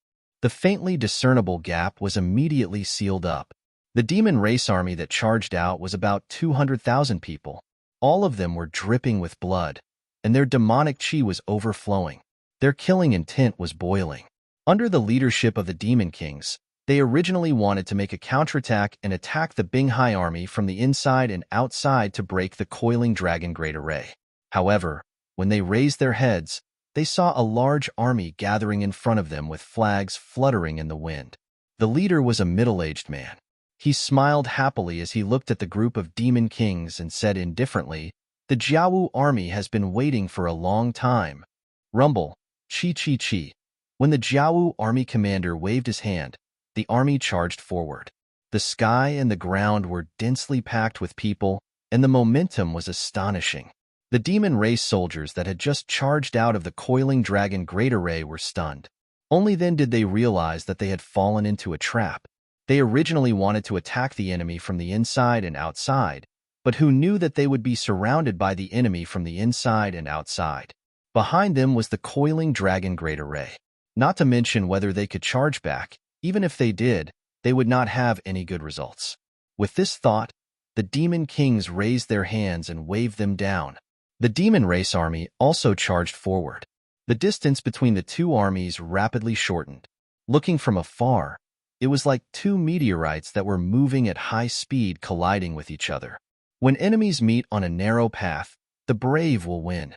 The faintly discernible gap was immediately sealed up. The demon race army that charged out was about 200,000 people. All of them were dripping with blood, and their demonic chi was overflowing. Their killing intent was boiling. Under the leadership of the demon kings, They originally wanted to make a counterattack and attack the Binghai army from the inside and outside to break the coiling dragon great array. However, when they raised their heads, they saw a large army gathering in front of them with flags fluttering in the wind. The leader was a middle-aged man. He smiled happily as he looked at the group of demon kings and said indifferently, "The Jiawu army has been waiting for a long time." Rumble, chi chi chi. When the Jiawu army commander waved his hand, the army charged forward. The sky and the ground were densely packed with people, and the momentum was astonishing. The demon race soldiers that had just charged out of the coiling dragon great array were stunned. Only then did they realize that they had fallen into a trap. They originally wanted to attack the enemy from the inside and outside, but who knew that they would be surrounded by the enemy from the inside and outside? Behind them was the coiling dragon great array. Not to mention whether they could charge back. Even if they did, they would not have any good results. With this thought, the demon kings raised their hands and waved them down. The demon race army also charged forward. The distance between the two armies rapidly shortened. Looking from afar, it was like two meteorites that were moving at high speed colliding with each other. When enemies meet on a narrow path, the brave will win.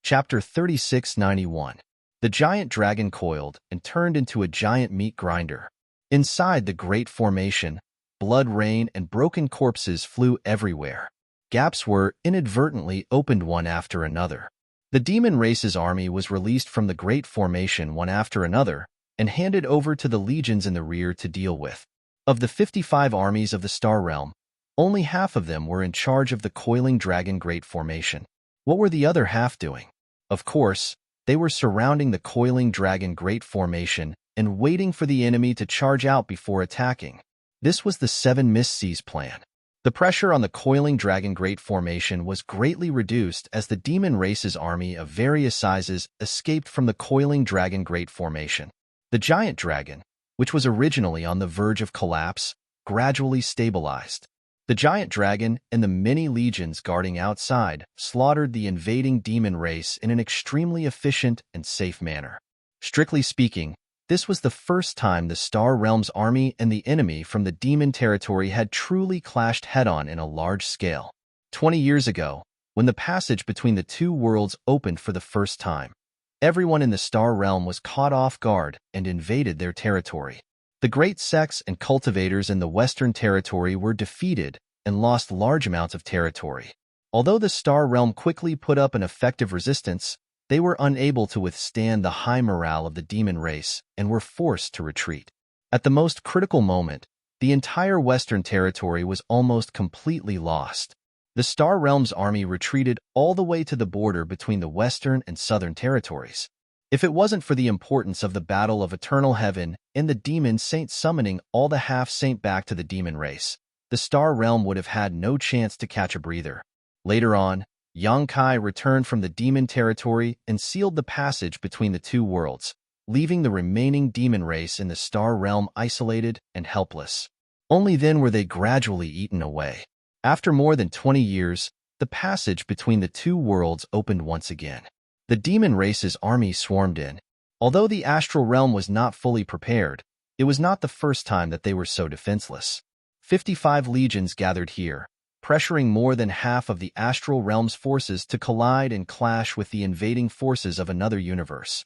Chapter 3691. The giant dragon coiled and turned into a giant meat grinder. Inside the great formation, blood rain and broken corpses flew everywhere. Gaps were inadvertently opened one after another. The demon race's army was released from the great formation one after another and handed over to the legions in the rear to deal with. Of the 55 armies of the Star Realm, only half of them were in charge of the coiling dragon great formation. What were the other half doing? Of course, they were surrounding the coiling dragon great formation and waiting for the enemy to charge out before attacking. This was the 7 Misty's plan. The pressure on the coiling dragon great formation was greatly reduced as the demon race's army of various sizes escaped from the coiling dragon great formation. The giant dragon, which was originally on the verge of collapse, gradually stabilized. The giant dragon and the many legions guarding outside slaughtered the invading demon race in an extremely efficient and safe manner. Strictly speaking, this was the first time the Star Realm's army and the enemy from the demon territory had truly clashed head-on in a large scale. 20 years ago, when the passage between the two worlds opened for the first time, everyone in the Star Realm was caught off guard and invaded their territory. The great sects and cultivators in the Western Territory were defeated and lost large amounts of territory. Although the Star Realm quickly put up an effective resistance, they were unable to withstand the high morale of the demon race and were forced to retreat. At the most critical moment, the entire Western Territory was almost completely lost. The Star Realm's army retreated all the way to the border between the Western and Southern Territories. If it wasn't for the importance of the Battle of Eternal Heaven and the Demon Saint summoning all the half-saint back to the demon race, the Star Realm would have had no chance to catch a breather. Later on, Yang Kai returned from the demon territory and sealed the passage between the two worlds, leaving the remaining demon race in the Star Realm isolated and helpless. Only then were they gradually eaten away. After more than 20 years, the passage between the two worlds opened once again. The demon race's army swarmed in. Although the astral realm was not fully prepared, it was not the first time that they were so defenseless. 55 legions gathered here, pressuring more than half of the astral realm's forces to collide and clash with the invading forces of another universe.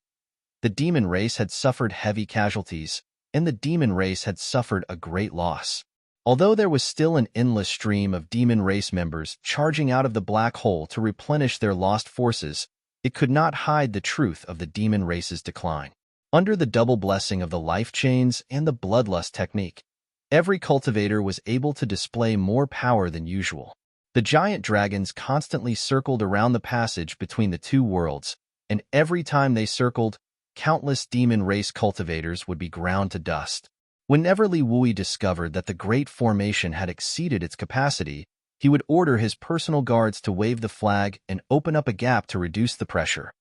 The demon race had suffered heavy casualties, and the demon race had suffered a great loss. Although there was still an endless stream of demon race members charging out of the black hole to replenish their lost forces, it could not hide the truth of the demon race's decline. Under the double blessing of the life chains and the bloodlust technique, every cultivator was able to display more power than usual. The giant dragons constantly circled around the passage between the two worlds, and every time they circled, countless demon race cultivators would be ground to dust. Whenever Li Wui discovered that the great formation had exceeded its capacity, he would order his personal guards to wave the flag and open up a gap to reduce the pressure.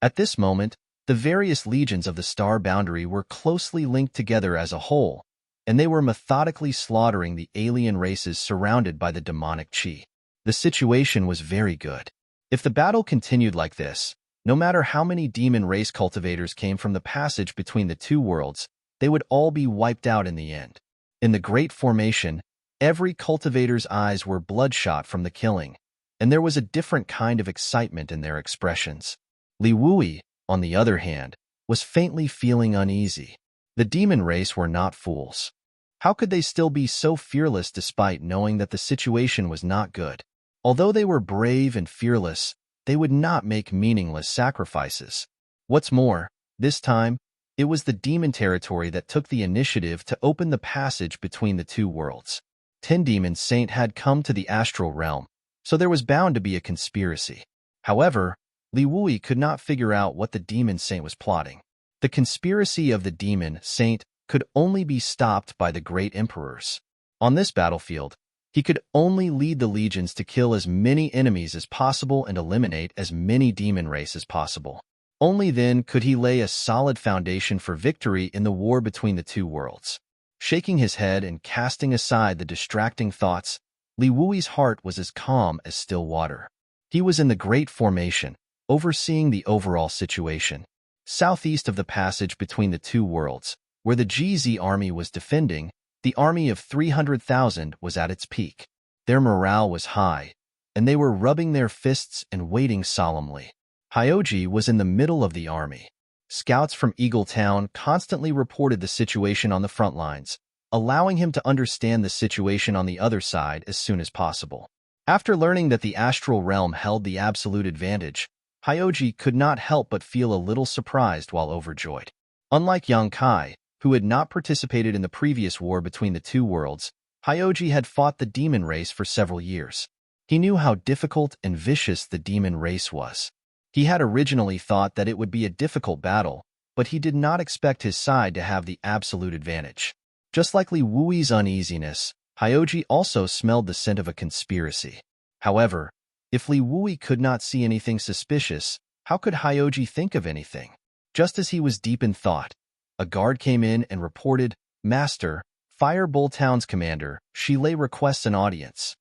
At this moment, the various legions of the star boundary were closely linked together as a whole, and they were methodically slaughtering the alien races surrounded by the demonic chi. The situation was very good. If the battle continued like this, No matter how many demon race cultivators came from the passage between the two worlds, they would all be wiped out in the end. In the Great Formation, every cultivator's eyes were bloodshot from the killing, and there was a different kind of excitement in their expressions. Li Wui, on the other hand, was faintly feeling uneasy. The demon race were not fools. How could they still be so fearless despite knowing that the situation was not good? Although they were brave and fearless, they would not make meaningless sacrifices. What's more, this time, it was the demon territory that took the initiative to open the passage between the two worlds. 10 demon saint had come to the astral realm, so there was bound to be a conspiracy. However, Li Wui could not figure out what the demon saint was plotting. The conspiracy of the demon saint could only be stopped by the great emperors. On this battlefield, he could only lead the legions to kill as many enemies as possible and eliminate as many demon race as possible. Only then could he lay a solid foundation for victory in the war between the two worlds. Shaking his head and casting aside the distracting thoughts, Li Wui's heart was as calm as still water. He was in the Great Formation, overseeing the overall situation. Southeast of the passage between the two worlds, where the GZ army was defending, the army of 300,000 was at its peak. Their morale was high, and they were rubbing their fists and waiting solemnly. Hyoji was in the middle of the army. Scouts from Eagle Town constantly reported the situation on the front lines, allowing him to understand the situation on the other side as soon as possible. After learning that the astral realm held the absolute advantage, Hyoji could not help but feel a little surprised while overjoyed. Unlike Yang Kai, who had not participated in the previous war between the two worlds, Hyoji had fought the demon race for several years. He knew how difficult and vicious the demon race was. He had originally thought that it would be a difficult battle, but he did not expect his side to have the absolute advantage. Just like Li Wui's uneasiness, Hyoji also smelled the scent of a conspiracy. However, if Li Wui could not see anything suspicious, how could Hyoji think of anything? Just as he was deep in thought, a guard came in and reported, "Master, Fire Bull Town's commander, Shilei requests an audience."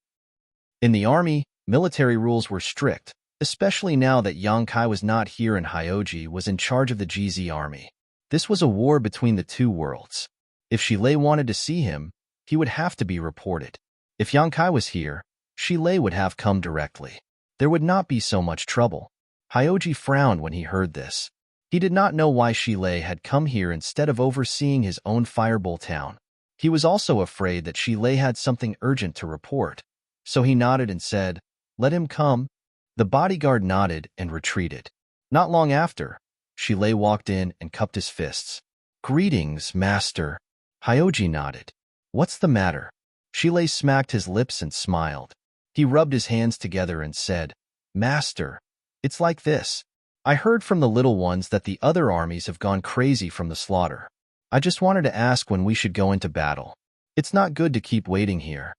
In the army, military rules were strict, especially now that Yang Kai was not here and Hyoji was in charge of the GZ army. This was a war between the two worlds. If Shilei wanted to see him, he would have to be reported. If Yang Kai was here, Shilei would have come directly. There would not be so much trouble. Hyoji frowned when he heard this. He did not know why Shilei had come here instead of overseeing his own Fireball town. He was also afraid that Shilei had something urgent to report, so he nodded and said, "Let him come." The bodyguard nodded and retreated. Not long after, Shilei walked in and cupped his fists. "Greetings, master." Hyoji nodded. "What's the matter?" Shilei smacked his lips and smiled. He rubbed his hands together and said, "Master, it's like this. I heard from the little ones that the other armies have gone crazy from the slaughter. I just wanted to ask when we should go into battle. It's not good to keep waiting here."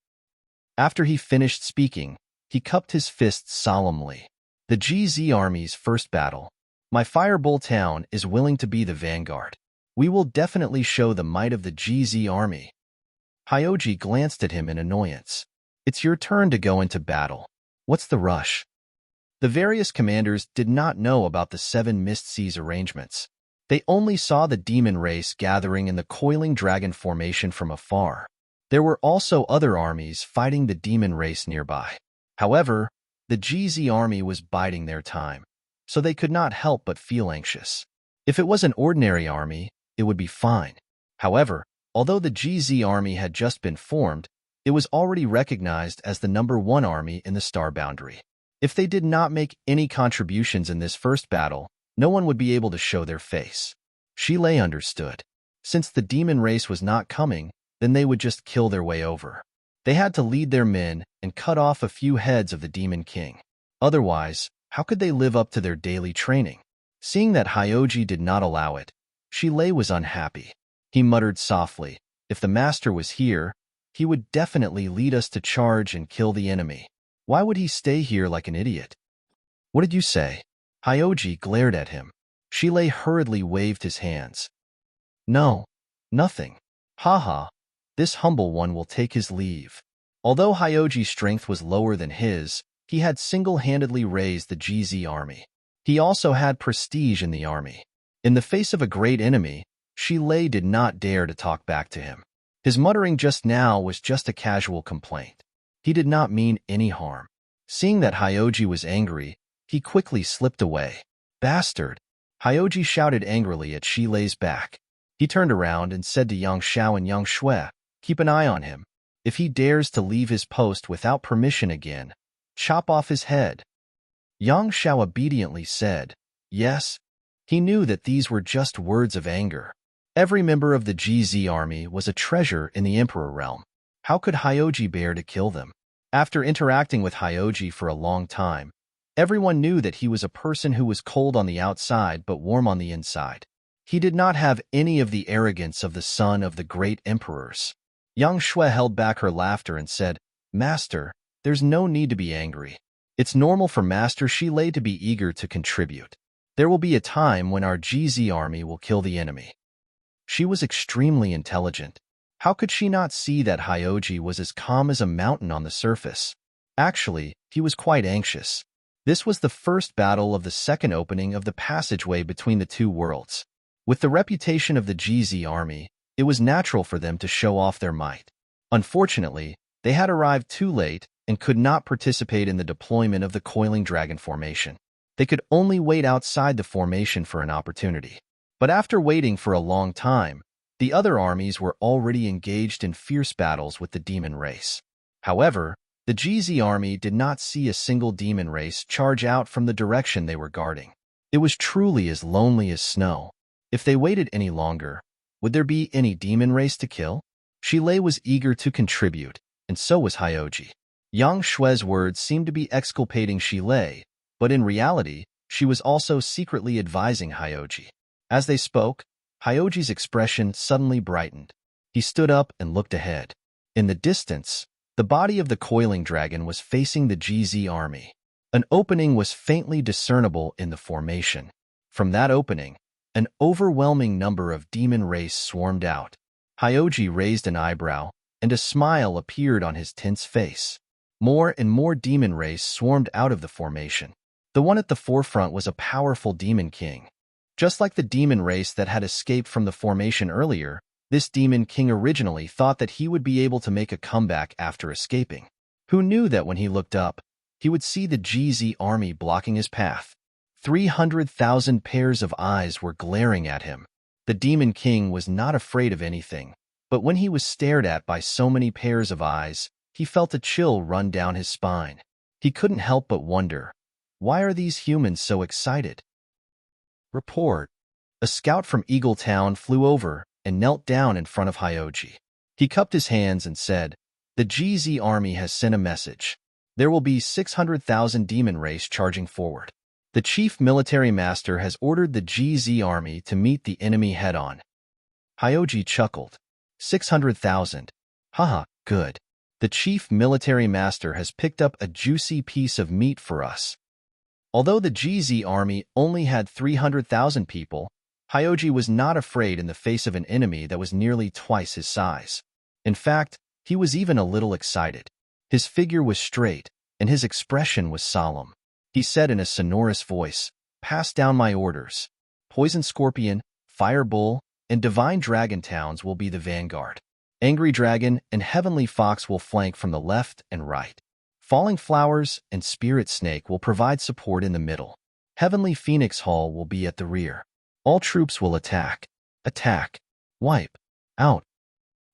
After he finished speaking, he cupped his fists solemnly. "The GZ army's first battle. My Fireball town is willing to be the vanguard. We will definitely show the might of the GZ army." Hyoji glanced at him in annoyance. "It's your turn to go into battle. What's the rush?" The various commanders did not know about the 7 Mist Seas arrangements. They only saw the demon race gathering in the coiling dragon formation from afar. There were also other armies fighting the demon race nearby. However, the GZ army was biding their time, so they could not help but feel anxious. If it was an ordinary army, it would be fine. However, although the GZ army had just been formed, it was already recognized as the #1 army in the star boundary. If they did not make any contributions in this first battle, no one would be able to show their face. Shilei understood. Since the demon race was not coming, then they would just kill their way over. They had to lead their men and cut off a few heads of the demon king. Otherwise, how could they live up to their daily training? Seeing that Hyoji did not allow it, Shilei was unhappy. He muttered softly, "If the master was here, he would definitely lead us to charge and kill the enemy. Why would he stay here like an idiot?" "What did you say?" Hyoji glared at him. Shilei hurriedly waved his hands. "No, nothing. Haha, this humble one will take his leave." Although Hyoji's strength was lower than his, he had single-handedly raised the GZ army. He also had prestige in the army. In the face of a great enemy, Shilei did not dare to talk back to him. His muttering just now was just a casual complaint. He did not mean any harm. Seeing that Hyoji was angry, he quickly slipped away. Bastard! Hyoji shouted angrily at Shilei's back. He turned around and said to Yang Xiao and Yang Shui, "Keep an eye on him. If he dares to leave his post without permission again, chop off his head." Yang Xiao obediently said, "Yes." He knew that these were just words of anger. Every member of the GZ army was a treasure in the Emperor realm. How could Hyoji bear to kill them? After interacting with Hyoji for a long time, everyone knew that he was a person who was cold on the outside but warm on the inside. He did not have any of the arrogance of the son of the great emperors. Yang Shui held back her laughter and said, "Master, there's no need to be angry. It's normal for Master Shilei to be eager to contribute. There will be a time when our GZ army will kill the enemy." She was extremely intelligent. How could she not see that Hyoji was as calm as a mountain on the surface? Actually, he was quite anxious. This was the first battle of the second opening of the passageway between the two worlds. With the reputation of the GZ army, it was natural for them to show off their might. Unfortunately, they had arrived too late and could not participate in the deployment of the coiling dragon formation. They could only wait outside the formation for an opportunity. But after waiting for a long time, the other armies were already engaged in fierce battles with the demon race. However, the GZ army did not see a single demon race charge out from the direction they were guarding. It was truly as lonely as snow. If they waited any longer, would there be any demon race to kill? Shilei was eager to contribute, and so was Hyoji. Yang Shui's words seemed to be exculpating Shilei, but in reality, she was also secretly advising Hyoji. As they spoke, Hyoji's expression suddenly brightened. He stood up and looked ahead. In the distance, the body of the coiling dragon was facing the GZ army. An opening was faintly discernible in the formation. From that opening, an overwhelming number of demon race swarmed out. Hyoji raised an eyebrow, and a smile appeared on his tense face. More and more demon race swarmed out of the formation. The one at the forefront was a powerful demon king. Just like the demon race that had escaped from the formation earlier, this demon king originally thought that he would be able to make a comeback after escaping. Who knew that when he looked up, he would see the GZ army blocking his path? 300,000 pairs of eyes were glaring at him. The demon king was not afraid of anything, but when he was stared at by so many pairs of eyes, he felt a chill run down his spine. He couldn't help but wonder, why are these humans so excited? Report. A scout from Eagle Town flew over and knelt down in front of Hyoji. He cupped his hands and said, "The GZ army has sent a message. There will be 600,000 demon race charging forward. The chief military master has ordered the GZ army to meet the enemy head-on." Hyoji chuckled. 600,000. Haha, good. The chief military master has picked up a juicy piece of meat for us. Although the GZ army only had 300,000 people, Hyoji was not afraid in the face of an enemy that was nearly twice his size. In fact, he was even a little excited. His figure was straight, and his expression was solemn. He said in a sonorous voice, "Pass down my orders. Poison Scorpion, Fire Bull, and Divine Dragon towns will be the vanguard. Angry Dragon and Heavenly Fox will flank from the left and right. Falling Flowers and Spirit Snake will provide support in the middle. Heavenly Phoenix Hall will be at the rear. All troops will attack. Attack. Wipe. Out."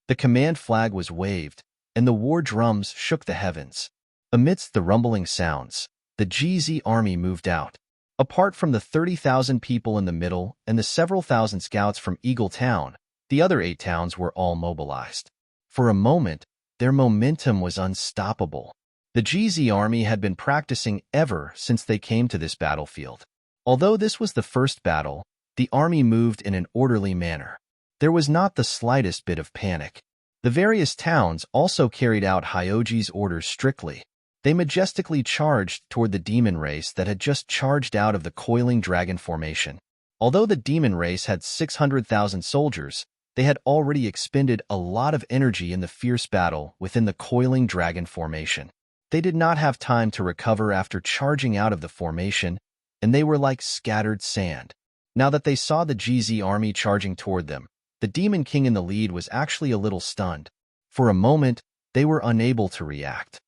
The command flag was waved, and the war drums shook the heavens. Amidst the rumbling sounds, the GZ army moved out. Apart from the 30,000 people in the middle and the several thousand scouts from Eagle Town, the other 8 towns were all mobilized. For a moment, their momentum was unstoppable. The GZ army had been practicing ever since they came to this battlefield. Although this was the first battle, the army moved in an orderly manner. There was not the slightest bit of panic. The various towns also carried out Hyoji's orders strictly. They majestically charged toward the demon race that had just charged out of the coiling dragon formation. Although the demon race had 600,000 soldiers, they had already expended a lot of energy in the fierce battle within the coiling dragon formation. They did not have time to recover after charging out of the formation, and they were like scattered sand. Now that they saw the GZ army charging toward them, the Demon King in the lead was actually a little stunned. For a moment, they were unable to react.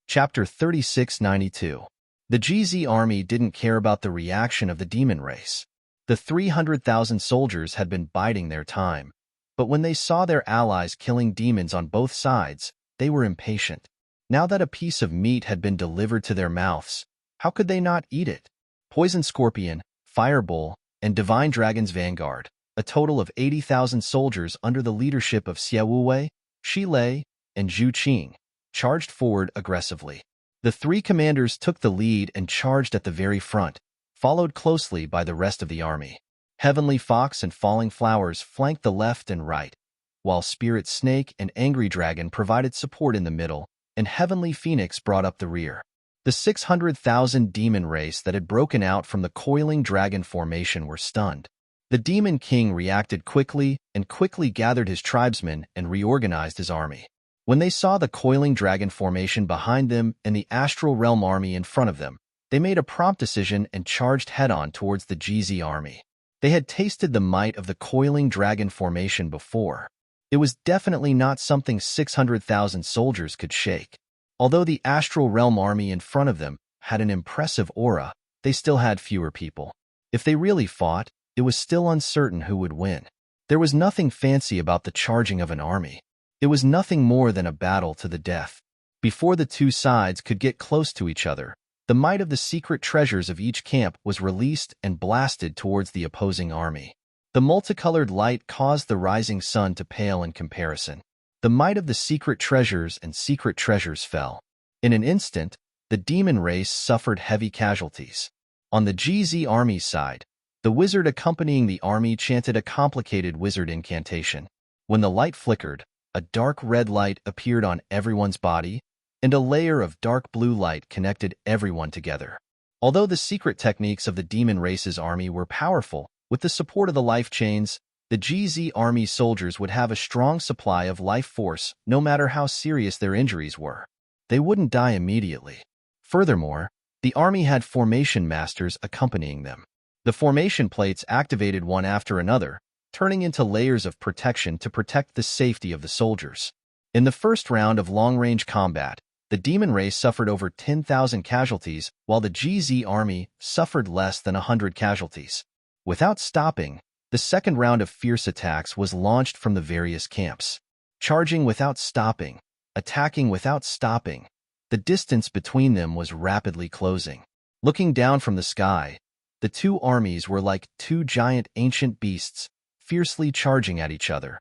Chapter 3692. The GZ army didn't care about the reaction of the demon race. The 300,000 soldiers had been biding their time, but when they saw their allies killing demons on both sides, they were impatient. Now that a piece of meat had been delivered to their mouths, how could they not eat it? Poison Scorpion, Firebull, and Divine Dragon's vanguard, a total of 80,000 soldiers under the leadership of Xie Wuwei, Shi Lei, and Zhu Qing, charged forward aggressively. The three commanders took the lead and charged at the very front, followed closely by the rest of the army. Heavenly Fox and Falling Flowers flanked the left and right, while Spirit Snake and Angry Dragon provided support in the middle, and Heavenly Phoenix brought up the rear. The 600,000 demon race that had broken out from the coiling dragon formation were stunned. The Demon King reacted quickly and quickly gathered his tribesmen and reorganized his army. When they saw the coiling dragon formation behind them and the Astral Realm army in front of them, they made a prompt decision and charged head-on towards the GZ army. They had tasted the might of the coiling dragon formation before. It was definitely not something 600,000 soldiers could shake. Although the Astral Realm army in front of them had an impressive aura, they still had fewer people. If they really fought, it was still uncertain who would win. There was nothing fancy about the charging of an army. It was nothing more than a battle to the death. Before the two sides could get close to each other, the might of the secret treasures of each camp was released and blasted towards the opposing army. The multicolored light caused the rising sun to pale in comparison. The might of the secret treasures and secret treasures fell. In an instant, the demon race suffered heavy casualties. On the GZ army side, the wizard accompanying the army chanted a complicated wizard incantation. When the light flickered, a dark red light appeared on everyone's body, and a layer of dark blue light connected everyone together. Although the secret techniques of the demon race's army were powerful, with the support of the life chains, the GZ army soldiers would have a strong supply of life force no matter how serious their injuries were. They wouldn't die immediately. Furthermore, the army had formation masters accompanying them. The formation plates activated one after another, turning into layers of protection to protect the safety of the soldiers. In the first round of long-range combat, the demon race suffered over 10,000 casualties, while the GZ army suffered less than 100 casualties. Without stopping, the second round of fierce attacks was launched from the various camps. Charging without stopping, attacking without stopping, the distance between them was rapidly closing. Looking down from the sky, the two armies were like two giant ancient beasts, fiercely charging at each other.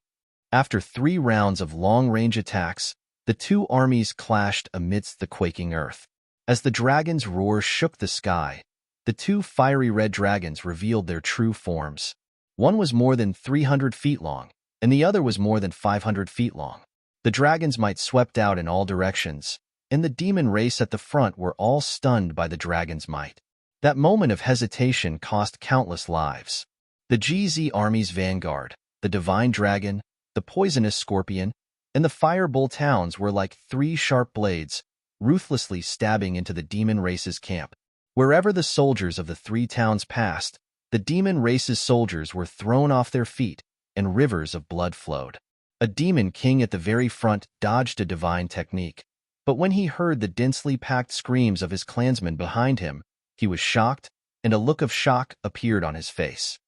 After 3 rounds of long-range attacks, the two armies clashed amidst the quaking earth. As the dragon's roar shook the sky, the two fiery red dragons revealed their true forms. One was more than 300 feet long, and the other was more than 500 feet long. The dragon's might swept out in all directions, and the demon race at the front were all stunned by the dragon's might. That moment of hesitation cost countless lives. The GZ army's vanguard, the Divine Dragon, the Poisonous Scorpion, and the Firebull towns were like 3 sharp blades, ruthlessly stabbing into the demon race's camp. Wherever the soldiers of the 3 towns passed, the demon race's soldiers were thrown off their feet, and rivers of blood flowed. A demon king at the very front dodged a divine technique, but when he heard the densely packed screams of his clansmen behind him, he was shocked, and a look of shock appeared on his face.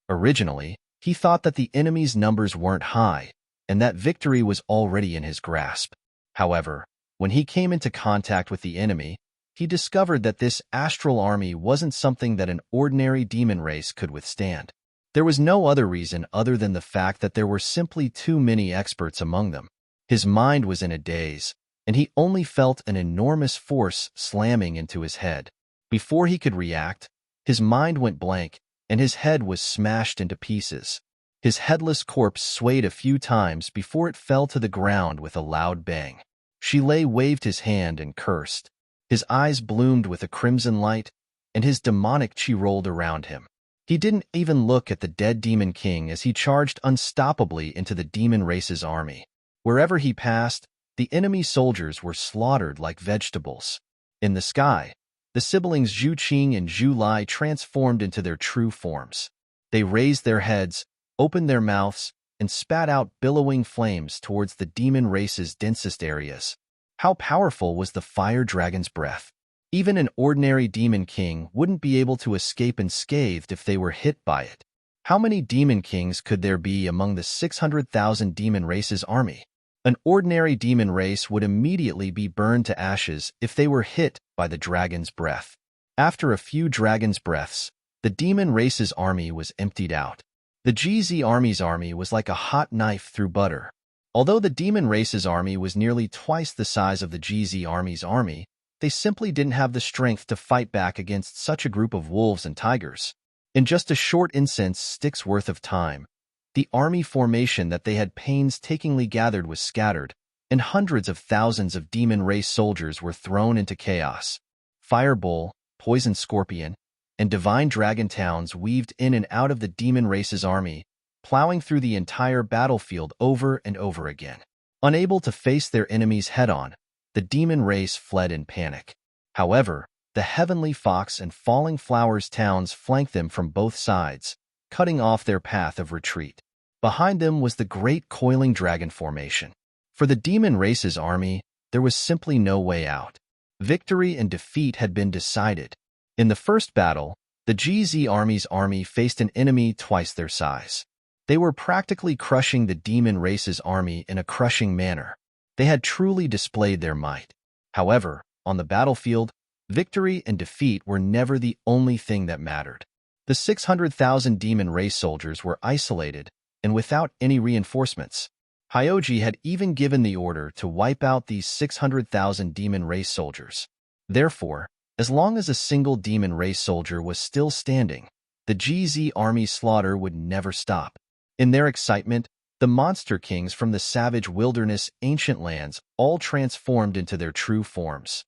Originally, he thought that the enemy's numbers weren't high, and that victory was already in his grasp. However, when he came into contact with the enemy, he discovered that this astral army wasn't something that an ordinary demon race could withstand. There was no other reason other than the fact that there were simply too many experts among them. His mind was in a daze, and he only felt an enormous force slamming into his head. Before he could react, his mind went blank, and his head was smashed into pieces. His headless corpse swayed a few times before it fell to the ground with a loud bang. Shilei waved his hand and cursed. His eyes bloomed with a crimson light, and his demonic chi rolled around him. He didn't even look at the dead Demon King as he charged unstoppably into the demon race's army. Wherever he passed, The enemy soldiers were slaughtered like vegetables. In the sky, the siblings Zhu Qing and Zhu Lai transformed into their true forms. They raised their heads, opened their mouths, and spat out billowing flames towards the demon race's densest areas. How powerful was the fire dragon's breath! Even an ordinary demon king wouldn't be able to escape unscathed if they were hit by it. How many demon kings could there be among the 600,000 demon race's army? An ordinary demon race would immediately be burned to ashes if they were hit by the dragon's breath. After a few dragon's breaths, the demon race's army was emptied out. The GZ army's army was like a hot knife through butter. Although the demon race's army was nearly twice the size of the GZ army's army, they simply didn't have the strength to fight back against such a group of wolves and tigers. In just a short incense stick's worth of time, the army formation that they had painstakingly gathered was scattered, and hundreds of thousands of demon race soldiers were thrown into chaos. Firebull, poison scorpion, and divine dragon towns weaved in and out of the demon race's army, plowing through the entire battlefield over and over again. Unable to face their enemies head-on, the demon race fled in panic. However, the Heavenly Fox and Falling Flowers towns flanked them from both sides, cutting off their path of retreat. Behind them was the great coiling dragon formation. For the demon race's army, there was simply no way out. Victory and defeat had been decided. In the first battle, the GZ army's army faced an enemy twice their size. They were practically crushing the demon race's army in a crushing manner. They had truly displayed their might. However, on the battlefield, victory and defeat were never the only thing that mattered. The 600,000 demon race soldiers were isolated and without any reinforcements. Hyoji had even given the order to wipe out these 600,000 demon race soldiers. Therefore, as long as a single demon race soldier was still standing, the GZ army's slaughter would never stop. In their excitement, the monster kings from the savage wilderness ancient lands all transformed into their true forms.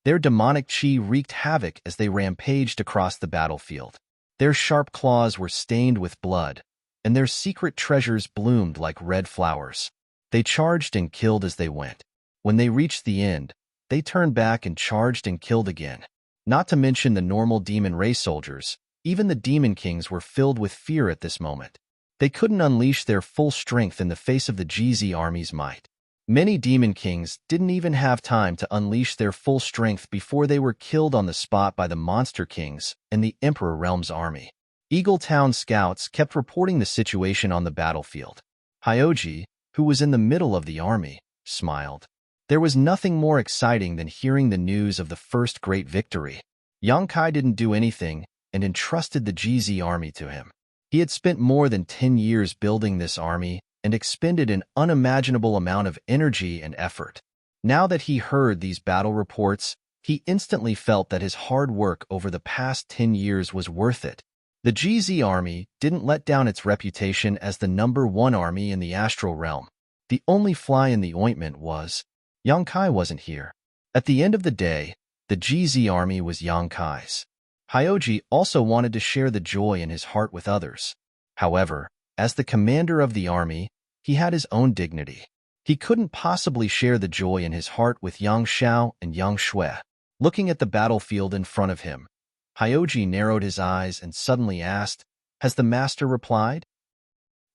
Their demonic chi wreaked havoc as they rampaged across the battlefield. Their sharp claws were stained with blood, and their secret treasures bloomed like red flowers. They charged and killed as they went. When they reached the end, they turned back and charged and killed again. Not to mention the normal demon race soldiers, even the demon kings were filled with fear at this moment. They couldn't unleash their full strength in the face of the GZ army's might. Many demon kings didn't even have time to unleash their full strength before they were killed on the spot by the monster kings and the Emperor Realm's army. Eagle Town scouts kept reporting the situation on the battlefield. Hyoji, who was in the middle of the army, smiled. There was nothing more exciting than hearing the news of the first great victory. Yang Kai didn't do anything and entrusted the GZ army to him. He had spent more than 10 years building this army and expended an unimaginable amount of energy and effort. Now that he heard these battle reports, he instantly felt that his hard work over the past 10 years was worth it. The GZ army didn't let down its reputation as the #1 army in the astral realm. The only fly in the ointment was Yang Kai wasn't here. At the end of the day, the GZ army was Yang Kai's. Hyoji also wanted to share the joy in his heart with others. However, as the commander of the army, he had his own dignity. He couldn't possibly share the joy in his heart with Yang Xiao and Yang Shui. Looking at the battlefield in front of him, Hyoji narrowed his eyes and suddenly asked, "Has the master replied?"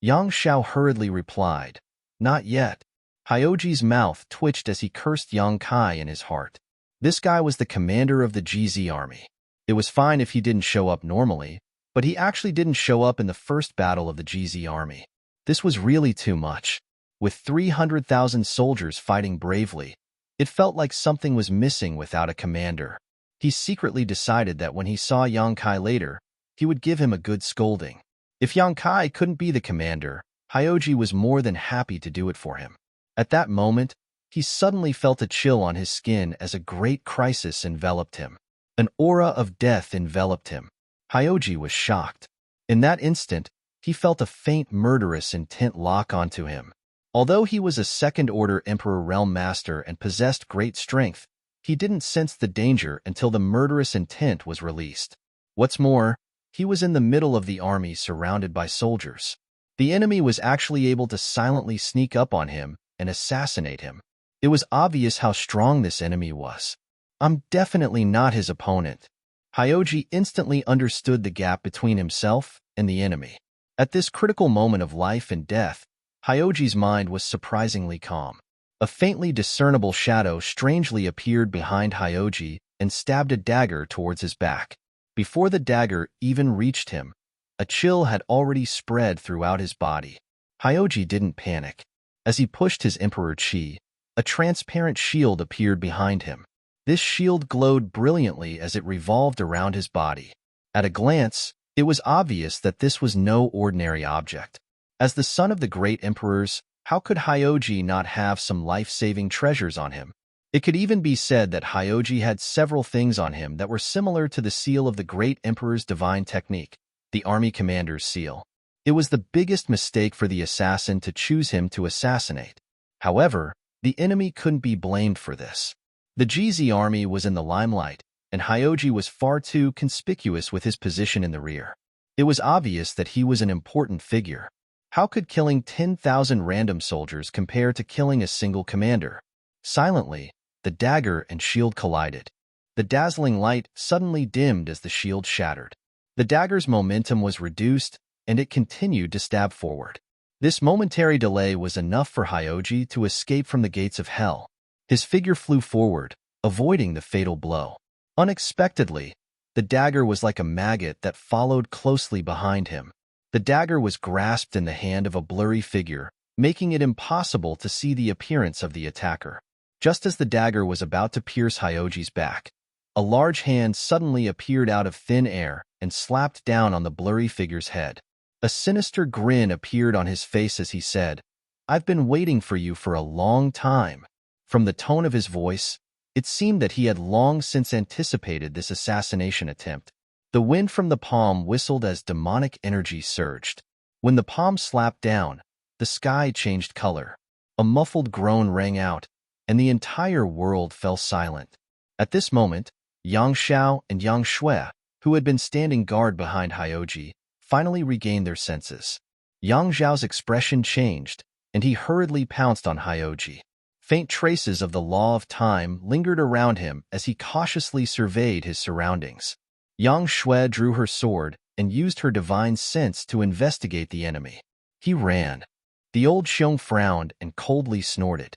Yang Xiao hurriedly replied, "Not yet." Hyoji's mouth twitched as he cursed Yang Kai in his heart. This guy was the commander of the GZ army. It was fine if he didn't show up normally, but he actually didn't show up in the first battle of the GZ army. This was really too much. With 300,000 soldiers fighting bravely, it felt like something was missing without a commander. He secretly decided that when he saw Yang Kai later, he would give him a good scolding. If Yang Kai couldn't be the commander, Hyoji was more than happy to do it for him. At that moment, he suddenly felt a chill on his skin as a great crisis enveloped him. An aura of death enveloped him. Hyoji was shocked. In that instant, he felt a faint murderous intent lock onto him. Although he was a second-order Emperor Realm Master and possessed great strength, he didn't sense the danger until the murderous intent was released. What's more, he was in the middle of the army surrounded by soldiers. The enemy was actually able to silently sneak up on him and assassinate him. It was obvious how strong this enemy was. I'm definitely not his opponent. Hyoji instantly understood the gap between himself and the enemy. At this critical moment of life and death, Hyoji's mind was surprisingly calm. A faintly discernible shadow strangely appeared behind Hyoji and stabbed a dagger towards his back. Before the dagger even reached him, a chill had already spread throughout his body. Hyoji didn't panic. As he pushed his Emperor Chi, a transparent shield appeared behind him. This shield glowed brilliantly as it revolved around his body. At a glance, it was obvious that this was no ordinary object. As the son of the great emperors, how could Hyoji not have some life-saving treasures on him? It could even be said that Hyoji had several things on him that were similar to the seal of the great emperor's divine technique, the army commander's seal. It was the biggest mistake for the assassin to choose him to assassinate. However, the enemy couldn't be blamed for this. The GZ army was in the limelight, and Hyoji was far too conspicuous with his position in the rear. It was obvious that he was an important figure. How could killing 10,000 random soldiers compare to killing a single commander? Silently, the dagger and shield collided. The dazzling light suddenly dimmed as the shield shattered. The dagger's momentum was reduced, and it continued to stab forward. This momentary delay was enough for Hyoji to escape from the gates of hell. His figure flew forward, avoiding the fatal blow. Unexpectedly, the dagger was like a maggot that followed closely behind him. The dagger was grasped in the hand of a blurry figure, making it impossible to see the appearance of the attacker. Just as the dagger was about to pierce Hyoji's back, a large hand suddenly appeared out of thin air and slapped down on the blurry figure's head. A sinister grin appeared on his face as he said, "I've been waiting for you for a long time." From the tone of his voice, it seemed that he had long since anticipated this assassination attempt. The wind from the palm whistled as demonic energy surged. When the palm slapped down, the sky changed color. A muffled groan rang out, and the entire world fell silent. At this moment, Yang Xiao and Yang Shui, who had been standing guard behind Hyoji, finally regained their senses. Yang Xiao's expression changed, and he hurriedly pounced on Hyoji. Faint traces of the law of time lingered around him as he cautiously surveyed his surroundings. Yang Shui drew her sword and used her divine sense to investigate the enemy. He ran. The old Xiong frowned and coldly snorted.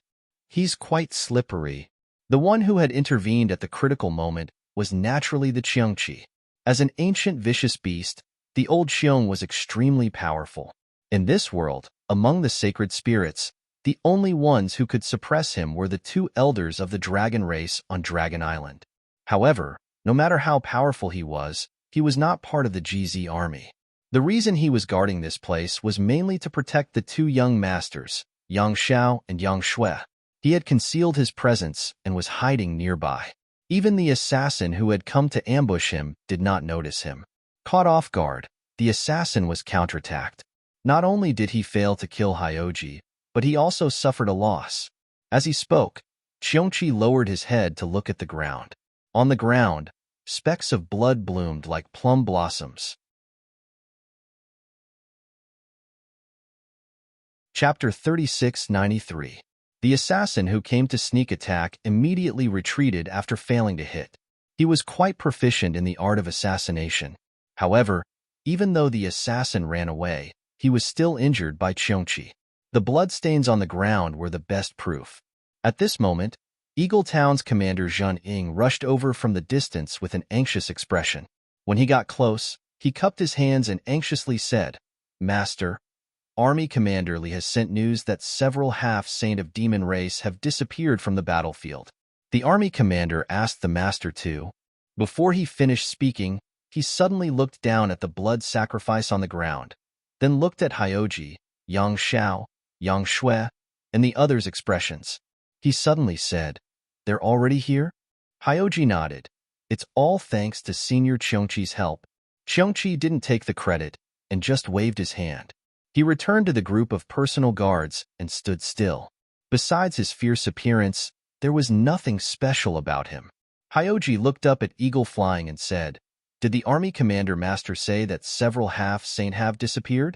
"He's quite slippery." The one who had intervened at the critical moment was naturally the Qiangqi. As an ancient vicious beast, the old Xiong was extremely powerful. In this world, among the sacred spirits, the only ones who could suppress him were the two elders of the dragon race on Dragon Island. However, no matter how powerful he was not part of the GZ army. The reason he was guarding this place was mainly to protect the two young masters, Yang Xiao and Yang Shui. He had concealed his presence and was hiding nearby. Even the assassin who had come to ambush him did not notice him. Caught off guard, the assassin was counterattacked. Not only did he fail to kill Hyoji, but he also suffered a loss. As he spoke, Qiongqi lowered his head to look at the ground. On the ground, specks of blood bloomed like plum blossoms. Chapter 3693. The assassin who came to sneak attack immediately retreated after failing to hit. He was quite proficient in the art of assassination. However, even though the assassin ran away, he was still injured by Qiongqi. The bloodstains on the ground were the best proof. At this moment, Eagle Town's commander Zhun Ying rushed over from the distance with an anxious expression. When he got close, he cupped his hands and anxiously said, "Master, Army Commander Li has sent news that several half-saint of demon race have disappeared from the battlefield." The army commander asked the master to. Before he finished speaking, he suddenly looked down at the blood sacrifice on the ground, then looked at Hyoji, Yang Xiao, Yang Shui, and the others' expressions. He suddenly said, "They're already here?" Hyoji nodded. "It's all thanks to Senior Qiongqi's help." Qiongqi didn't take the credit and just waved his hand. He returned to the group of personal guards and stood still. Besides his fierce appearance, there was nothing special about him. Hyoji looked up at Eagle Flying and said, "Did the army commander master say that several half-saint have disappeared?"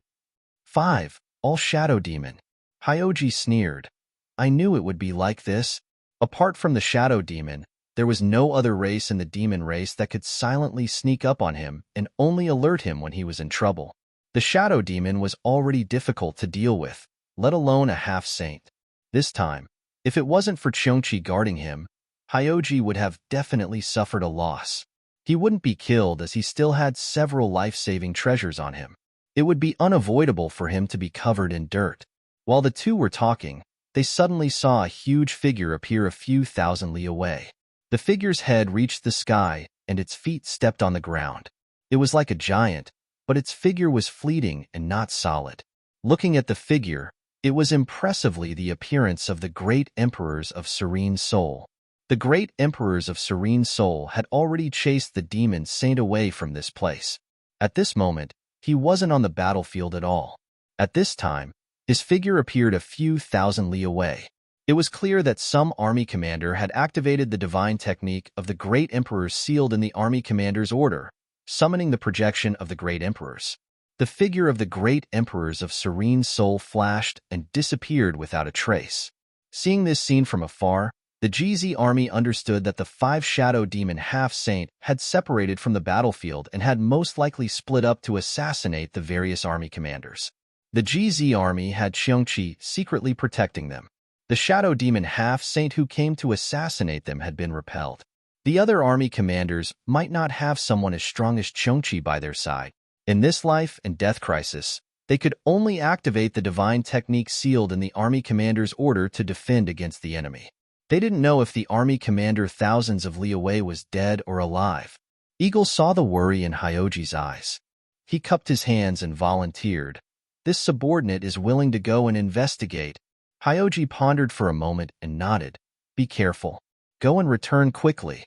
"5, all shadow demon." Hyoji sneered. I knew it would be like this. Apart from the shadow demon, there was no other race in the demon race that could silently sneak up on him and only alert him when he was in trouble. The shadow demon was already difficult to deal with, let alone a half-saint. This time, if it wasn't for Cheongchi guarding him, Hyoji would have definitely suffered a loss. He wouldn't be killed as he still had several life-saving treasures on him. It would be unavoidable for him to be covered in dirt. While the two were talking, they suddenly saw a huge figure appear a few thousand li away. The figure's head reached the sky, and its feet stepped on the ground. It was like a giant, but its figure was fleeting and not solid. Looking at the figure, it was impressively the appearance of the great emperors of Serene Soul. The great emperors of Serene Soul had already chased the demon saint away from this place. At this moment, he wasn't on the battlefield at all. At this time, his figure appeared a few thousand li away. It was clear that some army commander had activated the divine technique of the great emperors sealed in the army commander's order, summoning the projection of the great emperors. The figure of the great emperors of Serene Soul flashed and disappeared without a trace. Seeing this scene from afar, the GZ army understood that the 5 shadow demon half-saint had separated from the battlefield and had most likely split up to assassinate the various army commanders. The GZ army had Cheongchi secretly protecting them. The shadow demon half-saint who came to assassinate them had been repelled. The other army commanders might not have someone as strong as Cheongchi by their side. In this life and death crisis, they could only activate the divine technique sealed in the army commander's order to defend against the enemy. They didn't know if the army commander thousands of li away was dead or alive. Eagle saw the worry in Hyoji's eyes. He cupped his hands and volunteered. This subordinate is willing to go and investigate. Hyoji pondered for a moment and nodded. Be careful. Go and return quickly.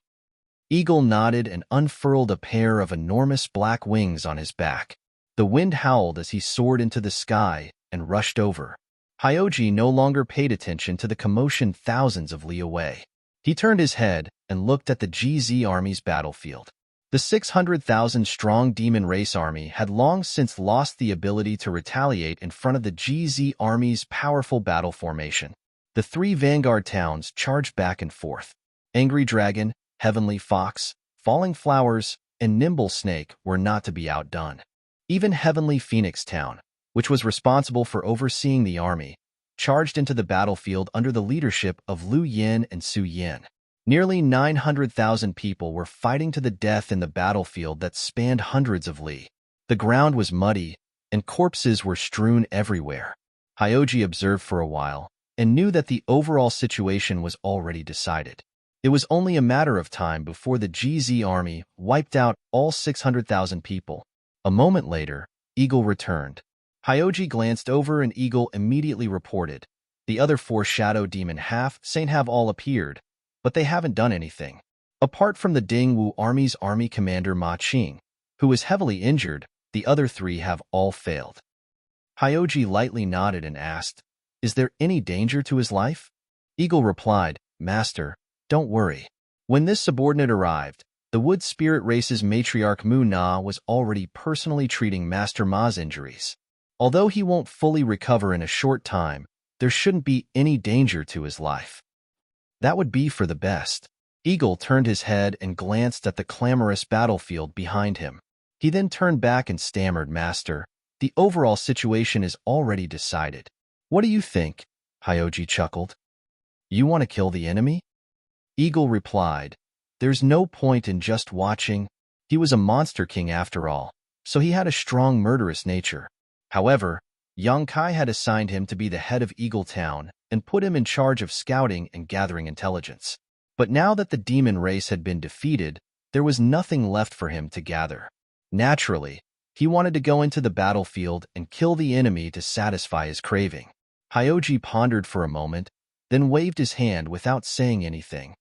Eagle nodded and unfurled a pair of enormous black wings on his back. The wind howled as he soared into the sky and rushed over. Hyoji no longer paid attention to the commotion thousands of li away. He turned his head and looked at the GZ army's battlefield. The 600,000-strong demon race army had long since lost the ability to retaliate in front of the GZ army's powerful battle formation. The 3 vanguard towns charged back and forth. Angry Dragon, Heavenly Fox, Falling Flowers, and Nimble Snake were not to be outdone. Even Heavenly Phoenix Town, which was responsible for overseeing the army, charged into the battlefield under the leadership of Lu Yin and Su Yin. Nearly 900,000 people were fighting to the death in the battlefield that spanned hundreds of li. The ground was muddy, and corpses were strewn everywhere. Hyoji observed for a while, and knew that the overall situation was already decided. It was only a matter of time before the GZ army wiped out all 600,000 people. A moment later, Eagle returned. Hyoji glanced over and Eagle immediately reported. The other 4 shadow demon half-saint have all appeared, but they haven't done anything. Apart from the Dingwu army's army commander Ma Qing, who is heavily injured, the other 3 have all failed. Hyoji lightly nodded and asked, "Is there any danger to his life?" Eagle replied, "Master, don't worry." When this subordinate arrived, the Wood Spirit Race's matriarch Mu Na was already personally treating Master Ma's injuries. Although he won't fully recover in a short time, there shouldn't be any danger to his life. That would be for the best. Eagle turned his head and glanced at the clamorous battlefield behind him. He then turned back and stammered, "Master, the overall situation is already decided." "What do you think?" Hyoji chuckled. "You want to kill the enemy?" Eagle replied, "There's no point in just watching. He was a monster king after all, so he had a strong murderous nature. However, Yang Kai had assigned him to be the head of Eagle Town and put him in charge of scouting and gathering intelligence. But now that the demon race had been defeated, there was nothing left for him to gather. Naturally, he wanted to go into the battlefield and kill the enemy to satisfy his craving." Hyoji pondered for a moment, then waved his hand without saying anything.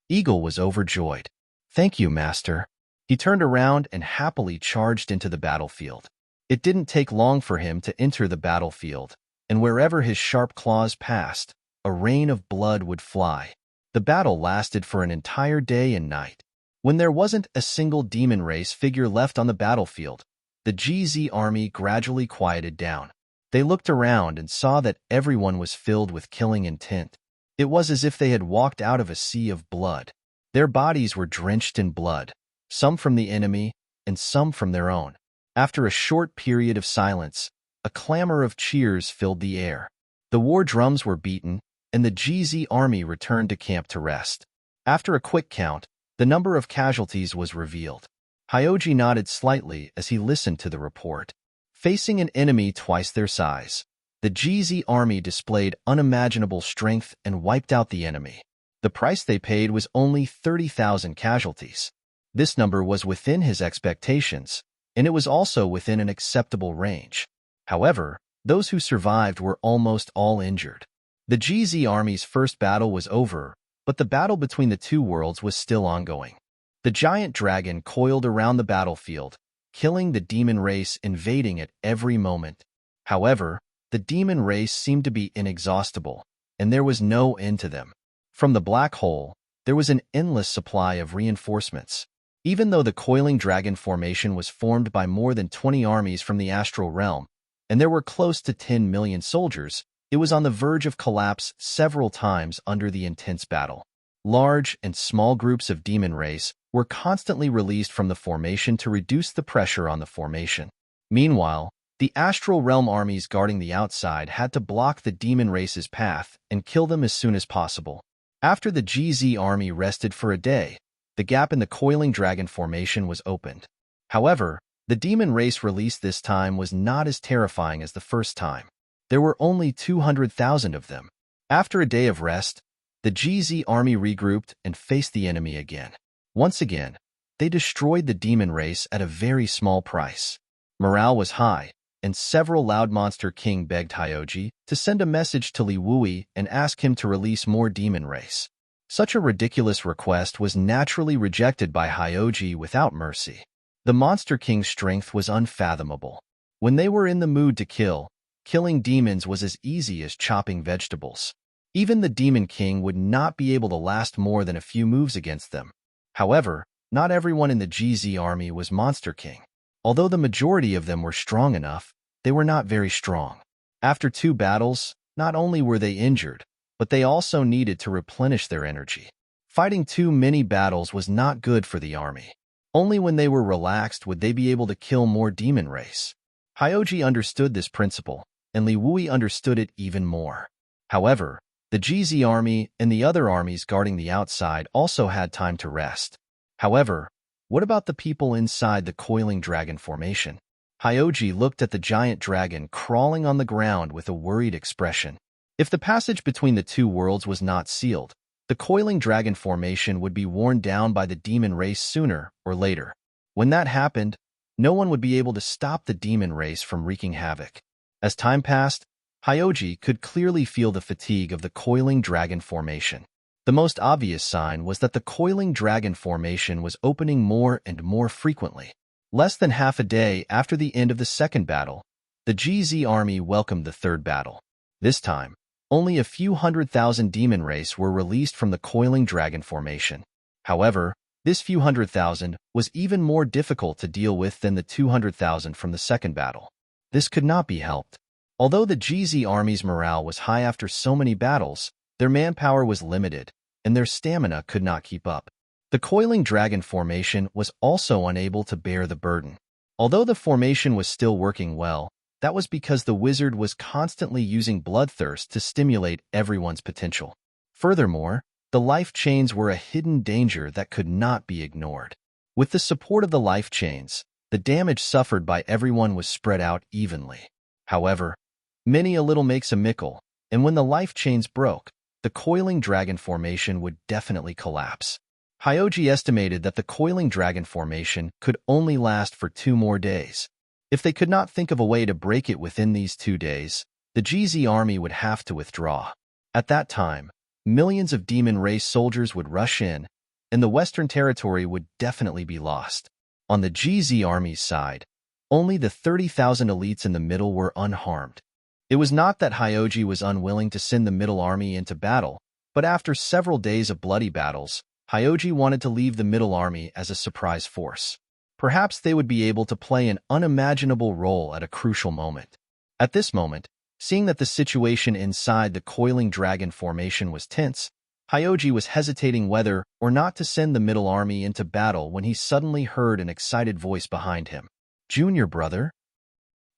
Eagle was overjoyed. "Thank you, Master." He turned around and happily charged into the battlefield. It didn't take long for him to enter the battlefield, and wherever his sharp claws passed, a rain of blood would fly. The battle lasted for an entire day and night. When there wasn't a single demon race figure left on the battlefield, the GZ army gradually quieted down. They looked around and saw that everyone was filled with killing intent. It was as if they had walked out of a sea of blood. Their bodies were drenched in blood, some from the enemy and some from their own. After a short period of silence, a clamor of cheers filled the air. The war drums were beaten, and the GZ army returned to camp to rest. After a quick count, the number of casualties was revealed. Hyoji nodded slightly as he listened to the report. Facing an enemy twice their size, the GZ army displayed unimaginable strength and wiped out the enemy. The price they paid was only 30,000 casualties. This number was within his expectations, and it was also within an acceptable range. However, those who survived were almost all injured. The GZ army's first battle was over, but the battle between the two worlds was still ongoing. The giant dragon coiled around the battlefield, killing the demon race invading at every moment. However, the demon race seemed to be inexhaustible, and there was no end to them. From the black hole, there was an endless supply of reinforcements. Even though the coiling dragon formation was formed by more than 20 armies from the astral realm, and there were close to 10 million soldiers, it was on the verge of collapse several times under the intense battle. Large and small groups of demon race were constantly released from the formation to reduce the pressure on the formation. Meanwhile, the astral realm armies guarding the outside had to block the demon race's path and kill them as soon as possible. After the GZ army rested for a day, the gap in the coiling dragon formation was opened. However, the demon race release this time was not as terrifying as the first time. There were only 200,000 of them. After a day of rest, the GZ army regrouped and faced the enemy again. Once again, they destroyed the demon race at a very small price. Morale was high, and several Loud Monster King begged Hyoji to send a message to Li Wui and ask him to release more demon race. Such a ridiculous request was naturally rejected by Hyoji without mercy. The Monster King's strength was unfathomable. When they were in the mood to kill, killing demons was as easy as chopping vegetables. Even the Demon King would not be able to last more than a few moves against them. However, not everyone in the GZ army was Monster King. Although the majority of them were strong enough, they were not very strong. After 2 battles, not only were they injured, but they also needed to replenish their energy. Fighting too many battles was not good for the army. Only when they were relaxed would they be able to kill more demon race. Hyoji understood this principle, and Li Wui understood it even more. However, the GZ army and the other armies guarding the outside also had time to rest. However, what about the people inside the coiling dragon formation? Hyoji looked at the giant dragon crawling on the ground with a worried expression. If the passage between the two worlds was not sealed, the coiling dragon formation would be worn down by the demon race sooner or later. When that happened, no one would be able to stop the demon race from wreaking havoc. As time passed, Hyoji could clearly feel the fatigue of the coiling dragon formation. The most obvious sign was that the coiling dragon formation was opening more and more frequently. Less than half a day after the end of the second battle, the GZ army welcomed the third battle. This time, only a few 100,000 demon race were released from the coiling dragon formation. However, this few 100,000 was even more difficult to deal with than the 200,000 from the second battle. This could not be helped. Although the GZ army's morale was high after so many battles, their manpower was limited, and their stamina could not keep up. The coiling dragon formation was also unable to bear the burden. Although the formation was still working well, that was because the wizard was constantly using bloodthirst to stimulate everyone's potential. Furthermore, the life chains were a hidden danger that could not be ignored. With the support of the life chains, the damage suffered by everyone was spread out evenly. However, many a little makes a mickle, and when the life chains broke, the coiling dragon formation would definitely collapse. Hyoji estimated that the coiling dragon formation could only last for 2 more days. If they could not think of a way to break it within these 2 days, the GZ army would have to withdraw. At that time, millions of demon race soldiers would rush in, and the Western Territory would definitely be lost. On the GZ army's side, only the 30,000 elites in the middle were unharmed. It was not that Hyoji was unwilling to send the middle army into battle, but after several days of bloody battles, Hyoji wanted to leave the middle army as a surprise force. Perhaps they would be able to play an unimaginable role at a crucial moment. At this moment, Seeing that the situation inside the coiling dragon formation was tense, Hyoji was hesitating whether or not to send the middle army into battle when he suddenly heard an excited voice behind him. "Junior brother?"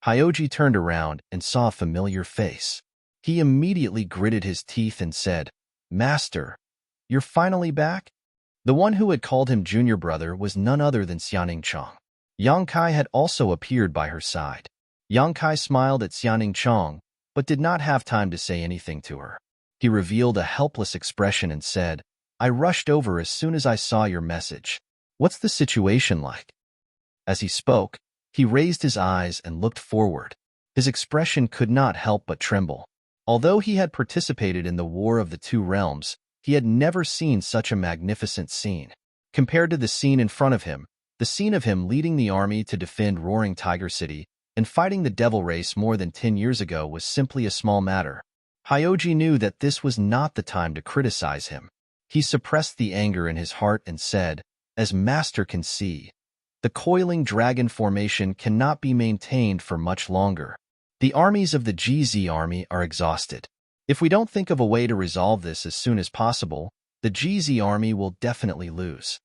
Hyoji turned around and saw a familiar face. He immediately gritted his teeth and said, "Master, you're finally back?" The one who had called him junior brother was none other than Xianing Chong. Yang Kai had also appeared by her side. Yang Kai smiled at Xianing Chong, but did not have time to say anything to her. He revealed a helpless expression and said, "I rushed over as soon as I saw your message. What's the situation like?" As he spoke, he raised his eyes and looked forward. His expression could not help but tremble. Although he had participated in the War of the Two Realms, he had never seen such a magnificent scene. Compared to the scene in front of him, the scene of him leading the army to defend Roaring Tiger City and fighting the Devil Race more than 10 years ago was simply a small matter. Hyoji knew that this was not the time to criticize him. He suppressed the anger in his heart and said, "As Master can see, the coiling dragon formation cannot be maintained for much longer. The armies of the GZ army are exhausted. If we don't think of a way to resolve this as soon as possible, the GZ army will definitely lose."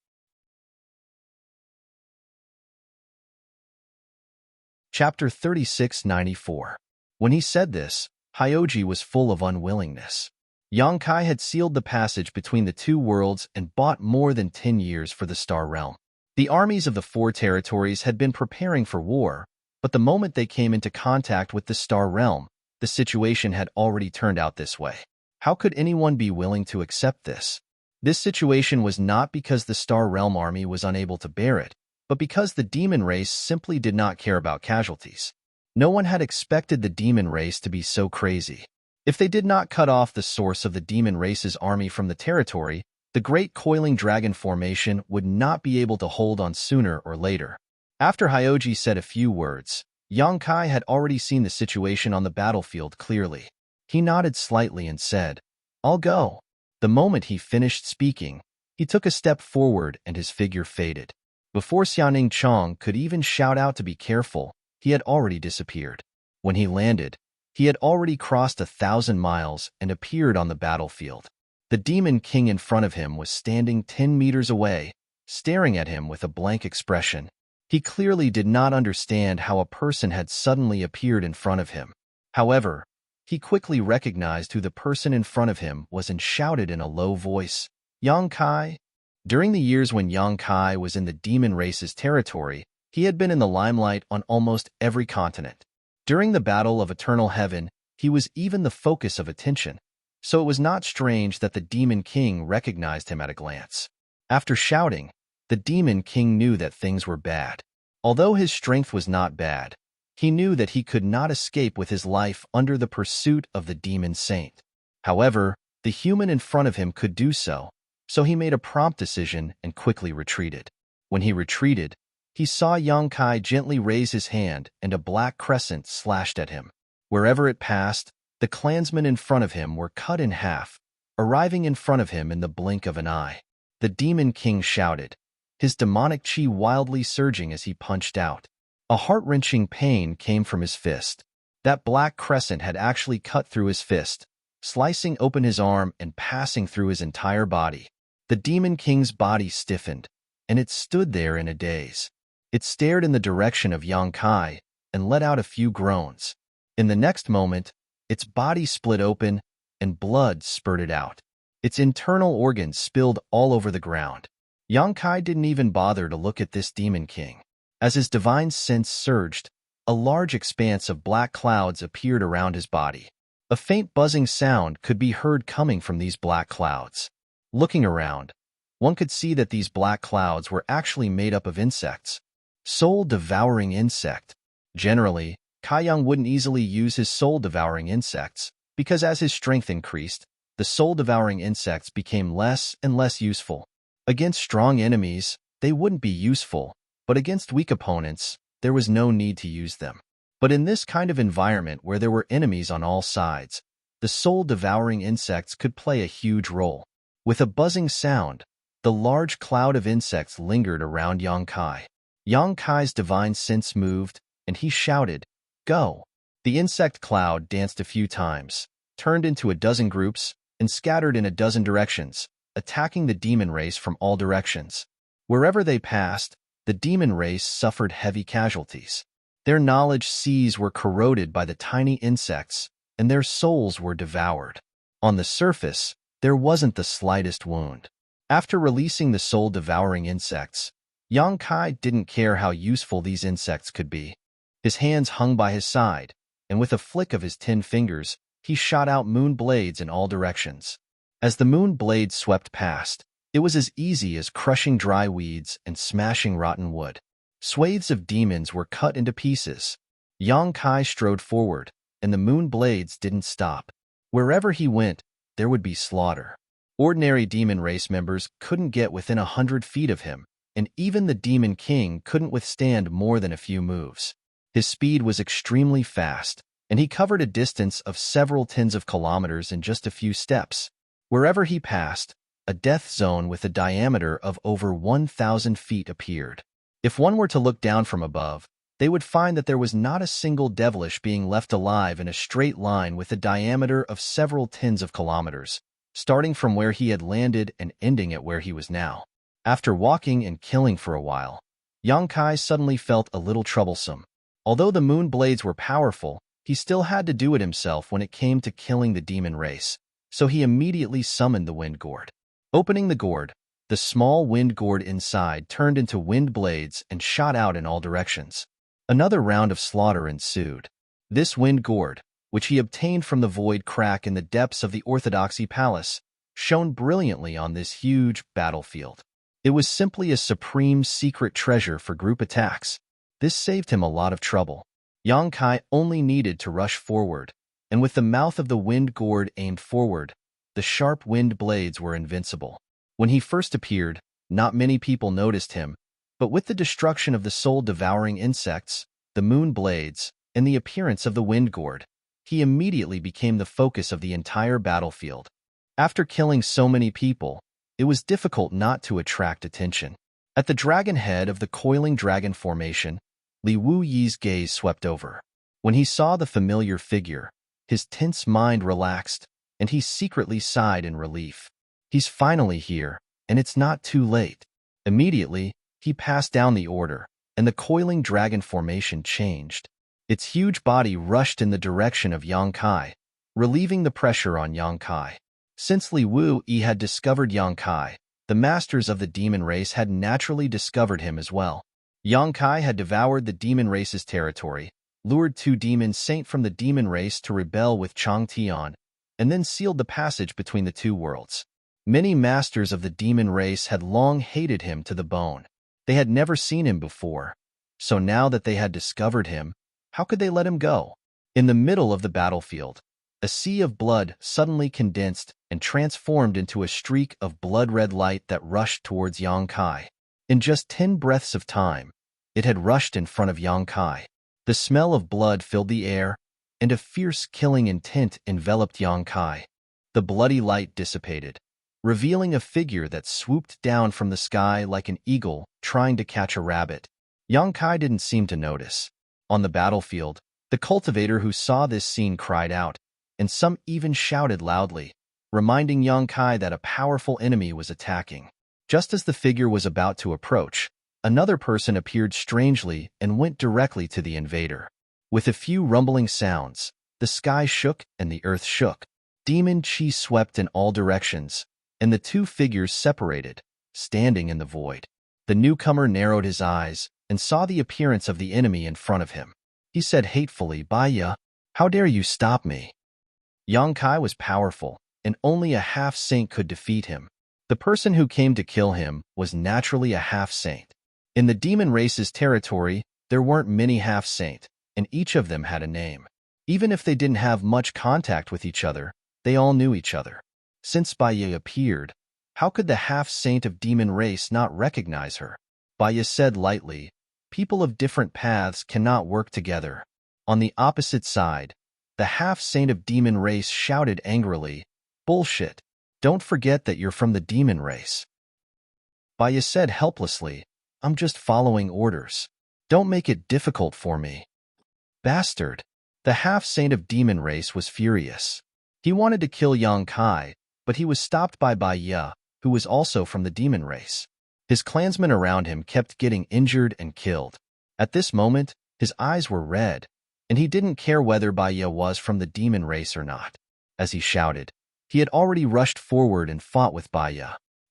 Chapter 3694. When he said this, Hyoji was full of unwillingness. Yang Kai had sealed the passage between the two worlds and bought more than 10 years for the Star Realm. The armies of the four territories had been preparing for war, but the moment they came into contact with the Star Realm, the situation had already turned out this way. How could anyone be willing to accept this? This situation was not because the Star Realm army was unable to bear it, but because the demon race simply did not care about casualties. No one had expected the demon race to be so crazy. If they did not cut off the source of the demon race's army from the territory, the great coiling dragon formation would not be able to hold on sooner or later. After Hyoji said a few words, Yang Kai had already seen the situation on the battlefield clearly. He nodded slightly and said, "I'll go." The moment he finished speaking, he took a step forward and his figure faded. Before Xianing Chong could even shout out to be careful, he had already disappeared. When he landed, he had already crossed 1,000 miles and appeared on the battlefield. The Demon King in front of him was standing 10 meters away, staring at him with a blank expression. He clearly did not understand how a person had suddenly appeared in front of him. However, he quickly recognized who the person in front of him was and shouted in a low voice, "Yang Kai?" During the years when Yang Kai was in the demon race's territory, he had been in the limelight on almost every continent. During the Battle of Eternal Heaven, he was even the focus of attention, so it was not strange that the Demon King recognized him at a glance. After shouting, the Demon King knew that things were bad. Although his strength was not bad, he knew that he could not escape with his life under the pursuit of the Demon Saint. However, the human in front of him could do so he made a prompt decision and quickly retreated. When he retreated, he saw Yang Kai gently raise his hand and a black crescent slashed at him. Wherever it passed, the clansmen in front of him were cut in half, arriving in front of him in the blink of an eye. The Demon King shouted, his demonic chi wildly surging as he punched out. A heart-wrenching pain came from his fist. That black crescent had actually cut through his fist, slicing open his arm and passing through his entire body. The Demon King's body stiffened, and it stood there in a daze. It stared in the direction of Yang Kai and let out a few groans. In the next moment, its body split open and blood spurted out. Its internal organs spilled all over the ground. Yang Kai didn't even bother to look at this Demon King. As his divine sense surged, a large expanse of black clouds appeared around his body. A faint buzzing sound could be heard coming from these black clouds. Looking around, one could see that these black clouds were actually made up of insects. Soul-devouring insect. Generally, Kai Yang wouldn't easily use his soul-devouring insects, because as his strength increased, the soul-devouring insects became less and less useful. Against strong enemies, they wouldn't be useful, but against weak opponents, there was no need to use them. But in this kind of environment where there were enemies on all sides, the soul-devouring insects could play a huge role. With a buzzing sound, the large cloud of insects lingered around Yang Kai. Yang Kai's divine sense moved, and he shouted, "Go!" The insect cloud danced a few times, turned into a dozen groups, and scattered in a dozen directions, attacking the demon race from all directions. Wherever they passed, the demon race suffered heavy casualties. Their knowledge seas were corroded by the tiny insects, and their souls were devoured. On the surface, there wasn't the slightest wound. After releasing the soul-devouring insects, Yang Kai didn't care how useful these insects could be. His hands hung by his side, and with a flick of his 10 fingers, he shot out moon blades in all directions. As the moon blades swept past, it was as easy as crushing dry weeds and smashing rotten wood. Swathes of demons were cut into pieces. Yang Kai strode forward, and the moon blades didn't stop. Wherever he went, there would be slaughter. Ordinary demon race members couldn't get within 100 feet of him, and even the Demon King couldn't withstand more than a few moves. His speed was extremely fast, and he covered a distance of several tens of kilometers in just a few steps. Wherever he passed, a death zone with a diameter of over 1,000 feet appeared. If one were to look down from above, they would find that there was not a single devilish being left alive in a straight line with a diameter of several tens of kilometers, starting from where he had landed and ending at where he was now. After walking and killing for a while, Yang Kai suddenly felt a little troublesome. Although the moon blades were powerful, he still had to do it himself when it came to killing the demon race, so he immediately summoned the wind gourd. Opening the gourd, the small wind gourd inside turned into wind blades and shot out in all directions. Another round of slaughter ensued. This wind gourd, which he obtained from the void crack in the depths of the Orthodoxy Palace, shone brilliantly on this huge battlefield. It was simply a supreme secret treasure for group attacks. This saved him a lot of trouble. Yang Kai only needed to rush forward, and with the mouth of the wind gourd aimed forward, the sharp wind blades were invincible. When he first appeared, not many people noticed him, but with the destruction of the soul-devouring insects, the moon blades, and the appearance of the wind gourd, he immediately became the focus of the entire battlefield. After killing so many people, it was difficult not to attract attention. At the dragon head of the coiling dragon formation, Li Wuyi's gaze swept over. When he saw the familiar figure, his tense mind relaxed, and he secretly sighed in relief. He's finally here, and it's not too late. Immediately, he passed down the order, and the coiling dragon formation changed. Its huge body rushed in the direction of Yang Kai, relieving the pressure on Yang Kai. Since Li Wuyi had discovered Yang Kai, the masters of the demon race had naturally discovered him as well. Yang Kai had devoured the demon race's territory, lured 2 demon saints from the demon race to rebel with Chang Tian, and then sealed the passage between the 2 worlds. Many masters of the demon race had long hated him to the bone. They had never seen him before, so now that they had discovered him, how could they let him go? In the middle of the battlefield, a sea of blood suddenly condensed and transformed into a streak of blood-red light that rushed towards Yang Kai. In just 10 breaths of time, it had rushed in front of Yang Kai. The smell of blood filled the air, and a fierce killing intent enveloped Yang Kai. The bloody light dissipated, revealing a figure that swooped down from the sky like an eagle trying to catch a rabbit. Yang Kai didn't seem to notice. On the battlefield, the cultivator who saw this scene cried out, and some even shouted loudly, reminding Yang Kai that a powerful enemy was attacking. Just as the figure was about to approach, another person appeared strangely and went directly to the invader. With a few rumbling sounds, the sky shook and the earth shook. Demon chi swept in all directions, and the 2 figures separated, standing in the void. The newcomer narrowed his eyes and saw the appearance of the enemy in front of him. He said hatefully, "Baya, how dare you stop me?" Yang Kai was powerful, and only a half-saint could defeat him. The person who came to kill him was naturally a half-saint. In the demon race's territory, there weren't many half-saint, and each of them had a name. Even if they didn't have much contact with each other, they all knew each other. Since Baya appeared, how could the half-saint of demon race not recognize her? Baya said lightly, "People of different paths cannot work together." On the opposite side, the half-saint of demon race shouted angrily, "Bullshit. Don't forget that you're from the demon race." Baya said helplessly, "I'm just following orders. Don't make it difficult for me." "Bastard." The half-saint of demon race was furious. He wanted to kill Yang Kai, but he was stopped by Bai Ye, who was also from the demon race. His clansmen around him kept getting injured and killed. At this moment, his eyes were red, and he didn't care whether Bai Ye was from the demon race or not. As he shouted, he had already rushed forward and fought with Bai Ye.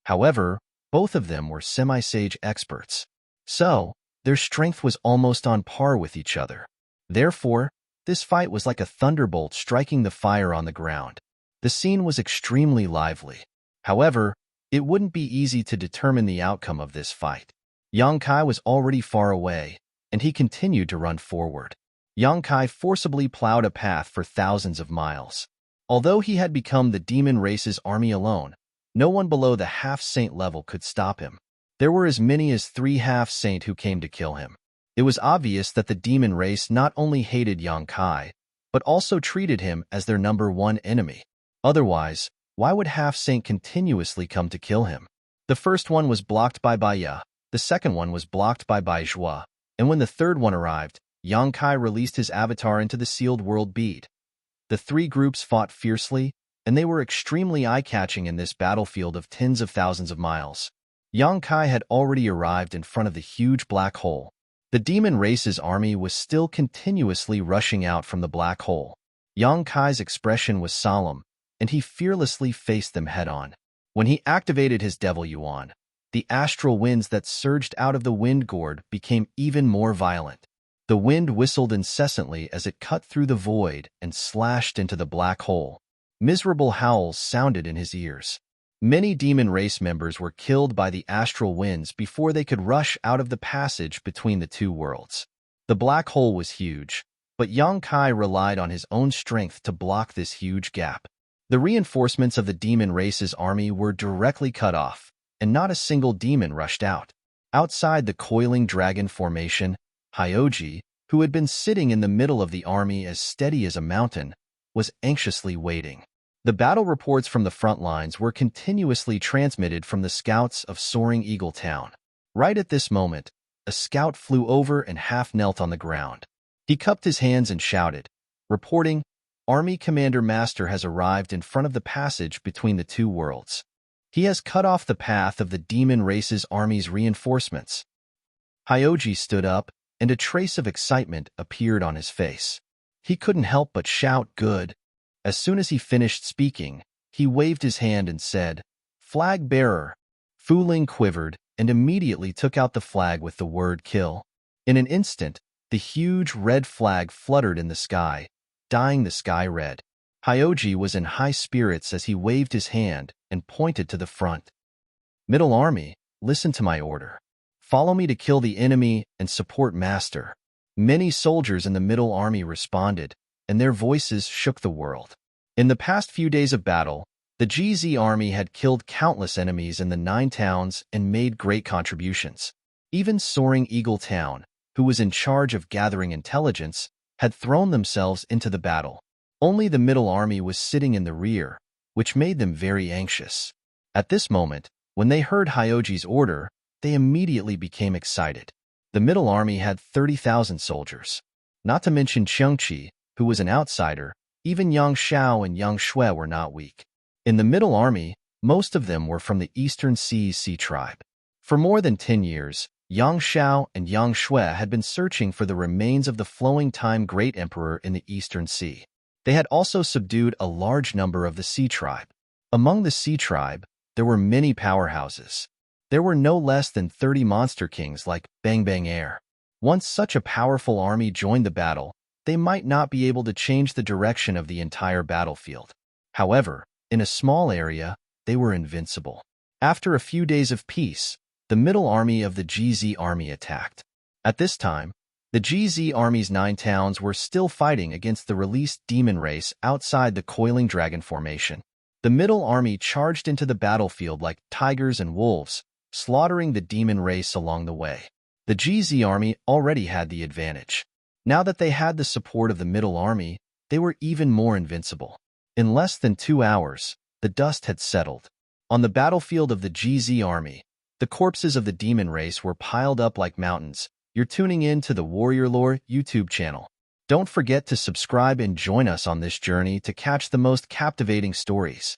However, both of them were semi-sage experts. So, their strength was almost on par with each other. Therefore, this fight was like a thunderbolt striking the fire on the ground. The scene was extremely lively. However, it wouldn't be easy to determine the outcome of this fight. Yang Kai was already far away, and he continued to run forward. Yang Kai forcibly plowed a path for thousands of miles. Although he had become the demon race's army alone, no one below the half-saint level could stop him. There were as many as 3 half-saint who came to kill him. It was obvious that the demon race not only hated Yang Kai, but also treated him as their #1 enemy. Otherwise, why would half-saint continuously come to kill him? The first one was blocked by Bai Ye, the second one was blocked by Bai Zhua, and when the third one arrived, Yang Kai released his avatar into the sealed world bead. The 3 groups fought fiercely, and they were extremely eye-catching in this battlefield of tens of thousands of miles. Yang Kai had already arrived in front of the huge black hole. The demon race's army was still continuously rushing out from the black hole. Yang Kai's expression was solemn, and he fearlessly faced them head-on. When he activated his Devil Yuan, the astral winds that surged out of the wind gourd became even more violent. The wind whistled incessantly as it cut through the void and slashed into the black hole. Miserable howls sounded in his ears. Many demon race members were killed by the astral winds before they could rush out of the passage between the 2 worlds. The black hole was huge, but Yang Kai relied on his own strength to block this huge gap. The reinforcements of the demon race's army were directly cut off, and not a single demon rushed out. Outside the coiling dragon formation, Hyoji, who had been sitting in the middle of the army as steady as a mountain, was anxiously waiting. The battle reports from the front lines were continuously transmitted from the scouts of Soaring Eagle Town. Right at this moment, a scout flew over and half knelt on the ground. He cupped his hands and shouted, reporting, "Army Commander Master has arrived in front of the passage between the 2 worlds. He has cut off the path of the demon race's army's reinforcements." Hyoji stood up, and a trace of excitement appeared on his face. He couldn't help but shout, "Good." As soon as he finished speaking, he waved his hand and said, "Flag bearer." Fu Ling quivered and immediately took out the flag with the word "kill." In an instant, the huge red flag fluttered in the sky, dyeing the sky red. Hyoji was in high spirits as he waved his hand and pointed to the front. "Middle Army, listen to my order. Follow me to kill the enemy and support Master." Many soldiers in the Middle Army responded, and their voices shook the world. In the past few days of battle, the GZ army had killed countless enemies in the 9 towns and made great contributions. Even Soaring Eagle Town, who was in charge of gathering intelligence, had thrown themselves into the battle. Only the Middle Army was sitting in the rear, which made them very anxious. At this moment, when they heard Hyoji's order, they immediately became excited. The Middle Army had 30,000 soldiers. Not to mention Chengqi, who was an outsider. Even Yang Shao and Yang Shui were not weak. In the Middle Army, most of them were from the Eastern Seas Sea tribe. For more than 10 years, Yang Shao and Yang Shui had been searching for the remains of the flowing time great emperor in the Eastern Sea. They had also subdued a large number of the Sea tribe. Among the Sea tribe, there were many powerhouses. There were no less than 30 monster kings like Bang Bang Air. Once such a powerful army joined the battle, they might not be able to change the direction of the entire battlefield. However, in a small area, they were invincible. After a few days of peace, the middle army of the GZ army attacked. At this time, the GZ army's 9 towns were still fighting against the released demon race outside the coiling dragon formation. The middle army charged into the battlefield like tigers and wolves, slaughtering the demon race along the way. The GZ army already had the advantage. Now that they had the support of the middle army, they were even more invincible. In less than 2 hours, the dust had settled. On the battlefield of the GZ army, the corpses of the demon race were piled up like mountains. You're tuning in to the Warrior Lore YouTube channel. Don't forget to subscribe and join us on this journey to catch the most captivating stories.